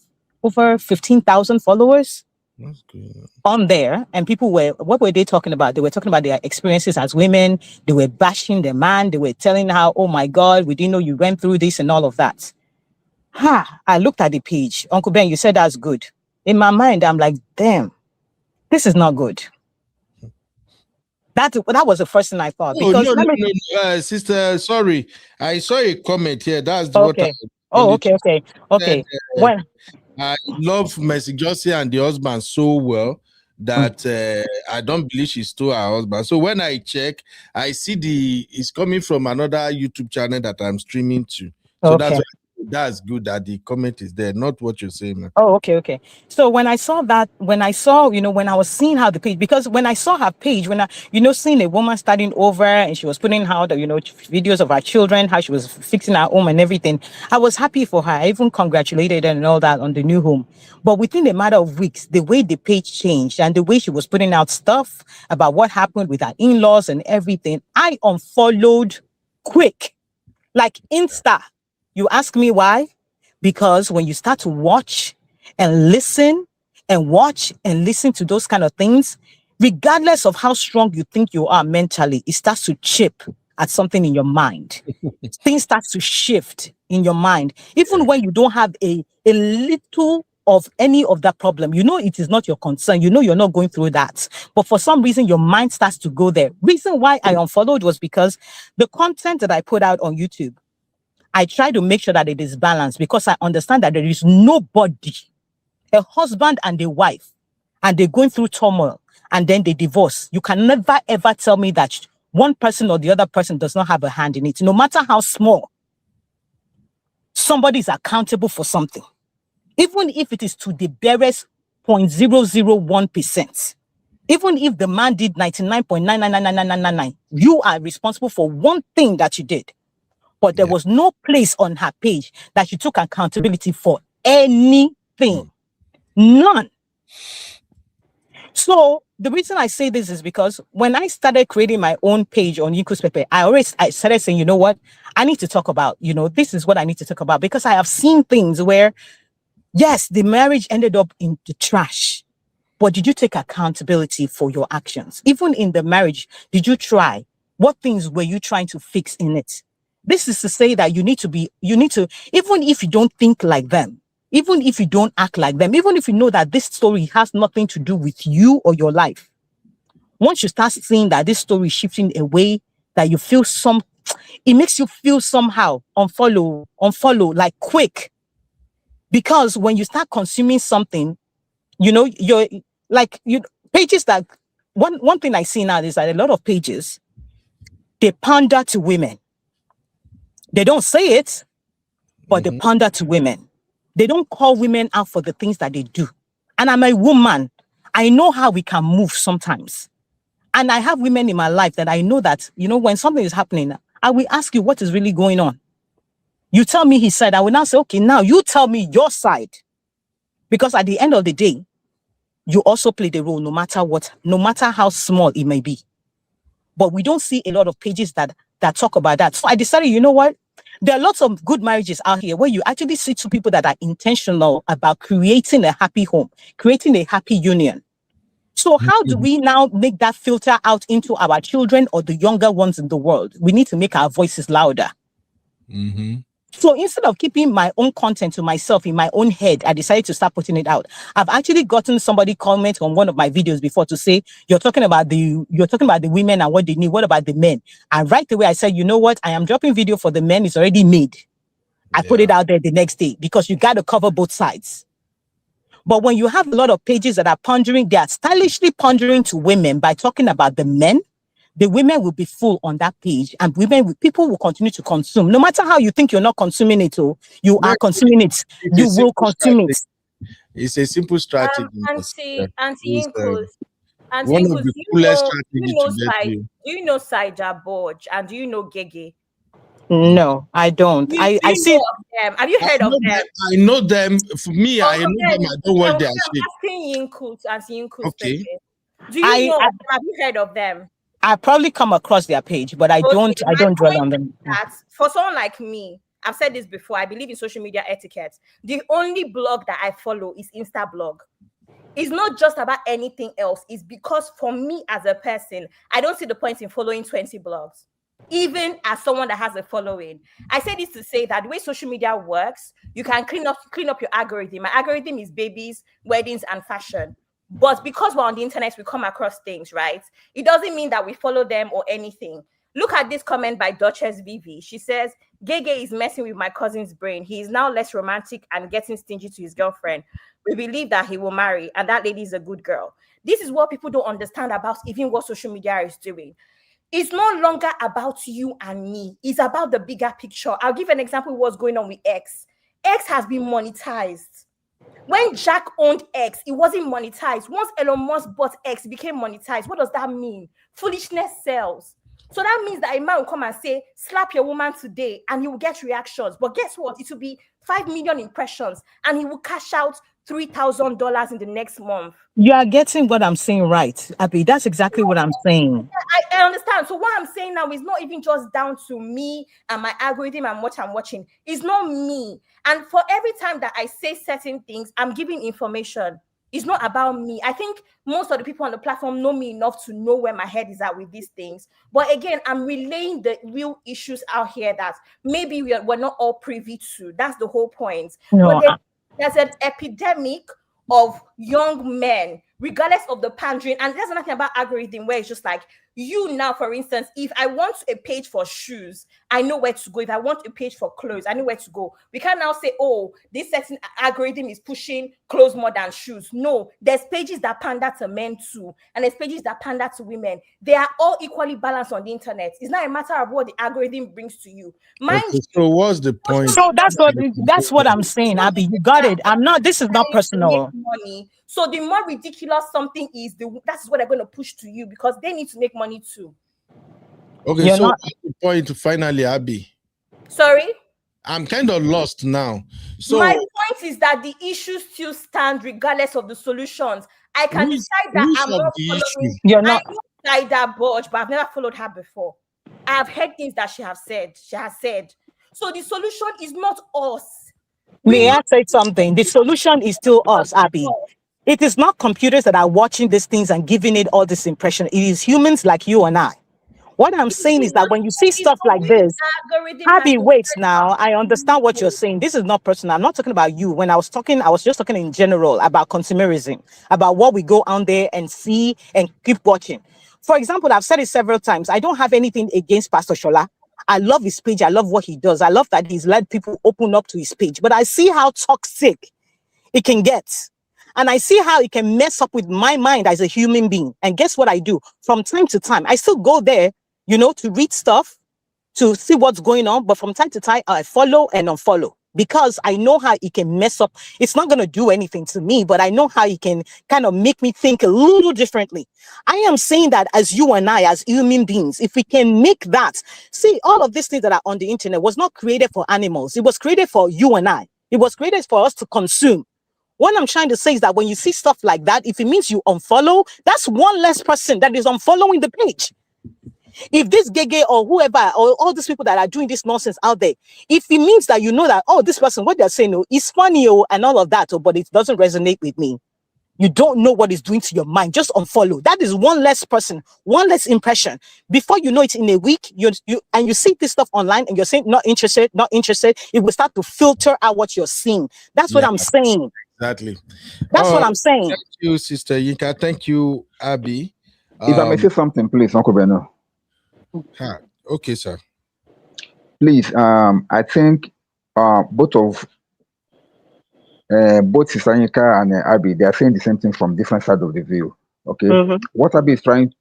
15,000 followers. That's good. On there, and people what were they talking about? They were talking about their experiences as women. They were bashing the man. They were telling how, oh my God, we didn't know you went through this and all of that. I looked at the page. Uncle Ben, you said that's good. In my mind, I'm like, damn, this is not good. That was the first thing I thought. No, sister, sorry. I saw a comment here. That's okay. Okay. When I love Mercy Josie and the husband so well that I don't believe she stole her husband. So when I check, I see it's coming from another YouTube channel that I'm streaming to. So that's good that the comment is there, not what you're saying, man. Oh, okay. So when I saw, when I was seeing how the page, because when I saw her page, when I, seeing a woman starting over and she was putting out, videos of her children, how she was fixing her home and everything, I was happy for her. I even congratulated her and all that on the new home. But within a matter of weeks, the way the page changed and the way she was putting out stuff about what happened with her in-laws and everything, I unfollowed quick, like Insta. You ask me why? Because when you start to watch and listen and watch and listen to those kind of things, regardless of how strong you think you are mentally, it starts to chip at something in your mind. Things start to shift in your mind. Even when you don't have a little of any of that problem, you know it is not your concern. You know you're not going through that. But for some reason, your mind starts to go there. Reason why I unfollowed was because the content that I put out on YouTube, I try to make sure that it is balanced, because I understand that there is nobody, a husband and a wife, and they're going through turmoil and then they divorce. You can never ever tell me that one person or the other person does not have a hand in it. No matter how small, somebody is accountable for something. Even if it is to the barest 0.001%. Even if the man did 99.9999999, you are responsible for one thing that you did. But there was no place on her page that she took accountability for anything. None. So the reason I say this is because when I started creating my own page on Yinku's Pepe, I started saying, you know what, I need to talk about, this is what I need to talk about, because I have seen things where, yes, the marriage ended up in the trash, but did you take accountability for your actions? Even in the marriage, did you try? What things were you trying to fix in it? This is to say that you need to, even if you don't think like them, even if you don't act like them, even if you know that this story has nothing to do with you or your life, once you start seeing that this story is shifting away, that you feel it makes you feel somehow unfollow like quick. Because when you start consuming something, pages that, one thing I see now is that a lot of pages, they pander to women. They don't say it, but they pander to women. They don't call women out for the things that they do. And I'm a woman. I know how we can move sometimes. And I have women in my life that I know that, when something is happening, I will ask you what is really going on. You tell me his side. I will now say, okay, now you tell me your side. Because at the end of the day, you also play the role no matter what, no matter how small it may be. But we don't see a lot of pages that talk about that. So I decided, you know what? There are lots of good marriages out here where you actually see two people that are intentional about creating a happy home, creating a happy union. So how do we now make that filter out into our children or the younger ones in the world? We need to make our voices louder. So instead of keeping my own content to myself in my own head, I decided to start putting it out. I've actually gotten somebody comment on one of my videos before to say, you're talking about the women and what they need. What about the men? And right away I said, you know what? I am dropping video for the men. It's already made. I put it out there the next day because you got to cover both sides. But when you have a lot of pages that are pondering, they are stylishly pondering to women by talking about the men, the women will be full on that page, and people will continue to consume. No matter how you think you're not consuming it, you are consuming it. You will consume it. It's a simple strategy. Auntie Inkos, one of the coolest strategies do you know Saija Borge and do you know Gege? No, I don't. I see of them. Have you heard of them? I know them. For me, I know them. I don't watch their shit. Asking Yinkus, Auntie Yinkus. Okay. Do you know? Have you heard of them? I probably come across their page, but I don't dwell on them. For someone like me, I've said this before, I believe in social media etiquette. The only blog that I follow is Insta blog. It's not just about anything else. It's because for me as a person, I don't see the point in following 20 blogs. Even as someone that has a following. I say this to say that the way social media works, you can clean up your algorithm. My algorithm is babies, weddings, and fashion. But because we're on the internet, we come across things, right? It doesn't mean that we follow them or anything. Look at this comment by Duchess Vivi. She says, Gege is messing with my cousin's brain. He is now less romantic and getting stingy to his girlfriend. We believe that he will marry, and that lady is a good girl. This is what people don't understand about even what social media is doing. It's no longer about you and me. It's about the bigger picture. I'll give an example of what's going on with X. X has been monetized. When Jack owned X, it wasn't monetized. Once Elon Musk bought X, it became monetized. What does that mean? Foolishness sells. So that means that a man will come and say, slap your woman today, and he will get reactions. But guess what? It will be 5 million impressions, and he will cash out $3,000 in the next month. You are getting what I'm saying right, Abby. That's exactly what I'm saying. I understand. So what I'm saying now is not even just down to me and my algorithm and what I'm watching. It's not me. And for every time that I say certain things, I'm giving information. It's not about me. I think most of the people on the platform know me enough to know where my head is at with these things. But again, I'm relaying the real issues out here that maybe we're not all privy to. That's the whole point. No, But there's an epidemic of young men, regardless of the pandering. And there's nothing about algorithm where it's just like, you now, for instance, if I want a page for shoes, I know where to go. If I want a page for clothes, I know where to go. We can't now say, oh, this certain algorithm is pushing clothes more than shoes. No, there's pages that pander to men too, and there's pages that pander to women. They are all equally balanced on the internet. It's not a matter of what the algorithm brings to you. Mind Okay, so what's the point? so that's what I'm saying, Abby. You got it. I'm not. This is not to make personal. money. So the more ridiculous something is, that's what they're going to push to you because they need to make money too. Okay, You're so not. what's the point finally, Abby? Sorry? I'm kind of lost now. So My point is that the issues still stand regardless of the solutions. I can decide that I'm not following. You're not. I know that Budge, but I've never followed her before. I have heard things that she has said. So the solution is not us. May I say something? The solution is still us, Abby. It is not computers that are watching these things and giving it all this impression. It is humans like you and I. What I'm saying is that when you see stuff like this, Abby, wait now. I understand what you're saying. This is not personal. I'm not talking about you. When I was just talking in general about consumerism, about what we go out there and see and keep watching. For example, I've said it several times. I don't have anything against Pastor Shola. I love his page. I love what he does. I love that he's let people open up to his page. But I see how toxic it can get. And I see how it can mess up with my mind as a human being. And guess what I do? From time to time, I still go there, to read stuff, to see what's going on. But from time to time, I follow and unfollow because I know how it can mess up. It's not going to do anything to me, but I know how it can kind of make me think a little differently. I am saying that as you and I, as human beings, if we can make that, see, all of these things that are on the internet was not created for animals. It was created for you and I. It was created for us to consume. What I'm trying to say is that when you see stuff like that, if it means you unfollow, that's one less person that is unfollowing the page. If this Gege or whoever, or all these people that are doing this nonsense out there, if it means that that, oh, this person, what they're saying, is funny, and all of that, but it doesn't resonate with me, you don't know what it's doing to your mind, just unfollow. That is one less person, one less impression. Before you know it, in a week, you see this stuff online and you're saying, not interested, it will start to filter out what you're seeing. That's what I'm saying. Exactly. That's what I'm saying. Thank you, Sister Yinka. Thank you, Abby. If I may say something, please, Uncle Beno. Okay, sir. Please, I think both Sister Yinka and Abby, they are saying the same thing from different sides of the view. Okay. What Abby is trying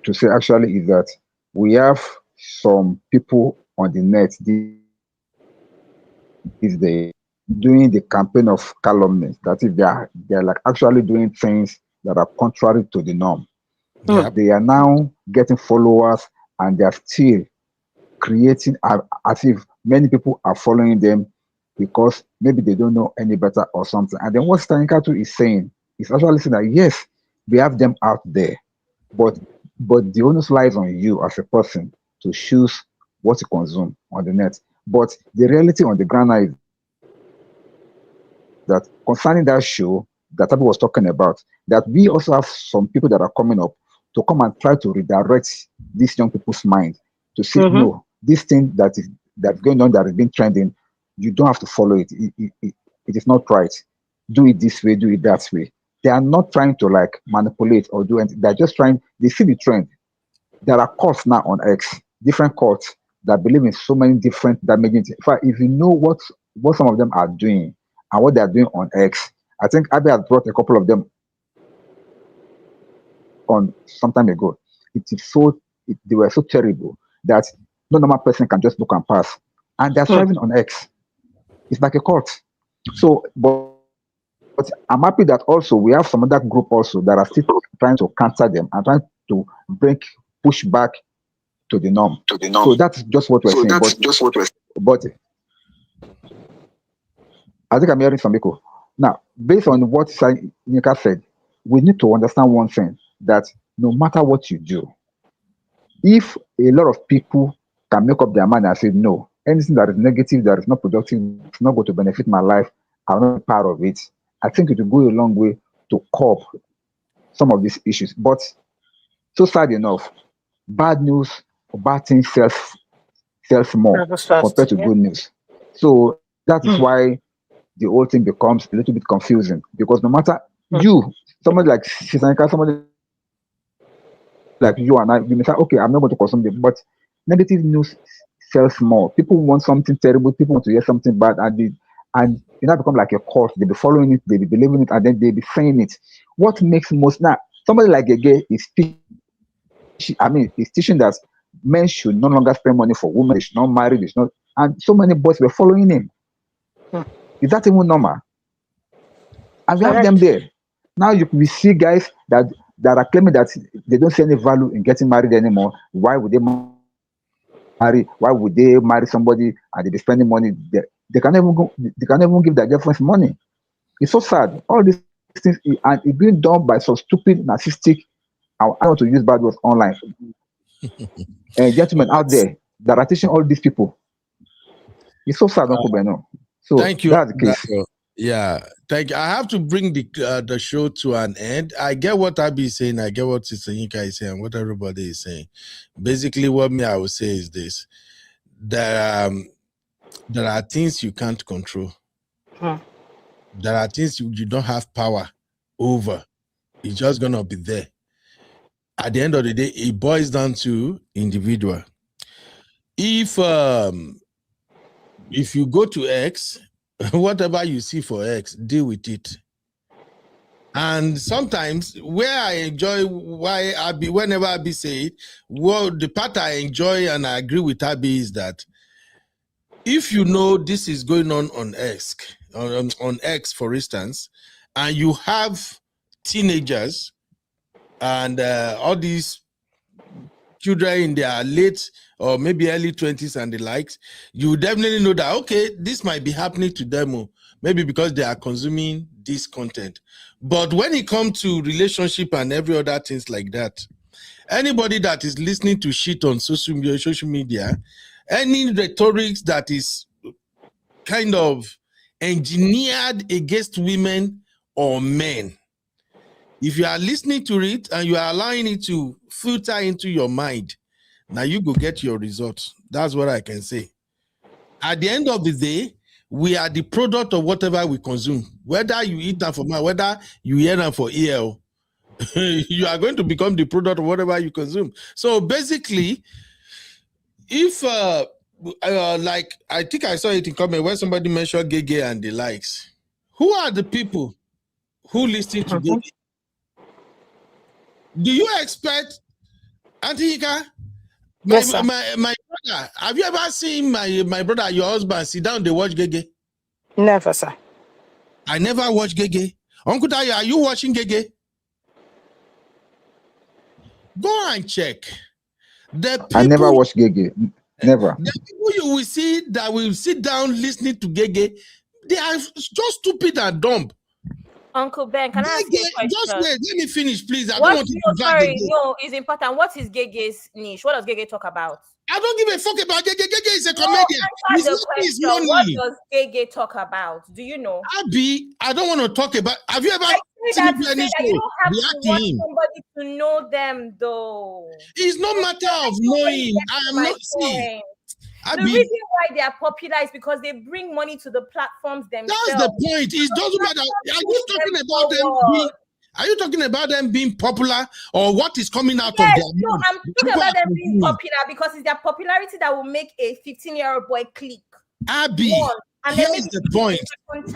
to say actually is that we have some people on the net these days doing the campaign of calumny. That is, they're like actually doing things that are contrary to the norm. They are now getting followers and they are still creating as if many people are following them because maybe they don't know any better or something. And then what Stanikatu is saying is actually saying that yes, we have them out there, but the onus lies on you as a person to choose what you consume on the net. But the reality on the ground now is that concerning that show that Abby was talking about, that we also have some people that are coming up to come and try to redirect these young people's mind to say, no, this thing that's going on, that has been trending, you don't have to follow it. It is not right. Do it this way, do it that way. They are not trying to like manipulate or do anything. They're just trying, they see the trend. There are cults now on X, different cults that believe in so many different damaging things. In fact, if you know what some of them are doing and what they are doing on X, I think Abby has brought a couple of them on some time ago. They were so terrible that no normal person can just look and pass. And they're thriving on X. It's like a cult. So, but I'm happy that also we have some other group also that are still trying to counter them and trying to push back to the norm. So that's just what we're saying. But I think I'm hearing some echo. Now, based on what Nika said, we need to understand one thing, that no matter what you do, If a lot of people can make up their mind and say, no, anything that is negative, that is not productive, it's not going to benefit my life, I'll not be part of it. I think it will go a long way to curb some of these issues. But so sad enough, bad news or bad things sells more That's fast. compared to Yeah. good news. So that is why the whole thing becomes a little bit confusing, because no matter you, somebody like Sisanka, somebody like you and I, you may say, okay, I'm not going to consume it, but negative news sells more. People want something terrible, people want to hear something bad, and it now become like a cult. They be following it, they be believing it, and then they be saying it. What makes most now somebody like a gay is he's teaching that men should no longer spend money for women, they should not marry, they should not, and so many boys were following him. Is that even normal? And we have them there. Now we see guys that are claiming that they don't see any value in getting married anymore. Why would they marry? Why would they marry somebody and they be spending money? They can't even give their girlfriends money. It's so sad. All these things, and it's being done by some stupid, narcissistic, I don't want to use bad words online, gentlemen out there that are teaching all these people. It's so sad, Uncle Beno. So Thank you. that's the case. Yeah, thank you. I have to bring the show to an end. I get what Abi is saying. I get what Sister Yinka is saying. What everybody is saying. Basically, what I would say is this: there are things you can't control. There are things you don't have power over. It's just gonna be there. At the end of the day, it boils down to individual. If you go to X, whatever you see for X, deal with it. And sometimes where I enjoy why Abi, whenever Abi say it, well, the part I enjoy and I agree with Abi is that if you know this is going on X, on X, for instance, and you have teenagers and all these children in their late or maybe early 20s and the likes, you definitely know that, okay, this might be happening to them, maybe because they are consuming this content. But when it comes to relationship and every other things like that, anybody that is listening to shit on social media, any rhetorics that is kind of engineered against women or men, if you are listening to it and you are allowing it to filter into your mind, now you go get your results. That's what I can say. At the end of the day, we are the product of whatever we consume. Whether you eat them for mouth, whether you hear them for ear, you are going to become the product of whatever you consume. So basically, if like I think I saw it in comment where somebody mentioned Gege and the likes. Who are the people who listen to Gege? Do you expect, Auntie Ika, my brother, have you ever seen my brother, your husband, sit down, they watch Gege? Never, sir. I never watch Gege. Uncle Tayo, are you watching Gege? Go and check. I never watched Gege. Never. The people you will see that will sit down listening to Gege, they are just stupid and dumb. Uncle Ben, can I ask you a question? Just wait, let me finish, please. I don't want to sorry, no, it's important. What is Gege's niche? What does Gege talk about? I don't give a fuck about Gege. Gege is a comedian. His money. What does Gege talk about? Do you know? Abi, I don't want to talk about. Have you ever seen him play any show? You don't have to watch somebody to know them, though. It's no matter of knowing. I am not saying. The reason why they are popular is because they bring money to the platforms themselves. That's the point. It doesn't matter. Are you talking about them being popular or what is coming out of their mouth? No, I'm talking about them being popular because it's their popularity that will make a 15-year-old boy click. Abi, here's the point. That's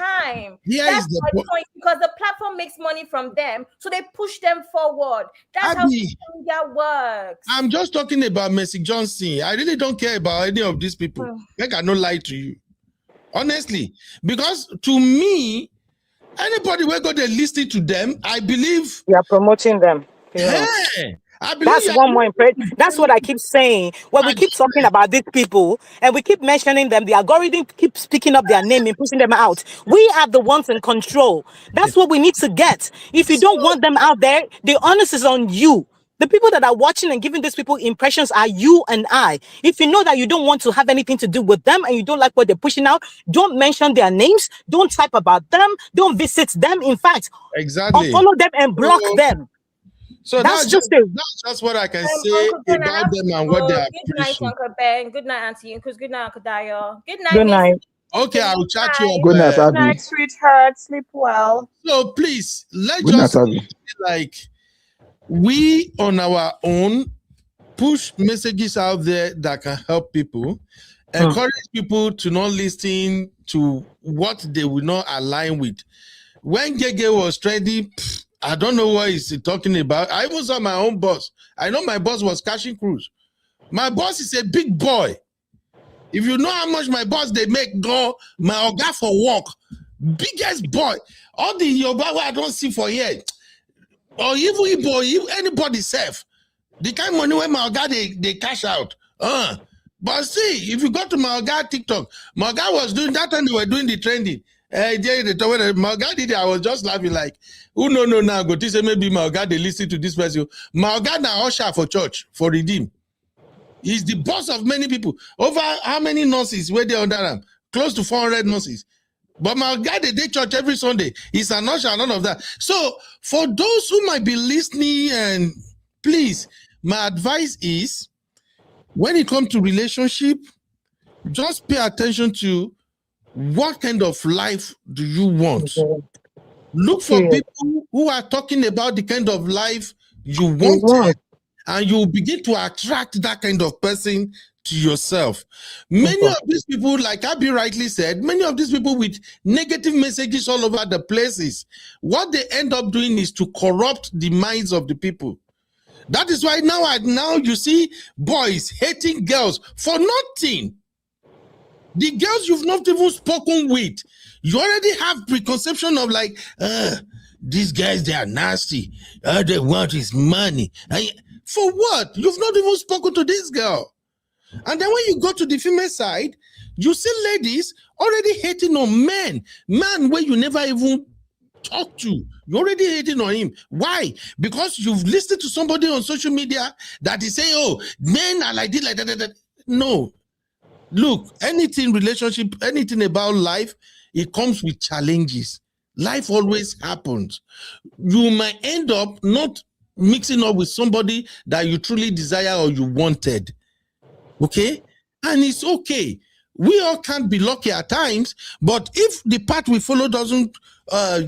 the point. Because the platform makes money from them, so they push them forward. That's how media works. I'm just talking about Mercy Johnson. I really don't care about any of these people. I cannot lie to you, honestly, because to me, anybody where go they listen to them, I believe you are promoting them. Hey, that's one more impression. That's what I keep saying. When we keep talking about these people and we keep mentioning them, the algorithm keeps picking up their name and pushing them out. We are the ones in control. That's what we need to get. If you don't want them out there, the onus is on you The people that are watching and giving these people impressions are you and I. If you know that you don't want to have anything to do with them and you don't like what they're pushing out, don't mention their names, don't type about them, don't visit them. In fact, exactly, unfollow them and block them. So that's just what I can say about them and what they are Good night, pushing. Uncle Ben. Good night, Auntie Uncles. Good night, Uncle Dayo. Good night. Good night. Okay, I will chat you up. Good night, Abby. Good night, sweetheart. Sleep well. So please, let's Good night, just Abby. like we on our own push messages out there that can help people, encourage people to not listen to what they will not align with. When Gege was trending, I don't know what he's talking about. I was on my own boss. I know my boss was cashing cruise. My boss is a big boy. If you know how much my boss they make go, my oga for work, biggest boy. All the Yoruba I don't see for here, or even Igbo, anybody safe. The kind of money when my oga they cash out. But see, if you go to my oga TikTok, my oga was doing that and they were doing the trending. My oga did it, I was just laughing like, who no now go to say maybe my oga they listen to this person. My oga now usher for church for redeem. He's the boss of many people. Over how many nurses were there under him? Close to 400 nurses. But my guy, they do church every Sunday. He's an usher and none of that. So for those who might be listening, and please, my advice is, when it comes to relationship, just pay attention to what kind of life do you want. Look for people who are talking about the kind of life you want. And you begin to attract that kind of person to yourself. Many of these people, like Abby rightly said, many of these people with negative messages all over the places, what they end up doing is to corrupt the minds of the people. That is why now you see boys hating girls for nothing. The girls you've not even spoken with, you already have preconception of like, these guys, they are nasty. All they want is money. For what? You've not even spoken to this girl. And then when you go to the female side, you see ladies already hating on men. Man where you never even talk to. You're already hating on him. Why? Because you've listened to somebody on social media that is saying, oh, men are like this, like that. No. Look, anything relationship, anything about life, it comes with challenges. Life always happens. You might end up not mixing up with somebody that you truly desire or you wanted. Okay? And it's okay. We all can't be lucky at times, but if the path we follow doesn't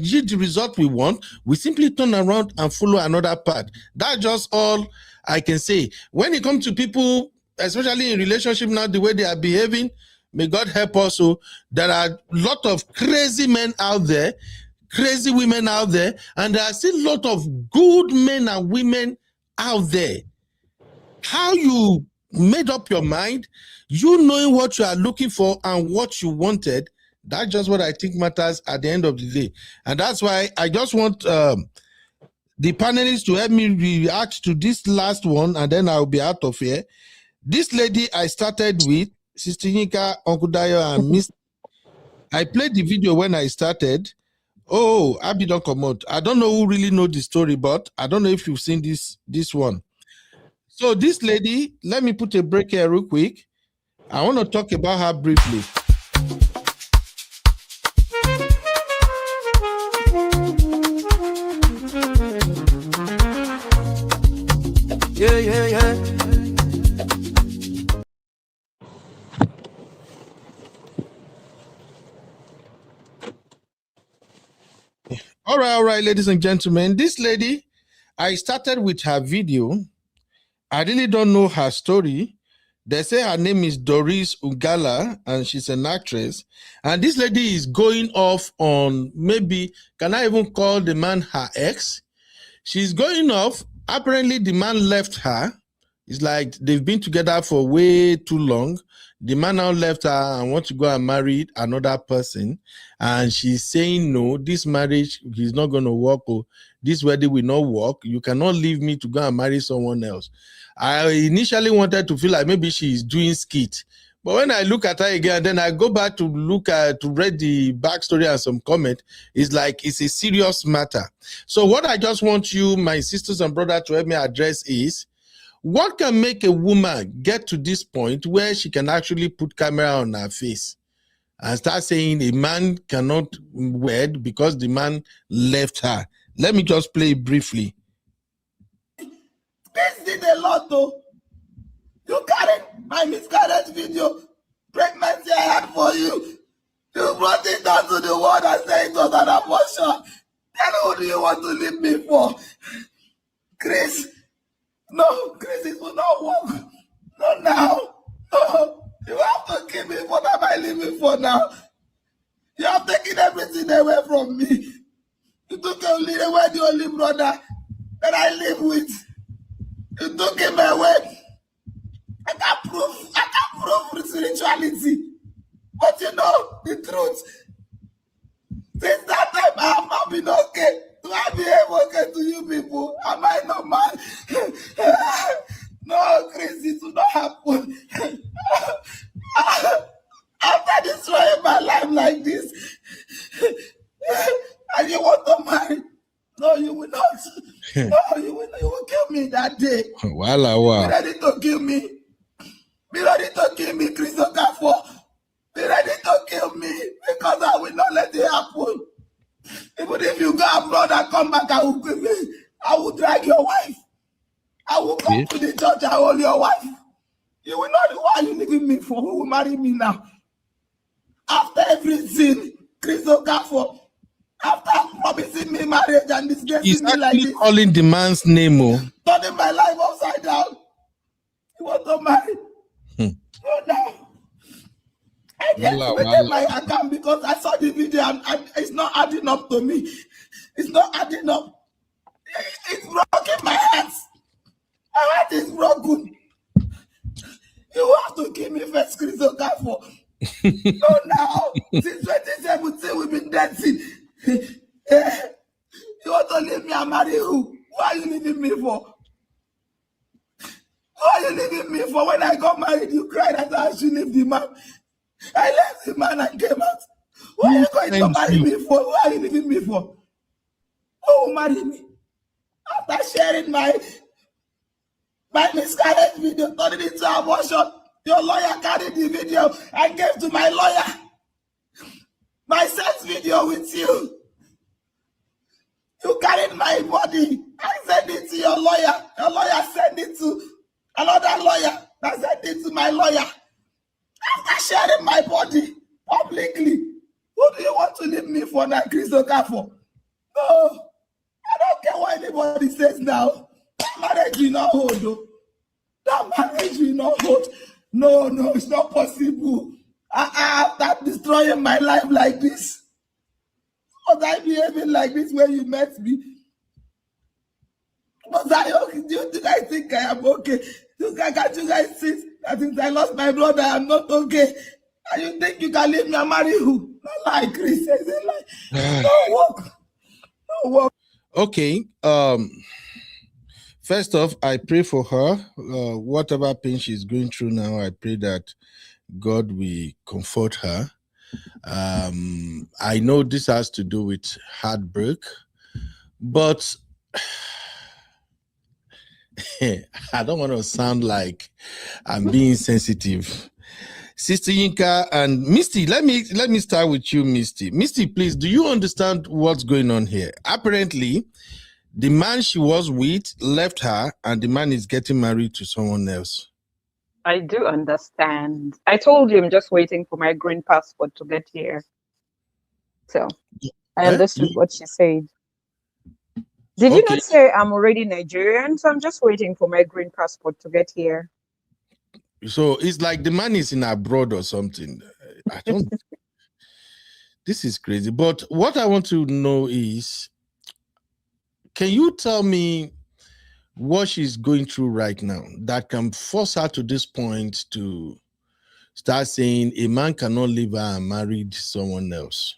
yield the result we want, we simply turn around and follow another path. That's just all I can say. When it comes to people, especially in relationship now, the way they are behaving, may God help us. So there are a lot of crazy men out there, crazy women out there, and there are still a lot of good men and women out there. How you made up your mind, you knowing what you are looking for and what you wanted, that's just what I think matters at the end of the day. And that's why I just want the panelists to help me react to this last one, and then I'll be out of here. This lady I started with, Sister Yinka, Uncle Dayo, and Miss. I played the video when I started. Oh, Abby don't come out. I don't know who really know the story, but I don't know if you've seen this one. So this lady, let me put a break here real quick. I want to talk about her briefly. Yeah. All right, ladies and gentlemen. This lady, I started with her video. I really don't know her story. They say her name is Doris Ugala, and she's an actress. And this lady is going off on, maybe, can I even call the man her ex? She's going off. Apparently, the man left her. It's like they've been together for way too long. The man now left her and wants to go and marry another person. And she's saying, no, this marriage is not going to work. Or this wedding will not work. You cannot leave me to go and marry someone else. I initially wanted to feel like maybe she's doing skit. But when I look at her again, then I go back to look at to read the backstory and some comment. It's like it's a serious matter. So what I just want you, my sisters and brothers, to help me address is what can make a woman get to this point where she can actually put camera on her face and start saying a man cannot wed because the man left her. Let me just play it briefly. This did a lot though. You carried my miscarriage video, pregnancy I had for you. You brought it down to the world and said it was an abortion. Then who do you want to leave me for? Chris? No, Chris, it will not work. Not now. No. You have to give me what am I living for now? You have taken everything away from me. You took away the only brother that I live with. You took him away. I can't prove spirituality. But you know the truth. Since that time, I have not been okay. Do I behave okay to you people? Am I not mad? No, Chris, it will not happen. After destroying my life like this, and you want to marry? No, you will not. No, you will not. You will kill me that day. Wow. Be ready to kill me. Be ready to kill me, Chris Okafor. Be ready to kill me because I will not let it happen. Even if you go abroad and come back, I will drag your wife. I will come to the church and hold your wife. You will not. Why are you leaving me for? Who will marry me now? After everything, Chris Okafor, after promising me marriage and disgracing me like this, calling the man's name, turning my life upside down. You want to marry? No, no. I deactivated my account because I saw the video and it's not adding up to me. It's not adding up. It's broken my heart. My heart is broken. You have to give me first, Chris Okafor. No, now, since 2017, we've been dancing. You want to leave me and marry who? Why are you leaving me for? Why are you leaving me for? When I got married, you cried that I should leave the man. I left the man and came out. Why are you going to marry me for? Why are you leaving me for? Who will marry me? After sharing my miscarriage video, turning it into abortion, your lawyer carried the video and gave to my lawyer. My sex video with you. You carried my body. I sent it to your lawyer. Your lawyer sent it to another lawyer. I sent it to my lawyer. After sharing my body publicly, who do you want to leave me for now, Chris Okafor? No, I don't care what anybody says now. That marriage will not hold, though. That marriage will not hold. No, it's not possible. After destroying my life like this, was I behaving like this when you met me? Was I okay? Do you guys think I am okay? Can't you guys see that since I lost my brother, I'm not okay? And you think you can leave me and marry who? Not like Chris says it like no work. Okay. First off, I pray for her. Whatever pain she's going through now, I pray that God will comfort her. I know this has to do with heartbreak, but I don't want to sound like I'm being sensitive. Sister Yinka and Misty, let me start with you, Misty. Misty, please, do you understand what's going on here? Apparently, the man she was with left her, and the man is getting married to someone else. I do understand. I told you I'm just waiting for my green passport to get here. So I understood what she said. Did you not say I'm already Nigerian? So I'm just waiting for my green passport to get here. So it's like the man is in abroad or something. I don't. This is crazy. But what I want to know is, can you tell me what she's going through right now that can force her to this point to start saying a man cannot leave her and marry someone else?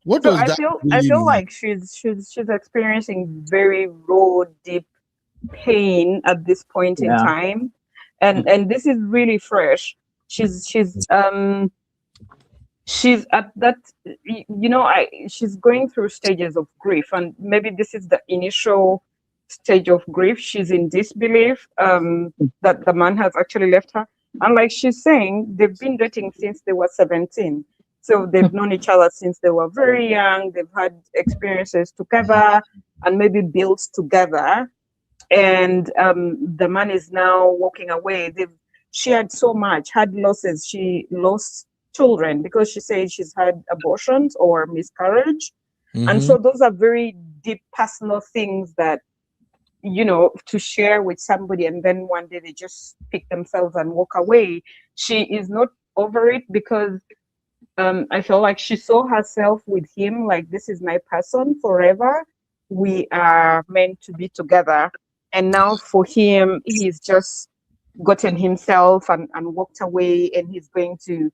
What does that I feel like she's experiencing very raw, deep pain at this point in time. And this is really fresh. she's at that, she's going through stages of grief, and maybe this is the initial stage of grief. She's in disbelief that the man has actually left her, and like she's saying, they've been dating since they were 17, so they've known each other since they were very young. They've had experiences together and maybe built together, and the man is now walking away. She had so much, had losses. She lost children because she said she's had abortions or miscarriage. And so those are very deep personal things that, to share with somebody, and then one day they just pick themselves and walk away. She is not over it because I feel like she saw herself with him like, this is my person forever. We are meant to be together. And now for him, he's just gotten himself and walked away, and he's going to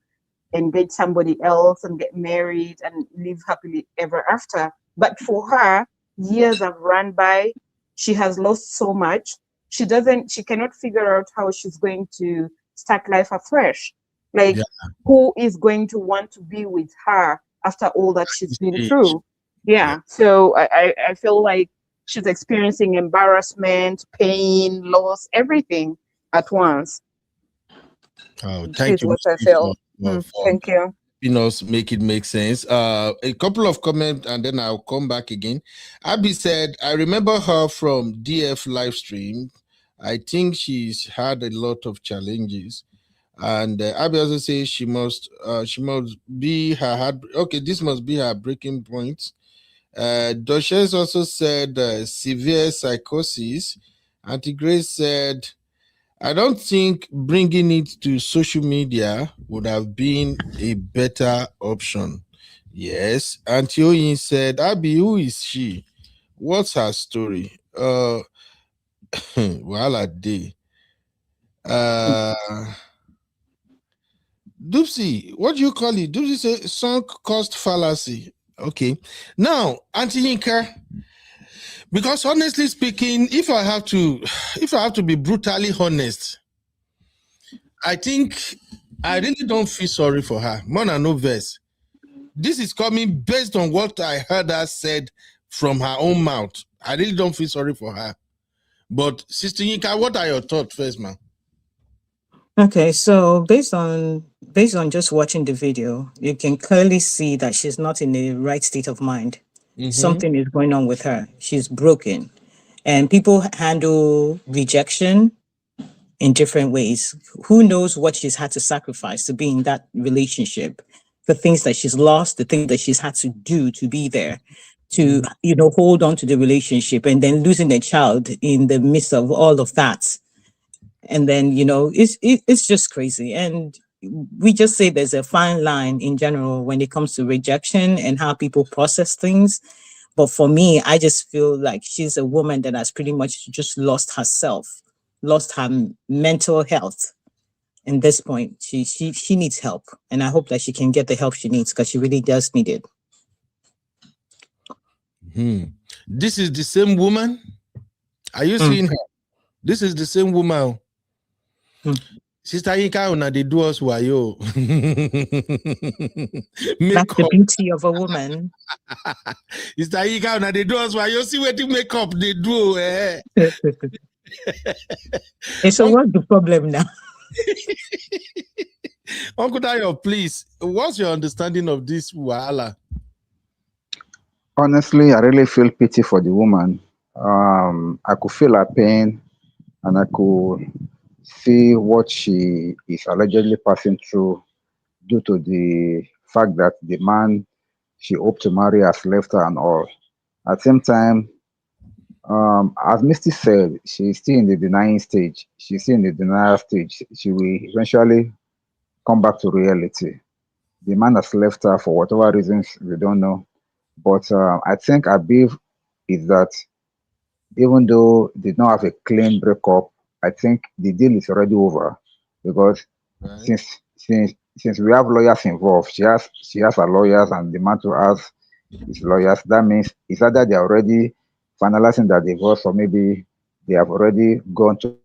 engage somebody else and get married and live happily ever after. But for her, years have run by. She has lost so much. She cannot figure out how she's going to start life afresh. Like, who is going to want to be with her after all that she's been through? So I feel like she's experiencing embarrassment, pain, loss, everything at once. Oh, thank you. What I feel. Thank you. Make it make sense. A couple of comments and then I'll come back again. Abby said, I remember her from DF live stream. I think she's had a lot of challenges. And Abby also says she must be this must be her breaking point. Duchess also said severe psychosis. Auntie Grace said, I don't think bringing it to social media would have been a better option. Yes. Auntie Oyin said, Abby, who is she? What's her story? Wahala day. Doopsy, what do you call it? Doopsy say sunk cost fallacy. Okay. Now, Auntie Yinka, because honestly speaking, if I have to be brutally honest, I think I really don't feel sorry for her. More than no verse. This is coming based on what I heard her said from her own mouth. I really don't feel sorry for her. But Sister Yinka, what are your thoughts first, man? Okay, so based on just watching the video, you can clearly see that she's not in the right state of mind. Something is going on with her. She's broken. And people handle rejection in different ways. Who knows what she's had to sacrifice to be in that relationship, the things that she's lost, the things that she's had to do to be there, to hold on to the relationship, and then losing a child in the midst of all of that. And then it's just crazy. And we just say there's a fine line in general when it comes to rejection and how people process things. But for me, I just feel like she's a woman that has pretty much just lost herself, lost her mental health. In this point, she needs help, and I hope that she can get the help she needs, because she really does need it. This is the same woman. Are you seeing her? This is the same woman. Sister Yinka, una they do us wayo. That's the beauty of a woman. Sister Yinka, una they do us wayo. See what the makeup they do. So what's the problem now? Uncle Dayo, please, what's your understanding of this wahala? Honestly, I really feel pity for the woman. I could feel her pain, and I could see what she is allegedly passing through due to the fact that the man she hoped to marry has left her and all. At the same time, as Misty said, she's still in the denying stage. She's still in the denial stage. She will eventually come back to reality. The man has left her for whatever reasons we don't know. But I think her beef is that even though they don't have a clean breakup, I think the deal is already over, because since we have lawyers involved, she has her lawyers and the man to has his lawyers. That means it's either they're already finalizing that divorce, or maybe they have already gone to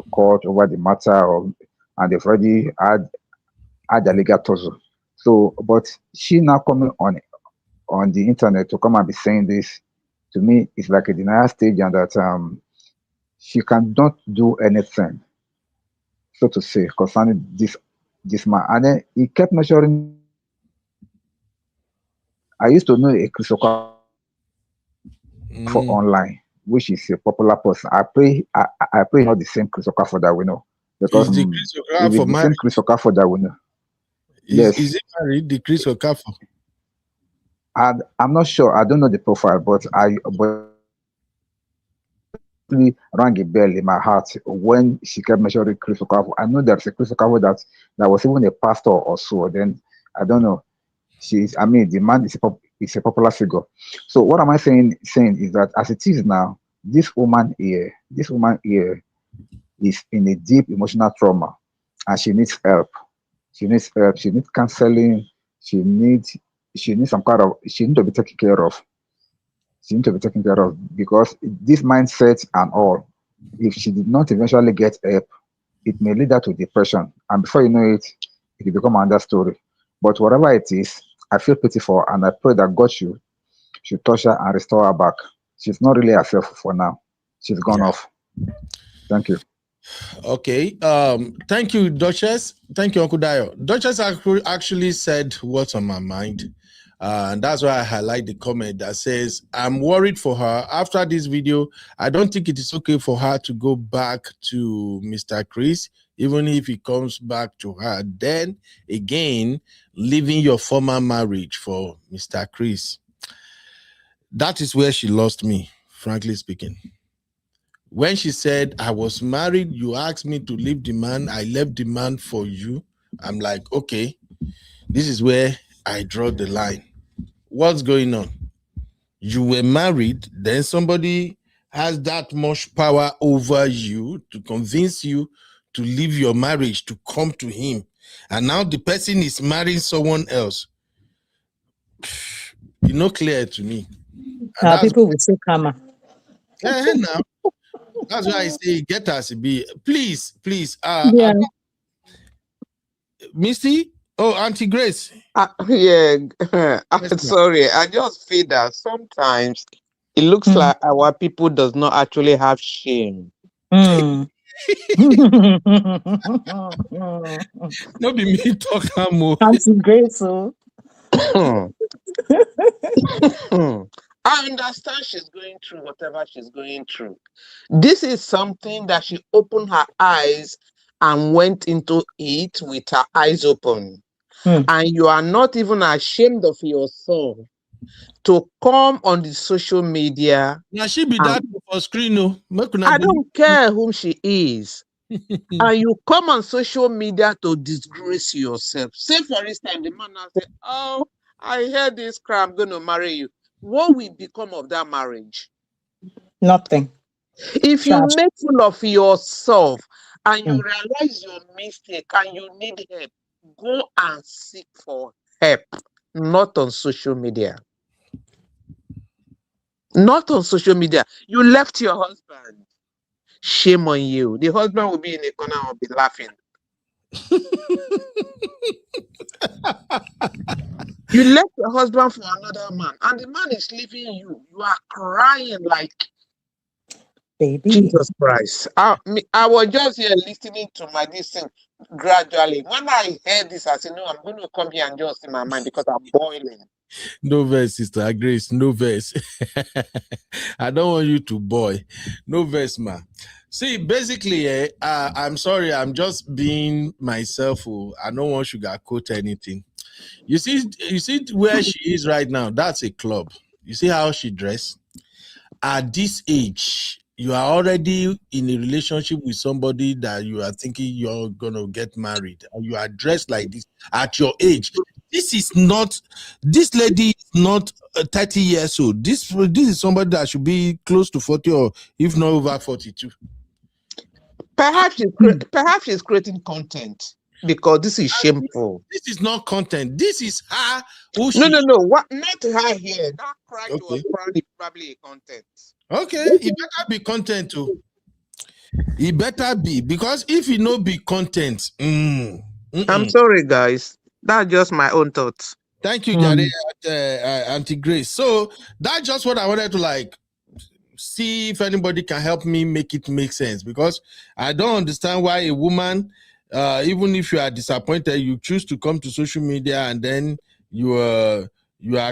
court over the matter, or and they've already had a legal tussle. So, but she now coming on the internet to come and be saying this, to me, it's like a denial stage, and that she cannot do anything, so to say, concerning this man. And then he kept measuring. I used to know a Christopher for online, which is a popular person. I pray not the same Christopher that we know, because Is the if Chris it's Okafor the married? same Christopher that we know, yes. Is it married, the Chris Okafor? I'm not sure. I don't know the profile, but really rang a bell in my heart when she kept mentioning Chris Okafor. I know there's a Chris Okafor that was even a pastor or so. Then I don't know. I mean, the man is a popular figure. So what am I saying is that as it is now, this woman here is in a deep emotional trauma, and she needs help. She needs help. She needs counseling. She needs some kind of. She needs to be taken care of. She needs to be taken care of, because this mindset and all, if she did not eventually get help, it may lead her to depression. And before you know it, it will become another story. But whatever it is, I feel pity for her, and I pray that God should touch her and restore her back. She's not really herself for now. She's gone off. Thank you. Okay. Thank you, Duchess. Thank you, Uncle Dio. Duchess actually said what's on my mind. And that's why I highlight the comment that says, I'm worried for her. After this video, I don't think it is okay for her to go back to Mr. Chris, even if he comes back to her. Then again, leaving your former marriage for Mr. Chris. That is where she lost me, frankly speaking. When she said, I was married, you asked me to leave the man, I left the man for you. I'm like, okay, this is where I draw the line. What's going on? You were married, then somebody has that much power over you to convince you to leave your marriage, to come to him. And now the person is marrying someone else. It's not clear to me. Now people will say karma. Now. That's why I say get us be. Please. Yeah. Misty? Oh, Auntie Grace. Yeah, I'm sorry. I just feel that sometimes it looks like our people does not actually have shame. No be me talk more. Auntie Grace, so. I understand she's going through whatever she's going through. This is something that she opened her eyes and went into it with her eyes open. And you are not even ashamed of yourself to come on the social media. Now she be that for screen, no. I don't care whom she is. And you come on social media to disgrace yourself. Say, for instance, the man now say, oh, I heard this crap, I'm going to marry you. What will become of that marriage? Nothing. If you make fool of yourself and you realize your mistake and you need help, go and seek for help, not on social media. Not on social media. You left your husband. Shame on you. The husband will be in a corner and be laughing. You left your husband for another man, and the man is leaving you. You are crying like, baby. Jesus Christ. I was just here listening to my this thing gradually. When I heard this, I said, no, I'm going to come here and just in my mind because I'm boiling. No verse, Sister Grace, no verse. I don't want you to boil. No verse, ma. See, basically, I'm sorry, I'm just being myself. I don't want to sugarcoat anything. You see where she is right now. That's a club. You see how she dressed? At this age, you are already in a relationship with somebody that you are thinking you're gonna get married, and you are dressed like this at your age. This lady is not 30 years old. This is somebody that should be close to 40 or if not over 42. Perhaps she's creating content because this is shameful. This is not content. This is her. No. What? Not her here. That crack was probably a content. Okay, it better be content too. It better be, because if it no be content, I'm sorry, guys. That's just my own thoughts. Thank you, Jare, Auntie Grace. So that's just what I wanted to like see if anybody can help me make it make sense, because I don't understand why a woman, even if you are disappointed, you choose to come to social media and then you are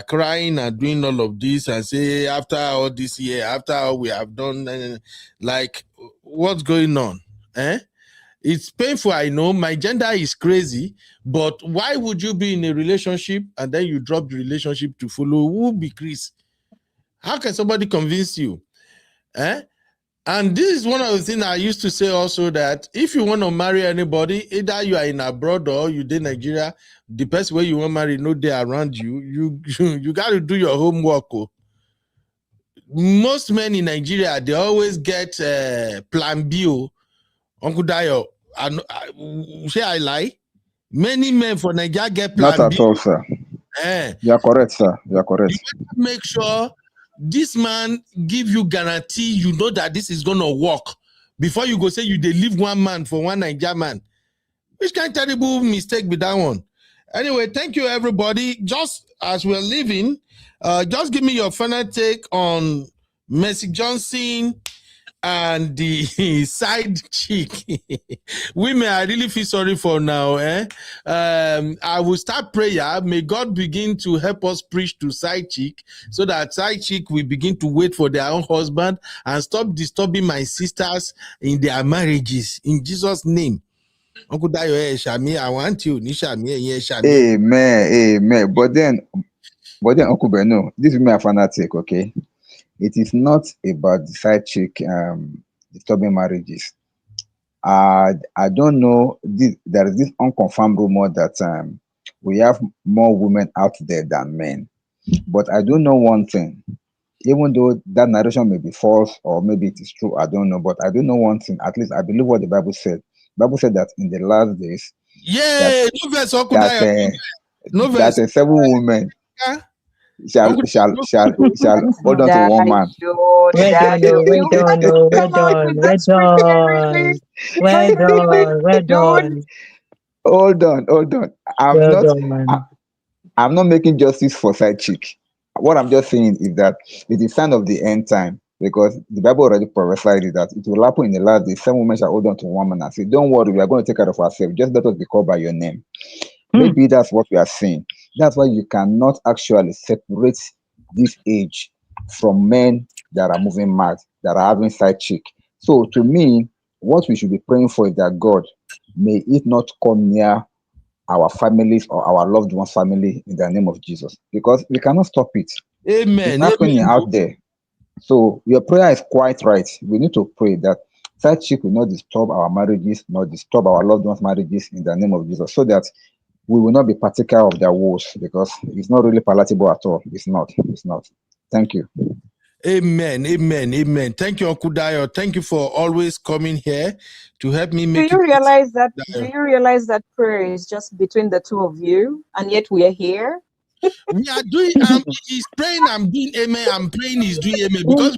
crying and doing all of this and say, after all this year, after all we have done, like, what's going on? It's painful, I know. My gender is crazy, but why would you be in a relationship and then you drop the relationship to follow? Who be Chris? How can somebody convince you? And this is one of the things I used to say also, that if you want to marry anybody, either you are in abroad or you in Nigeria, the person where you want to marry, no day around you, you got to do your homework. Most men in Nigeria, they always get plan B. Uncle Dayo, say I lie? Many men for Nigeria get plan Not B. at all, sir. You are correct, sir. You are correct. You make sure this man give you guarantee, you know that this is gonna work before you go say you dey leave one man for one Nigerian man. Which kind of terrible mistake be that one? Anyway, thank you everybody. Just as we're leaving, just give me your final take on Mercy Johnson and the side chick. Women, I really feel sorry for now. I will start prayer. May God begin to help us preach to side chick, so that side chick will begin to wait for their own husband and stop disturbing my sisters in their marriages. In Jesus' name. Uncle Dayo, Shami, I want you. Shami. Amen. But then, Uncle Beno, this is my fanatic, okay? It is not about the side chick disturbing marriages. I don't know. There is this unconfirmed rumor that we have more women out there than men. But I do know one thing. Even though that narration may be false or maybe it is true, I don't know. But I do know one thing. At least I believe what the Bible said. The Bible said that in the last days, that 7 women shall hold on to one man. Hold on. I'm not making justice for side chick. What I'm just saying is that it is sign of the end time, because the Bible already prophesied it, that it will happen in the last days. 7 women shall hold on to one man and say, don't worry, we are going to take care of ourselves. Just let us be called by your name. Maybe that's what we are saying. That's why you cannot actually separate this age from men that are moving mad, that are having side chick. So to me, what we should be praying for is that God, may it not come near our families or our loved ones' family in the name of Jesus, because we cannot stop it. Amen. It's happening out there. So your prayer is quite right. We need to pray that side chick will not disturb our marriages, not disturb our loved ones' marriages in the name of Jesus, so that we will not be partaker of their woes, because it's not really palatable at all. It's not. Thank you. Amen. Thank you, Uncle Dayo. Thank you for always coming here to help me make Do you realize that prayer is just between the two of you, and yet we are here? We are doing, he's praying, I'm doing amen, I'm praying, he's doing amen, because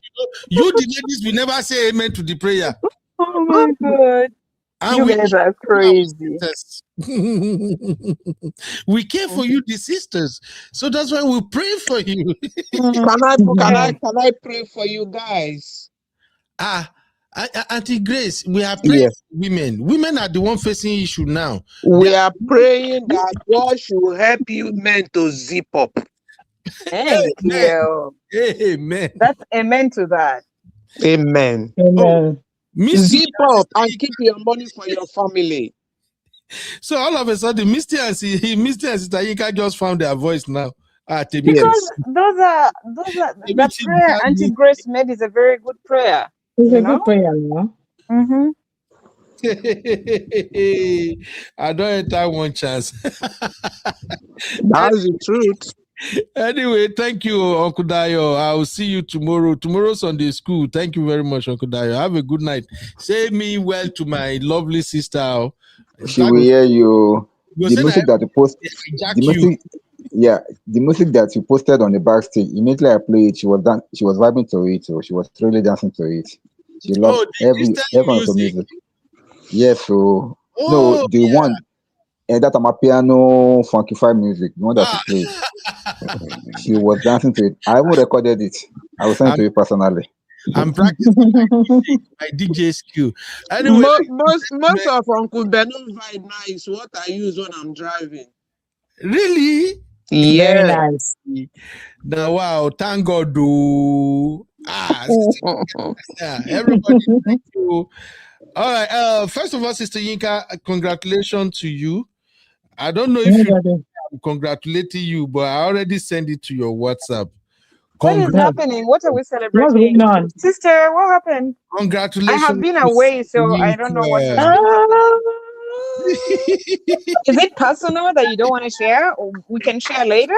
you the ladies will never say amen to the prayer. Oh my God. And you guys are crazy. We care for you, the sisters. So that's why we pray for you. Can I pray for you guys? Auntie Grace, we are praying for women. Women are the one facing issue now. We are praying that God should help you men to zip up. Thank you. Amen. That's amen to that. Amen. Zip up and keep your money for your family. So all of a sudden, Misty and Sister Yinka just found their voice now. Because those are the prayer Auntie Grace made is a very good prayer. It's a good prayer, no? Mm-hmm. I don't enter one chance. That's the truth. Anyway, thank you, Uncle Dayo. I will see you tomorrow. Tomorrow Sunday school. Thank you very much, Uncle Dayo. Have a good night. Say me well to my lovely sister. She will hear you. The music that you post, the music that you posted on the backstage. Immediately I played it, she was vibing to it, so she was really dancing to it. She loves Oh, the Christian every kind of music. music. Yes, so no, Oh, the one that I'm a piano funkified music, the one that she ah, played. She was dancing to it. I even recorded it. I will send it I'm to you personally. I'm practicing my DJ skill. Anyway, Most of Uncle Beno's vibe now is what I use when I'm driving. really? Very Yeah. nice. Now, wow, thank God, do yeah, everybody, thank you. All right. First of all, Sister Yinka, congratulations to you. I don't know if I'm congratulating you, but I already sent it to your WhatsApp. What is happening? What are we What's celebrating? going on? Sister, what happened? I Congratulations have been to away, Sister so I don't know what has Yinka. been happening. Ah, Is it personal that you don't want to share? Or we can share later?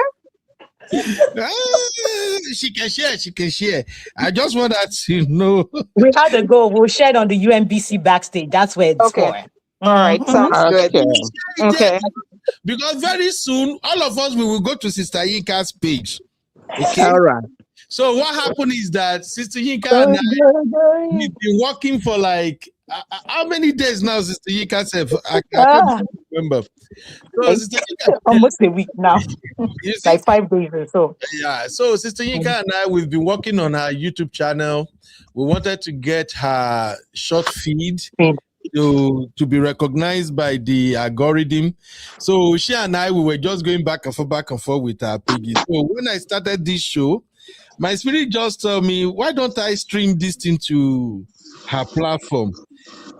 she can share. She can share. I just want her to know. We had a go. We'll share it on the UMBC backstage. That's where it's Okay. for. All right. Mhm. Sounds good. Okay. Because very soon, all of us we will go to Sister Yinka's page. Okay. All right. So what happened is that Sister Yinka and I, we've been working for like how many days now, Sister Yinka said? I can't even remember. So Sister Yinka, Almost a week now. you see? Like 5 days or so. Yeah. So Sister Yinka and I, we've been working on her YouTube channel. We wanted to get her short feed to be recognized by the algorithm. So she and I, we were just going back and forth with our pages. So when I started this show, my spirit just told me, why don't I stream this thing to her platform?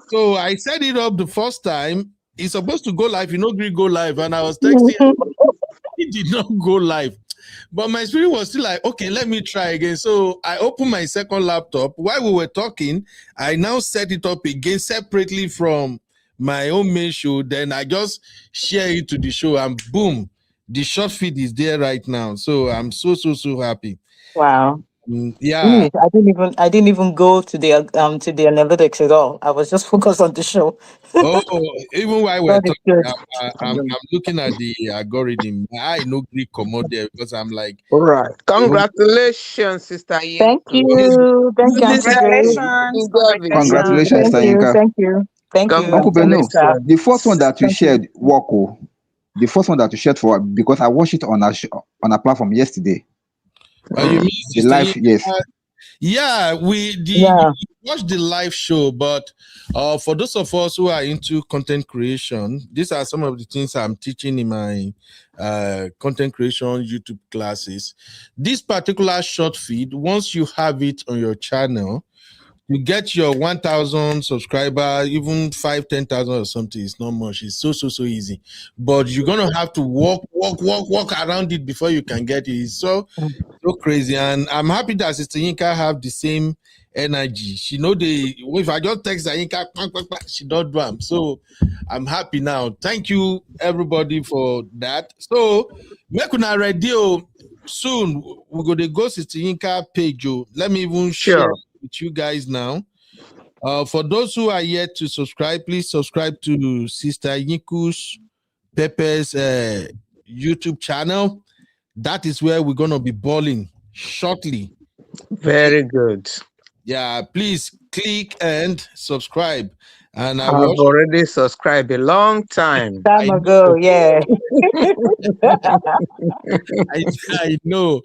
So I set it up the first time. It's supposed to go live, go live. And I was texting her, it did not go live. But my spirit was still like, okay, let me try again. So I opened my second laptop. While we were talking, I now set it up again separately from my own main show. Then I just share it to the show and boom, the short feed is there right now. So I'm so happy. Wow. Yeah. I didn't even go to the analytics at all. I was just focused on the show. Oh, even while we're God is talking, good. I'm looking at the algorithm. I know Greek come out there because I'm like, All right. Congratulations, Sister Yinka. Thank you. Thank you, Auntie Grace. Congratulations. Congratulations, Sister Yinka. Thank you. Uncle Beno, Congratulations. the first one that you Thank you. shared, Woko, the first one that you shared for, because I watched it on a platform yesterday. you mean The Sister live, Yinka? yes. Yeah, we watched the live show, but for those of us who are into content creation, these are some of the things I'm teaching in my content creation YouTube classes. This particular short feed, once you have it on your channel, you get your 1,000 subscriber, even 5, 10,000 or something. It's not much. It's so easy. But you're gonna have to walk around it before you can get it. It's so crazy. And I'm happy that Sister Yinka have the same energy. She know if I just text Yinka, she don't do them. So I'm happy now. Thank you everybody for that. So make una ready. Soon we're gonna go Sister Yinka page. Let me even share with you guys now. For those who are yet to subscribe, please subscribe to Sister Yinku's Pepper's YouTube channel. That is where we're gonna be balling shortly. Very good. Yeah, please click and subscribe. And I've already subscribed a long time ago. Yeah. I know.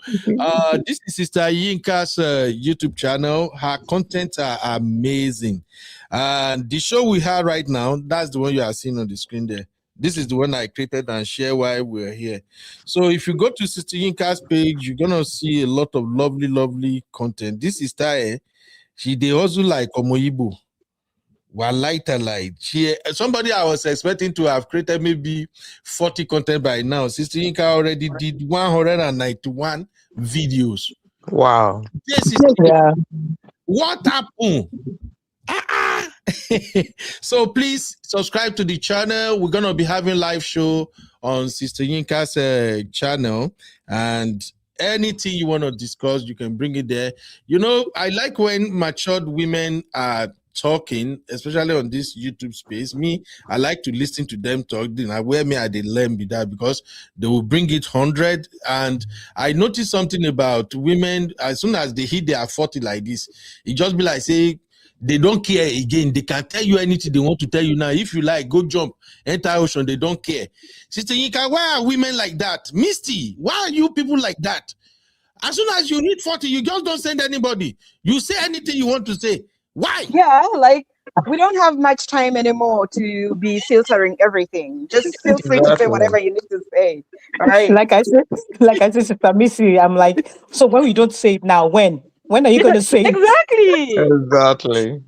This is Sister Yinka's YouTube channel. Her contents are amazing. And the show we have right now, that's the one you are seeing on the screen there. This is the one I created and share while we're here. So if you go to Sister Yinka's page, you're gonna see a lot of lovely content. This is she they also like Omoyibo. Light. Somebody I was expecting to have created maybe 40 content by now. Sister Yinka already did 191 videos. Wow. This is what happened. So please subscribe to the channel. We're gonna be having live show on Sister Yinka's channel, and anything you want to discuss, you can bring it there. I like when matured women are talking, especially on this YouTube space. I like to listen to them talk. Where me I they learn with that, because they will bring it 100. And I noticed something about women, as soon as they hit their 40 like this, it just be like say They don't care again. They can tell you anything they want to tell you now. If you like, go jump, enter ocean. They don't care. Sister Yinka, why are women like that? Misty, why are you people like that? As soon as you hit 40, you just don't send anybody. You say anything you want to say. Why? Yeah, like we don't have much time anymore to be filtering everything. Just feel free to say whatever you need to say. All right. Like I said, Sister Missy, I'm like, so when we don't say it now, when are you going to say it? Exactly. Exactly.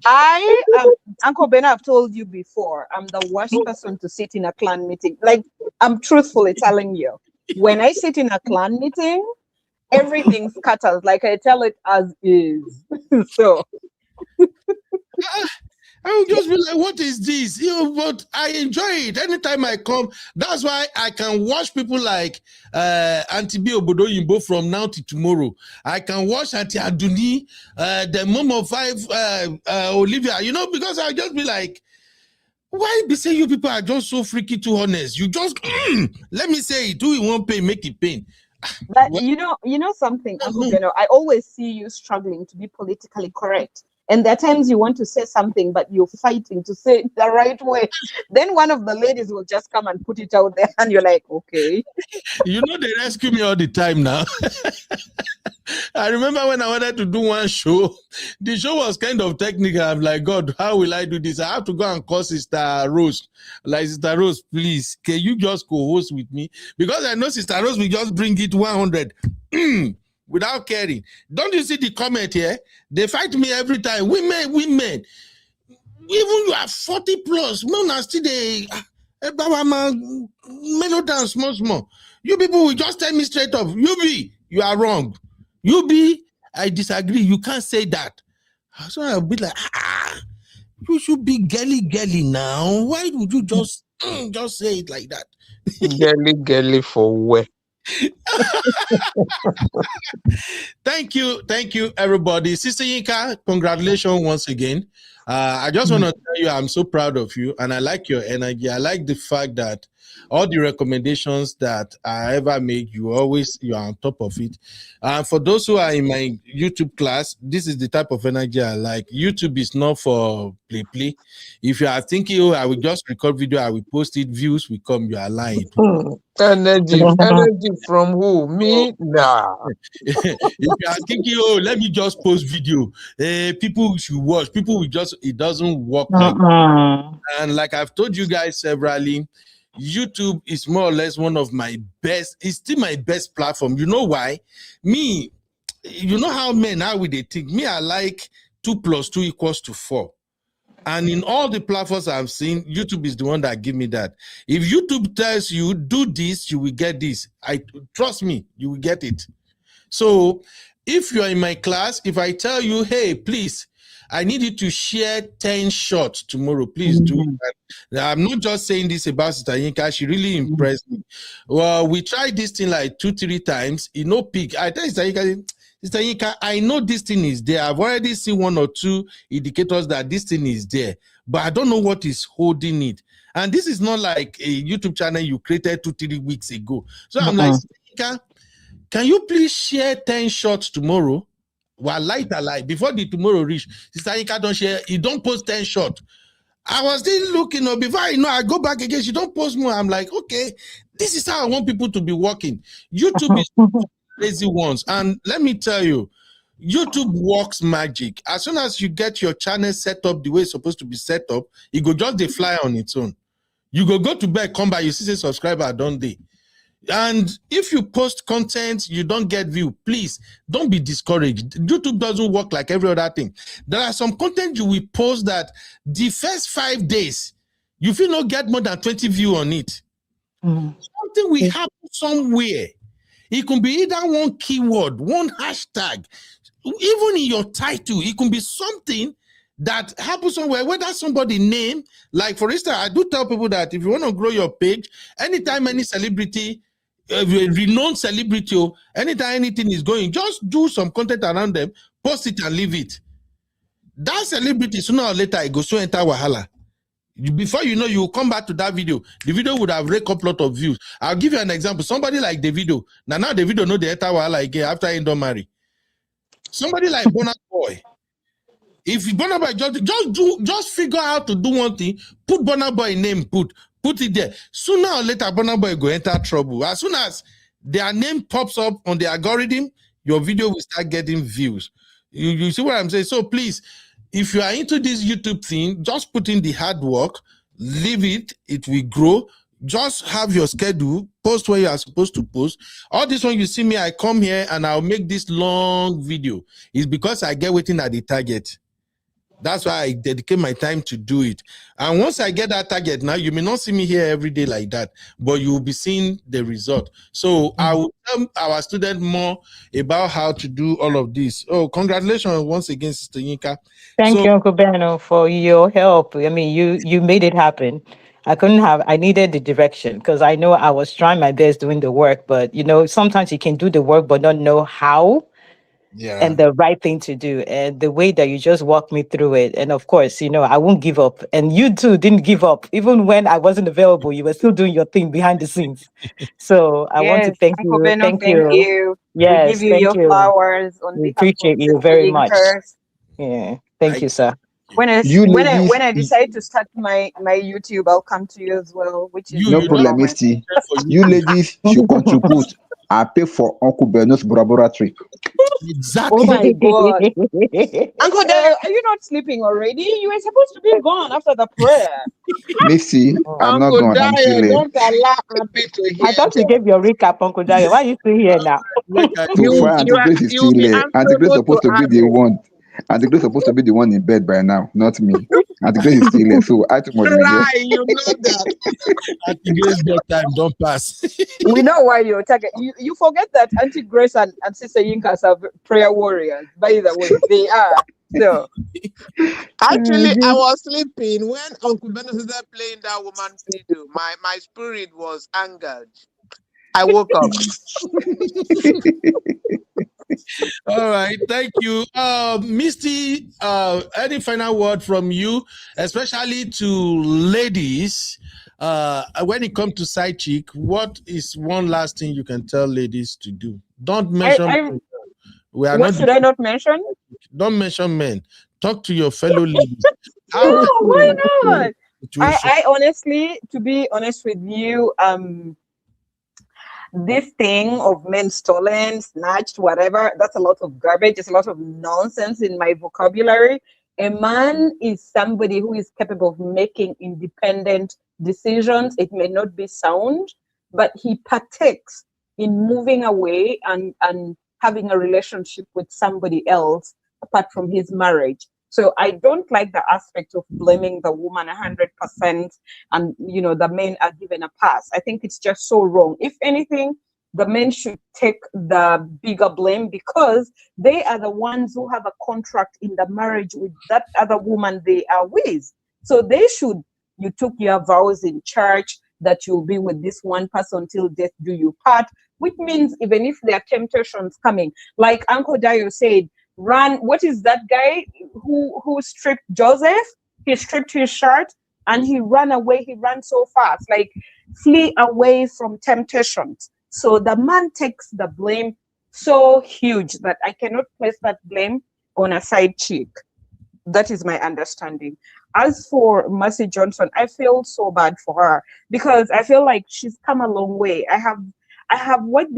Uncle Ben, I've told you before, I'm the worst person to sit in a clan meeting. Like, I'm truthfully telling you, when I sit in a clan meeting, everything scatters. Like, I tell it as is. So I will just be like, what is this? But I enjoy it. Anytime I come, that's why I can watch people like Auntie B Obodo Yimbo from now to tomorrow. I can watch Auntie Aduni, the Mom of Five, Olivia, because I'll just be like, why be saying you people are just so freaky too honest? You just, let me say it, do it one pain, make it pain. But you know something, Uncle Beno, I always see you struggling to be politically correct. And there are times you want to say something, but you're fighting to say it the right way. Then one of the ladies will just come and put it out there, and you're like, okay. They rescue me all the time now. I remember when I wanted to do one show, the show was kind of technical. I'm like, God, how will I do this? I have to go and call Sister Rose. Like, Sister Rose, please, can you just co-host with me? Because I know Sister Rose will just bring it 100. Without caring. Don't you see the comment here? They fight me every time. Women. Even you are 40 plus, men are still mellow down small. You people will just tell me straight up, you are wrong. I disagree. You can't say that. So I'll be like, you should be girly now. Why would you just say it like that? Girly for where? Thank you, everybody. Sister Yinka, congratulations once again. I just want to tell you I'm so proud of you, and I like your energy. I like the fact that all the recommendations that I ever make, you are on top of it. For those who are in my YouTube class, this is the type of energy I like. YouTube is not for play. If you are thinking, I will just record video, I will post it, views will come, you are lying. Energy from who? Me? Nah. If you are thinking, let me just post video, people should watch, people will just, it doesn't work like that. And like I've told you guys severally, YouTube is more or less one of my best, it's still my best platform. You know why? Me, you know how men, how would they think? Me, I like 2 + 2 = 4. And in all the platforms I've seen, YouTube is the one that give me that. If YouTube tells you, do this, you will get this. Trust me, you will get it. So if you're in my class, if I tell you, hey, please, I need you to share 10 shots tomorrow, please do it. I'm not just saying this about Sister Yinka. She really impressed me. Well, we tried this thing like 2-3 times. Peak. I tell Sister Yinka, I know this thing is there. I've already seen 1 or 2 indicators that this thing is there, but I don't know what is holding it. And this is not like a YouTube channel you created 2-3 weeks ago. So I'm like, Yinka, can you please share 10 shots tomorrow? Well, light before the tomorrow reach. Sister Yinka don't share. You don't post 10 shots. I was still looking, before I go back again, she don't post more. I'm like, okay, this is how I want people to be working. YouTube is crazy ones. And let me tell you, YouTube works magic. As soon as you get your channel set up the way it's supposed to be set up, it go just fly on its own. You go to bed, come back, you see a subscriber, don't they? And if you post content, you don't get view, please don't be discouraged. YouTube doesn't work like every other thing. There are some content you will post that the first 5 days, you will not get more than 20 views on it. Something will happen somewhere. It can be either one keyword, one hashtag, even in your title, it can be something that happens somewhere, whether somebody name, like for instance, I do tell people that if you want to grow your page, anytime any celebrity, renowned celebrity, anytime anything is going, just do some content around them, post it and leave it. That celebrity, sooner or later, it goes to enter Wahala. Before you know, you will come back to that video. The video would have raked up a lot of views. I'll give you an example. Somebody like the video. Now the video know the enter Wahala again after he don't marry. Somebody like Bonus Boy. If Burna Boy just figure out to do one thing, put Burna Boy name, put it there. Sooner or later, Burna Boy go enter trouble. As soon as their name pops up on the algorithm, your video will start getting views. You see what I'm saying? So please, if you are into this YouTube thing, just put in the hard work, leave it, it will grow. Just have your schedule, post where you are supposed to post. All this one you see me, I come here and I'll make this long video. It's because I get waiting at the target. That's why I dedicate my time to do it. And once I get that target, now you may not see me here every day like that, but you will be seeing the result. So I will tell our students more about how to do all of this. Oh, congratulations once again, Sister Yinka. Thank you, Uncle Beno, for your help. I mean, you made it happen. I needed the direction because I know I was trying my best doing the work, but sometimes you can do the work but not know how. Yeah. And the right thing to do, and the way that you just walked me through it. And of course, I won't give up, and you too didn't give up. Even when I wasn't available, you were still doing your thing behind the scenes. So I want to Yes, thank Uncle you. Beno, Thank thank you. you. We give Yes, you thank your you. flowers on We behalf of appreciate the you very much. Yinkers. Yeah, thank you, sir. When I You ladies, when I decide to start my YouTube, I'll come to you as well, which is no in the problem, moment. Misty. You ladies should contribute and pay for Uncle Beno's Bora Bora trip. Exactly. Oh my God. Uncle Dayo, are you not sleeping already? You were supposed to be gone after the prayer. Missy, I'm not Uncle gone. I'm still Dayo, here. don't allow Abby to hear I thought you that. gave your recap, Uncle Dayo. Why are you still here now? So far, Auntie Grace is You'll still be here. Auntie Grace is answerable supposed to to be the Abby. one. Auntie Grace is supposed to be the one in bed by now, not me. Auntie Grace is still here, so I too must be here. Lie, you know that. Auntie Grace bedtime don't pass. We know why you're talking. You forget that Auntie Grace and Sister Yinkas are prayer warriors. By the way, they are. So Actually, I was sleeping when Uncle Beno started playing that woman video. My spirit was angered. I woke up. All right, thank you. Misty, any final word from you, especially to ladies? When it comes to side chick, what is one last thing you can tell ladies to do? Don't mention we are what not should I not mention? don't mention men. Talk to your fellow ladies. How No, why not? situation? I honestly, to be honest with you, this thing of men stolen, snatched, whatever, that's a lot of garbage. It's a lot of nonsense in my vocabulary. A man is somebody who is capable of making independent decisions. It may not be sound, but he partakes in moving away and having a relationship with somebody else apart from his marriage. So I don't like the aspect of blaming the woman 100% and the men are given a pass. I think it's just so wrong. If anything, the men should take the bigger blame because they are the ones who have a contract in the marriage with that other woman they are with. So they should, you took your vows in church that you'll be with this one person till death do you part, which means even if there are temptations coming, like Uncle Dayo said, run. What is that guy who stripped Joseph? He stripped his shirt and he ran away. He ran so fast, like flee away from temptations. So the man takes the blame so huge that I cannot place that blame on a side chick. That is my understanding. As for Mercy Johnson, I feel so bad for her because I feel like she's come a long way. I have watched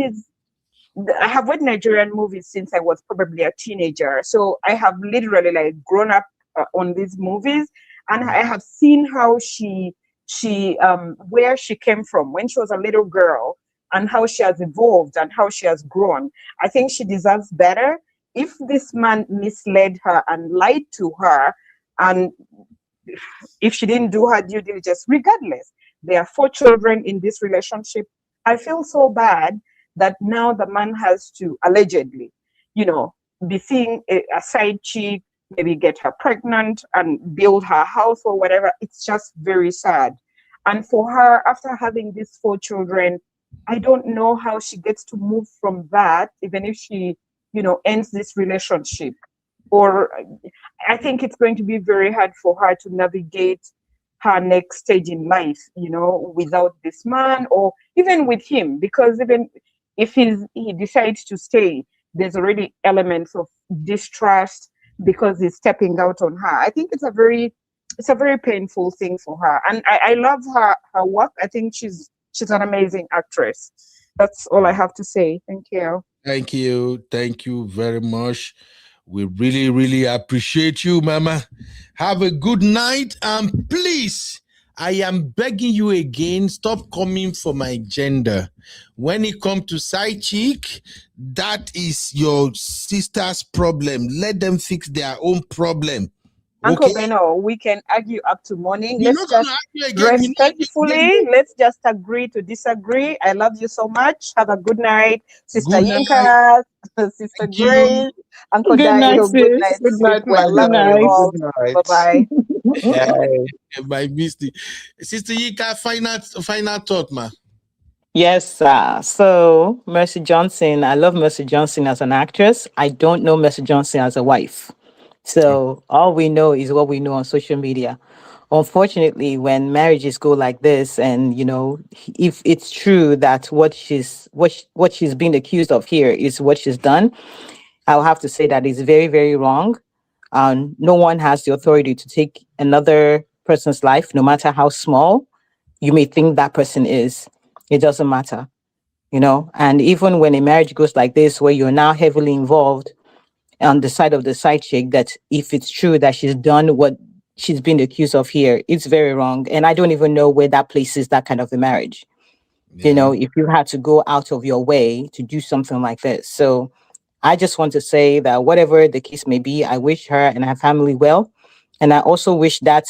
Nigerian movies since I was probably a teenager. So I have literally like grown up on these movies, and I have seen how she where she came from when she was a little girl and how she has evolved and how she has grown. I think she deserves better. If this man misled her and lied to her, and if she didn't do her due diligence, regardless, there are 4 children in this relationship. I feel so bad that now the man has to allegedly, be seeing a side chick, maybe get her pregnant and build her house or whatever. It's just very sad. And for her, after having these 4 children, I don't know how she gets to move from that, even if she, ends this relationship. Or I think it's going to be very hard for her to navigate her next stage in life, without this man or even with him, because even if he decides to stay, there's already elements of distrust. because he's stepping out on her. I think it's a very painful thing for her. And I love her work. I think she's an amazing actress. That's all I have to say. Thank you. Thank you. Thank you very much. We really, really appreciate you, Mama. Have a good night. And please, I am begging you again, stop coming for my gender. When it comes to side chick, that is your sister's problem. Let them fix their own problem. Uncle Okay? Beno, we can argue up to morning. We're Let's not gonna just argue again. We're not respectfully, arguing again. let's just agree to disagree. I love you so much. Have a good night, Sister Good night. Yinka, Sister Thank you. Grace, Uncle Good night, Dio. Good sis. night. Good Sleep night, well. my Love you darling. all. Good night. Bye-bye. Yeah. My Misty. Sister Yika, final thought, ma. Yes, so Mercy Johnson, I love Mercy Johnson as an actress. I don't know Mercy Johnson as a wife. So all we know is what we know on social media. Unfortunately, when marriages go like this, and if it's true that what she's being accused of here is what she's done, I'll have to say that it's very, very wrong. No one has the authority to take another person's life, no matter how small you may think that person is. It doesn't matter, And even when a marriage goes like this, where you're now heavily involved on the side of the side chick, that if it's true that she's done what she's been accused of here, it's very wrong. And I don't even know where that places that kind of a marriage. If you had to go out of your way to do something like this. So I just want to say that whatever the case may be, I wish her and her family well. And I also wish that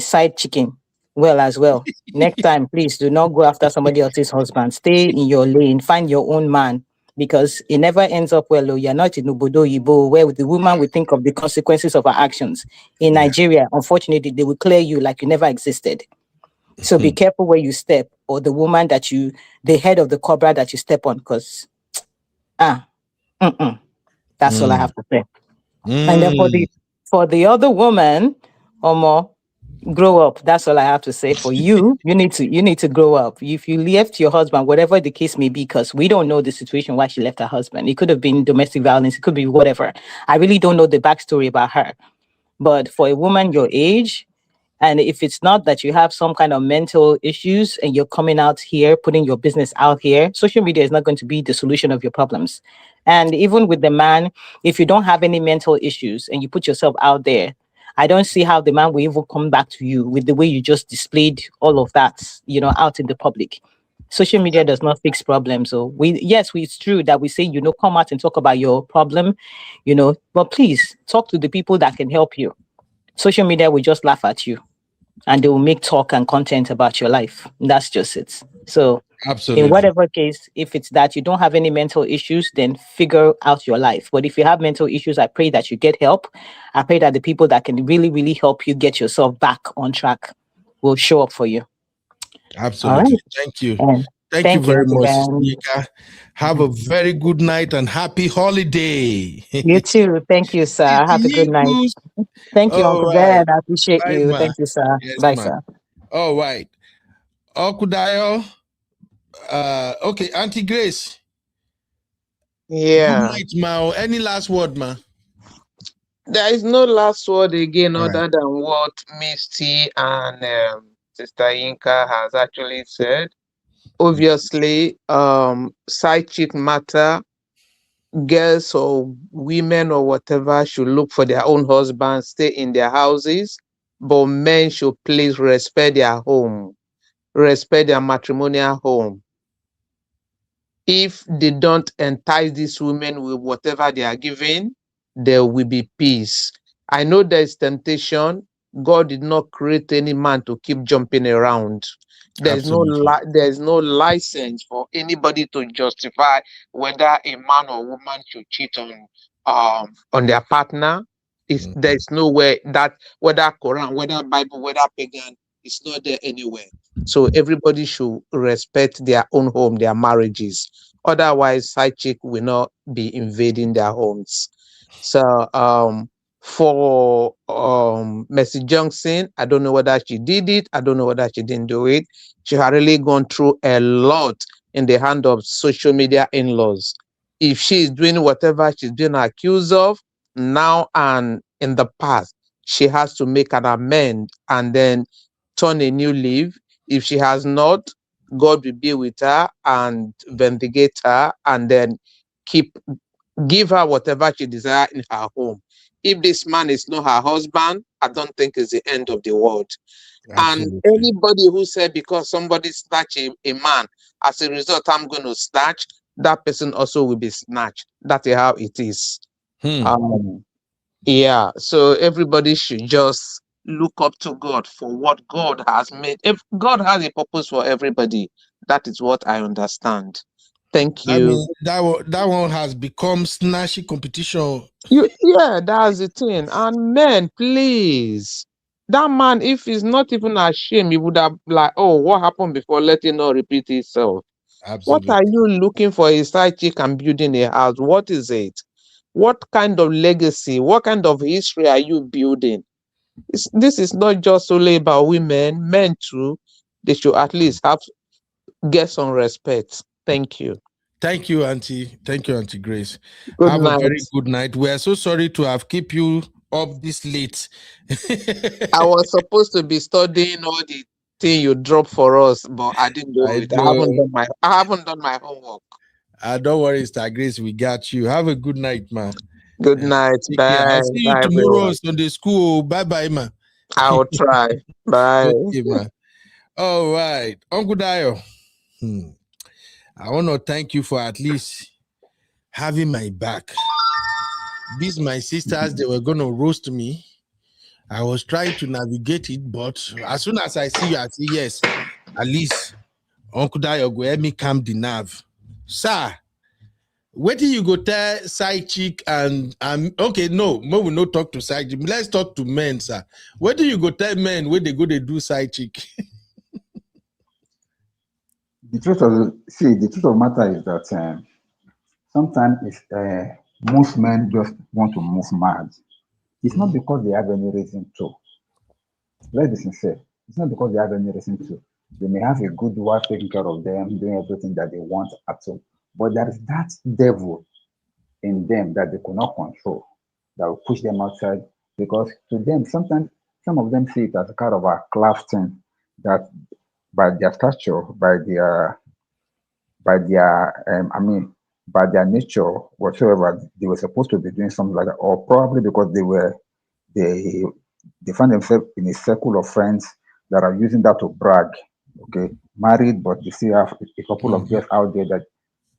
side chicken well as well. Next time, please do not go after somebody else's husband. Stay in your lane, find your own man, because it never ends up well. Oh, you're not in Ubodo Yibo, where the woman will think of the consequences of her actions. In Nigeria, unfortunately, they will clear you like you never existed. So be careful where you step, or the woman the head of the cobra that you step on, because that's all I have to say. And then for the other woman, Omo, grow up. That's all I have to say. For you, you need to grow up. If you left your husband, whatever the case may be, because we don't know the situation why she left her husband. It could have been domestic violence. It could be whatever. I really don't know the backstory about her. But for a woman your age, and if it's not that you have some kind of mental issues and you're coming out here, putting your business out here, social media is not going to be the solution of your problems. And even with the man, if you don't have any mental issues and you put yourself out there, I don't see how the man will even come back to you with the way you just displayed all of that, out in the public. Social media does not fix problems. So it's true that we say, come out and talk about your problem, but please talk to the people that can help you. Social media will just laugh at you and they will make talk and content about your life. That's just it. So absolutely, in whatever case, if it's that you don't have any mental issues, then figure out your life. But if you have mental issues, I pray that you get help. I pray that the people that can really, really help you get yourself back on track will show up for you. Absolutely. Right. Thank you. And Thank you very much, again. Nika. Have a very good night and happy holiday. You too. Thank you, sir. Have a good night. Thank you, Uncle Ben. I appreciate you. Ma. Thank you, sir. Yes, Bye, ma. sir. All right. Okudayo. Okay, Auntie Grace. Yeah. Good night, ma. Any last word, ma? There is no last word again All other right. than what Misty and Sister Yinka has actually said. Obviously, side chick matter, girls or women or whatever should look for their own husbands, stay in their houses, but men should please respect their home, respect their matrimonial home. If they don't entice these women with whatever they are giving, there will be peace. I know there is temptation. God did not create any man to keep jumping around. There's no license for anybody to justify whether a man or woman should cheat on their partner. There's nowhere that, whether Quran, whether Bible, whether pagan, it's not there anywhere. So everybody should respect their own home, their marriages. Otherwise, side chick will not be invading their homes. So for Mercy Johnson, I don't know whether she did it. I don't know whether she didn't do it. She had really gone through a lot in the hand of social media in-laws. If she is doing whatever she's being accused of, now and in the past, she has to make an amend and then turn a new leaf. If she has not, God will be with her and vindicate her and then give her whatever she desires in her home. If this man is not her husband, I don't think it's the end of the world. And Absolutely. anybody who said because somebody snatched a man, as a result, I'm going to snatch, that person also will be snatched. That is how it is. Yeah, so everybody should just look up to God for what God has made. If God has a purpose for everybody, that is what I understand. Thank I you. mean, that one has become snatchy competition. Yeah, that's the thing. And men, please, that man, if he's not even ashamed, he would have like, oh, what happened before? Let it not repeat itself. What Absolutely. are you looking for? A side chick and building a house? What is it? What kind of legacy? What kind of history are you building? This is not just solely about women, men too. They should at least get some respect. Thank you. Thank you, Auntie. Thank you, Auntie Grace. Good Have a night. very good night. We are so sorry to have kept you up this late. I was supposed to be studying all the thing you dropped for us, but I didn't do I it. I haven't done my homework. don't worry, Star Grace. We got you. Have a good night, man. Good night. Take care. Bye. I'll see you Bye, tomorrow on everyone. Sunday school. Bye bye, man. I will try. Bye. Okay, man. All right. Uncle Dio. I want to thank you for at least having my back. These my sisters, they were going to roast me. I was trying to navigate it, but as soon as I see you, I say, yes, at least Uncle Dio go help me calm the nerve. Sir, wait till you go tell side chick and okay, no, we will not talk to side chick. Let's talk to men, sir. Wait till you go tell men where they go, they do side chick. The truth of the matter is that sometimes most men just want to move mad. It's not because they have any reason to. Let's be sincere. It's not because they have any reason to. They may have a good wife taking care of them, doing everything that they want at all. But there is that devil in them that they could not control that will push them outside because to them, sometimes some of them see it as a kind of a class thing that by their stature, by their nature, whatsoever, they were supposed to be doing something like that, or probably because they find themselves in a circle of friends that are using that to brag. Okay, married, but you still have a couple of girls out there that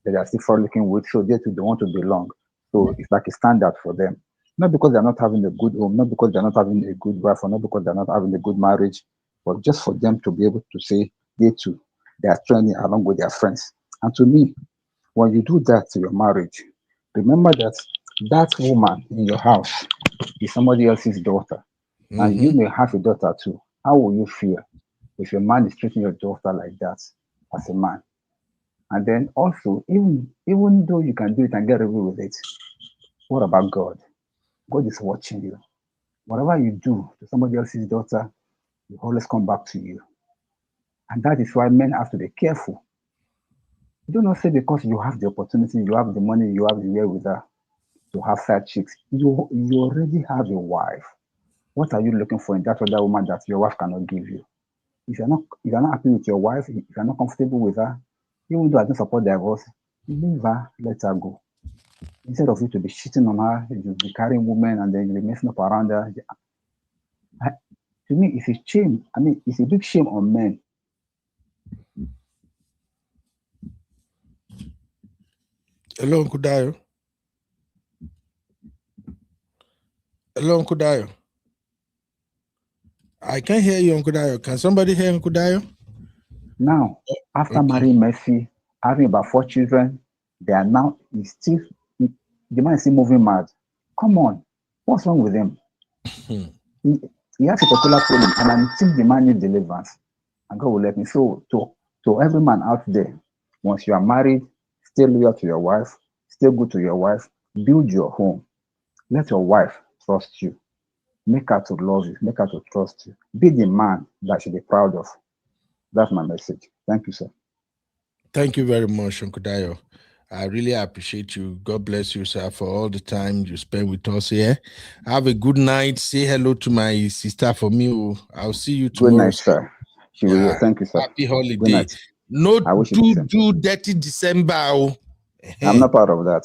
they are still frolicking with, so they too they want to belong. So it's like a standard for them. Not because they're not having a good home, not because they're not having a good wife, or not because they're not having a good marriage, but just for them to be able to say they too they are training along with their friends. And to me, when you do that to your marriage, remember that that woman in your house is somebody else's daughter, and you may have a daughter too. How will you feel if your man is treating your daughter like that as a man? And then also, even though you can do it and get away with it, what about God? God is watching you. Whatever you do to somebody else's daughter, will always come back to you. And that is why men have to be careful. Do not say because you have the opportunity, you have the money, you have the wherewithal to have side chicks. You already have a wife. What are you looking for in that other woman that your wife cannot give you? If you're not happy with your wife, if you're not comfortable with her, even though I don't support divorce, leave her, let her go. Instead of you to be cheating on her, you'll be carrying women and then you'll be messing up around her. To me, it's a shame. I mean, it's a big shame on men. Hello, Uncle Dio. Hello, Uncle Dio. I can't hear you, Uncle Dio. Can somebody hear Uncle Dio? Now, after marrying Messi, having about 4 children, they are now the man is still moving mad. Come on, what's wrong with him? He has a particular problem, and I think the man needs deliverance. And God will let me. So, to every man out there, once you are married, stay loyal to your wife, stay good to your wife, build your home. Let your wife trust you. Make her to love you, make her to trust you. Be the man that she'll be proud of. That's my message. Thank you, sir. Thank you very much, Uncle Dio. I really appreciate you. God bless you, sir, for all the time you spend with us here. Have a good night. Say hello to my sister for me. I'll see you tomorrow. Good night, sir. Thank you, sir. Happy holiday. Good night. No I wish you the same. do dirty December. I'm not part of that.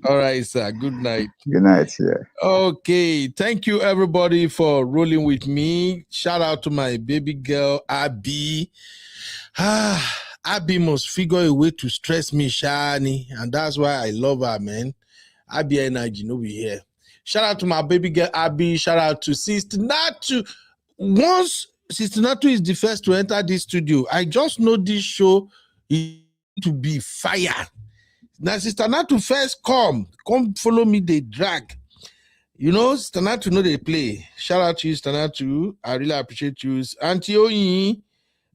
All right, sir. Good night. Good night. Yeah. Okay. Thank you, everybody, for rolling with me. Shout out to my baby girl, Abby. Abby must figure a way to stress me, Shani, and that's why I love her, man. Abby energy, no be here. Shout out to my baby girl, Abby. Shout out to Sister Natu. Once Sister Natu is the first to enter this studio, I just know this show is to be fire. Now, Sister Natu first come follow me, they drag. You know, Sister Natu know they play. Shout out to you, Sister Natu. I really appreciate you. Auntie Oyi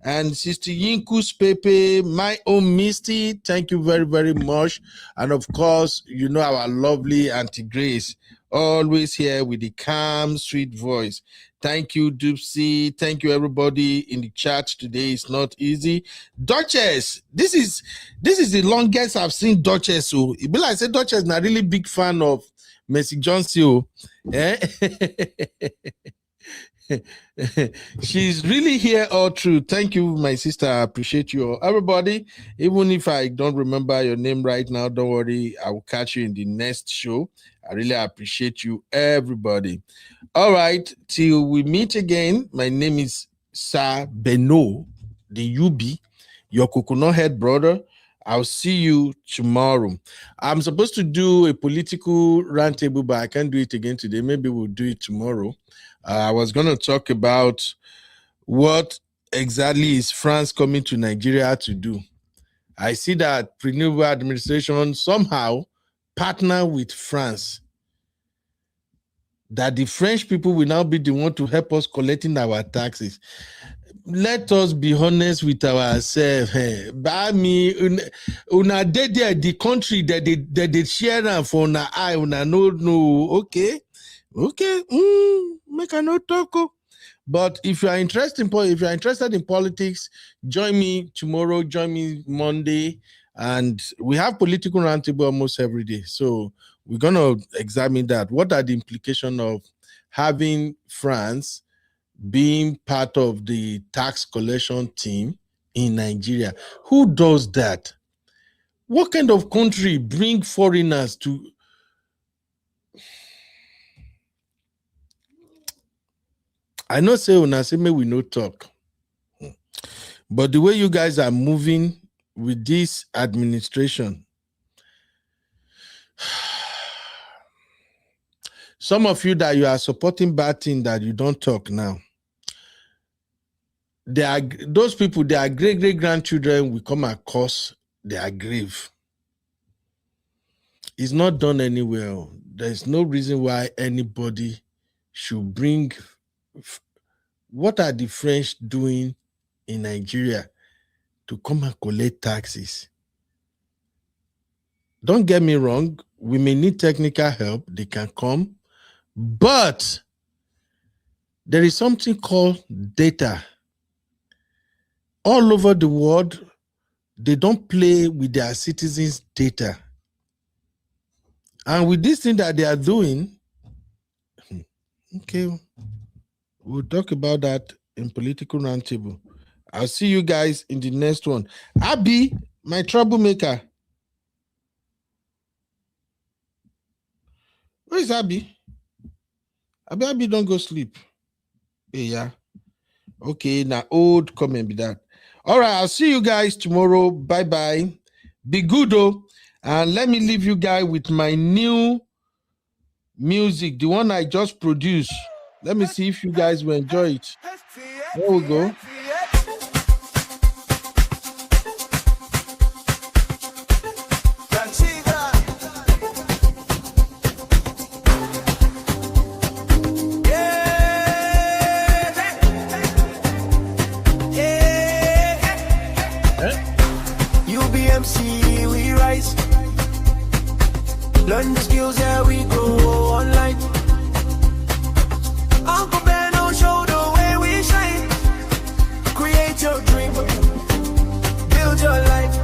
and Sister Yinkus Pepe, my own Misty, thank you very, very much. And of course, you know our lovely Auntie Grace, always here with the calm, sweet voice. Thank you, Doopsy. Thank you, everybody in the chat today. It's not easy. Duchess, this is the longest I've seen Duchess. So it be like I said, Duchess not really big fan of Mercy Johnson. Eh? She's really here all through. Thank you, my sister. I appreciate you all. Everybody, even if I don't remember your name right now, don't worry. I will catch you in the next show. I really appreciate you, everybody. All right, till we meet again. My name is Sir Beno, the UB, your coconut head brother. I'll see you tomorrow. I'm supposed to do a political roundtable, but I can't do it again today. Maybe we'll do it tomorrow. I was going to talk about what exactly is France coming to Nigeria to do. I see that renewable administration somehow partner with France, that the French people will now be the one to help us collecting our taxes. Let us be honest with ourselves. By me, una dead there, the country that they share for una eye, una no. Okay. Make a no talk. But if you are interested in politics, join me tomorrow. Join me Monday, and we have political roundtable almost every day. So we're gonna examine that. What are the implications of having France being part of the tax collection team in Nigeria? Who does that? What kind of country bring foreigners to? I know say una say we no talk, but the way you guys are moving with this administration, some of you that you are supporting bad thing that you don't talk now, those people, their great grandchildren will come across their grave. It's not done anywhere. There's no reason why anybody should bring. What are the French doing in Nigeria to come and collect taxes? Don't get me wrong, we may need technical help, they can come, but there is something called data. All over the world, they don't play with their citizens' data. And with this thing that they are doing, okay, we'll talk about that in political roundtable. I'll see you guys in the next one. Abby, my troublemaker. Where is Abby? Abby, don't go sleep. Hey, yeah. Okay, now old comment be that. All right, I'll see you guys tomorrow. Bye-bye. Be good, though. And let me leave you guys with my new music, the one I just produced. Let me see if you guys will enjoy it. There we go. UBMC, we rise. Learn the skills, yeah, we go online. Uncle Beno show the way we shine. Create your dream, build your life.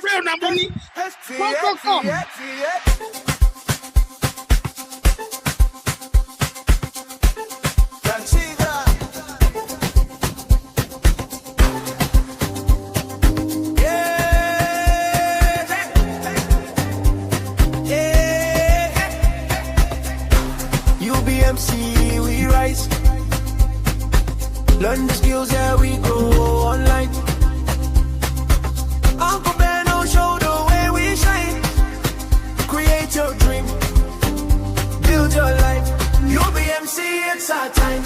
pray on money. UBMC, we rise. Learn the skills, yeah, we go online. Uncle Beno show the way we shine. Create your dream, build your life. UBMC, it's our time.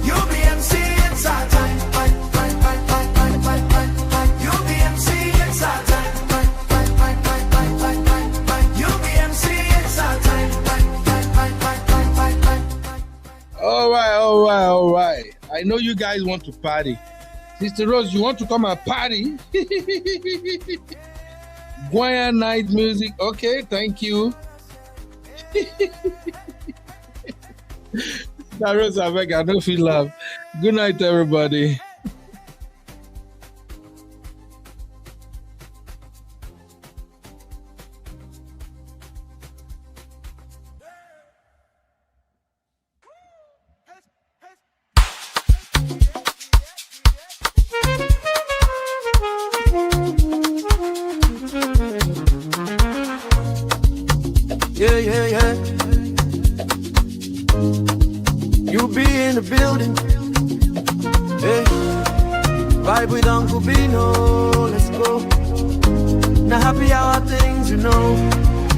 UBMC, it's our time. UBMC, it's our time. UBMC, it's our time. All right. I know you guys want to party. Sister Rose, you want to come and party? Guaya night music. Okay, thank you. Sister Rose, I beg, I don't feel love. Good night, everybody. Yeah. You be in the building. Hey, vibe with Uncle Beno. Let's go. Now happy hour things, you know.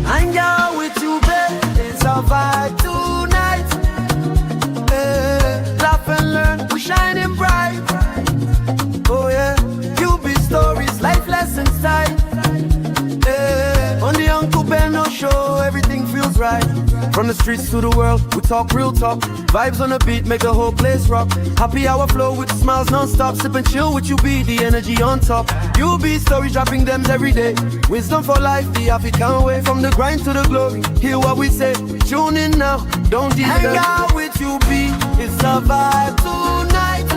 Hang out with you, babe. It's our vibe tonight. Hey, laugh and learn. We're shining bright. Oh yeah. You be stories, life lessons time. On the Uncle Beno show, everything feels right. From the streets to the world, we talk real talk. Vibes on the beat make the whole place rock. Happy hour flow with smiles non-stop. Sip and chill with you, be the energy on top. You be stories dropping them every day. Wisdom for life, the African way. From the grind to the glory, hear what we say. Tune in now, don't delay. Hang out with you, be it's a vibe tonight.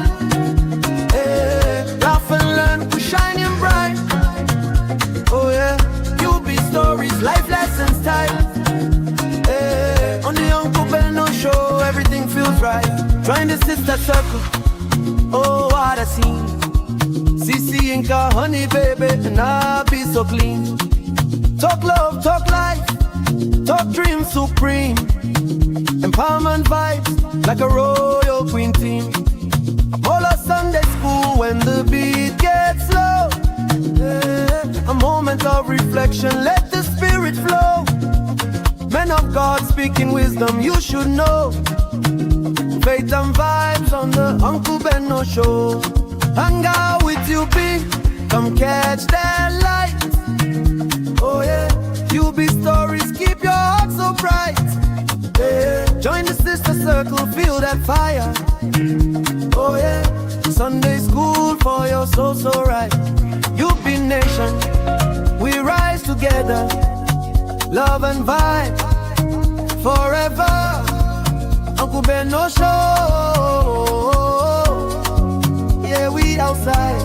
Hey, laugh and learn, we're shining bright. Oh yeah. Stories, life lessons time. Hey, on the Uncle Beno show, everything feels right. Join the sister circle. Oh, what a scene. CC Inca, honey baby, and I'll be so clean. Talk love, talk life, talk dreams supreme. Empowerment vibes like a royal queen team. All our Sunday school when the beat gets low. A moment of reflection, let the spirit flow. Men of God speaking wisdom, you should know. Faith and vibes on the Uncle Beno show. Hang out with you, be come catch that light. Oh yeah, you be stories, keep your heart so bright. Yeah. Join the sister circle, feel that fire. Oh yeah, Sunday school for your soul so right. You be nation, we rise together. Love and vibe forever. Uncle Beno show. Yeah, we outside.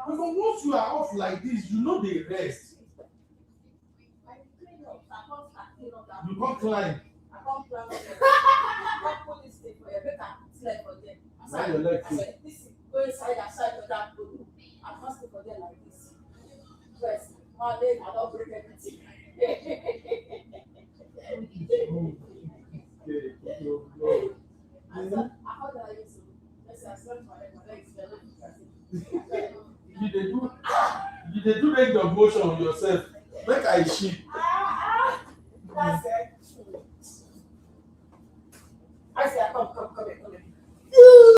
Because once you are off like this, you know they rest. You can't climb. Now your leg too. Go inside for that photo. I can't stay for them like this. First, my leg, I don't break everything. You dey do range of motion on yourself. Make I sheep. That's it. I say I come